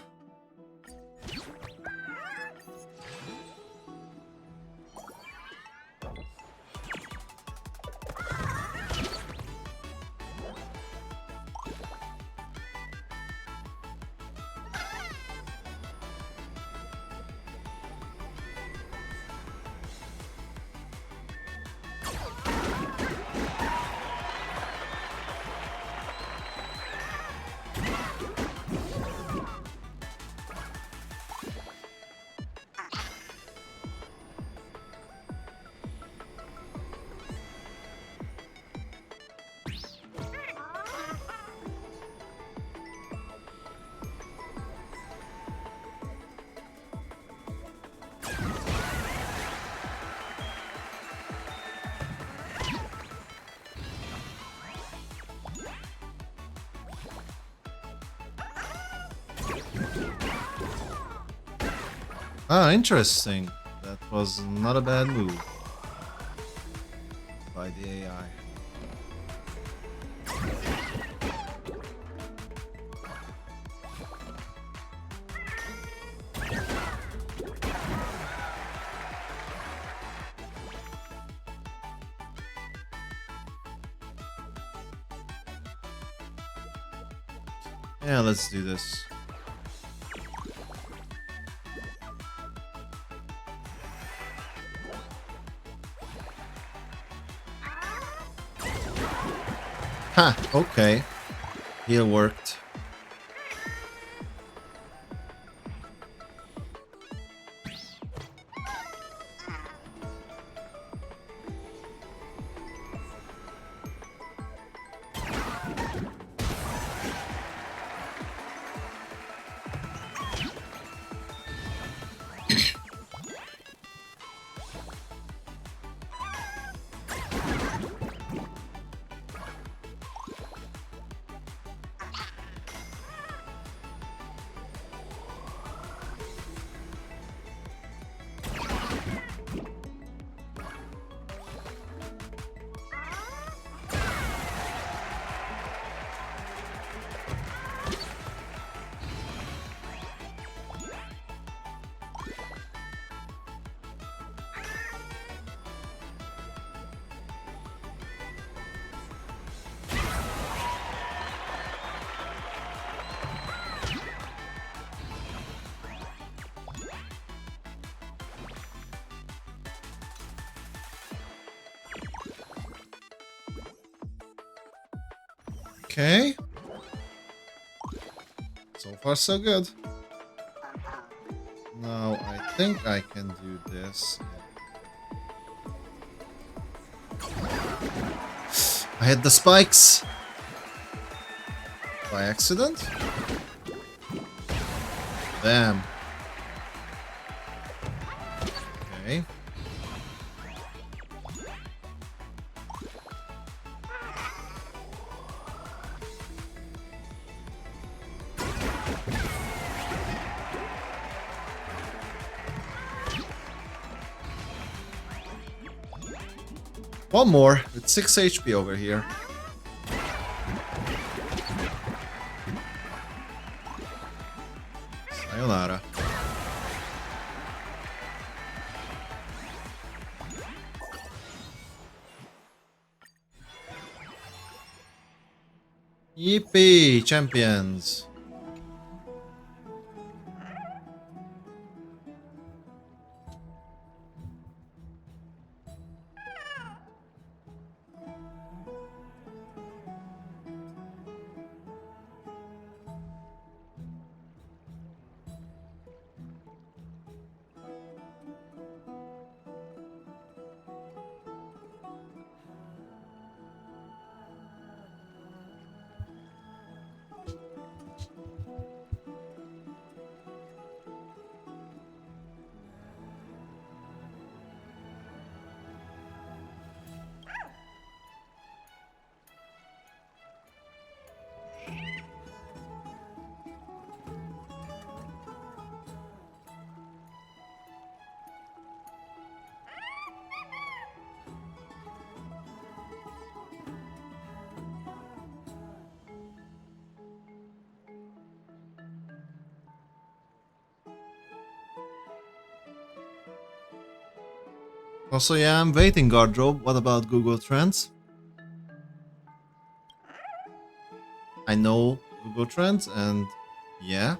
Ah, interesting. That was not a bad move by the AI. Yeah, let's do this. Ha, okay. Heal worked. Okay. So far, so good. Now, I think I can do this. I hit the spikes. By accident? Damn. Okay. One more with 6 HP over here. Sayonara. Yippee, champions. Also, yeah, I'm waiting, Guardrobe. What about Google Trends? I know Google Trends, and yeah.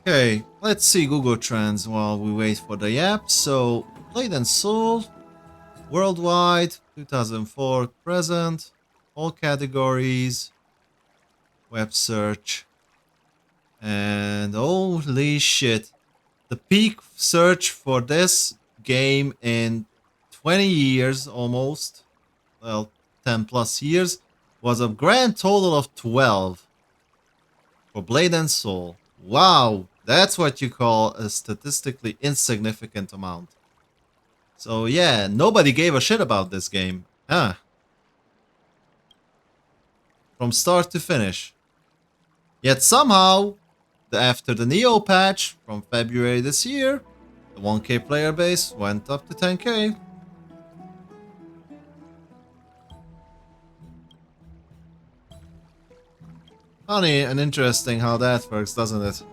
Okay, let's see Google Trends while we wait for the app. So, Blade and Soul, worldwide, 2004 present, all categories, web search, and holy shit. The peak search for this game in 20 years almost, well, 10 plus years, was a grand total of 12 for Blade and Soul. Wow, that's what you call a statistically insignificant amount. So yeah, nobody gave a shit about this game. Huh. From start to finish. Yet somehow, after the Neo patch from February this year, the 1K player base went up to 10K. Funny and interesting how that works, doesn't it?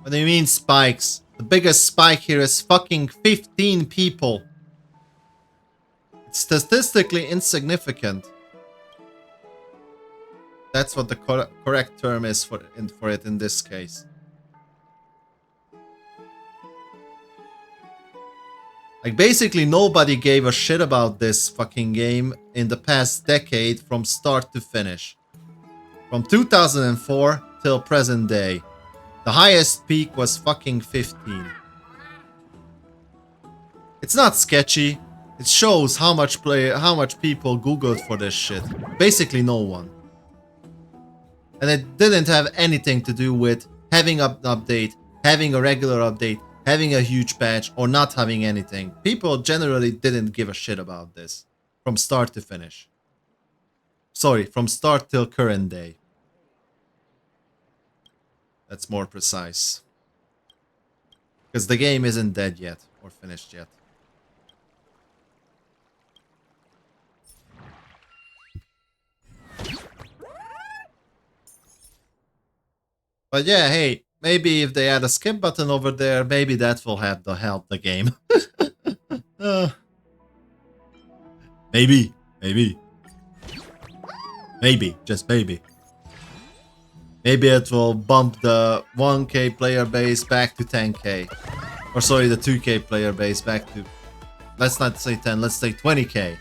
What do you mean spikes? The biggest spike here is fucking 15 people. It's statistically insignificant. That's what the correct term is for it in this case. Like, basically nobody gave a shit about this fucking game in the past decade from start to finish. From 2004 till present day. The highest peak was fucking 15. It's not sketchy. It shows how much people googled for this shit. Basically no one. And it didn't have anything to do with having an update, having a regular update, having a huge patch, or not having anything. People generally didn't give a shit about this. From start to finish. Sorry, from start till current day. That's more precise. Because the game isn't dead yet, or finished yet. But yeah, hey, maybe if they add a skip button over there, maybe that will help the game. Maybe, just maybe. Maybe it will bump the 1k player base back to 10k. Or sorry, the 2k player base back to... Let's not say 10, let's say 20k.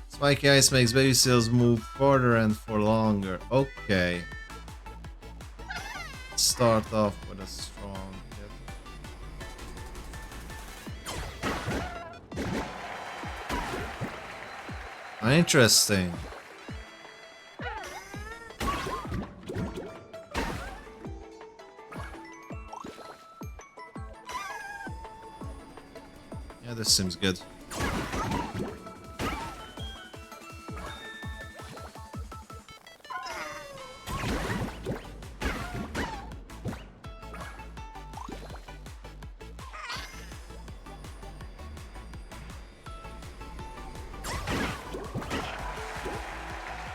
Spiky Ice makes baby seals move farther and for longer. Okay. Let's start off with a strong hit. Interesting. Yeah, this seems good.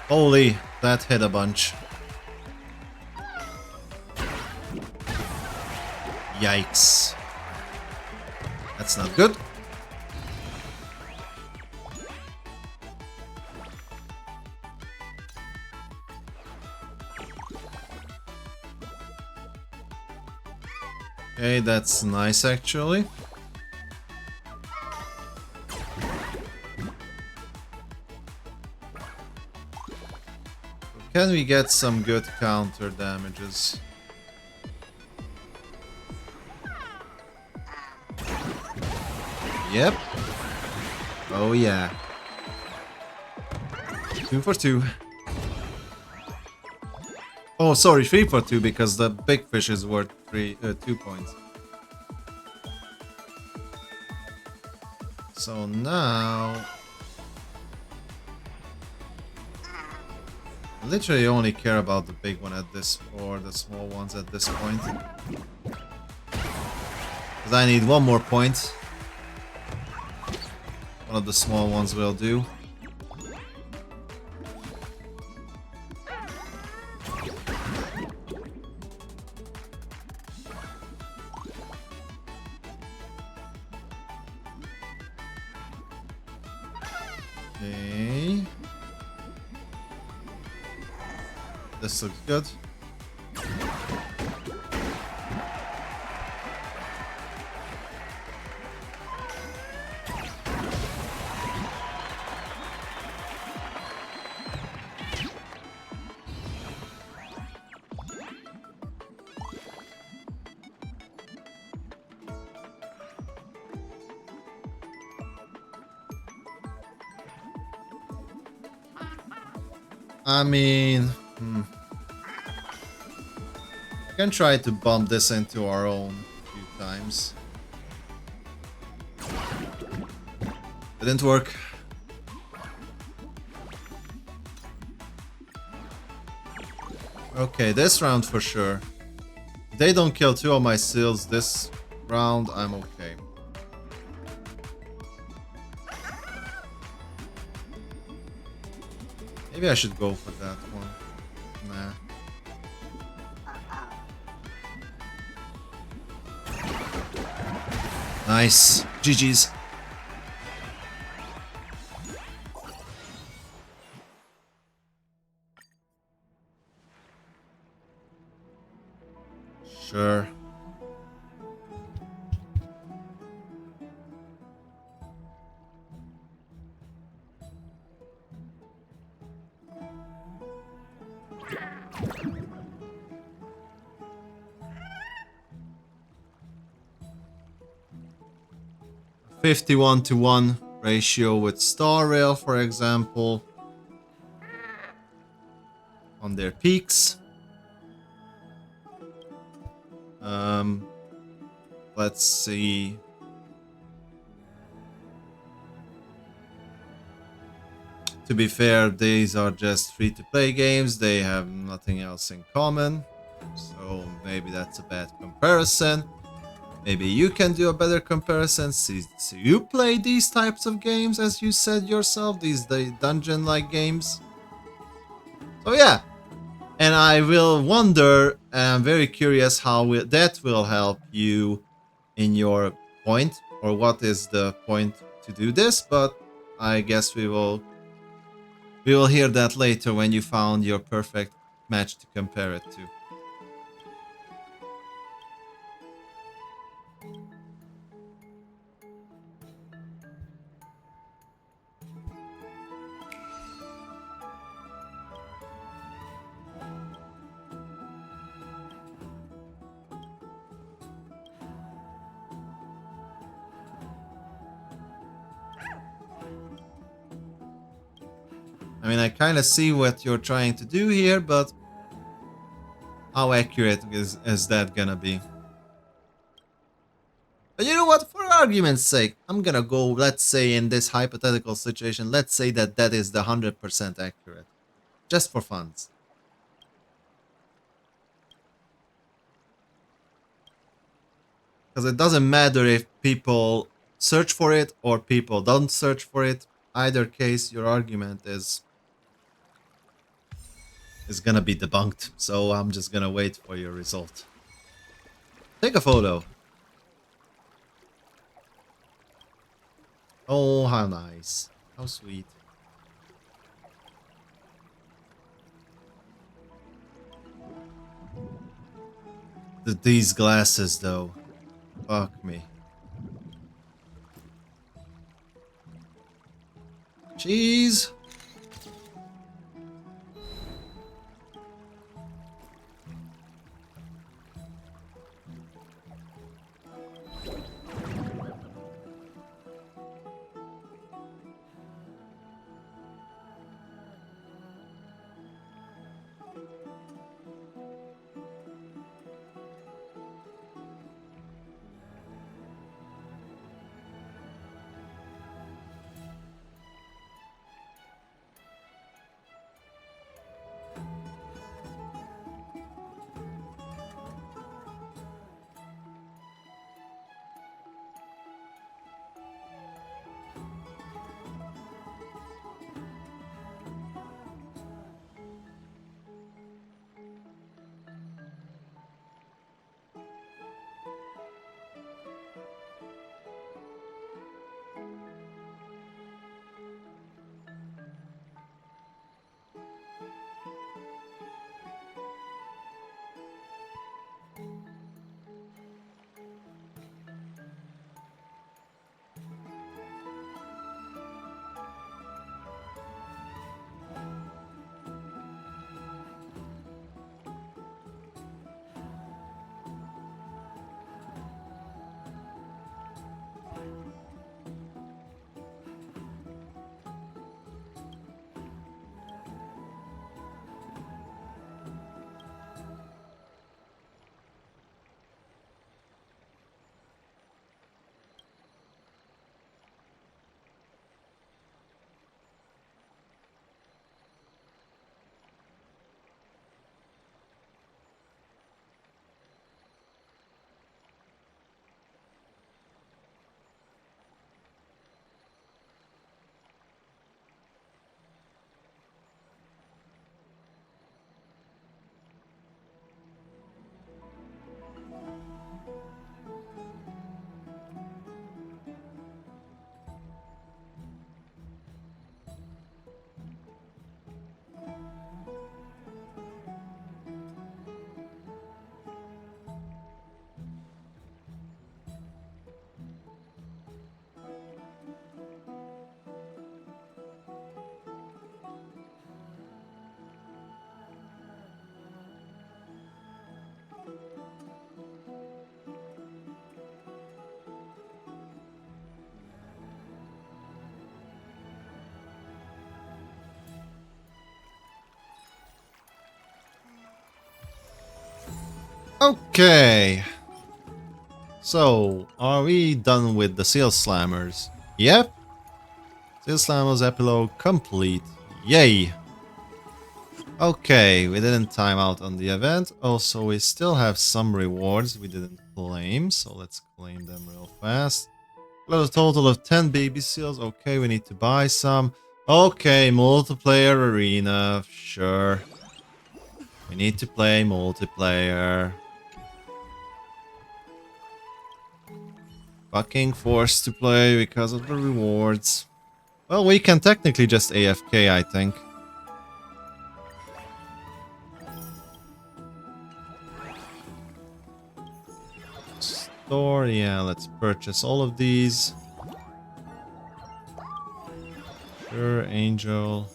Holy, that hit a bunch. Yikes. That's not good. Okay, that's nice actually. Can we get some good counter damages? Yep. Oh yeah. 2 for 2. Oh, sorry, 3 for 2 because the big fish is worth 2 points. So now... I literally only care about the big one at this, or the small ones at this point. Because I need one more point. One of the small ones will do. Okay. This looks good. I mean... We can try to bump this into our own a few times. Didn't work. Okay, this round for sure. If they don't kill 2 of my seals this round, I'm okay. Maybe I should go for that one. Nah. Nice. GG's. Sure. A 51-to-1 ratio with Star Rail, for example, on their peaks. Let's see. To be fair, these are just free-to-play games. They have nothing else in common. So maybe that's a bad comparison. Maybe you can do a better comparison since you play these types of games, as you said yourself, the dungeon-like games. So yeah, and I will wonder, and I'm very curious how that will help you in your point, or what is the point to do this, but I guess we will hear that later when you found your perfect match to compare it to. I mean, I kind of see what you're trying to do here, but how accurate is that gonna be? But you know what? For argument's sake, I'm gonna go, let's say in this hypothetical situation, let's say that that is the 100% accurate. Just for funs. Because it doesn't matter if people search for it or people don't search for it. Either case, your argument is gonna be debunked. So I'm just gonna wait for your result. Take a photo. Oh, how nice. How sweet. These glasses, though. Fuck me. Cheese. Okay. So, are we done with the seal slammers? Yep. This Lamos epilogue complete. Yay! Okay, we didn't time out on the event. Also, we still have some rewards we didn't claim, so let's claim them real fast. Got a total of 10 baby seals. Okay, we need to buy some. Okay, multiplayer arena. Sure. We need to play multiplayer. Fucking forced to play because of the rewards. Well, we can technically just AFK, I think. Store, yeah, let's purchase all of these. Sure, Angel.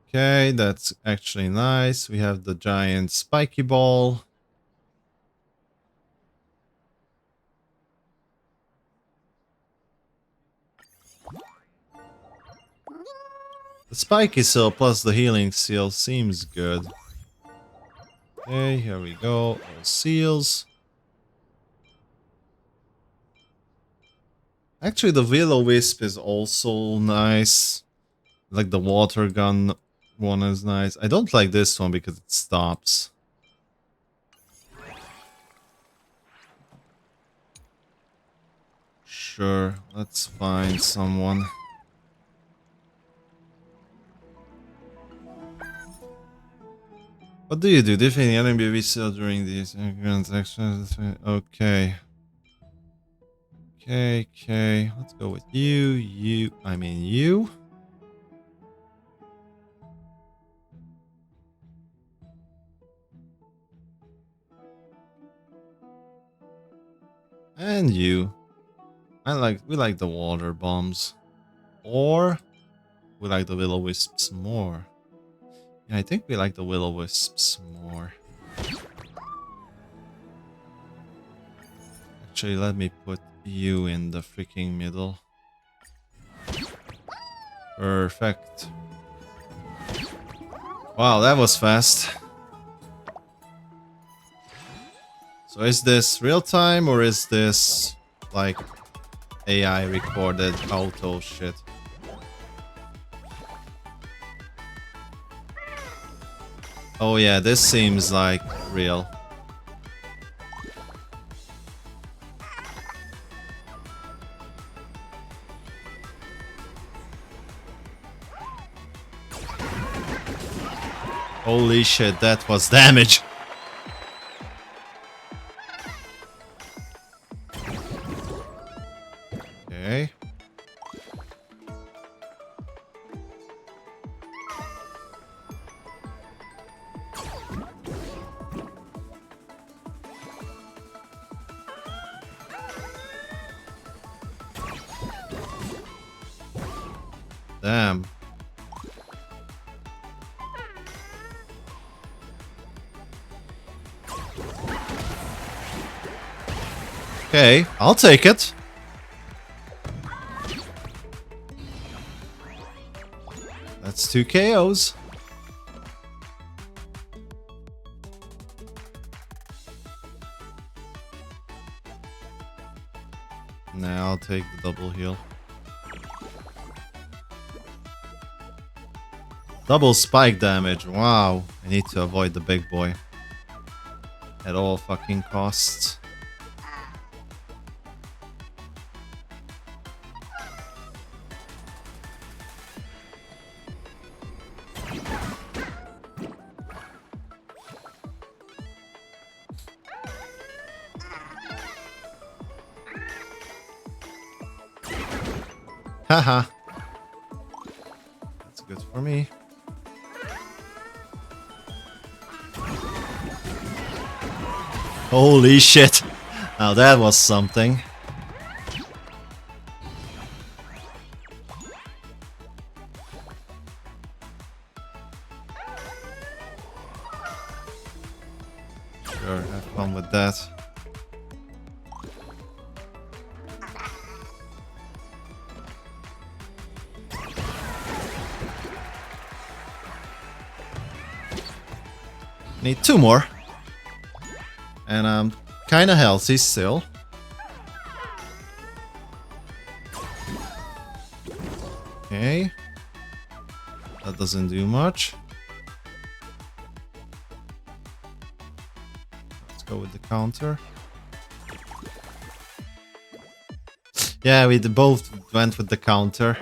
Okay, that's actually nice. We have the giant spiky ball. The spiky seal plus the healing seal seems good. Okay, here we go. All seals. Actually, the will-o-wisp is also nice. Like the water gun one is nice. I don't like this one because it stops. Sure, let's find someone. What do you do? Defeating enemy we sell during these transactions. Okay. Okay. Let's go with you. You. And you. We like the water bombs. Or we like the will-o-wisps more. Yeah, I think we like the will-o-wisps more. Actually, let me put you in the freaking middle. Perfect. Wow, that was fast. So is this real time or is this like AI recorded auto shit? Oh yeah, this seems like real. Holy shit, that was damage. Okay. Damn. Okay, I'll take it. That's 2 KOs. Nah, I'll take the double heal. Double spike damage. Wow. I need to avoid the big boy. At all fucking costs. Haha. That's good for me. Holy shit. Now that was something. Sure, have fun with that. Need 2 more. And I'm kinda healthy still. Okay. That doesn't do much. Let's go with the counter. Yeah, we both went with the counter.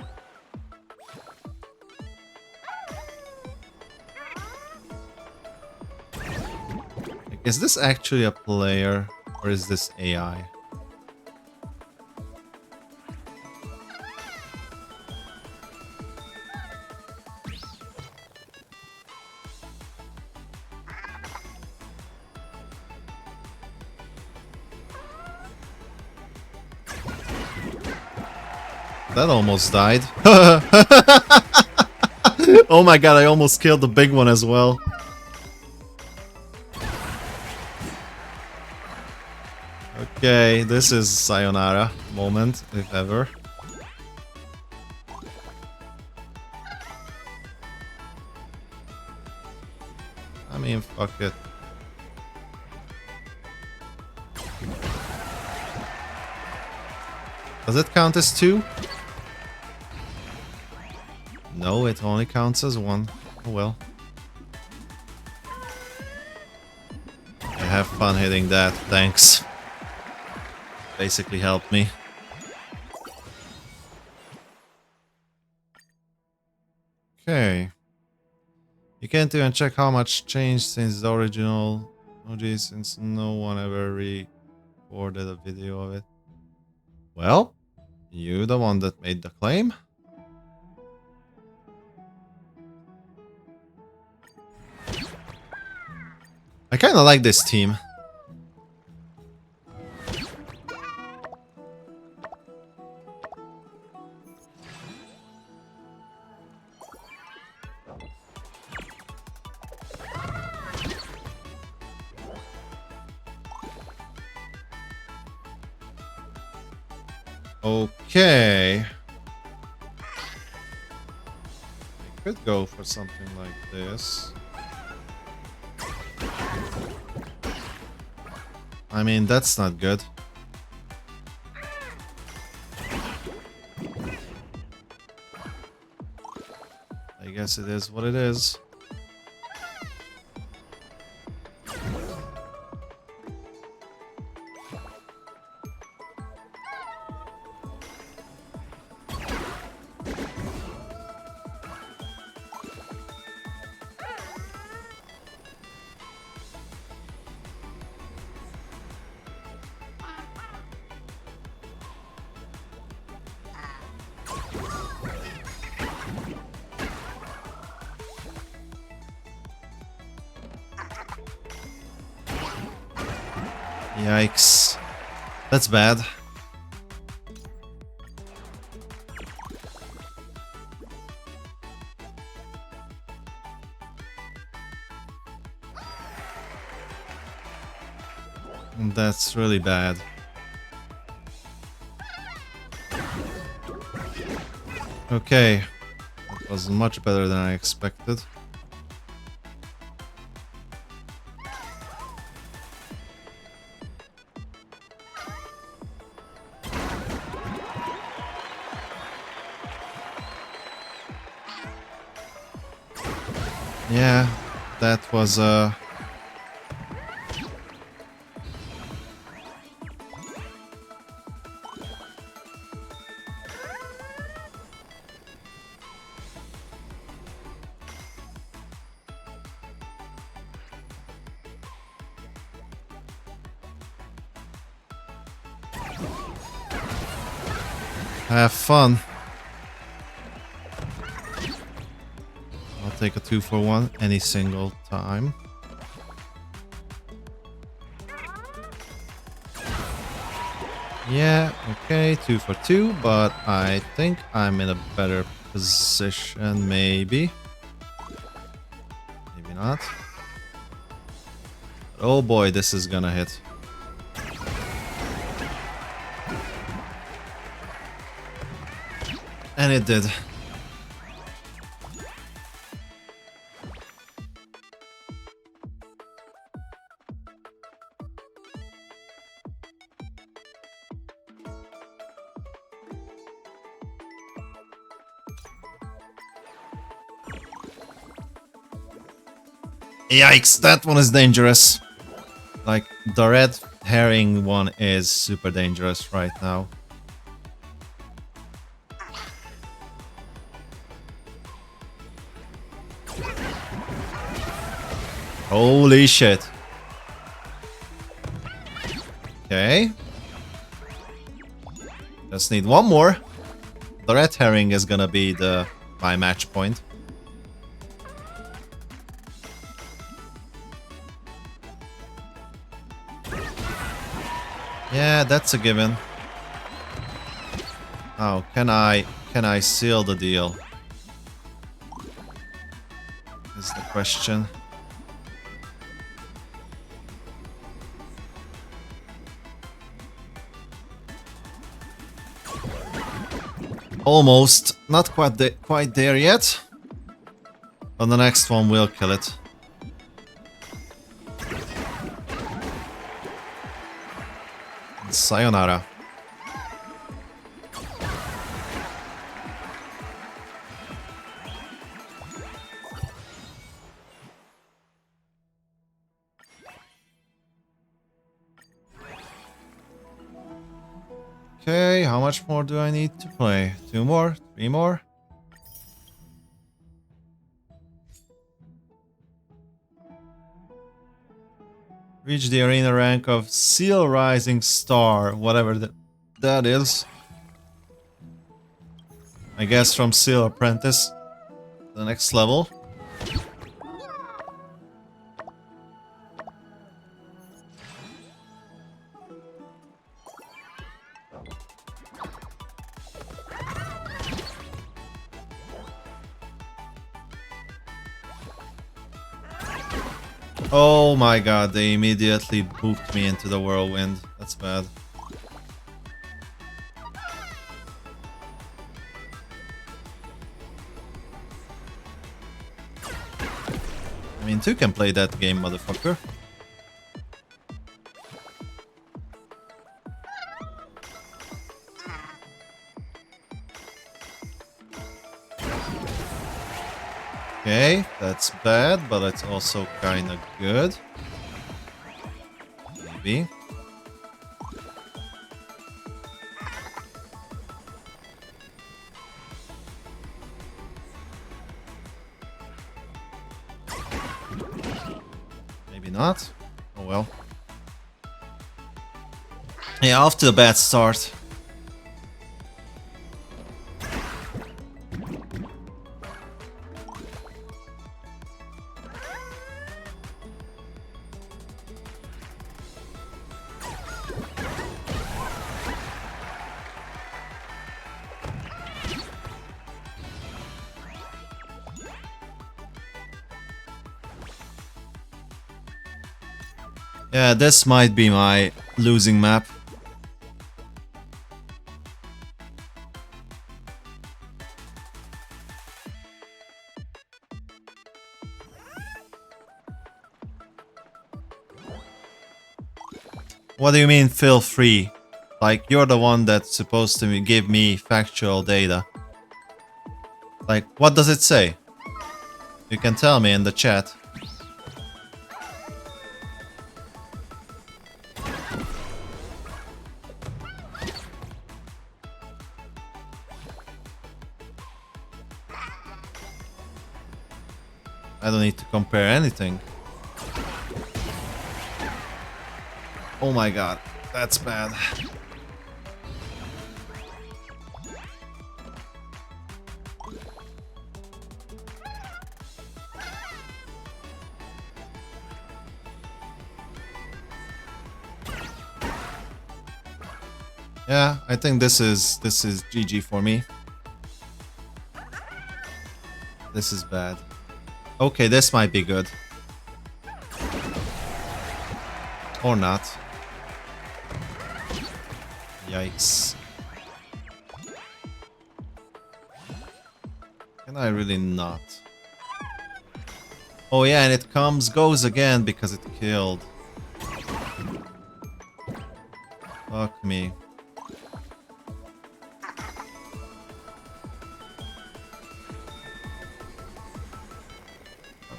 Is this actually a player or is this AI? That almost died. Oh my god, I almost killed the big one as well. Okay, this is sayonara moment, if ever. I mean, fuck it. Does it count as 2? No, it only counts as 1. Oh well. I have fun hitting that, thanks. Basically helped me. Okay. You can't even check how much changed since the original emoji, since no one ever recorded a video of it. Well, you the one that made the claim. I kinda like this team. Okay. I could go for something like this. I mean, that's not good. I guess it is what it is. Yikes. That's bad. That's really bad. Okay. That was much better than I expected. Yeah, that was have fun. I'll take a 2-for-1 any single time. Yeah, okay, 2-for-2, but I think I'm in a better position, maybe. Maybe not. Oh boy, this is gonna hit. And it did. Yikes, that one is dangerous. Like, the red herring one is super dangerous right now. Holy shit. Okay. Just need one more. The red herring is gonna be my match point. Yeah, that's a given. Oh, can I seal the deal? Is the question. Almost. Not quite there yet. But the next one will kill it. Sayonara. Okay, how much more do I need to play? 2 more? 3 more? Reach the arena rank of Seal Rising Star, whatever that is. I guess from Seal Apprentice. The next level. Oh my god, they immediately booped me into the whirlwind. That's bad. I mean, 2 can play that game, motherfucker. Okay, that's bad, but it's also kinda good. Maybe. Maybe not. Oh well. Yeah, off to a bad start. Yeah, this might be my losing map. What do you mean feel free? Like, you're the one that's supposed to give me factual data. Like, what does it say? You can tell me in the chat. I don't need to compare anything. Oh my god, that's bad. Yeah, I think this is GG for me. This is bad. Okay, this might be good. Or not. Yikes. Can I really not? Oh yeah, and it goes again because it killed. Fuck me.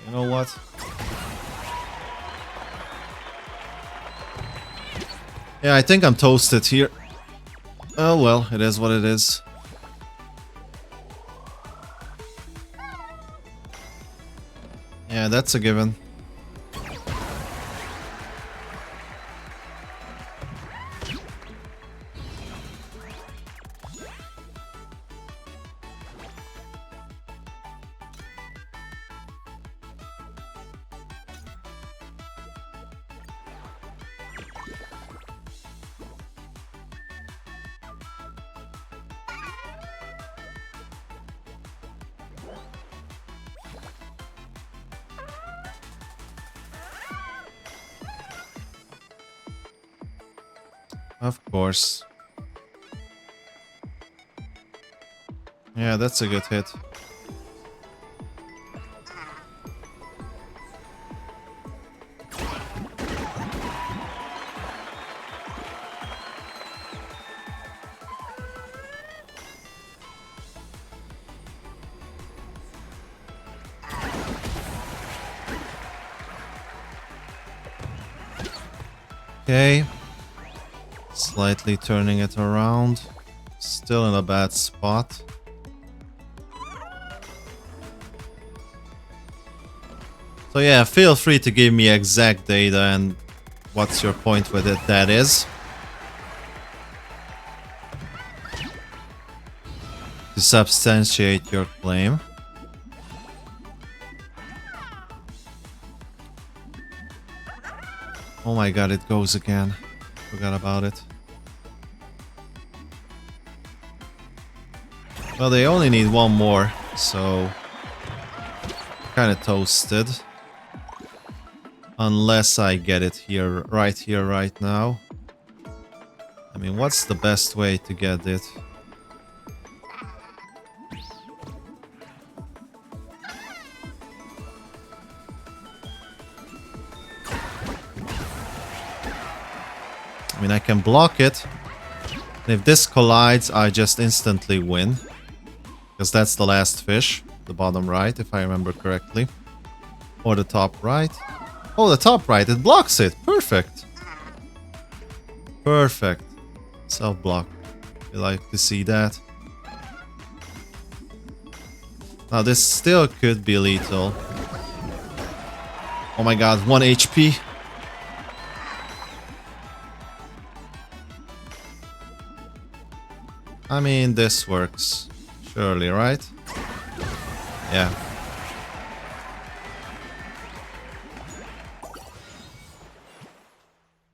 You know what? Yeah, I think I'm toasted here. Oh well, it is what it is. Yeah, that's a given. Of course. Yeah, that's a good hit. Okay. Slightly turning it around. Still in a bad spot. So yeah, feel free to give me exact data and what's your point with it, that is. To substantiate your claim. Oh my god, it goes again. Forgot about it. Well, they only need one more, so kind of toasted. Unless I get it here, right now. I mean, what's the best way to get it? I mean, I can block it. And if this collides, I just instantly win. Because that's the last fish. The bottom right, if I remember correctly. Or the top right. Oh, the top right, it blocks it. Perfect. Perfect. Self-block. You like to see that. Now, this still could be lethal. Oh my god, 1 HP. I mean, this works. Surely, right? Yeah.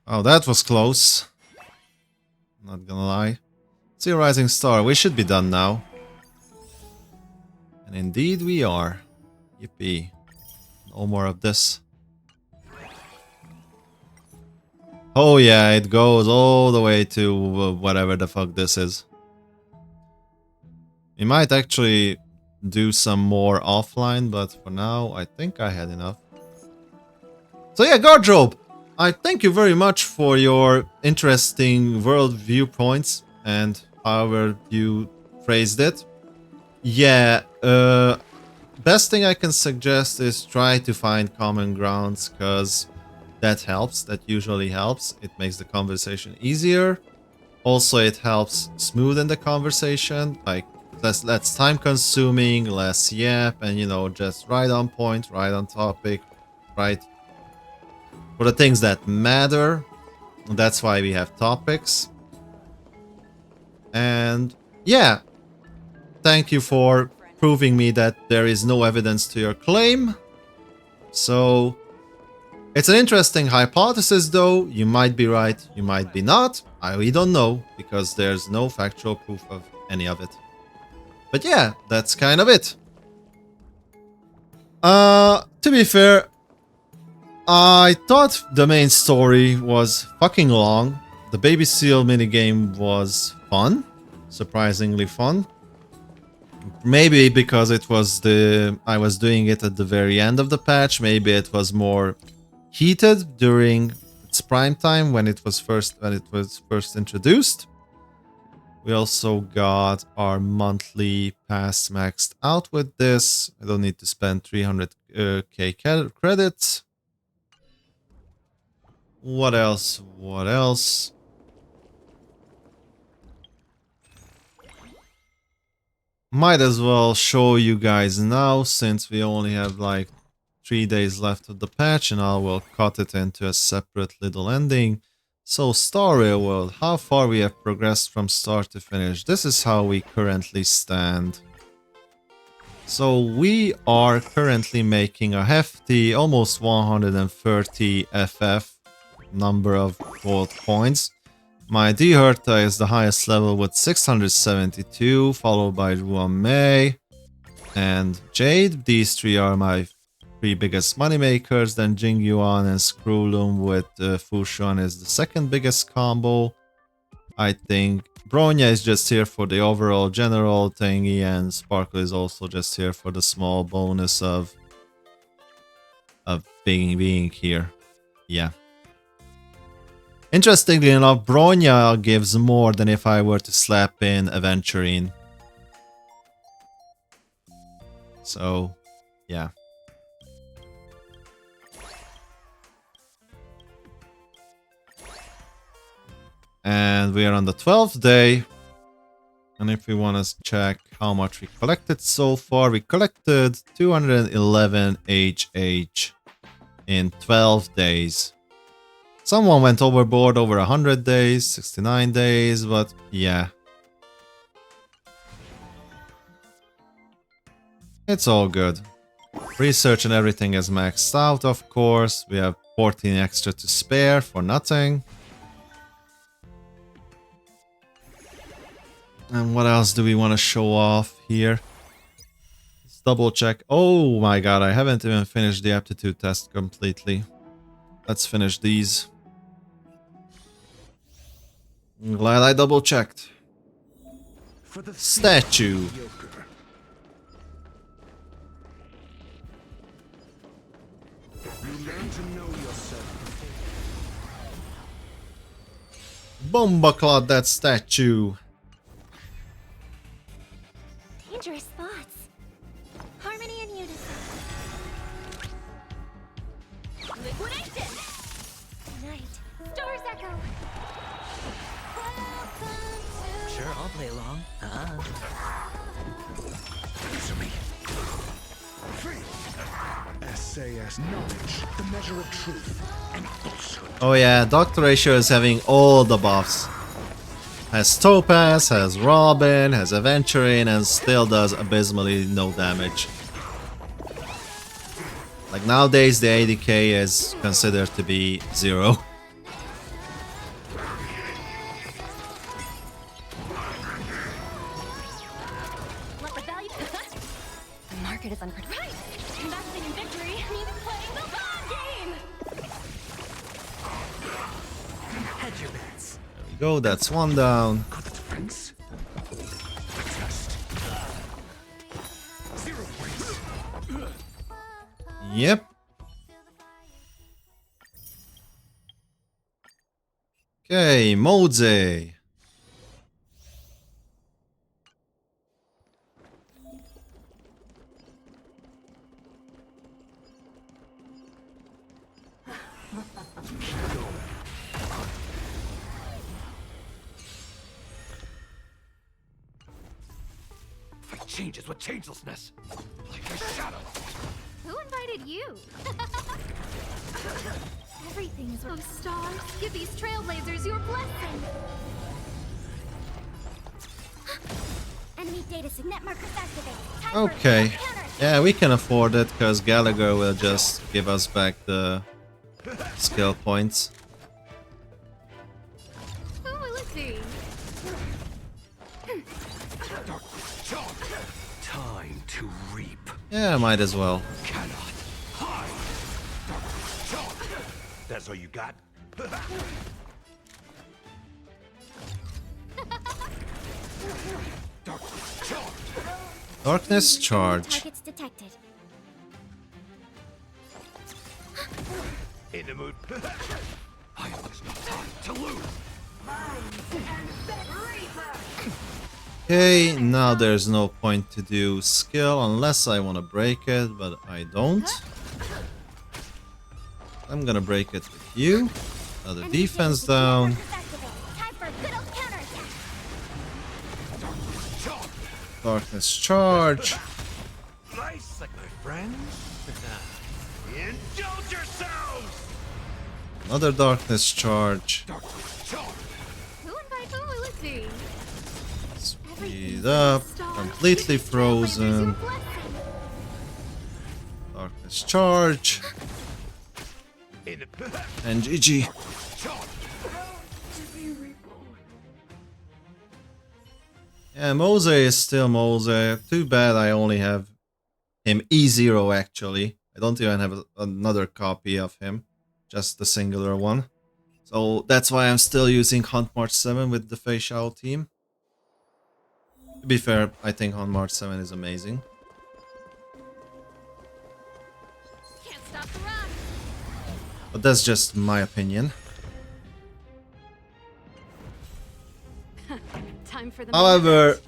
Oh, that was close. Not gonna lie. See a rising star. We should be done now. And indeed we are. Yippee. No more of this. Oh yeah, it goes all the way to whatever the fuck this is. We might actually do some more offline, but for now, I think I had enough. So yeah, Gardrobe, I thank you very much for your interesting world viewpoints and however you phrased it. Yeah, best thing I can suggest is try to find common grounds, because that helps, that usually helps. It makes the conversation easier. Also, it helps smoothen the conversation, like less time consuming, less yap, and you know, just right on point, right on topic, right for the things that matter. That's why we have topics. And yeah, thank you for proving me that there is no evidence to your claim. So it's an interesting hypothesis though. You might be right, you might be not. We don't know, because there's no factual proof of any of it. But yeah, that's kind of it. To be fair, I thought the main story was fucking long. The Baby Seal minigame was fun. Surprisingly fun. Maybe because it was I was doing it at the very end of the patch. Maybe it was more heated during its prime time when it was first introduced. We also got our monthly pass maxed out with this. I don't need to spend 300k credits. What else? What else? might as well show you guys now, since we only have like 3 days left of the patch, and I will cut it into a separate little ending. So story world, how far we have progressed from start to finish. This is how we currently stand. So we are currently making a hefty, almost 130 FF number of gold coins. My D Herta is the highest level with 672, followed by Ruan Mei and Jade. These three are my 3 biggest moneymakers. Then Jing Yuan and Screwloom with Fushuan is the second biggest combo. I think Bronya is just here for the overall general thingy, and Sparkle is also just here for the small bonus of being here. Yeah. Interestingly enough, Bronya gives more than if I were to slap in Aventurine. So, yeah. And we are on the 12th day. And if we want to check how much we collected so far, we collected 211 HH in 12 days. Someone went overboard over 100 days, 69 days, but yeah. It's all good. Research and everything is maxed out, of course. We have 14 extra to spare for nothing. And what else do we want to show off here? Let's double check. Oh my god, I haven't even finished the aptitude test completely. Let's finish these. I'm glad I double checked. Statue. Bomba clot that statue. Dangerous thoughts. Harmony and unison. Liquidation! Night. Stars echo. Sure, I'll play along. Answer me. SAS knowledge, the measure of truth and falsehood. Oh yeah, Dr. Ratio is having all the buffs. Has Topaz, has Robin, has Aventurine, and still does abysmally no damage. Like nowadays the ADK is considered to be 0. What the value? The market is unpredictable. Right. Investing in victory means playing the long game. Hedge your bets. There we go, that's one down. Yep. Okay, Moze. Fight changes with changelessness, like a shadow. Who invited you? Everything is... Oh, stars, give these trailblazers your blessing. Enemy data signet markers activate. Time Okay. for counter. Yeah, we can afford it because Gallagher will just give us back the skill points. Who will it be? Time to reap. Yeah, might as well. That's all you got? Darkness charge. Targets detected. In the mood. I have no time to lose. Okay, now there's no point to do skill unless I want to break it, but I don't. I'm gonna break it with you. Another defense down. Time for a good old counterattack. Darkness charge. Nice, like my friends. Indulge yourselves! Another darkness charge. Who invites a Lucy? Speed up. Completely frozen. Darkness charge. And GG. Yeah, Mose is still Mose. Too bad I only have him E0 actually. I don't even have another copy of him. Just the singular one. So that's why I'm still using Hunt March 7 with the Fei Shao team. To be fair, I think Hunt March 7 is amazing. Can't stop the run. But that's just my opinion. Time for the However,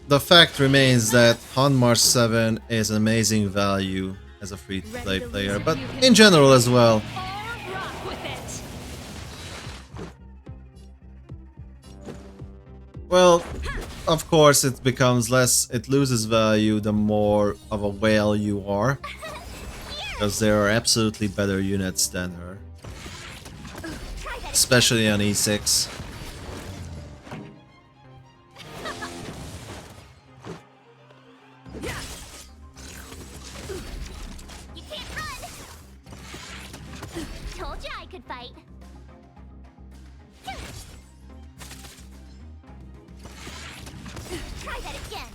the fact remains that Hunt March 7 is an amazing value as a free-to-play player, but in general as well. Well, of course it becomes less, it loses value the more of a whale you are. Because there are absolutely better units than her. Especially on E6. You can't run! Told you I could fight. Try that again.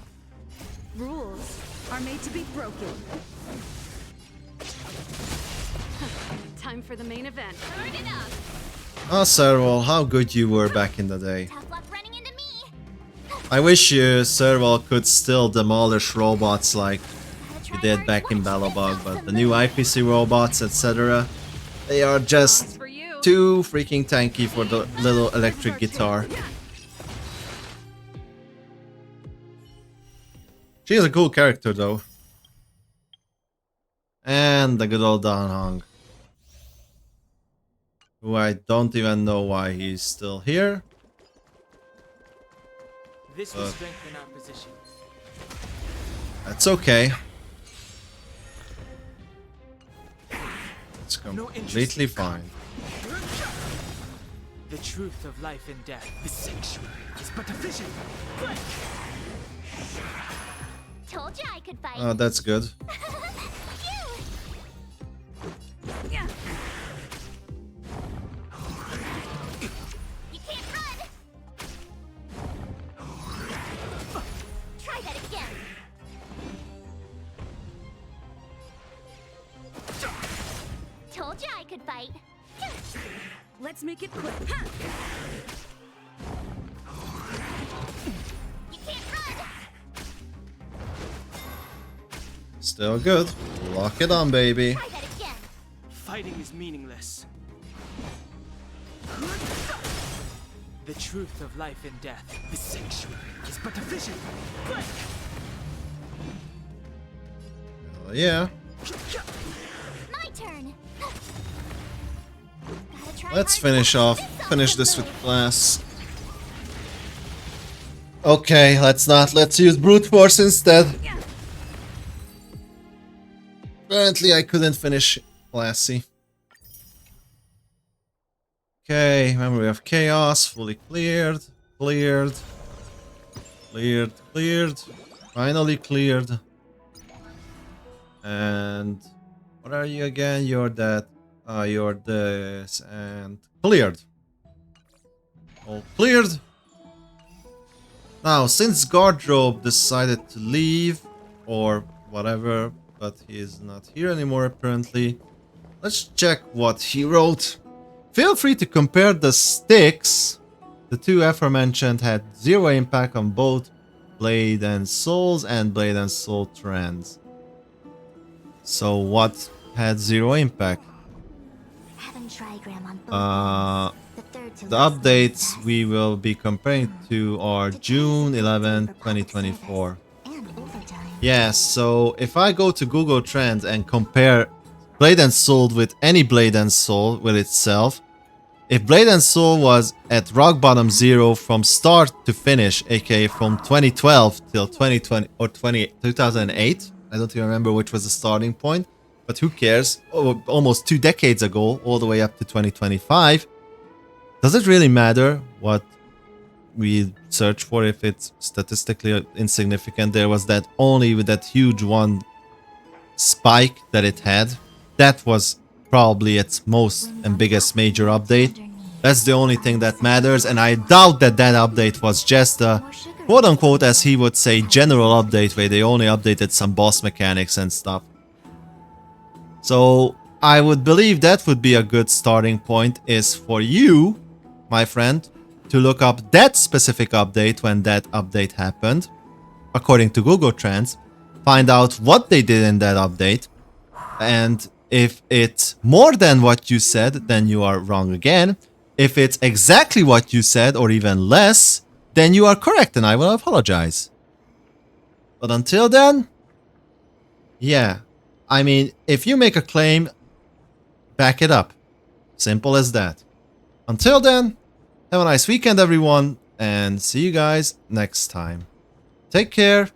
Rules are made to be broken. Time for the main event. Turn it up. Oh, Serval, how good you were back in the day. Tough luck running into me. I wish you, Serval, could still demolish robots like you did back in Balabog, but the new IPC robots, etc., they are just too freaking tanky for the little electric guitar. She is a cool character, though. And the good old Dan Hong, who I don't even know why he's still here. This will strengthen our position. That's okay. It's completely fine. The truth of life and death. The sanctuary is but a vision. Told you I could fight. Oh, that's good. You can't run. Try that again. Told you I could fight. Let's make it quick. You can't run. Still good. Lock it on, baby. Try that again. Fighting is meaningless. The truth of life and death. The sanctuary is but a vision. Hell yeah. My turn. Gotta try Let's hard. finish this with class. Okay, let's use brute force instead. Apparently I couldn't finish classy. Okay, memory of chaos, fully cleared, cleared, finally cleared. And what are you again? You're that, you're this, and cleared. All cleared. Now, since Guardrobe decided to leave, or whatever, but he is not here anymore apparently, let's check what he wrote. Feel free to compare the sticks. The two aforementioned had zero impact on both Blade and Souls and Blade and Soul trends. So what had zero impact? The updates we will be comparing to are June 11, 2024. Yes, so if I go to Google Trends and compare Blade and Soul with any Blade and Soul with itself, If Blade and Soul was at rock bottom 0 from start to finish, aka from 2012 till 2020 or 2008, I don't even remember which was the starting point, but who cares? Oh, almost 2 decades ago, all the way up to 2025. Does it really matter what we search for if it's statistically insignificant? There was that only with that huge one spike that it had. That was probably its most and biggest major update. That's the only thing that matters, and I doubt that that update was just a quote-unquote, as he would say, general update where they only updated some boss mechanics and stuff. So I would believe that would be a good starting point, is for you, my friend, to look up that specific update when that update happened, according to Google Trends, find out what they did in that update, and if it's more than what you said, then you are wrong again. If it's exactly what you said or even less, then you are correct and I will apologize. But until then, yeah, I mean, if you make a claim, back it up. Simple as that. Until then, have a nice weekend, everyone, and see you guys next time. Take care.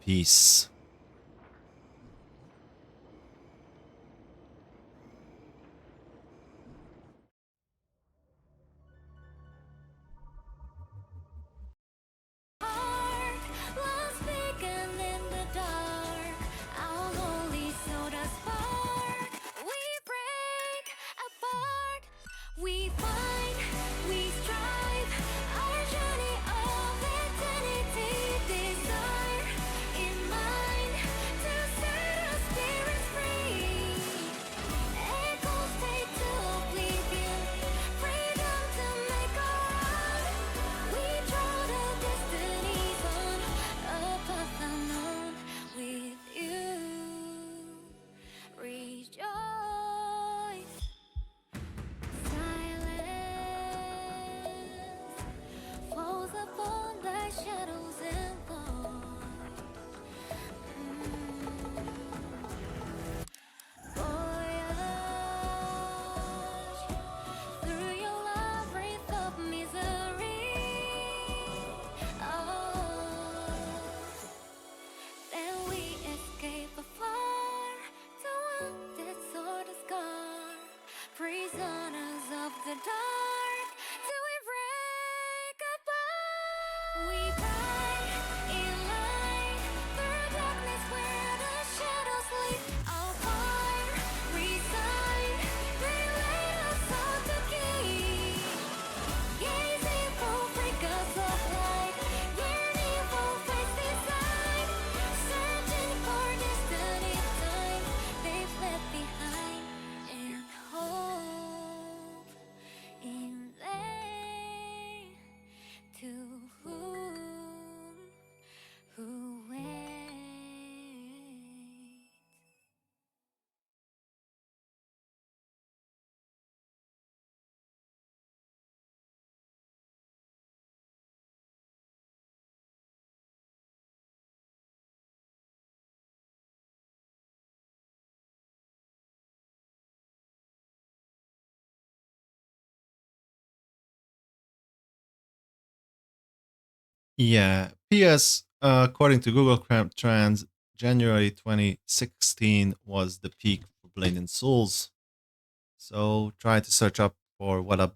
Peace. Lost beacon in the dark. Our holy soda spark. We break apart. We find, we strive. Our journey of eternity. Desire in mind to set our spirits free. Echoes fade to oblivion. Freedom to make our own. We draw the destinies on a path unknown. With you, rejoice. Silence falls upon thy shadows and thoughts. Voyage through your labyrinth of misery. Oh, then we escape afar to undead sword scar. Prisoners of the dark, till we break apart. We ride in light through darkness where the shadows sleep. Our fire resign, they laid us all to keep. Gazing for flickers of light, yearning for face design, searching for destiny time they've left behind, and hope in vain to who waits. Yeah. P.S. According to Google Trends, January 2016 was the peak for Blade and Souls. So try to search up for what update